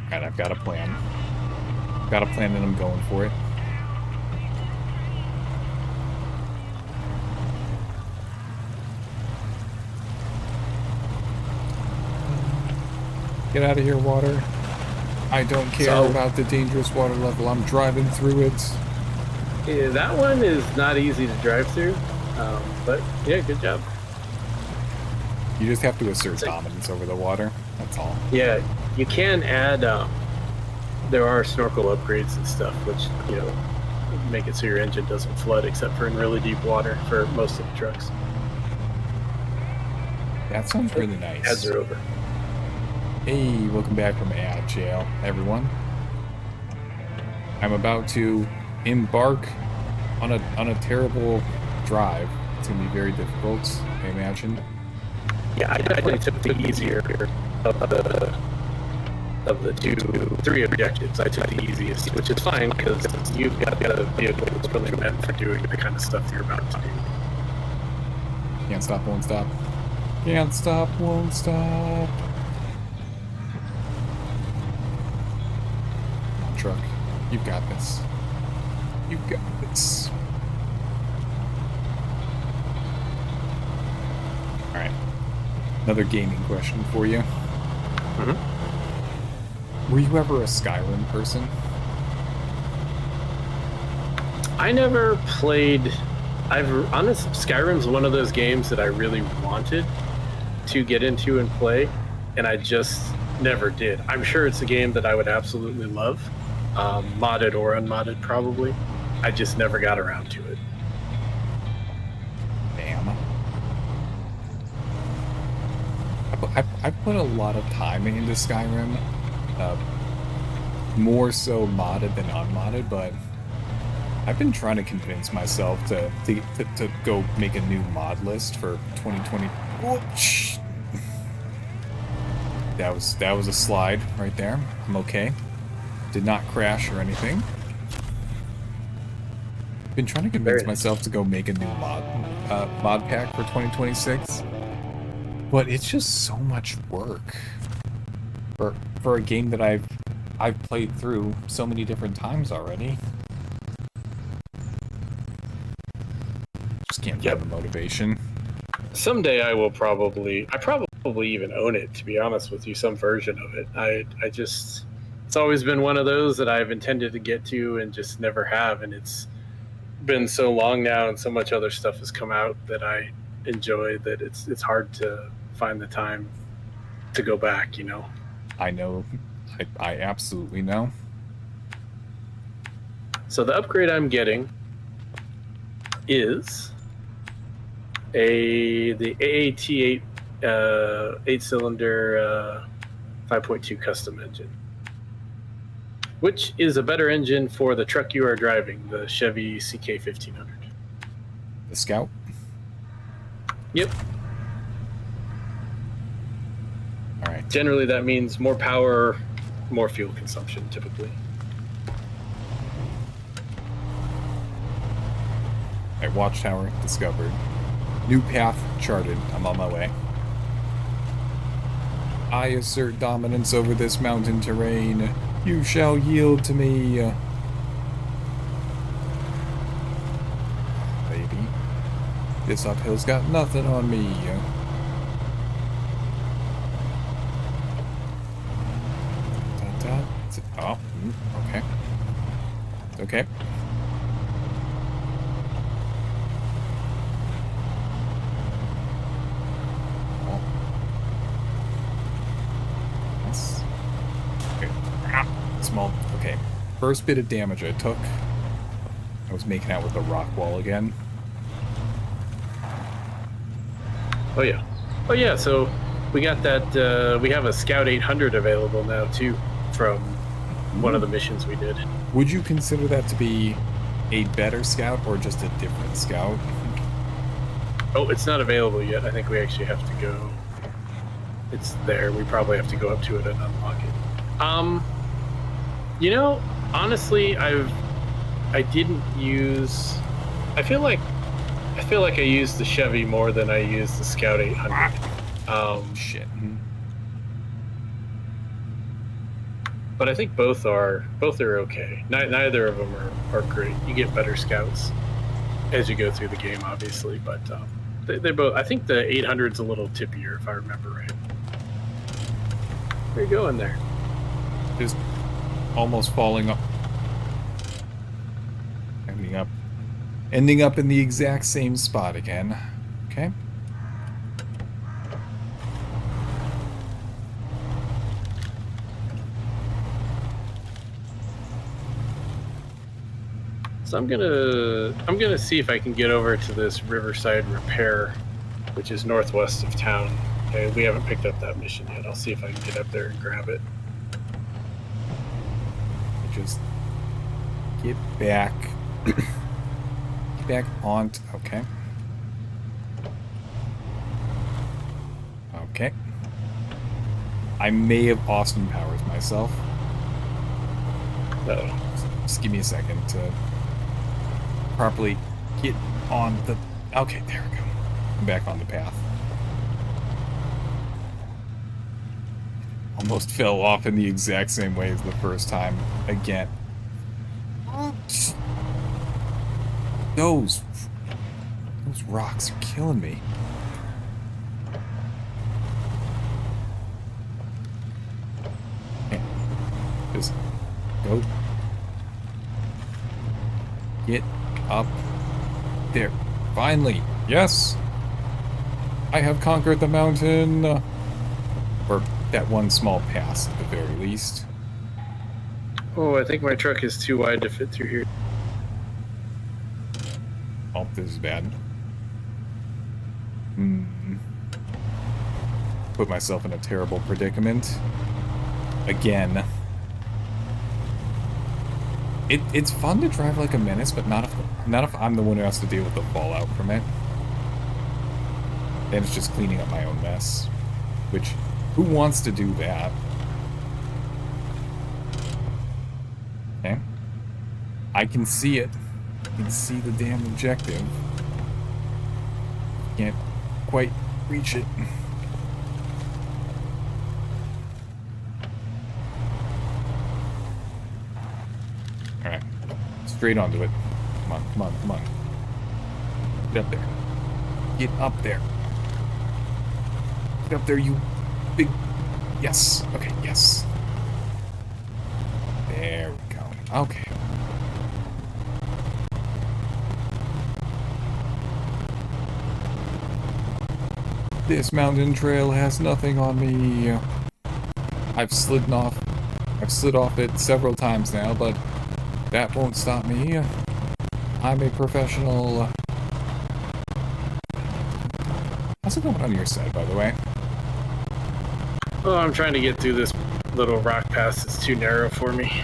Alright, I've got a plan. Got a plan and I'm going for it. Get out of here, water. I don't care about the dangerous water level. I'm driving through it. Yeah, that one is not easy to drive through, but yeah, good job. You just have to assert dominance over the water. That's all. Yeah, you can add. There are snorkel upgrades and stuff, which make it so your engine doesn't flood, except for in really deep water for most of the trucks. That sounds really nice. Heads are over. Hey, welcome back from ad jail, everyone. I'm about to embark on a terrible drive. It's gonna be very difficult, I imagine. Yeah, I definitely took the easier of the three objectives. I took the easiest, which is fine because you've got a vehicle that's really meant for doing the kind of stuff you're about to do. Can't stop, won't stop. Can't stop, won't stop. Truck, you've got this. You've got this. Alright. Another gaming question for you. Were you ever a Skyrim person? I never played. Skyrim's one of those games that I really wanted to get into and play, and I just never did. I'm sure it's a game that I would absolutely love. Modded or unmodded, probably. I just never got around to it. Damn. I put a lot of time into Skyrim. More so modded than unmodded, but I've been trying to convince myself to go make a new mod list for 2020. Whoops. That was a slide right there. I'm okay. Did not crash or anything. Been trying to convince myself to go make a new mod pack for 2026, but it's just so much work for a game that I've played through so many different times already. Just can't get the motivation. Someday I probably even own it, to be honest with you, some version of it. It's always been one of those that I've intended to get to and just never have, and it's been so long now and so much other stuff has come out that I enjoy that it's hard to find the time to go back, you know. I know. I absolutely know. So the upgrade I'm getting is the AAT8 8-cylinder 5.2 custom engine, which is a better engine for the truck you are driving, the Chevy CK1500. The Scout? Yep. All right. Generally, that means more power, more fuel consumption, typically. All right, Watchtower discovered. New path charted. I'm on my way. I assert dominance over this mountain terrain. You shall yield to me. Baby. This uphill's got nothing on me. Oh, okay. It's okay. Oh. Yes. Okay. Small. Okay. First bit of damage I took. I was making out with the rock wall again. Oh yeah. Oh yeah. So we got that. We have a Scout 800 available now too, from one of the missions we did. Would you consider that to be a better Scout or just a different Scout? Oh, it's not available yet. I think we actually have to go. It's there. We probably have to go up to it and unlock it. You know, honestly, I didn't use. I feel like I used the Chevy more than I used the Scout 800. Shit. But I think both are okay. Neither of them are great. You get better Scouts as you go through the game, obviously, but they're both. I think the 800's a little tippier, if I remember right. Where you going there? Just almost falling up. Ending up in the exact same spot again. Okay. So I'm gonna see if I can get over to this Riverside Repair, which is northwest of town. Okay, we haven't picked up that mission yet. I'll see if I can get up there and grab it. Just get back. Get back on. Okay. Okay. I may have Austin Powers myself. Just give me a second to properly get on the... Okay, there we go. I'm back on the path. Almost fell off in the exact same way as the first time again. Those rocks are killing me. Okay. Just go. Get up there. Finally. Yes. I have conquered the mountain. Or that one small pass at the very least. Oh, I think my truck is too wide to fit through here. Oh, this is bad. Put myself in a terrible predicament. Again. It's fun to drive like a menace, but not if I'm the one who has to deal with the fallout from it. Then it's just cleaning up my own mess. Which, who wants to do that? Okay. I can see it. I can see the damn objective. Can't quite reach it. Alright. Straight onto it. Come on, come on, come on. Get up there. Get up there. Get up there, you big... Yes. Okay, yes. There we go. Okay. This mountain trail has nothing on me. I've slid off it several times now, but that won't stop me. I'm a professional. How's it going on your side, by the way? Oh, I'm trying to get through this little rock pass that's too narrow for me.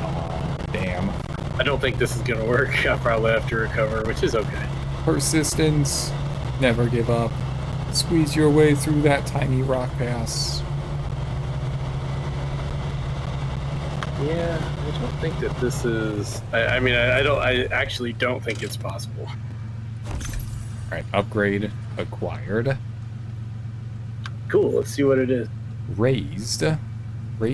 Oh, damn. I don't think this is going to work. I'll probably have to recover, which is okay. Persistence. Never give up. Squeeze your way through that tiny rock pass. Yeah, I don't think that this is... I mean, I actually don't think it's possible. Alright, upgrade acquired. Cool, let's see what it is. Raised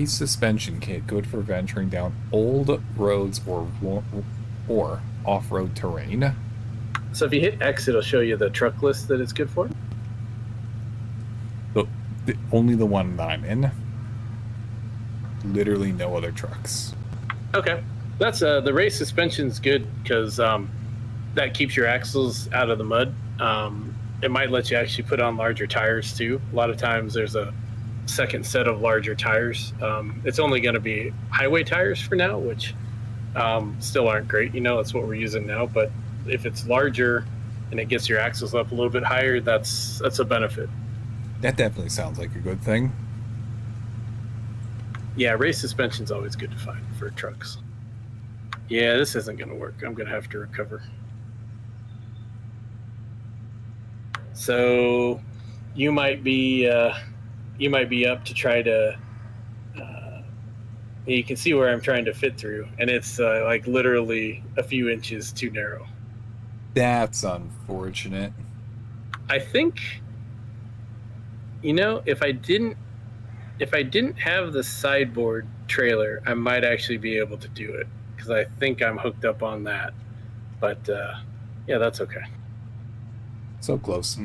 suspension kit, good for venturing down old roads or off-road terrain. So if you hit X, it'll show you the truck list that it's good for? Only the one that I'm in. Literally no other trucks. Okay. That's the race suspension's good because that keeps your axles out of the mud. It might let you actually put on larger tires too. A lot of times there's a second set of larger tires. It's only going to be highway tires for now, which still aren't great. You know, that's what we're using now. But if it's larger and it gets your axles up a little bit higher, that's a benefit. That definitely sounds like a good thing. Yeah, race suspension's always good to find for trucks. Yeah, this isn't going to work. I'm going to have to recover. So you might be up to try to. You can see where I'm trying to fit through, and it's like literally a few inches too narrow. That's unfortunate. I think, you know, if I didn't have the sideboard trailer, I might actually be able to do it because I think I'm hooked up on that. But yeah, that's okay. So close.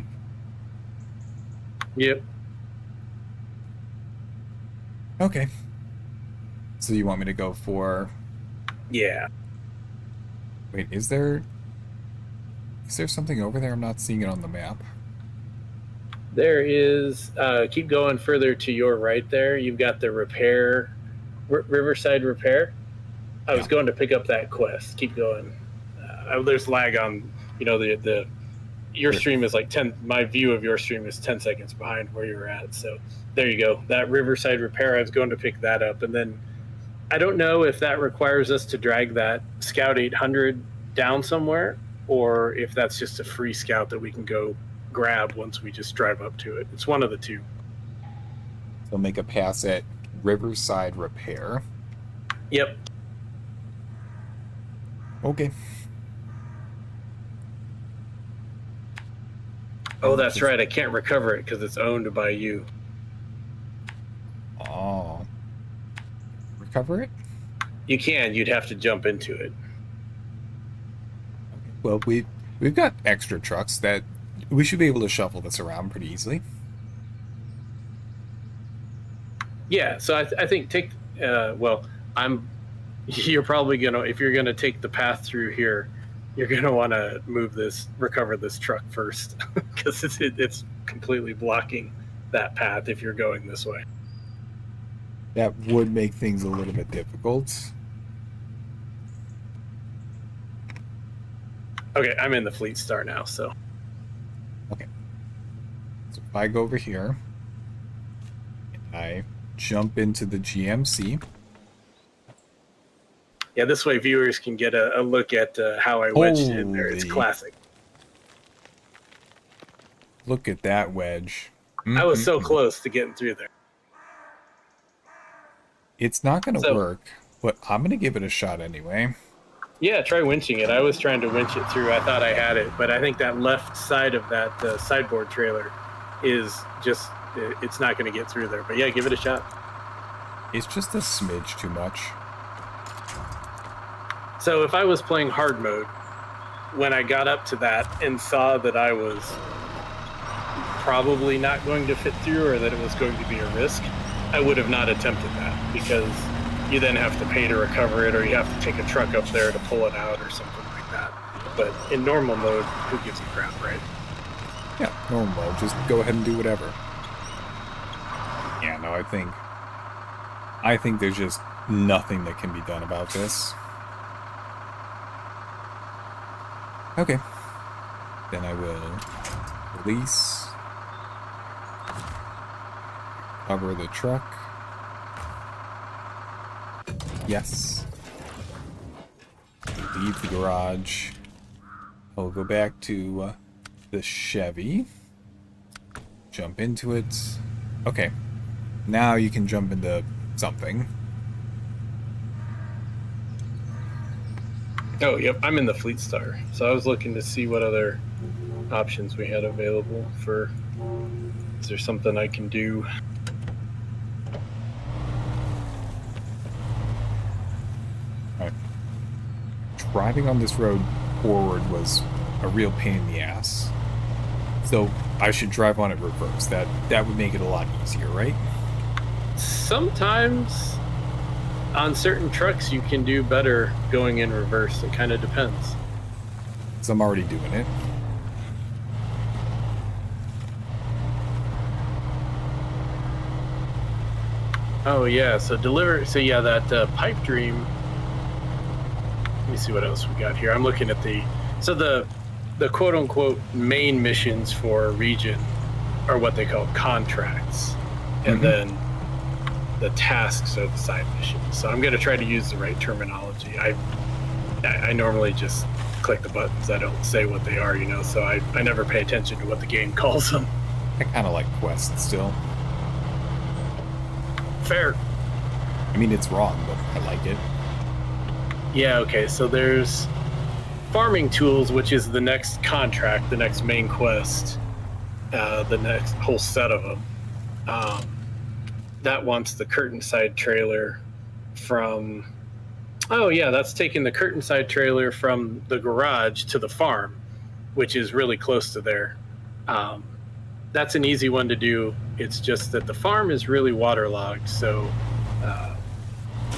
Yep. Okay. So you want me to go for... Yeah. Wait, is there something over there? I'm not seeing it on the map. There is, keep going further to your right there. You've got the repair, Riverside Repair. I was going to pick up that quest. Keep going. There's lag on, you know, your stream is like 10, my view of your stream is 10 seconds behind where you're at. So there you go. That Riverside Repair, I was going to pick that up. And then I don't know if that requires us to drag that Scout 800 down somewhere or if that's just a free Scout that we can go grab once we just drive up to it. It's one of the two. So make a pass at Riverside Repair. Yep. Okay. Oh, that's right. I can't recover it because it's owned by you. Oh. Recover it? You can. You'd have to jump into it. Well, we've got extra trucks that we should be able to shuffle this around pretty easily. Yeah. So I think take. You're probably gonna, if you're gonna take the path through here, you're gonna want to recover this truck first because it's completely blocking that path if you're going this way. That would make things a little bit difficult. Okay, I'm in the Fleet Star now, so. Okay. So if I go over here, and I jump into the GMC. Yeah, this way viewers can get a look at how I wedged it in there. It's classic. Look at that wedge. I was so close to getting through there. It's not going to work, but I'm going to give it a shot anyway. Yeah, try winching it. I was trying to winch it through. I thought I had it, but I think that left side of that sideboard trailer is just, it's not going to get through there. But yeah, give it a shot. It's just a smidge too much. So if I was playing hard mode, when I got up to that and saw that I was probably not going to fit through or that it was going to be a risk, I would have not attempted that because you then have to pay to recover it or you have to take a truck up there to pull it out or something like that. But in normal mode, who gives a crap, right? Yeah, normal mode. Just go ahead and do whatever. Yeah, no, I think there's just nothing that can be done about this. Okay. Then I will release. Cover the truck. Yes. Leave the garage. I'll go back to the Chevy. Jump into it. Okay. Now you can jump into something. Oh, yep, I'm in the Fleet Star. So I was looking to see what other options we had available for. Is there something I can do? Right. Driving on this road forward was a real pain in the ass. So I should drive on it reverse. That would make it a lot easier, right? Sometimes on certain trucks you can do better going in reverse. It kind of depends. So I'm already doing it. Oh yeah, so yeah, that pipe dream. Let me see what else we got here. I'm looking at the quote unquote main missions for a region are what they call contracts, and then the tasks are the side missions. So I'm going to try to use the right terminology. I normally just click the buttons. I don't say what they are, so I never pay attention to what the game calls them. I kind of like quests still. Fair. I mean, it's wrong, but I like it. Yeah, okay, so there's farming tools, which is the next contract, the next main quest, the next whole set of them. That wants the curtain side trailer from... Oh, yeah, that's taking the curtain side trailer from the garage to the farm, which is really close to there. That's an easy one to do. It's just that the farm is really waterlogged, so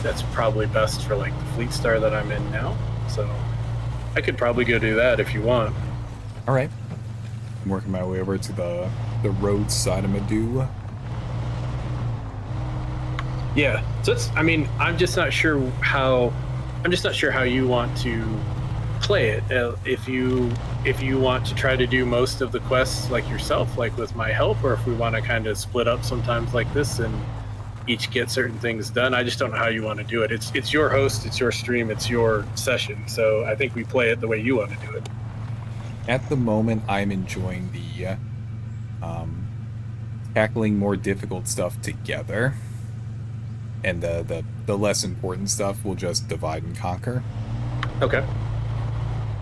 that's probably best for like the Fleet Star that I'm in now. So I could probably go do that if you want. All right. I'm working my way over to the road side of Madhu. Yeah. So I'm just not sure how you want to play it. If you want to try to do most of the quests like yourself, like with my help, or if we want to kind of split up sometimes like this and each get certain things done. I just don't know how you want to do it. It's your host, it's your stream, it's your session. So I think we play it the way you want to do it. At the moment, I'm enjoying the tackling more difficult stuff together, and the less important stuff we'll just divide and conquer. Okay.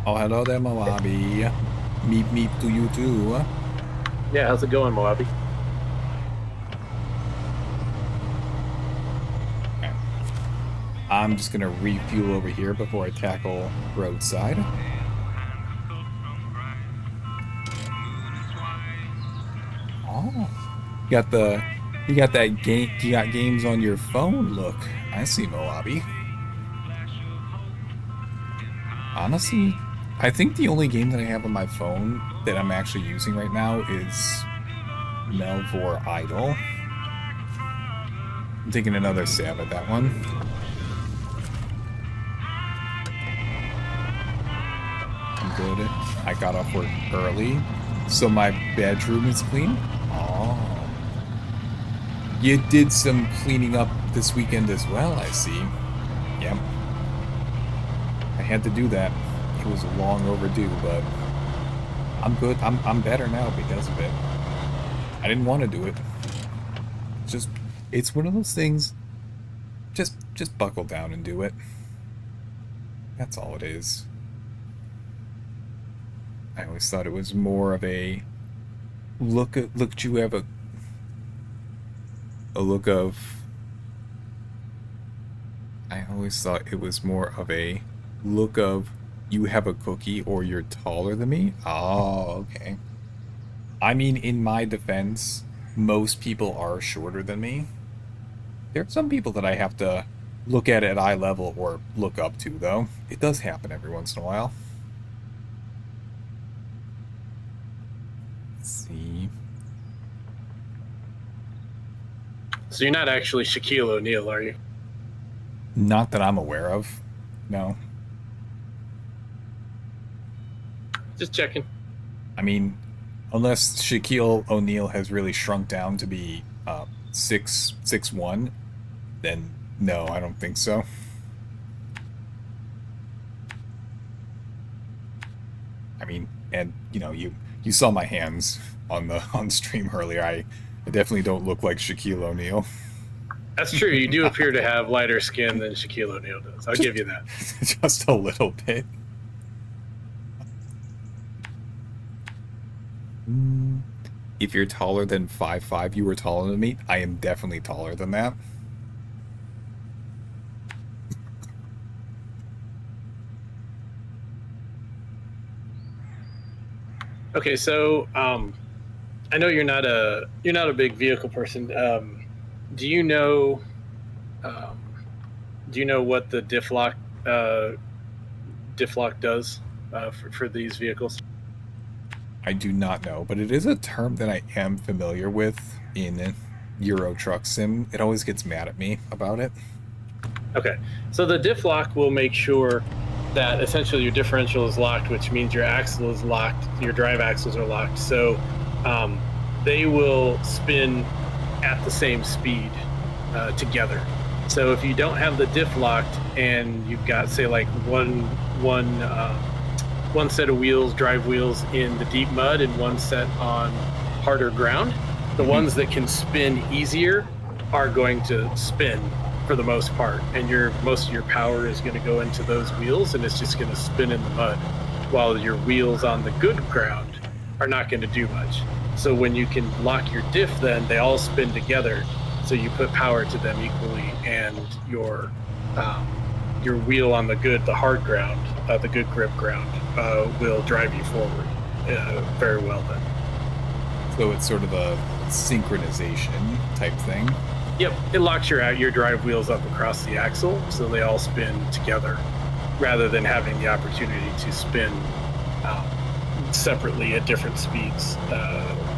Oh, hello there, Moabi. Meep meep to you too. Yeah, how's it going, Moabi? Okay. I'm just gonna refuel over here before I tackle roadside. Oh, you got that game. You got games on your phone. Look, I see Moabi. Honestly, I think the only game that I have on my phone that I'm actually using right now is Melvor Idol. I'm taking another stab at that one. I'm good. I got off work early, so my bedroom is clean. Oh. You did some cleaning up this weekend as well, I see. Yep. I had to do that. It was long overdue, but I'm good. I'm better now because of it. I didn't want to do it. It's one of those things. Just buckle down and do it. That's all it is. I always thought it was more of a look. You have a look of. I always thought it was more of a look of you have a cookie or you're taller than me. Oh, okay. I mean, in my defense, most people are shorter than me. There are some people that I have to look at eye level or look up to, though. It does happen every once in a while. So you're not actually Shaquille O'Neal, are you? Not that I'm aware of. No. Just checking. I mean, unless Shaquille O'Neal has really shrunk down to be 6'1", then no, I don't think so. I mean, and you know, you saw my hands on stream earlier. I definitely don't look like Shaquille O'Neal. That's true. You do appear to have lighter skin than Shaquille O'Neal does. I'll give you that. Just a little bit. If you're taller than 5'5", you were taller than me. I am definitely taller than that. Okay, so I know you're not a big vehicle person. Do you know what the diff lock does for these vehicles? I do not know, but it is a term that I am familiar with in Euro Truck Sim. It always gets mad at me about it. Okay, so the diff lock will make sure that essentially your differential is locked, which means your axle is locked, your drive axles are locked. So they will spin at the same speed together. So if you don't have the diff locked and you've got, say, like one set of wheels, drive wheels in the deep mud and one set on harder ground, the ones that can spin easier are going to spin for the most part, and most of your power is going to go into those wheels, and it's just going to spin in the mud, while your wheels on the good ground are not going to do much. So when you can lock your diff, then they all spin together, so you put power to them equally, and your wheel on the hard ground, the good grip ground, will drive you forward very well then. So it's sort of a synchronization type thing. Yep, it locks your drive wheels up across the axle, so they all spin together, rather than having the opportunity to spin separately at different speeds.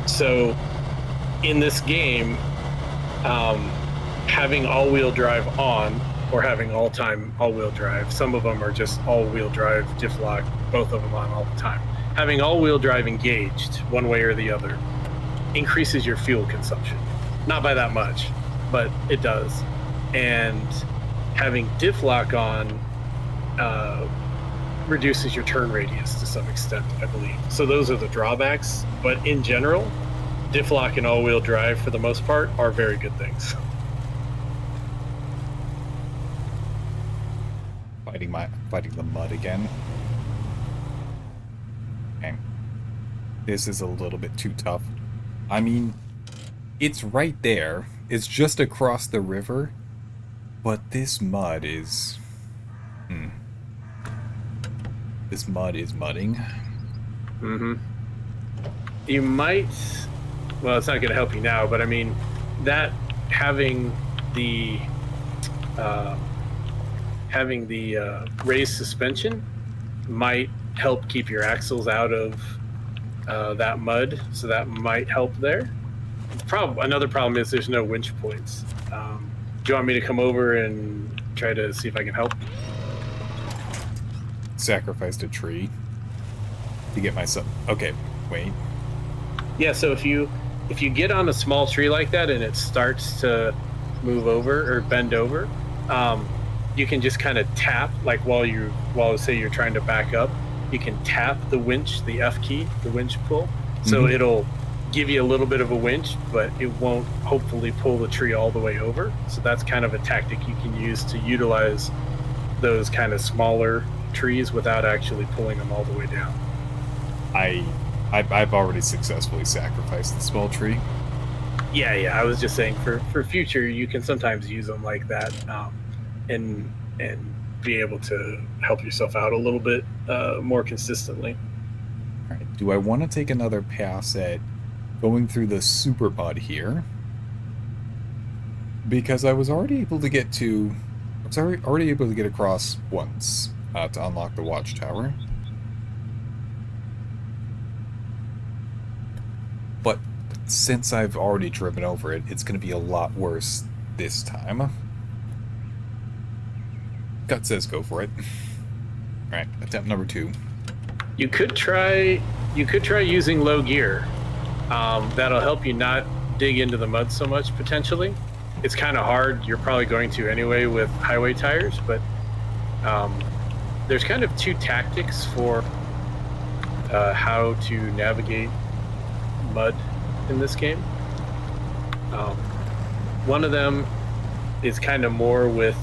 So in this game, having all-wheel drive on, or having all-time all-wheel drive, some of them are just all-wheel drive, diff lock, both of them on all the time. Having all-wheel drive engaged, one way or the other, increases your fuel consumption. Not by that much, but it does. And having diff lock on reduces your turn radius to some extent, I believe. So those are the drawbacks, but in general, diff lock and all-wheel drive, for the most part, are very good things. Fighting the mud again. Okay. This is a little bit too tough. I mean, it's right there. It's just across the river. But this mud is... This mud is mudding. Mm-hmm. You might... Well, it's not going to help you now, but I mean, that having the raised suspension might help keep your axles out of that mud, so that might help there. Another problem is there's no winch points. Do you want me to come over and try to see if I can help? Sacrificed a tree to get myself... Okay, wait. Yeah, so if you get on a small tree like that and it starts to move over or bend over, you can just kind of tap, like while say you're trying to back up, you can tap the winch, the F key, the winch pull. So it'll give you a little bit of a winch, but it won't hopefully pull the tree all the way over. So that's kind of a tactic you can use to utilize those kind of smaller trees without actually pulling them all the way down. I've already successfully sacrificed the small tree. Yeah. I was just saying for future, you can sometimes use them like that, and be able to help yourself out a little bit more consistently. All right. Do I want to take another pass at going through the super mud here? Because I was already able to get to... I was already able to get across once to unlock the watchtower. But since I've already driven over it, it's going to be a lot worse this time. Gut says go for it. Alright, attempt number 2. You could try using low gear. That'll help you not dig into the mud so much, potentially. It's kind of hard. You're probably going to anyway with highway tires, but there's kind of 2 tactics for how to navigate mud in this game. One of them is kind of more with,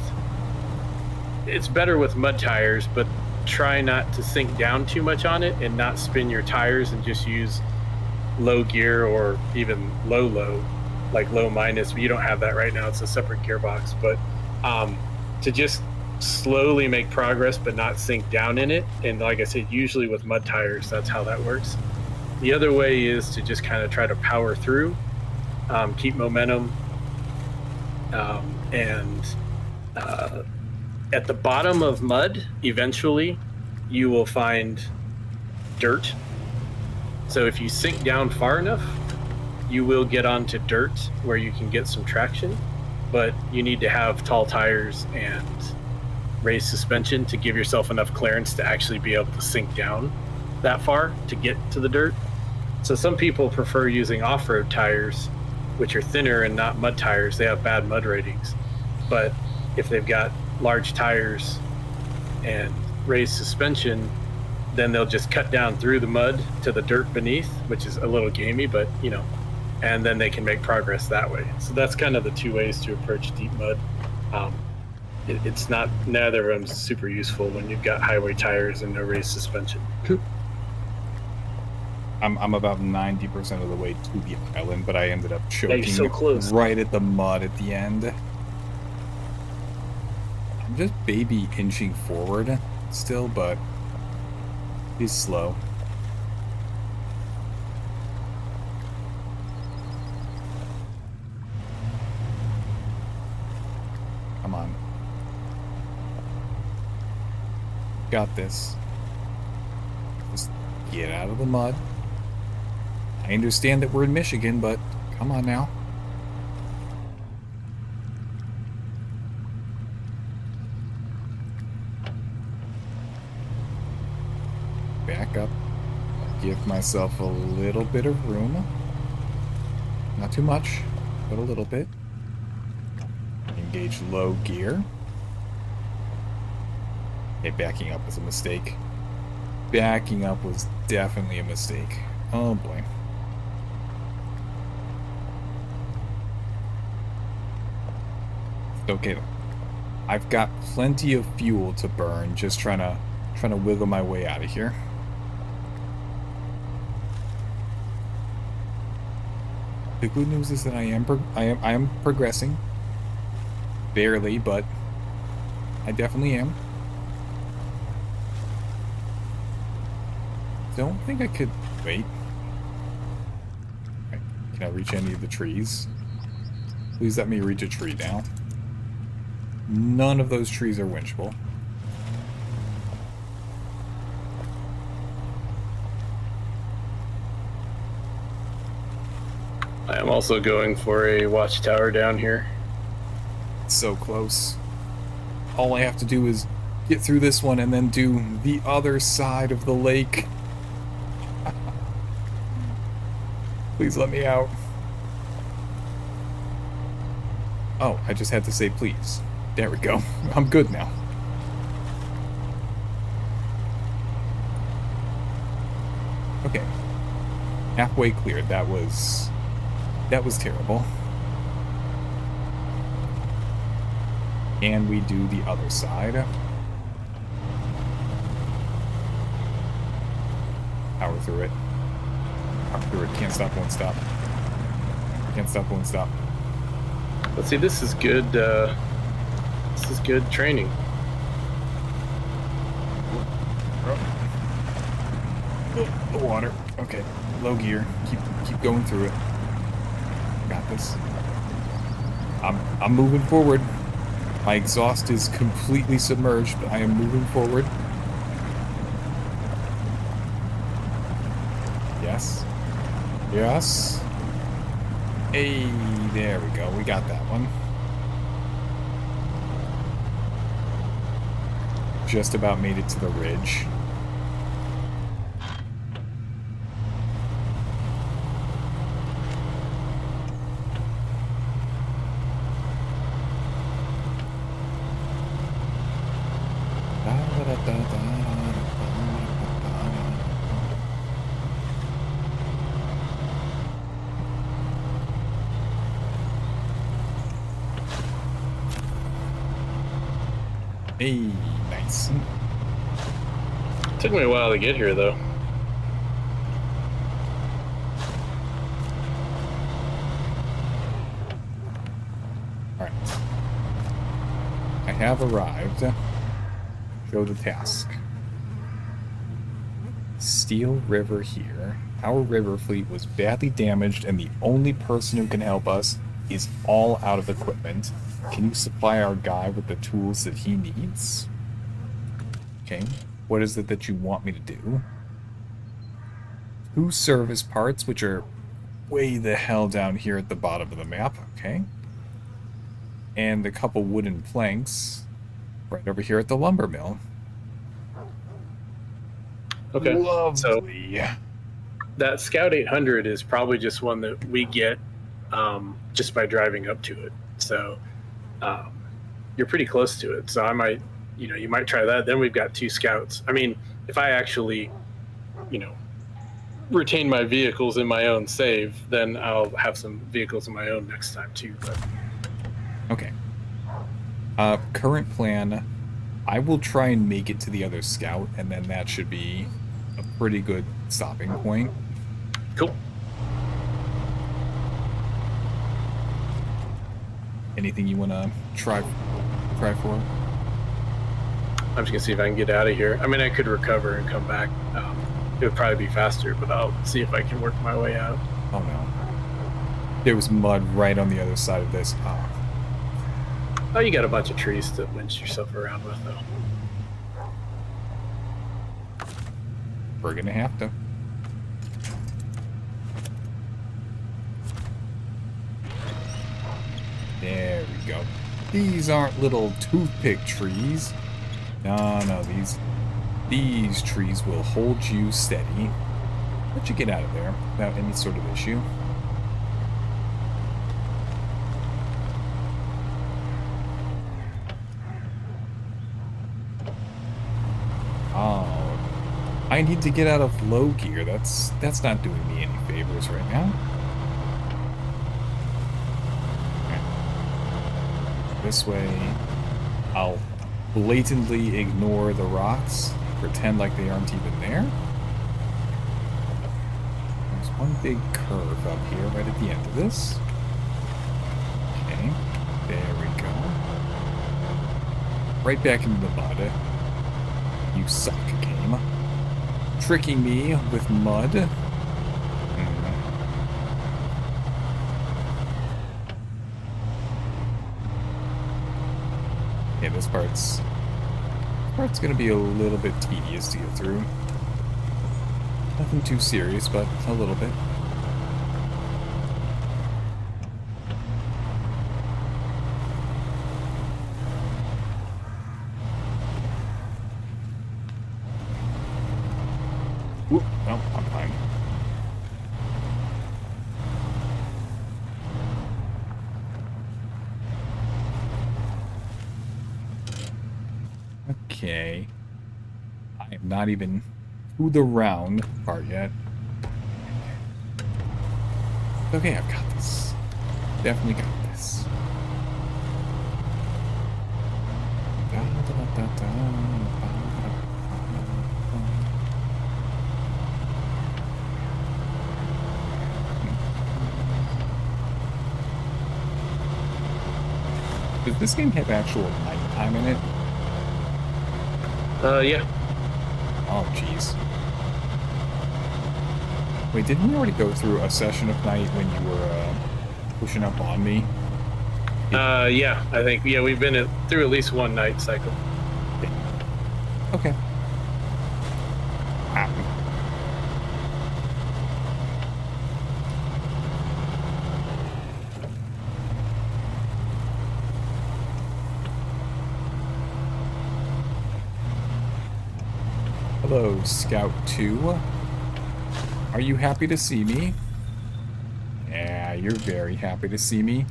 it's better with mud tires, but try not to sink down too much on it and not spin your tires, and just use low gear, or even low, like low minus. But you don't have that right now, it's a separate gearbox. But to just slowly make progress but not sink down in it. And like I said, usually with mud tires, that's how that works. The other way is to just kind of try to power through, keep momentum, and at the bottom of mud, eventually you will find dirt. So if you sink down far enough, you will get onto dirt where you can get some traction, but you need to have tall tires and raised suspension to give yourself enough clearance to actually be able to sink down that far to get to the dirt. So some people prefer using off-road tires, which are thinner and not mud tires. They have bad mud ratings. But if they've got large tires and raised suspension, then they'll just cut down through the mud to the dirt beneath, which is a little gamey, but you know, and then they can make progress that way. So that's kind of the 2 ways to approach deep mud. It's not, neither of them's super useful when you've got highway tires and no raised suspension. I'm about 90% of the way to the island, but I ended up choking so close. right at the mud at the end. I'm just baby inching forward still, but he's slow. Come on. Got this. Just get out of the mud. I understand that we're in Michigan, but come on now. Back up. Give myself a little bit of room. Not too much, but a little bit. Engage low gear. Okay, backing up was a mistake. Backing up was definitely a mistake. Oh boy. Okay, I've got plenty of fuel to burn, just trying to wiggle my way out of here. The good news is that I am progressing. Barely, but I definitely am. Don't think I could wait. Okay. Can I reach any of the trees? Please let me reach a tree now. None of those trees are winchable. I am also going for a watchtower down here. So close. All I have to do is get through this one and then do the other side of the lake. Please let me out. Oh, I just had to say please. There we go. I'm good now. Okay. Halfway cleared. That was terrible. And we do the other side. Power through it. Power through it. Can't stop, won't stop. Can't stop, won't stop. Let's see, this is good. This is good training. Oh, the water. Okay. Low gear. Keep going through it. Got this. I'm moving forward. My exhaust is completely submerged, but I am moving forward. Yes. Yes. Hey, there we go. We got that one. Just about made it to the ridge. Hey, nice. Took me a while to get here, though. Alright. I have arrived. Show the task. Steel River here. Our river fleet was badly damaged and the only person who can help us is all out of equipment. Can you supply our guy with the tools that he needs? Okay. What is it that you want me to do? 2 service parts, which are way the hell down here at the bottom of the map. Okay. And a couple wooden planks right over here at the lumber mill. Okay. Lovely. So that Scout 800 is probably just one that we get just by driving up to it. So you're pretty close to it. So I might, you might try that. Then we've got 2 scouts. I mean, if I actually, retain my vehicles in my own save, then I'll have some vehicles of my own next time too. But Okay. Current plan, I will try and make it to the other scout, and then that should be a pretty good stopping point. cool. Anything you want to try for? I'm just gonna see if I can get out of here. I mean, I could recover and come back. It would probably be faster, but I'll see if I can work my way out. Oh no. There was mud right on the other side of this. Oh. Oh, you got a bunch of trees to winch yourself around with, though. We're gonna have to. There we go. These aren't little toothpick trees. No, these trees will hold you steady. Let you get out of there without any sort of issue. Oh, I need to get out of low gear. That's not doing me any favors right now. This way, I'll blatantly ignore the rocks, pretend like they aren't even there. There's one big curve up here right at the end of this. Okay, there we go. Right back into the mud. You suck, game. Tricking me with mud. Yeah, this part's gonna be a little bit tedious to get through. Nothing too serious, but a little bit. Whoop, no, I'm fine. Okay. I am not even to the round part yet. Okay, I've got this. Definitely got this. Does this game have actual nighttime in it? Yeah. Oh, jeez. Wait, didn't we already go through a session of night when you were pushing up on me? Yeah, I think, we've been through at least one night cycle. Okay. Ah. Hello, Scout 2. Are you happy to see me? Yeah, you're very happy to see me.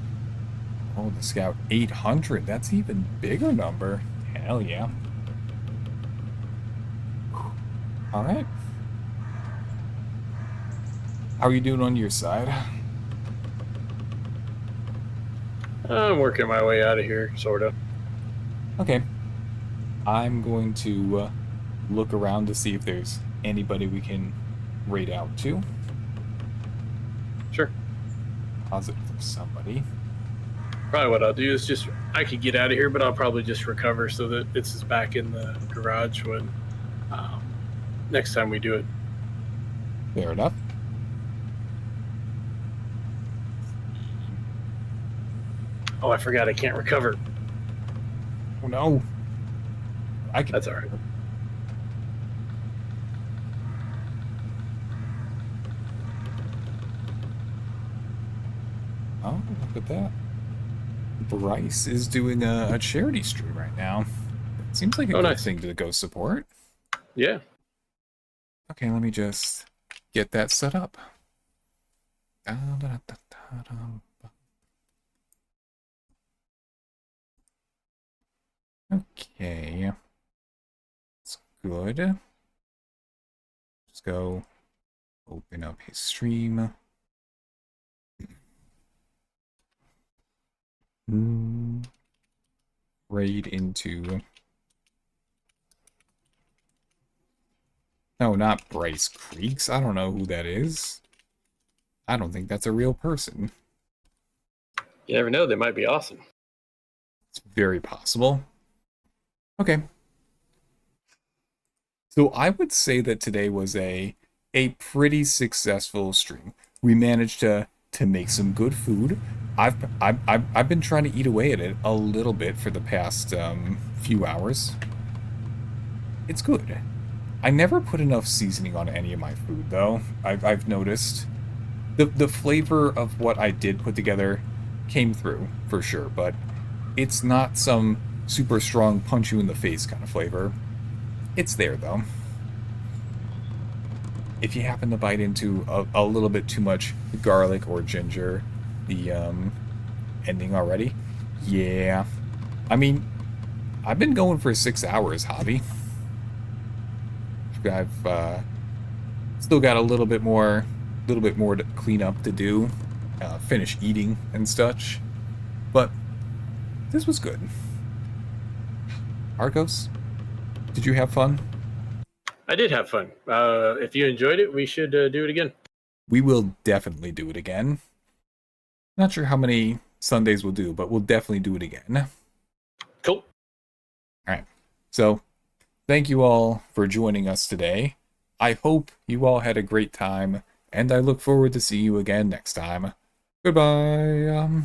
Oh, the Scout 800. That's even bigger number. Hell yeah. Alright. How are you doing on your side? I'm working my way out of here, sort of. Okay. I'm going to look around to see if there's anybody we can raid out to. Sure. Positive there's somebody. Probably what I'll do is just, I could get out of here, but I'll probably just recover so that it's back in the garage when next time we do it. Fair enough. Oh, I forgot I can't recover. Oh no. I can. That's all right. Oh, look at that. Bryce is doing a charity stream right now. Seems like a good nice thing to go support. Yeah. Okay, let me just get that set up. Okay. It's good. Just go open up his stream. Raid into... No, not Bryce Creeks. I don't know who that is. I don't think that's a real person. You never know. They might be awesome. It's very possible. Okay. So I would say that today was a pretty successful stream. We managed to make some good food. I've been trying to eat away at it a little bit for the past few hours. It's good. I never put enough seasoning on any of my food though. I've noticed the flavor of what I did put together came through for sure, but it's not some super strong punch you in the face kind of flavor. It's there though. If you happen to bite into a little bit too much garlic or ginger, the ending already, yeah. I mean, I've been going for 6 hours, Hobby. I've still got a little bit more to clean up to do, finish eating and such, but this was good. Arkos, did you have fun? I did have fun. If you enjoyed it, we should do it again. We will definitely do it again. Not sure how many Sundays we'll do, but we'll definitely do it again. Cool. Alright, so thank you all for joining us today. I hope you all had a great time, and I look forward to seeing you again next time. Goodbye.